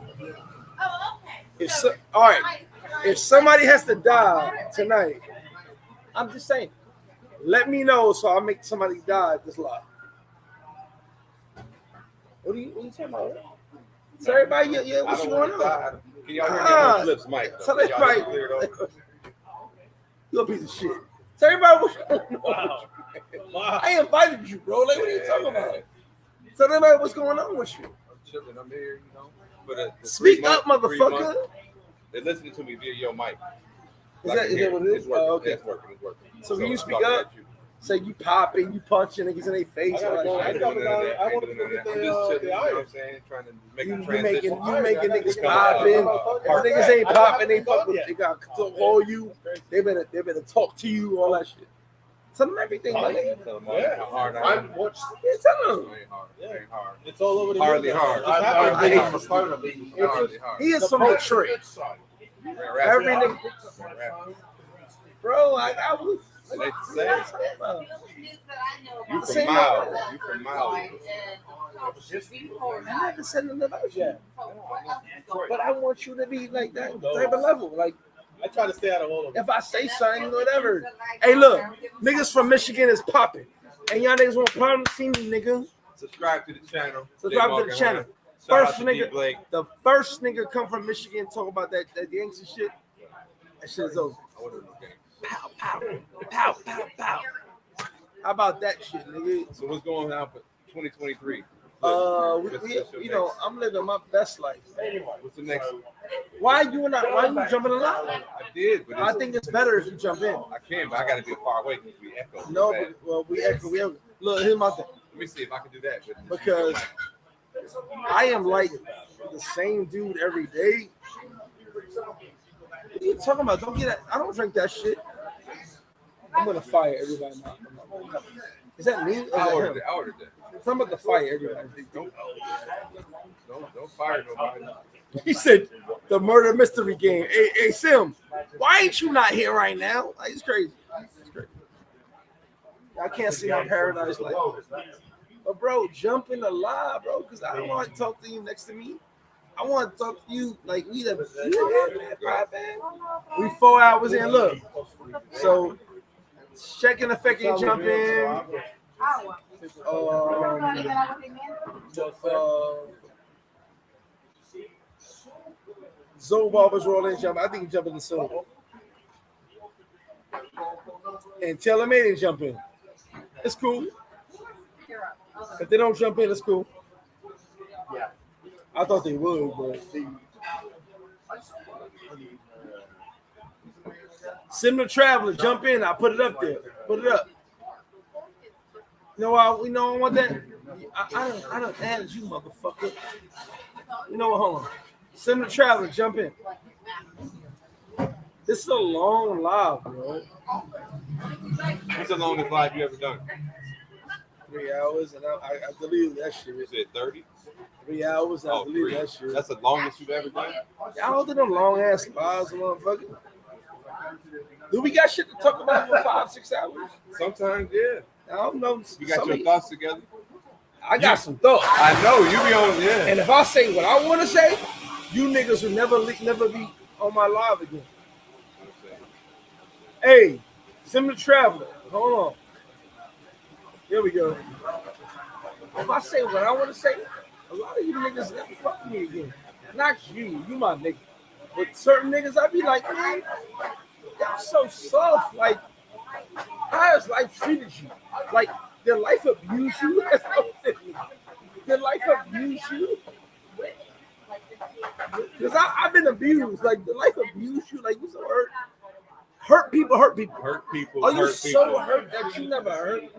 Oh, okay. All right. If somebody has to die tonight, I'm just saying, let me know so I'll make somebody die at this live. What are you talking about? Tell everybody, yeah, what's going on? Can y'all hear me on Flip's mic? Tell everybody. You're a piece of shit. Tell everybody what's going on. Wow. I invited you, bro. Like, what are you talking about? Tell everybody what's going on with you. I'm chilling. I'm here, you know. But speak up, motherfucker. They're listening to me via your mic. Is that what it is? Oh, okay. It's working. So when you speak up, say you popping, you punching niggas in their face. I want to get the iron. Trying to make a transition. You making niggas popping. If niggas ain't popping, they fuck with. They got to hold you. They better talk to you. All that shit. Tell them everything, my nigga. How hard I am. Yeah, tell them. It ain't hard. It's all over the Hardly hard. He is from Detroit. Every nigga. Bro, I was. They say you from Miles. You from Miles. I never said nothing about that. But I want you to be like that type of level. Like, I try to stay out of all of them. if I say something, whatever. Hey, look, niggas from Michigan is popping. And y'all niggas want problem see me, nigga. Subscribe to the channel. Subscribe to the channel. First nigga, the first nigga come from Michigan talk about that gangster shit. That shit is over. Pow, pow, pow, pow, pow. How about that shit, nigga? So what's going on for 2023? You know, I'm living my best life. What's the next? Why you jumping a lot? I did, but I think it's better if you jump in. I can, but I got to be far away because we echo. No, but, well, we echo. Look, here's my thing. Let me see if I can do that. Because I am like the same dude every day. What are you talking about? Don't get that. I don't drink that shit. I'm gonna fire everybody now. Is that me? I ordered that. I'm talking about the fire everybody. Don't fire nobody. He said the murder mystery game. Hey, Sim, why ain't you not here right now? Like, it's crazy. It's crazy. I can't see my paradise life. But bro, jump in the live, bro, because I don't want to talk to you next to me. I want to talk to you like we 4 hours in. Look, so check in effect and jump in. Zoe Barber's rolling jump. I think he jump in the soon. And tell them they didn't jump in. It's cool. If they don't jump in, it's cool. I thought they would, but Similar Traveler, jump in. I put it up there. Put it up. You know why? We know I want that. I don't add you, motherfucker. You know what? Hold on. Similar Traveler, jump in. This is a long live, bro. What's the longest live you ever done? 3 hours, and I deleted that shit. You said 30? 3 hours, and I deleted that shit. That's the longest you've ever done? Y'all do them long ass lives, motherfucker. Do we got shit to talk about for 5-6 hours? Sometimes, yeah. I don't know. You got your thoughts together? I got some thoughts. I know you be on, yeah. And if I say what I want to say, you niggas will never be on my live again. Hey, Similar Traveler, hold on. Here we go. If I say what I want to say, a lot of you niggas never fuck with me again. Not you my nigga. But certain niggas, I be like, man, y'all so soft. Like, how has life treated you? Like, did life abuse you? That's what I'm saying. Did life abuse you? Because I've been abused. Like, did life abuse you? Like, you so hurt. Hurt people. Hurt people. Are you so hurt that you never hurt? You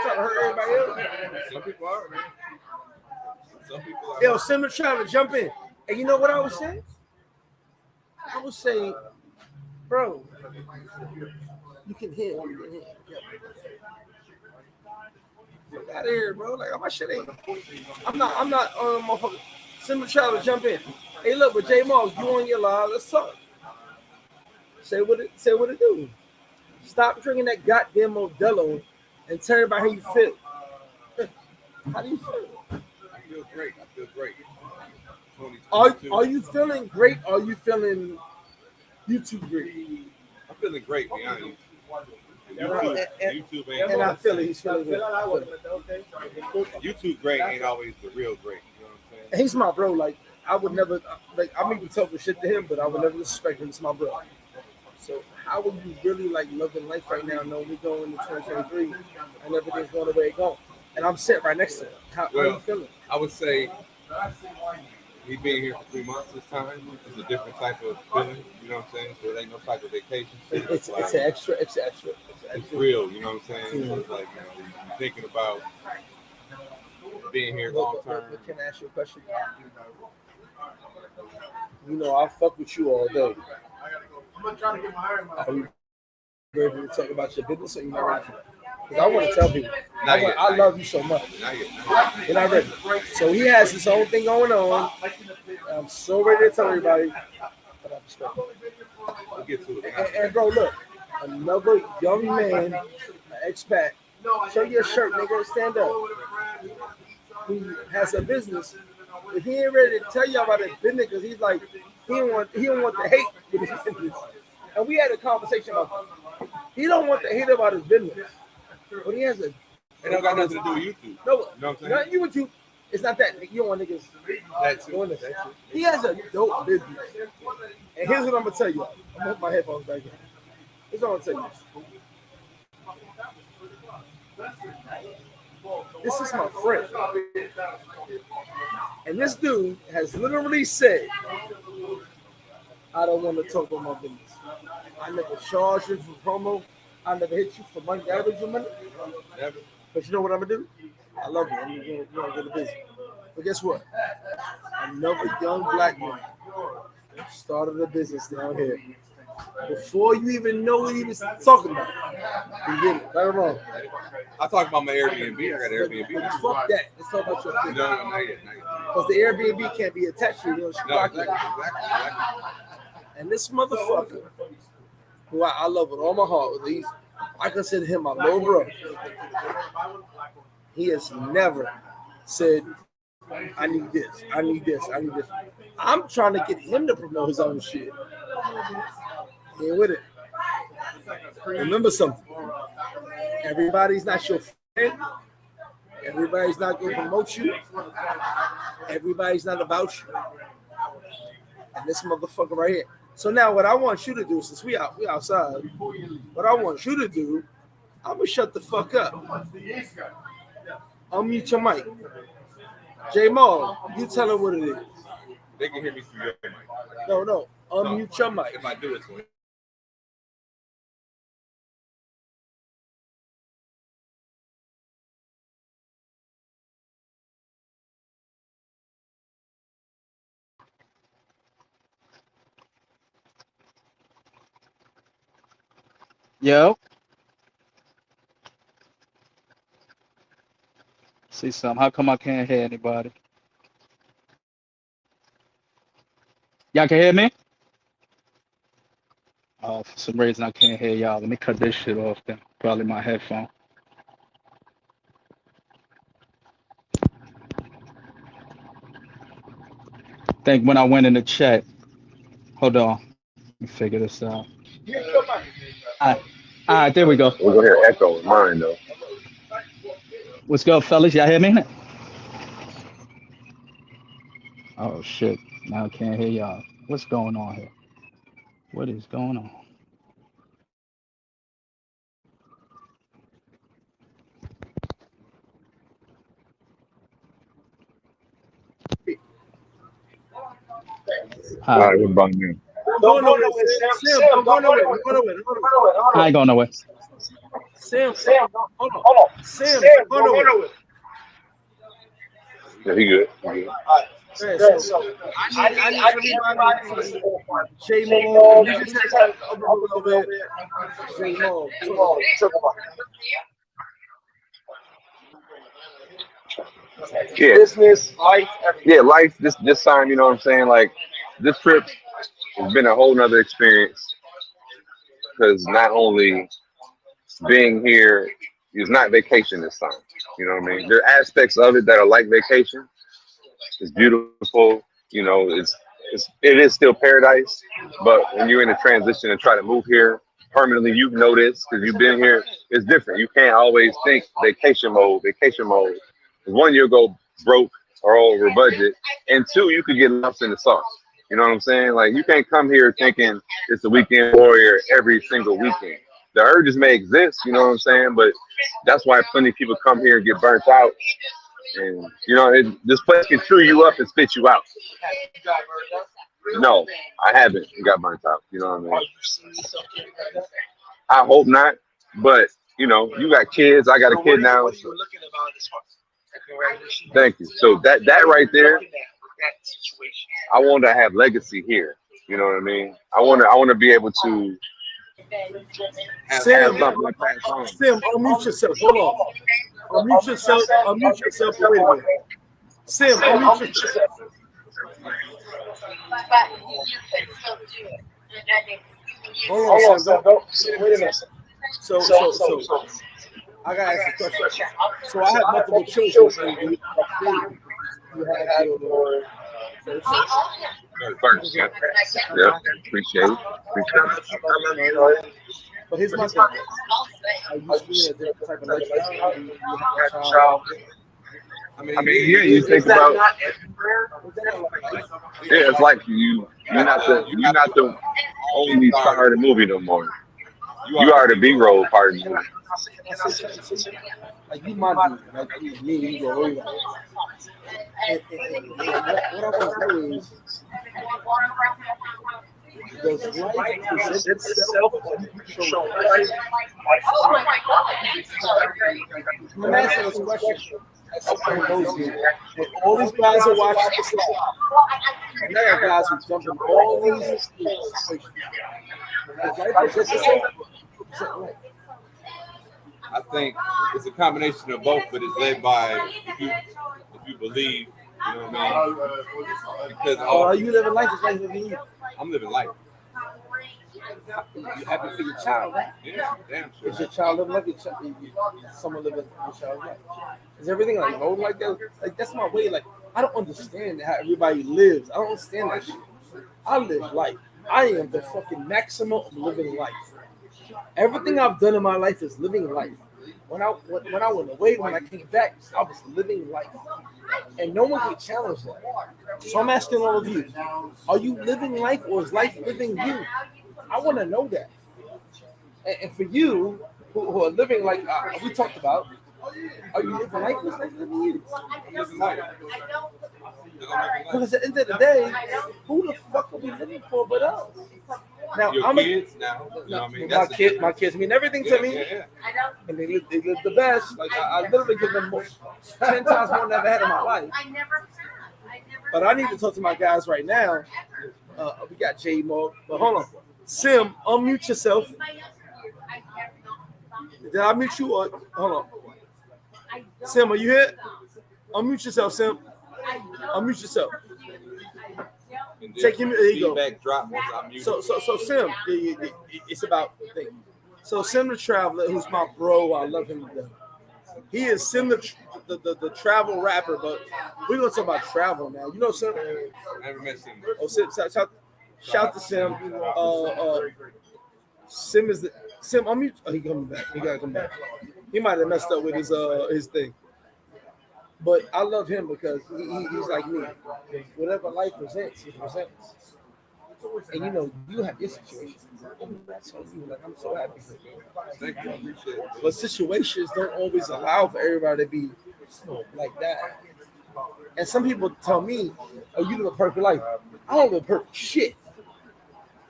try to hurt everybody else? Some people are, man. Some people are. Yo, Similar Traveler, jump in. And you know what I would say? I would say, bro, you can hit. Fuck out of here, bro. Like, my shit ain't. I'm not motherfucker. Similar Traveler, jump in. Hey, look, but J Moss, you on your live? Let's talk. Say what it do. Stop drinking that goddamn Modelo and tell everybody how you feel. How do you feel? I feel great. Are you feeling great? Or are you feeling YouTube great? I'm feeling great, be honest. YouTube ain't and I feel it. He's feeling good. YouTube great ain't always the real great. You know what I'm saying? He's my bro. Like, I would never, like, I'm even talking shit to him, but I would never disrespect him. It's my bro. So how would you really like loving life right now, knowing we going into 2023 and everything's going the way it's going? And I'm sitting right next to him. How are you feeling? I would say me being here for 3 months this time is a different type of feeling. You know what I'm saying? So it ain't no type of vacation. It's an extra. It's real. You know what I'm saying? So it's like, you know, you're thinking about being here long term. Can I ask you a question? You know, I fuck with you all day. I'm gonna try to get my hair in my Are you ready to talk about your business or you not ready for that? Because I want to tell people, I love you so much. You're not ready. So he has his own thing going on. I'm so ready to tell everybody, but I'm respectful. And bro, look, another young man, an expat. Show your shirt, nigga. Stand up. Who has a business, but he ain't ready to tell you about his business because he's like he don't want the hate with his business. And we had a conversation about it. He don't want the hate about his business, but he has a. It don't got nothing to do with YouTube. No, you know what I'm not you with you. It's not that. You don't want niggas doing this. He has a dope business. And here's what I'm gonna tell you. I'm gonna put my headphones back in. Here's what I'm gonna tell you. This is my friend. And this dude has literally said, I don't want to talk about my business. I never charge you for promo. I never hit you for money. Never get money. Never. But you know what I'm going to do? I love you. I'm going to get a business. But guess what? Another young black man started a business down here. Before you even know what he was talking about, he did it. Right or wrong? I talk about my Airbnb. I got an Airbnb. But fuck that. Let's talk about your business. No, not yet. Because the Airbnb can't be attached to you. No, exactly. And this motherfucker, who I love with all my heart, I consider him my little brother. He has never said, I need this, I need this, I need this. I'm trying to get him to promote his own shit. He ain't with it. Remember something. Everybody's not your friend. Everybody's not going to promote you. Everybody's not about you. And this motherfucker right here. So now what I want you to do, since we outside, what I want you to do, I'm going to shut the fuck up. Unmute your mic. J-Mal, you tell her what it is. They can hear me through your mic. No. Unmute your mic. If I do it, to Yo. See something. How come I can't hear anybody? Y'all can hear me? Oh, for some reason I can't hear y'all. Let me cut this shit off then. Probably my headphone. Think when I went in the chat. Hold on. Let me figure this out. All right, there we go. We're gonna hear echo in mine though. What's good, fellas? Y'all hear me? Oh shit. Now I can't hear y'all. What's going on here? What is going on? All right, what about now? Don't go nowhere, Sam. Don't go nowhere. I ain't going nowhere. Sam, hold on. Sam, don't go nowhere. Yeah, he good. So, I need everybody. J-Mo, you just have a little bit. J-Mo, Yeah. Business, life, everything. Yeah, life, this time, you know what I'm saying? Like, this trip has been a whole nother experience. Because not only being here is not vacation this time. You know what I mean? There are aspects of it that are like vacation. It's beautiful, you know, it is still paradise, but when you're in a transition and try to move here permanently, you know this because you've been here, it's different. You can't always think vacation mode. One, you'll go broke or over budget, and two, you could get lost in the sauce. You know what I'm saying? Like, you can't come here thinking it's a weekend warrior every single weekend. The urges may exist, you know what I'm saying? But that's why plenty of people come here and get burnt out. And, you know, this place can chew you up and spit you out. No, I haven't got burnt out. You know what I mean? I hope not. But, you know, you got kids. I got a kid now. So. Thank you. So that right there, I want to have legacy here. You know what I mean? I want to be able to have something like that. Sam, unmute yourself. Hold on. Unmute yourself. Unmute yourself. Wait a minute. Sam, unmute yourself. Hold on, Sam. Don't wait a minute. So I gotta ask a question. So I have multiple children, and you have your First, yeah. Appreciate it. But here's my thing. Are you seeing a different type of lifestyle? Do you have a child? I mean, yeah, you think about. Yeah, it's like you're not the only star of the movie no more. You are the B-roll part of the movie. Like you my dude, like me, you go over. And what I want to know is, does life present itself to show life? Oh my God. I'm asking this question. All these guys are watching this live. And there are guys who jump in all these situations. Does life present itself? I think it's a combination of both, but it's led by if you believe, you know what I mean? Because are you living life? Is life living you? I'm living life. You happy for your child, right? Yeah, damn sure. Is your child living life? Someone living your child's life? Is everything like rolled like that? Like that's my way. Like I don't understand how everybody lives. I don't understand that shit. I live life. I am the fucking maximum of living life. Everything I've done in my life is living life. When I went away, when I came back, I was living life. And no one can challenge that. So I'm asking all of you, are you living life or is life living you? I want to know that. And for you, who are living like we talked about, are you living life or is life living you? Because at the end of the day, who the fuck are we living for but us? Now, your kids now, you know what I mean? My kids mean everything to me, and they live the best. Like I literally give them 10 times more than I've ever had in my life. But I need to talk to my guys right now. We got J Mo, but hold on, Sim, unmute yourself. Did I mute you? Or hold on, Sim, are you here? Unmute yourself, Sim. Unmute yourself. Take him. There you go. So Sim, it's about things. So Sim the Traveler, who's my bro, I love him to death. He is Sim the travel rapper, but we're gonna talk about travel now. You know Sim? I never met Sim. Oh, Sim, shout to Sim. Sim is the Sim. Unmute. Oh, he coming back. He gotta come back. He might have messed up with his thing. But I love him because he's like me. Whatever life presents, he presents. And you know, you have your situation. I'm so happy for you. Thank you. I appreciate it. But situations don't always allow for everybody to be like that. And some people tell me, oh, you live a perfect life. I don't live a perfect shit.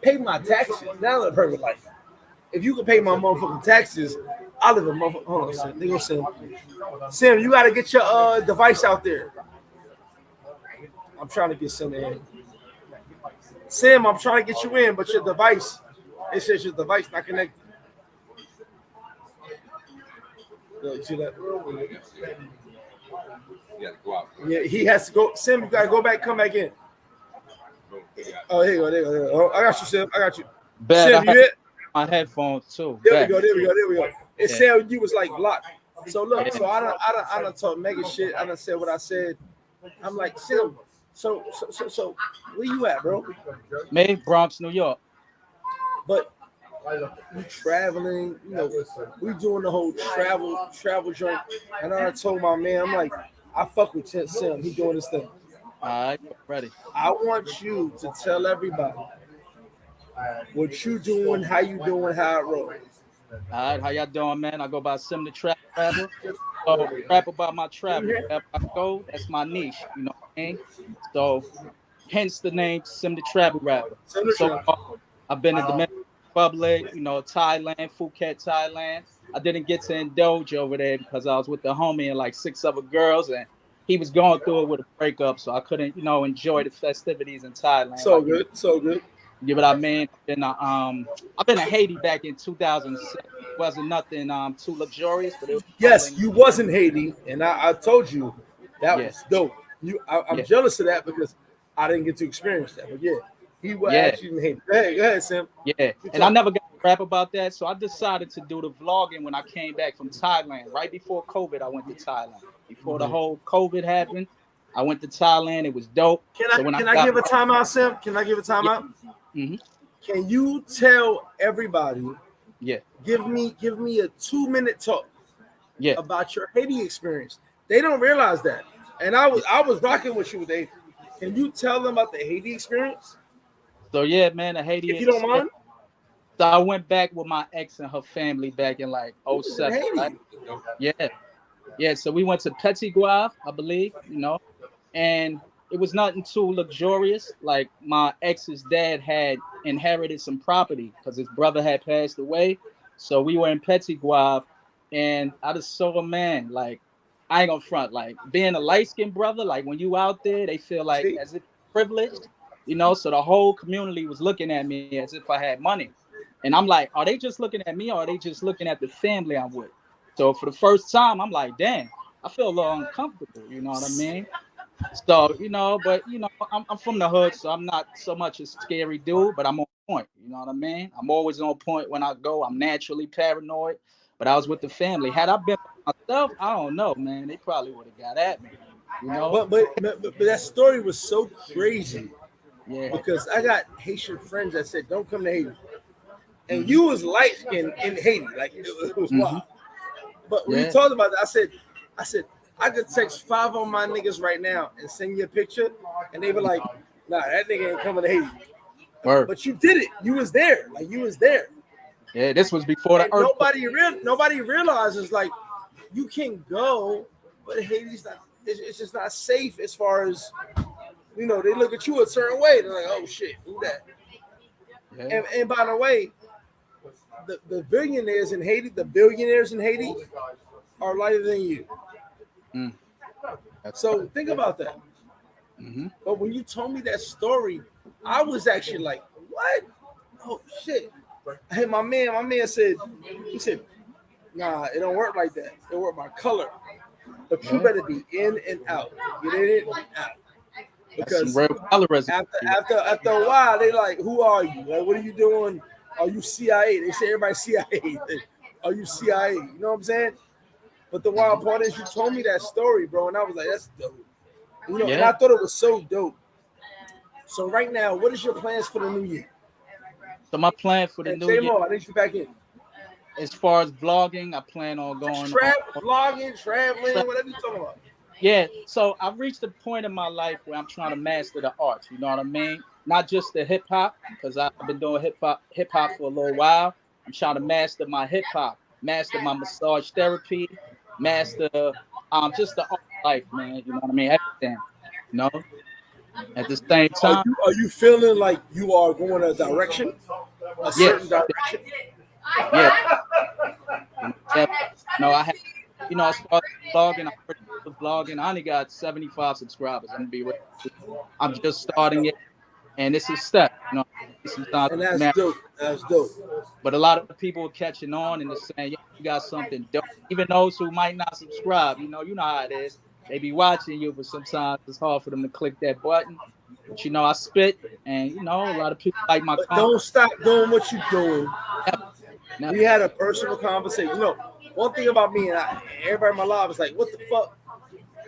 Pay my taxes. Now I live a perfect life. If you can pay my motherfucking taxes, I live a motherfucking. Hold on, Sam. They go Sam. Sam, you gotta get your device out there. I'm trying to get Sam in. Sam, I'm trying to get you in, but your device, it says your device not connected. You see that? Yeah, go out. Yeah, he has to go. Sam, you gotta go back, come back in. Oh, here you go, there you go. Oh, I got you, Sam. I got you. Sam, you hit? My headphones too. There we go. It said you was like blocked. So look, so I done talk mega shit. I done said what I said. I'm like, Sam, so where you at, bro? Me, Bronx, New York. But we traveling, you know, we doing the whole travel joint. And I told my man, I'm like, I fuck with Sam. He doing his thing. All right, ready. I want you to tell everybody what you doing, how you doing, how it rolls. All right, how y'all doing, man? I go by Sim the Trap Rapper. So rap about my travel. Wherever I go, that's my niche. You know what I mean? So hence the name Sim the Travel Rapper. So I've been in Dominican Republic, you know, Thailand, Phuket, Thailand. I didn't get to indulge over there because I was with the homie and like 6 other girls, and he was going through it with a breakup, so I couldn't, you know, enjoy the festivities in Thailand. So good. You know what I mean? I've been in Haiti back in 2006. It wasn't nothing too luxurious, but it was. Yes, you was in Haiti, and I told you that was dope. I'm jealous of that because I didn't get to experience that. But yeah, He will Yeah. actually hate. Go ahead, Sam. Yeah, and I never got to rap about that, so I decided to do the vlogging when I came back from Thailand. Right before COVID, I went to Thailand. Before the whole COVID happened, I went to Thailand. It was dope. Can So when I give a timeout, Sam? Can I give a timeout? Mm-hmm. Can you tell everybody? Yeah. Give me a 2-minute talk. Yeah. About your Haiti experience. They don't realize that, and I was rocking with you. They can you tell them about the Haiti experience? So yeah, man, the Haiti. If you don't mind. So I went back with my ex and her family back in like 07. Right? Yeah. So we went to Petit Guave, I believe, and it was nothing too luxurious. Like my ex's dad had inherited some property because his brother had passed away. So we were in Petit Guave, and I just saw a man, like, I ain't gonna front, like being a light-skinned brother, like when you out there, they feel like as if privileged, so the whole community was looking at me as if I had money. And I'm like, are they just looking at me or are they just looking at the family I'm with? So for the first time, I'm like, damn, I feel a little uncomfortable, you know what I mean? So, but I'm from the hood, so I'm not so much a scary dude, but I'm on point, you know what I mean? I'm always on point when I go. I'm naturally paranoid, but I was with the family. Had I been by myself, I don't know, man. They probably would have got at me, But that story was so crazy. Yeah. Because I got Haitian friends that said, "Don't come to Haiti," and you was light skinned in Haiti, like it was wild. But when you talked about that, I said I could text 5 of my niggas right now and send you a picture, and they were like, "Nah, that nigga ain't coming to Haiti." Word. But you did it. You was there. Like you was there. Yeah, this was before the earthquake. Nobody realizes like you can go, but Haiti's not. It's just not safe as far as they look at you a certain way. They're like, "Oh shit, who that?" Yeah. And by the way, the billionaires in Haiti, are lighter than you. So think about that. But when you told me that story, I was actually like, "What? Oh shit!" Hey, my man said, "Nah, it don't work like that. It work by color. But you better be in and out. Get in and out." Because after a while, they like, "Who are you? Like, what are you doing? Are you CIA?" They say everybody's CIA. Are you CIA? You know what I'm saying? But the wild part is you told me that story, bro, and I was like, "That's dope." And I thought it was so dope. So right now, what is your plans for the new year? So my plan for the new year. I need you back in. As far as vlogging, I plan on going vlogging, traveling, whatever you're talking about. Yeah, so I've reached a point in my life where I'm trying to master the arts. You know what I mean? Not just the hip hop, because I've been doing hip hop for a little while. I'm trying to master my hip hop, master my massage therapy, master just the art life, man. You know what I mean? Everything. At the same time, are you feeling like you are going a direction, a certain direction? Yeah. No, I have. As far as vlogging, I only got 75 subscribers. I'm gonna be real. I'm just starting it, and it's a step. Sometimes and that's dope. That's dope. But a lot of people are catching on and they're saying, "Yeah, you got something dope." Even those who might not subscribe, you know how it is. They be watching you, but sometimes it's hard for them to click that button. But I spit, and a lot of people like my content. Don't stop doing what you're doing. Never. We had a personal conversation. One thing about me and everybody in my life is like, "What the fuck?"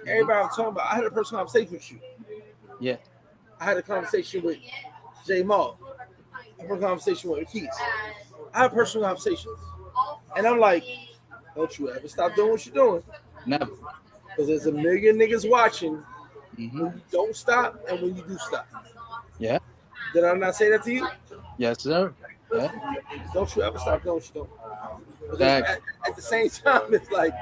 Everybody I'm talking about. I had a personal conversation with you. Yeah. I had a conversation with J Maul. I had a conversation with Keith. I had personal conversations, and I'm like, "Don't you ever stop doing what you're doing?" Never. Because there's a million niggas watching. When you don't stop and when you do stop. Yeah. Did I not say that to you? Yes, sir. Yeah. Don't you ever stop doing what you're doing. At the same time, it's like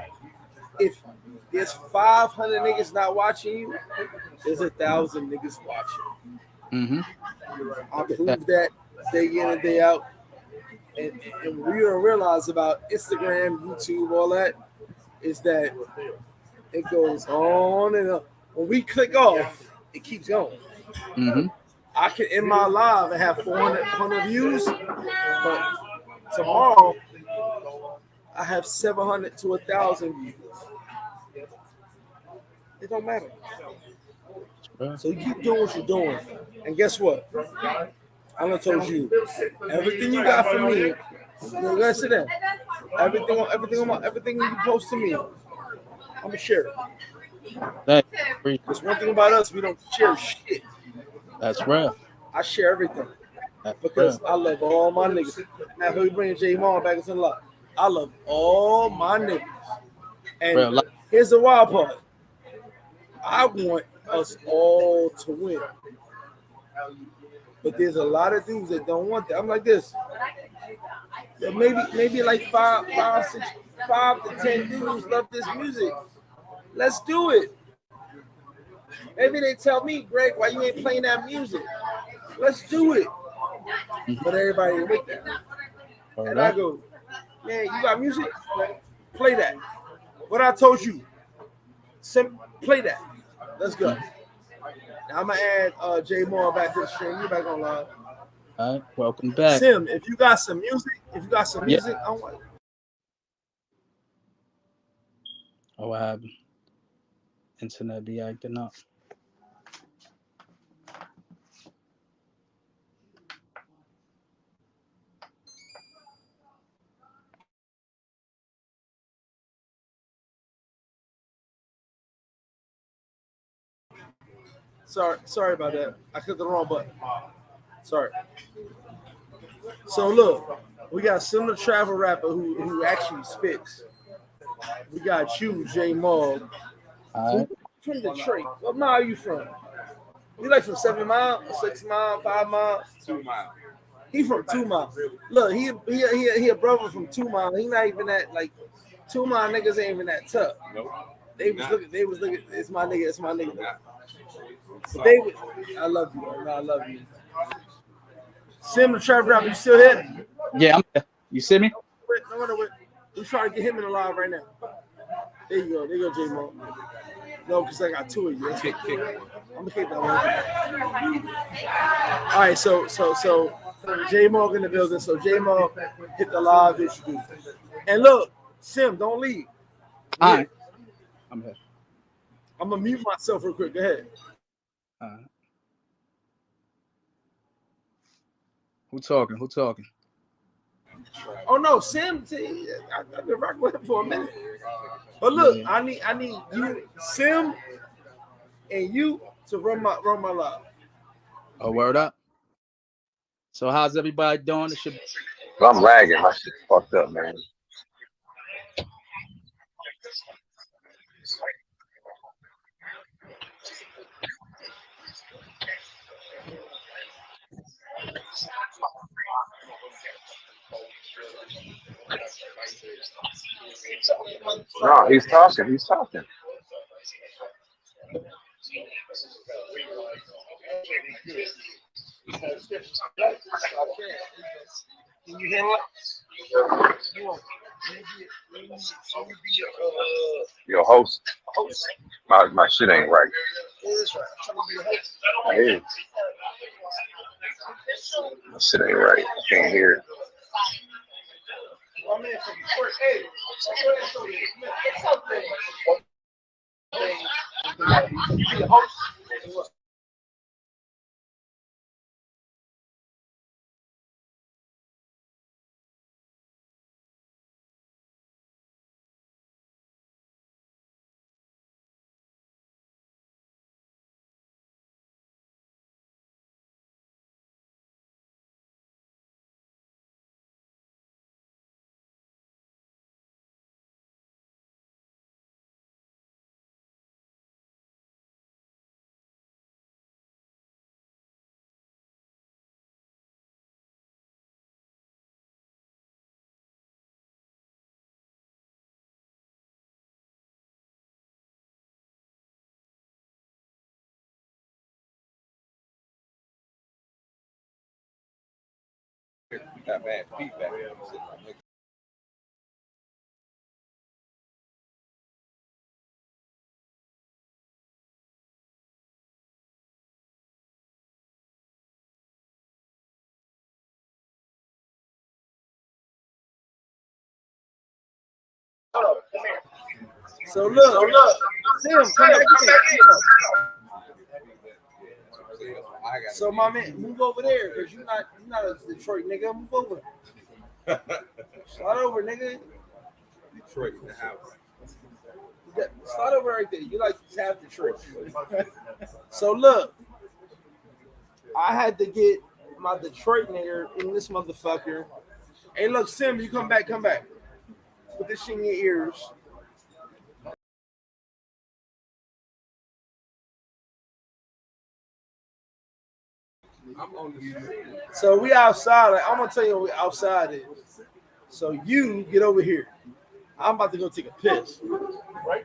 if there's 500 niggas not watching you, there's 1,000 niggas watching. I prove that day in and day out. And what you don't realize about Instagram, YouTube, all that, is that it goes on and on. When we click off, it keeps going. I can end my live and have 400 views, but tomorrow I have 700 to 1,000 views. It don't matter. So you keep doing what you're doing, and guess what? I done told you everything you got for me. You gotta sit there. Everything you post to me, I'm gonna share it. Because one thing about us, we don't share shit. That's real. I share everything. That's Because real. I love all my niggas. Now, we bring J Mall back into the lot. I love all my niggas. And Real. here's the wild part. I want us all to win. But there's a lot of dudes that don't want that. I'm like this. Maybe like 5 to 10 dudes love this music. Let's do it. Maybe they tell me, Greg, why you ain't playing that music? Let's do it. But everybody ain't with that. And I go, man, you got music? Play that. What I told you. Play that. Let's go. Now I'm gonna add J Moore back to the stream. You back on live. All right, welcome back. Sim, if you got some music, I want. Oh, what happened? Internet be acting up. Sorry about that. I clicked the wrong button. Sorry. So look, we got similar travel rapper who actually spits. We got you, J Moore. Right. From Detroit. What mile are you from? You like from 7 Mile, 6 Mile, 5 Mile? 2 Mile. He from 2 Mile. Look, he a brother from 2 Mile. He not even that, like, 2 Mile niggas ain't even that tough. Nope. They was looking. It's my nigga. But I love you, man. I love you. Sim the Trap Rapper, you still here? Yeah, I'm here. You see me? No, we're trying to get him in the live right now. There you go, J Mo. No, because I got 2 of you. Kick. I'm gonna kick that one. All right, so J Mo in the building. So J Mo hit the live issue. And look, Sim, don't leave. All right. I'm here. I'm gonna mute myself real quick. Go ahead. Who talking? Oh no, Sim. I've been rocking with him for a minute. But look, yeah. I need you, Sim, and you to run my live. Oh, word up. So how's everybody doing? I'm lagging. My shit's fucked up, man. No, he's talking. Can you handle it? Your host. My shit ain't right. I hear you. My shit ain't right. I can't hear it. We got bad feedback. So look, Sam, come back in. So my man, move over there, because you're not a Detroit nigga. Move over. Slide over, nigga. Detroit in the house. Slide over right there. You like half Detroit. So look, I had to get my Detroit nigga in this motherfucker. Hey, look, Sim, you come back. Put this shit in your ears. So we outside. I'm gonna tell you what we outside is. So you get over here. I'm about to go take a piss. Right?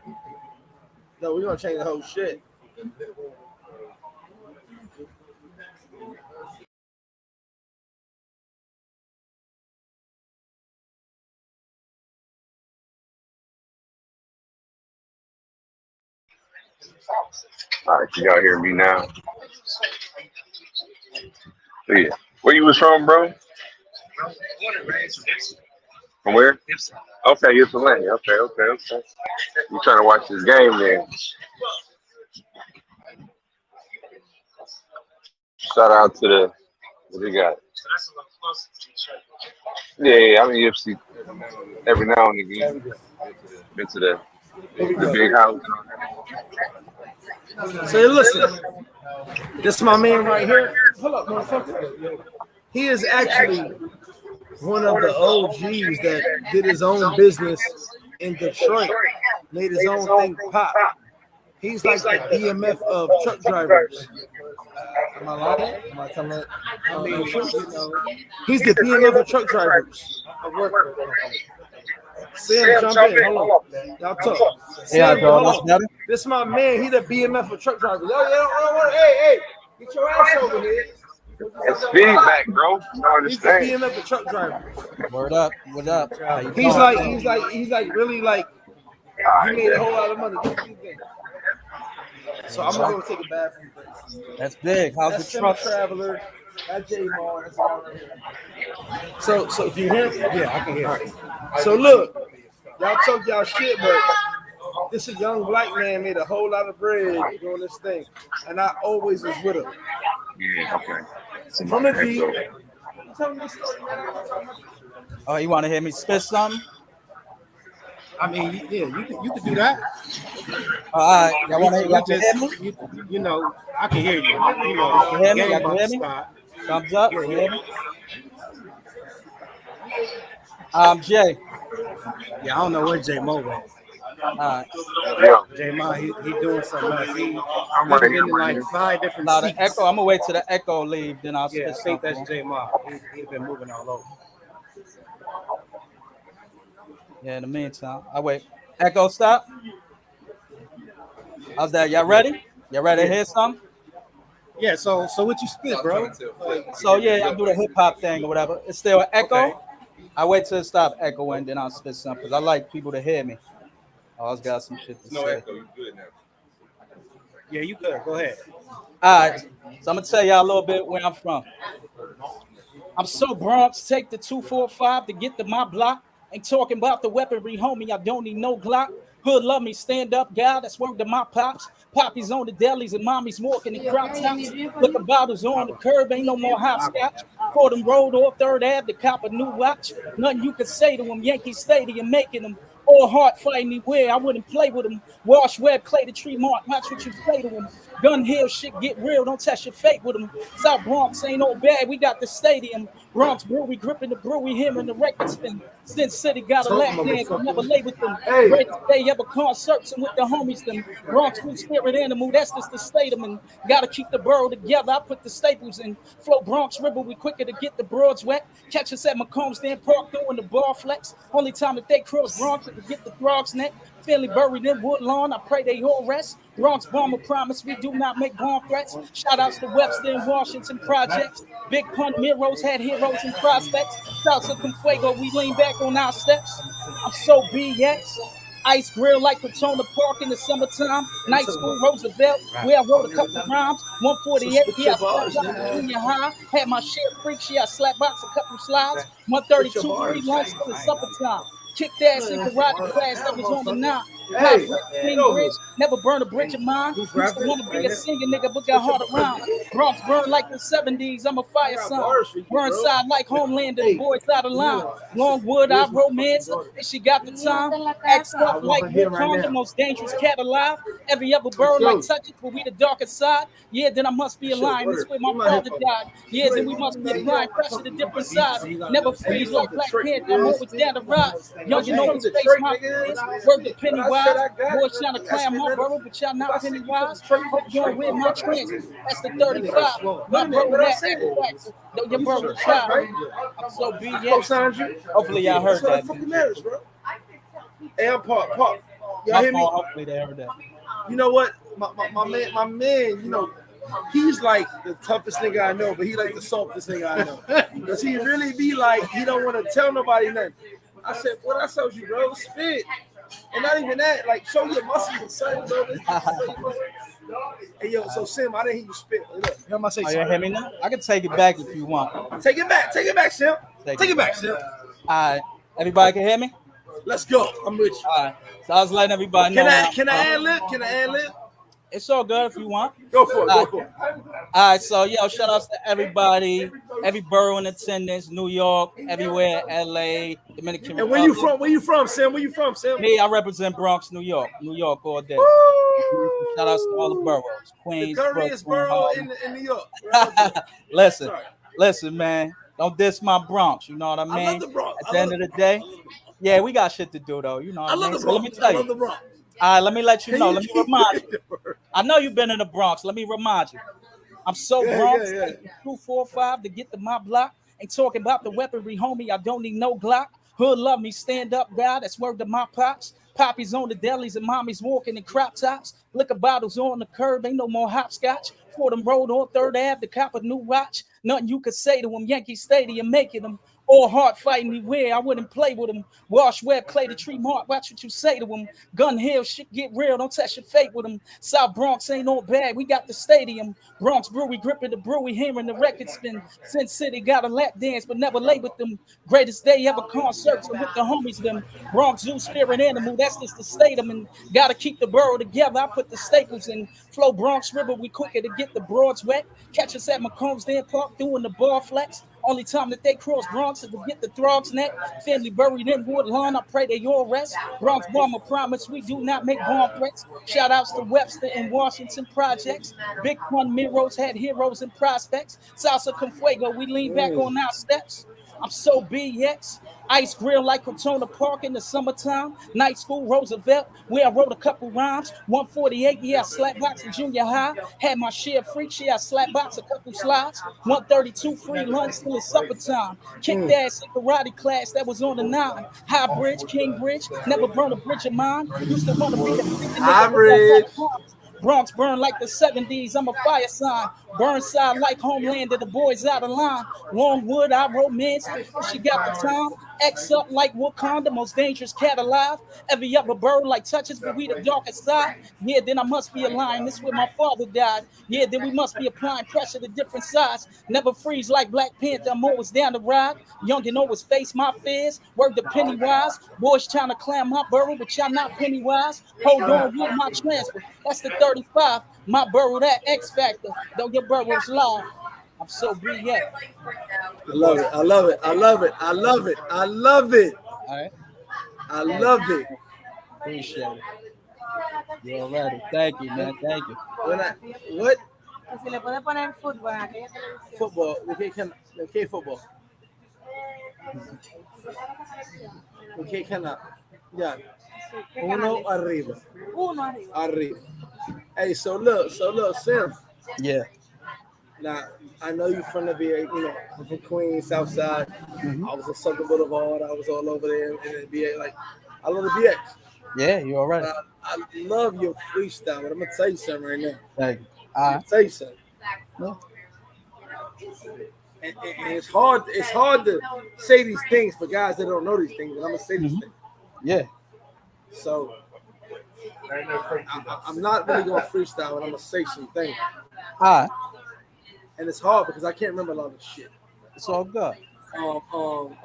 No, we're gonna change the whole shit. All right, can y'all hear me now? Yeah. Where you was from, bro? From where? Okay, you're from Atlanta. Okay. You trying to watch this game then? Shout out to the what they got. Yeah, I'm in UFC every now and again. Been to the big house. So listen, this is my man right here. Hold up, motherfucker. He is actually one of the OGs that did his own business in Detroit, made his own thing pop. He's like the BMF of truck drivers. Am I lying? Am I telling it? I mean, he's the BMF of truck drivers. Sam, jump in. Hold on. Y'all talk. Sam, hold on. This is my man. He's the BMF of truck drivers. Hey, get your ass over here. It's feedback, bro. You don't understand. He's the BMF of truck drivers. Word up. What up? He's like really like he made a whole lot of money. So I'm gonna go take a bath. That's big. How's That's the truck? Traveler. That's J Mall. So can you hear me? Yeah, I can hear. So look, y'all talk y'all shit, but this a young black man made a whole lot of bread doing this thing, and I always was with him. Yeah, okay. From the deep. Tell me the story, man. Oh, you want to hear me spit something? I mean, yeah, you can do that. All right, y'all want to hear me? You know, I can hear you. You know, you can hear me? Y'all can hear me? Start. Thumbs up. You hear me? I'm Jay. Yeah, I don't know where J Mo went. All right. Yeah. J Mo, he doing something else. I'm right here. Been in like 5 different Now the seats. echo. I'm gonna wait till the echo leave, then I'll Yeah, I spit think something. that's J Mo. He's been moving all over. Yeah, in the meantime, I wait. Echo, stop. How's that? Y'all ready? Y'all ready to hear something? Yeah, so what you spit, bro? So yeah, I do the hip hop thing or whatever. It's still an echo. Okay. I wait till it stop echoing, then I'll spit something because I like people to hear me. I always got some shit to No say. echo. You good now? Yeah, you good. Go ahead. All right, so I'm gonna tell y'all a little bit where I'm from. I'm so Bronx, take the 245 to get to my block. Ain't talking about the weaponry, homie. I don't need no Glock. Hood love me, stand up, gal. That's word to my pops. Poppy's on the delis and mommy's walking in crop tops. Liquor bottles on the curb, ain't no more hopscotch. Fordham Road or 3rd Ave to cop a new watch. Nothing you can say to them. Yankee Stadium making them all hard fighting me where I wouldn't play with them. Wash Webb, Clay the Tree Mark. Watch what you say to them. Gun Hill shit get real. Don't test your fate with them. South Bronx ain't no bad. We got the stadium. Bronx Brewery gripping the brewery, him and the record spin. Sin City got a lap dance. Never lay with them. Greatest day ever concerts and with the homies. Them Bronx free spirit animal. That's just the state of them. Gotta keep the borough together. I put the staples in. Flow Bronx River. We quicker to get the broads wet. Catch us at McCombs Dam Park doing the bar flex. Only time that they cross Bronx is to get the Throg's neck. Fairly buried in Woodlawn. I pray they all rest. Bronx bomber promise we do not make bomb threats. Shout outs to Webster and Washington projects. Big Pun Miros had heroes and prospects. Shouts to Confuego, we lean back on our steps. I'm so BX. Ice grill like Patona Park in the summertime. Night school Roosevelt, where I wrote a couple rhymes. 148, yeah, I slapped out junior high. Had my share freaks, yeah, I slap box a couple slides. 132, 3 lunch till the supper time. Kicked ass in karate class that was on the 9. Hey, King Bridge, never burn a bridge of mine. Used to want to be a singing nigga, but got hard around. Bronx burn like the 70s. I'm a fire sign. Burnside like Homeland and the boys out of line. Longwood, I romance. And she got the time. X up like Wakanda, most dangerous cat alive. Every other bird like touches, but we the darker side. Yeah, then I must be aligned. This way my father died. Yeah, then we must be applying pressure to different sides. Never freeze like Black Panther. I'm always down to rise. Young, you know his face, my face. Word to Pennywise. Boys trying to climb my borough, but y'all not Pennywise. Hope you don't read my transcript. That's the 35. My borough, that X-Factor. Though your borough child. I'm so BS. Hopefully y'all heard that. Bro. Hey, I'm Park. Y'all hear me? Hopefully they heard that. You know what? My man, you know, he's like the toughest nigga I know, but he like the softest nigga I know. Because he really be like, he don't want to tell nobody nothing. I said, what I told you, bro, spit. And not even that, like, show your muscles and something, bro. Hey, yo, so Sim, I didn't hear you spit. Look, Oh, you hear me now? I can take it back if you want. Take it back, Sim. Take it back, Sim. All right, everybody can hear me? Let's go. I'm with you. All right, so I was letting everybody know. Can I ad lib? It's all good if you want. Go for it. All right, so yo, shout outs to everybody, every borough in attendance, New York, everywhere, LA, Dominican Republic. And where you from, Sam? Me, I represent Bronx, New York all day. Shout outs to all the boroughs, Queens, the curriest borough in New York. Listen, man, don't diss my Bronx. You know what I mean? I love the Bronx. At the end of the day, yeah, we got shit to do though. You know what I mean? So let me tell you. love the Bronx. All right, let me let you know. Let me remind you. I know you've been in the Bronx. Let me remind you. I'm so Bronx. 245 to get to my block. Ain't talking about the weaponry, homie. I don't need no Glock. Hood love me, stand up, guy. That's word to my pops. Poppies on the delis and mommies walking in crop tops. Liquor bottles on the curb. Ain't no more hopscotch. Fordham Road on 3rd Ave to cop a new watch. Nothing you could say to them. Yankee Stadium making them. All hard fighting me where I wouldn't play with them. Wash Web, Clay the Tree Mark. Watch what you say to them. Gun Hill, shit get real. Don't test your fate with them. South Bronx ain't all bad. We got the stadium. Bronx Brewery gripping the brewery, hearing the record spin. Sin City got a lap dance, but never lay with them. Greatest day ever concerts with the homies. Them Bronx Zoo Spirit Animal. That's just the state of them. Gotta keep the borough together. I put the staples in. Flow Bronx River. We quicker to get the broads wet. Catch us at McCombs Dam Park doing the bar flex. Only time that they cross Bronx is to get the Throg's neck. Family buried in Woodlawn. I pray they all rest. Bronx Bomber promise we do not make bomb threats. Shout outs to Webster and Washington projects. Big Pun Miros had heroes and prospects. Salsa Confuego, we lean back on our steps. I'm so BX. Ice grill like Cortona Park in the summertime. Night school Roosevelt, where I wrote a couple rhymes. 148, yeah, I slap box in junior high. Had my share of freak shit, I slap box a couple slides. 132 free lunch till it's supper time. Kicked ass in karate class that was on the 9. High Bridge, King Bridge, never burn a bridge of mine. Used to want to be the freaking High Bridge. Bronx burn like the 70s. I'm a fire sign. Burnside like Homeland and the boys out of line. Longwood, I romance. She got the time. X up like Wakanda, most dangerous cat alive. Every other bird like touches, but we the darkest side. Yeah, then I must be aligned. This is where my father died. Yeah, then we must be applying pressure to different sides. Never freeze like Black Panther. I'm always down to ride. Young and always face my fears. Word to Pennywise. Boys trying to climb my burrow, but y'all not Pennywise. Hold on with my transfer. That's the 35. My burrow, that X Factor. Though your burrow's live. I'm so BX. I love it. I love it. I love it. I love it. I love it. All right. I love it. Appreciate it. You're ready. Thank you, man. Thank you. What? Se le puede poner fútbol en aquella televisión. Football. ¿De qué fútbol? ¿De qué canal? Ya. Uno arriba. Arriba. Hey, so look, Sim. Yeah. Now, I know you're from the VA, you know, I'm from Queens, Southside. I was in Sucker Boulevard. I was all over there in the VA. Like, I love the BX. Yeah, you're all right. I love your freestyle, but I'm going to tell you something right now. Thank you. I'm going to tell you something. Yeah. And it's hard to say these things for guys that don't know these things, but I'm going to say these things. Yeah. So, I'm not really going to freestyle, but I'm going to say some things. All right. And it's hard because I can't remember a lot of shit. It's all good. So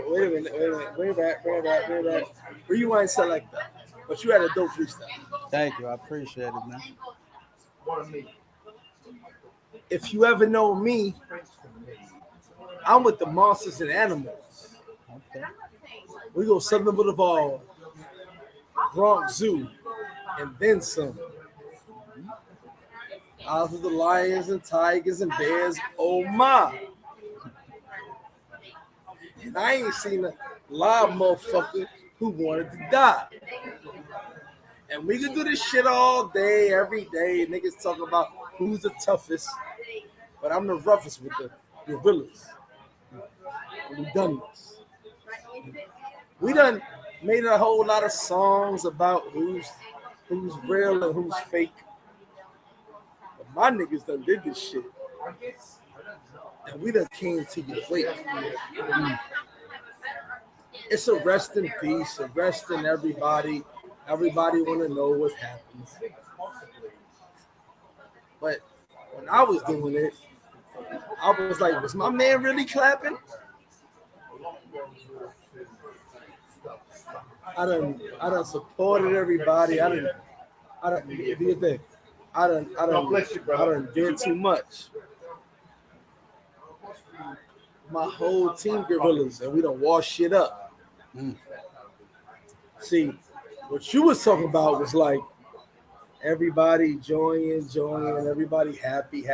wait a minute. Bring it back. Rewind select that. But you had a dope freestyle. Thank you. I appreciate it, man. If you ever know me, I'm with the monsters and animals. Okay. We go Southern Boulevard, Bronx Zoo, and then some. Out of the lions and tigers and bears, oh my. And I ain't seen a live motherfucker who wanted to die. And we can do this shit all day, every day. Niggas talk about who's the toughest. But I'm the roughest with the gorillas. And we done this. We done made a whole lot of songs about who's real and who's fake. But my niggas done did this shit. And we done came to your wake. It's a rest in peace, a rest in everybody. Everybody want to know what happens. But when I was doing it, I was like, was my man really clapping? I done supported everybody. I done do your thing. I done did too much. My whole team gorillas, and we done wash shit up. See, what you was talking about was like everybody enjoying, everybody happy,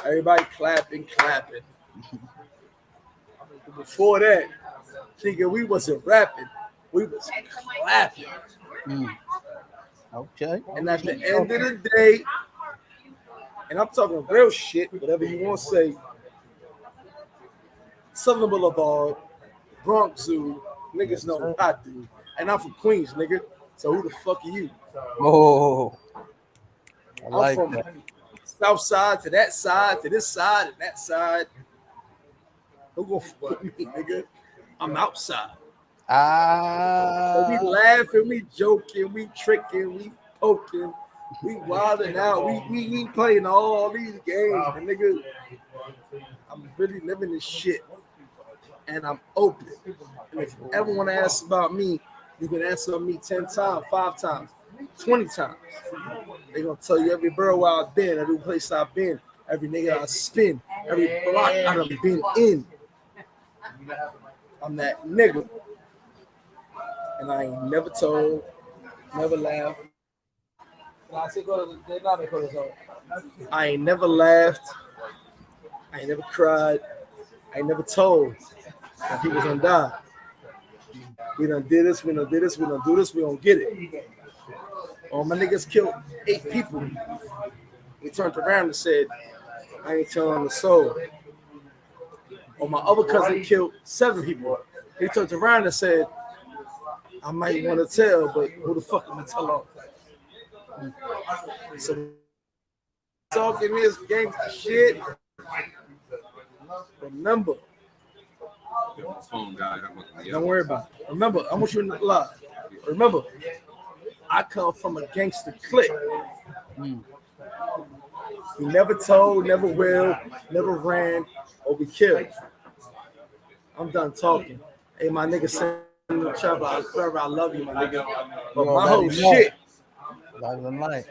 everybody clapping. Before that, thinking we wasn't rapping, we was clapping. Okay. And at the end of the day, and I'm talking real shit, whatever you want to say, Southern Boulevard, Bronx Zoo, niggas know what I do. And I'm from Queens, nigga. So who the fuck are you? Oh, I'm from that. South side to that side, to this side and that side. Who gonna fuck with me, nigga? I'm outside. So we laughing, we joking, we tricking, we poking, we wilding out, we playing all these games, and nigga, I'm really living this shit. And I'm open. And if you ever want to ask about me, you can answer me 10 times, 5 times, 20 times. They're going to tell you every borough where I've been, every place I've been, every nigga I spin, every block I've been in. I'm that nigga. And I ain't never told, never laughed. I ain't never laughed. I ain't never cried. I ain't never told that he was gonna die. We done did this, we done do this, we gonna get it. All my niggas killed 8 people. We turned around and said, I ain't telling the soul. Or my other cousin killed 7 people. He turned around and said, I might want to tell, but who the fuck am I tell on? So talking this gangster shit. Remember, don't worry about it. Remember, I want you to lie. Remember, I come from a gangster clique. We never told, never will, never ran, or we killed. I'm done talking. Hey, my nigga, send me the travel. I love you, my nigga. But my whole shit.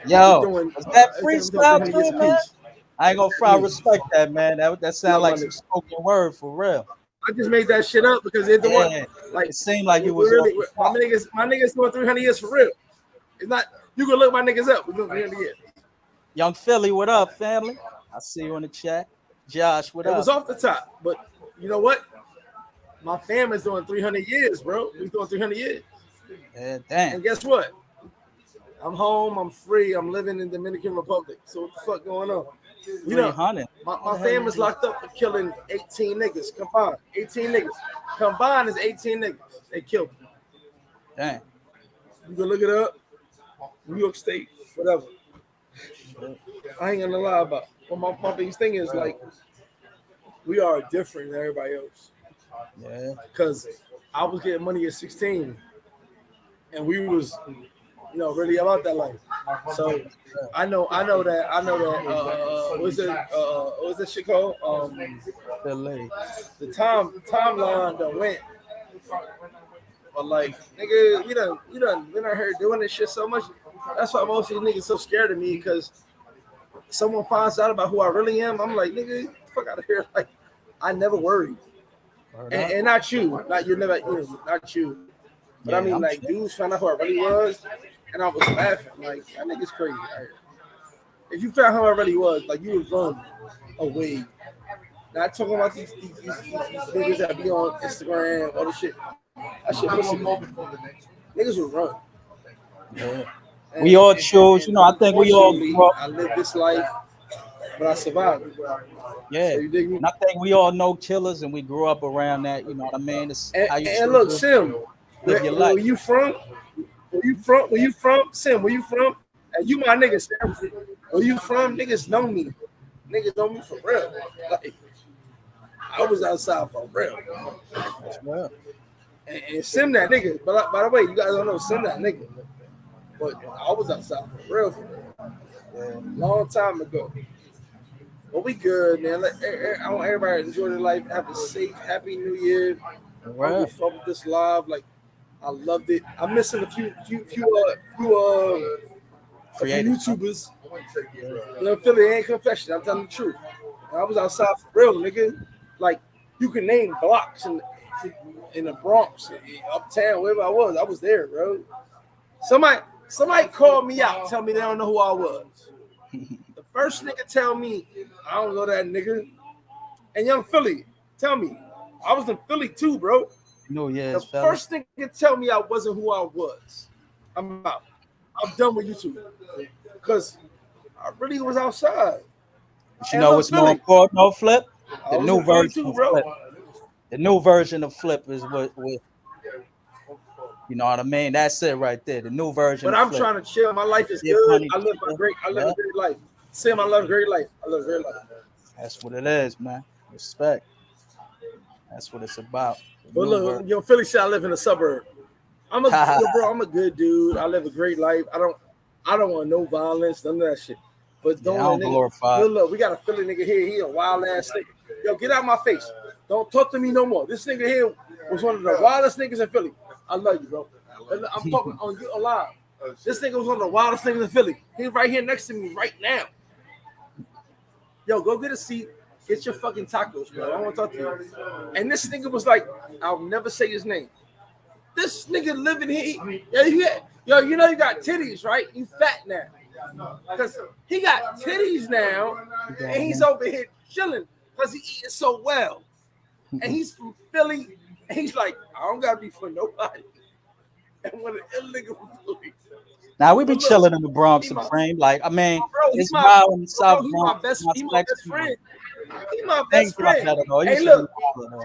Yo, was that freestyle too, man? I ain't gonna fry respect that, man. That sound like some spoken word for real. I just made that shit up because it's the one. Like it seemed like it was really, my niggas doing 300 years for real. It's not. You can look my niggas up. We're doing 300 years. Young Philly, what up, family? I see you in the chat. Josh, what up? It was off the top, but you know what? My family's doing 300 years, bro. We're doing 300 years. Yeah, damn. And guess what? I'm home. I'm free. I'm living in Dominican Republic. So what the fuck going on? You know, my family's locked up for killing 18 niggas combined. 18 niggas combined is 18 niggas. They killed me. Damn. You can look it up. New York State, whatever. I ain't gonna lie about it. But my biggest thing is like we are different than everybody else. Yeah. Because I was getting money at 16, and we was really about that life. So I know that. What's that shit called? The timeline that went. But like, nigga, you done been out here doing this shit so much. That's why most of these niggas so scared of me, because someone finds out about who I really am. I'm like, nigga, get the fuck out of here. Like, I never worry. And not you, not you. But I mean, like, dudes found out who I really was, and I was laughing. Like, that nigga's crazy. Right? If you found who I really was, like, you would run away. Not talking about these niggas that be on Instagram, all this shit. That shit pussy. Niggas would run. Yeah. We all chose, I think we all grew up. I lived this life, but I survived. Yeah. So you dig me? And I think we all know killers, and we grew up around that, you know what I mean? It's how you and look, Sim, where you from? Where you from? Sim, where you from? And you my nigga, Sim. Where you from? Niggas know me. Niggas know me for real. Like, I was outside for real. Yeah. And Sim that nigga. But by the way, you guys don't know Sim that nigga. But I was outside for real. Yeah. Long time ago. But we good, man. I want everybody to enjoy their life. Have a safe, happy New Year. Right. I'm fun with this live. Like, I loved it. I'm missing a few YouTubers. Philly ain't confession. I'm telling the truth. I was outside for real, nigga. Like, you can name blocks in the Bronx, uptown, wherever I was there, bro. Somebody called me out, tell me they don't know who I was. The first nigga tell me I don't know that nigga. And Young Philly, tell me, I was in Philly too, bro. No, yeah. The first nigga tell me I wasn't who I was. I'm out. I'm done with YouTube because I really was outside. But you know what's more important, no Flip? The new version of Flip. The new version of Flip is what you know what I mean? That's it right there. The new version. But I'm trying to chill. My life is good. I live a great life. Sam, I love great life. I love great life. That's what it is, man. Respect. That's what it's about. But look, Philly said I live in a suburb. I'm a good dude. I live a great life. I don't want no violence, none of that shit. But don't glorify. Look, we got a Philly nigga here. He a wild ass nigga. Yo, get out of my face. Don't talk to me no more. This nigga here was one of the wildest niggas in Philly. I love you, bro. I'm talking on you alive. This nigga was one of the wildest niggas in Philly. He's right here next to me right now. Yo, go get a seat. Get your fucking tacos, bro. I want to talk to you. And this nigga was like, I'll never say his name. This nigga living here. Yo, you know you got titties, right? You fat now. Because he got titties now, and he's over here chilling because he eating so well. And he's from Philly, and he's like, I don't got to be for nobody. And when an ill nigga from Philly. Now we be chilling in the Bronx Supreme. Like, I mean, it's wild in the South Bronx. He's my best friend. He's my best friend. Hey, look,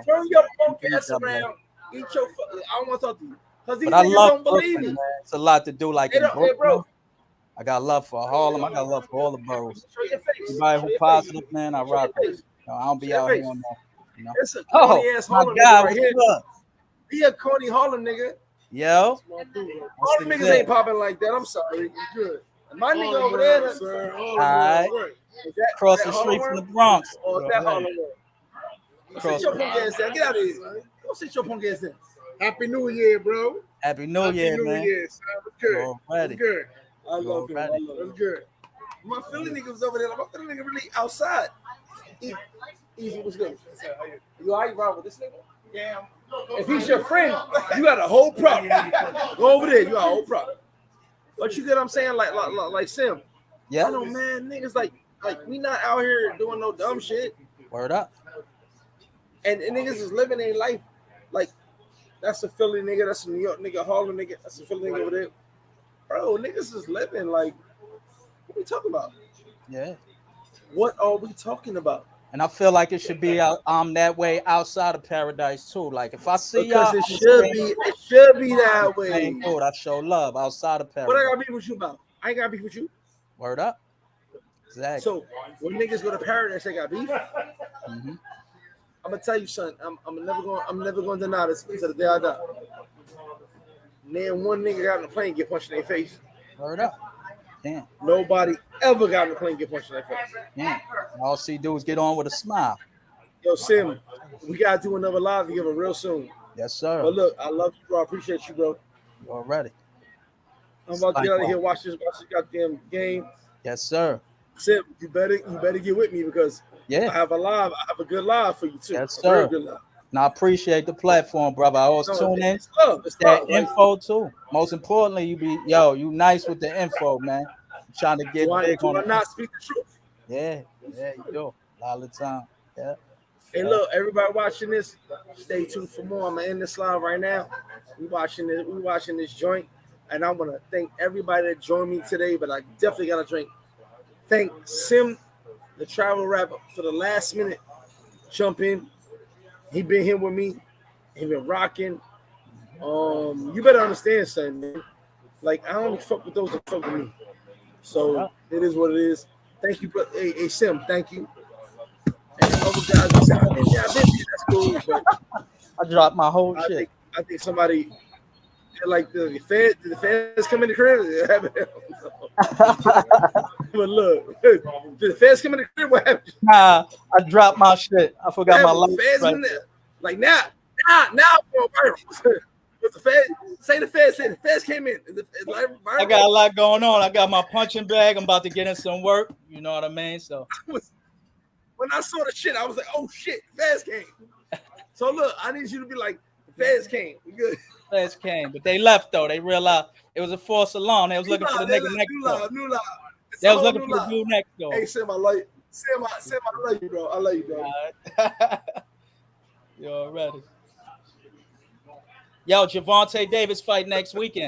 turn your punk ass around. Eat your fucking. I don't want to talk to you. Because these niggas don't believe me. It's a lot to do. Like in Brooklyn. I got love for Harlem. I got love for all the boroughs. Everybody who positive, man, I rock with. I don't be out here on that. You know? It's a corny ass Harlem nigga right here. He a corny Harlem nigga. Yo. Harlem niggas ain't popping like that. I'm sorry. It's good. My nigga over there, sir. All right. Across the street from the Bronx. Oh, that Harlem world. Sit your punk ass down. Get out of here. Go sit your punk ass down. Happy New Year, bro. Happy New Year, man. Happy New Year, son. What's good? What's good? I love him. What's good? My Philly nigga was over there. My Philly nigga really outside. Easy, what's good? You all right, Rob, with this nigga? Yeah. If he's your friend, you got a whole problem. Go over there, you got a whole problem. But you get what I'm saying? Like Sim. Yeah. I know, man, niggas like we not out here doing no dumb shit. Word up. And niggas is living their life. Like, that's a Philly nigga, that's a New York nigga, Harlem nigga, that's a Philly nigga over there. Bro, niggas is living like, what we talking about? Yeah. What are we talking about? And I feel like it should be that way outside of paradise too. Like if I see because y'all, it should be that way. Good, I show love outside of paradise. What I gotta be with you about? I ain't gotta be with you. Word up. Exactly. So when niggas go to paradise, they got beef. Mm-hmm. I'm gonna tell you, son. I'm never going to deny this until the day I die. Then one nigga got on the plane get punched in their face. Word up. Damn. Nobody ever got on the plane and get punched in the face. Damn. All see do is get on with a smile. Yo, Sim, we gotta do another live together real soon. Yes, sir. But look, I love you, bro. I appreciate you, bro. You already. I'm about to get out of here. Watch this goddamn game. Yes, sir. Sim, you better get with me because I have a good live for you too. Yes, A sir. very good live. And I appreciate the platform, brother. I always tune in. It's love. It's that love, right? info too. Most importantly, you nice with the info, man. I'm trying to get big on do I it. not speak the truth? Yeah, you do. A lot of the time. Yeah. Hey, look, everybody watching this, stay tuned for more. I'm gonna end this live right now. We watching this joint, and I want to thank everybody that joined me today. But I definitely gotta thank Sim, the travel rapper, for the last minute jump in. He been here with me. He been rocking. You better understand something, man. Like I only fuck with those that fuck with me. So it is what it is. Thank you, but hey Sim, thank you. And the other guys, I said, that's cool. But I dropped my whole shit. I think somebody like the feds come in the crib. But look, did the feds come in the crib? What happened? Nah, I dropped my shit. I forgot my life. Feds Right. in there. Like now, the feds came in. I got a lot going on. I got my punching bag. I'm about to get in some work. You know what I mean? So when I saw the shit, I was like, oh shit, feds came. So look, I need you to be like, the feds came. We good. Feds came, but they left though. They realized it was a false alarm. They was looking for the nigga next door. New live. They was looking for the dude next door. Hey, Sam, I love you. Sam, I love you, bro. I love you, bro. You already. Yo, Javante Davis fight next weekend.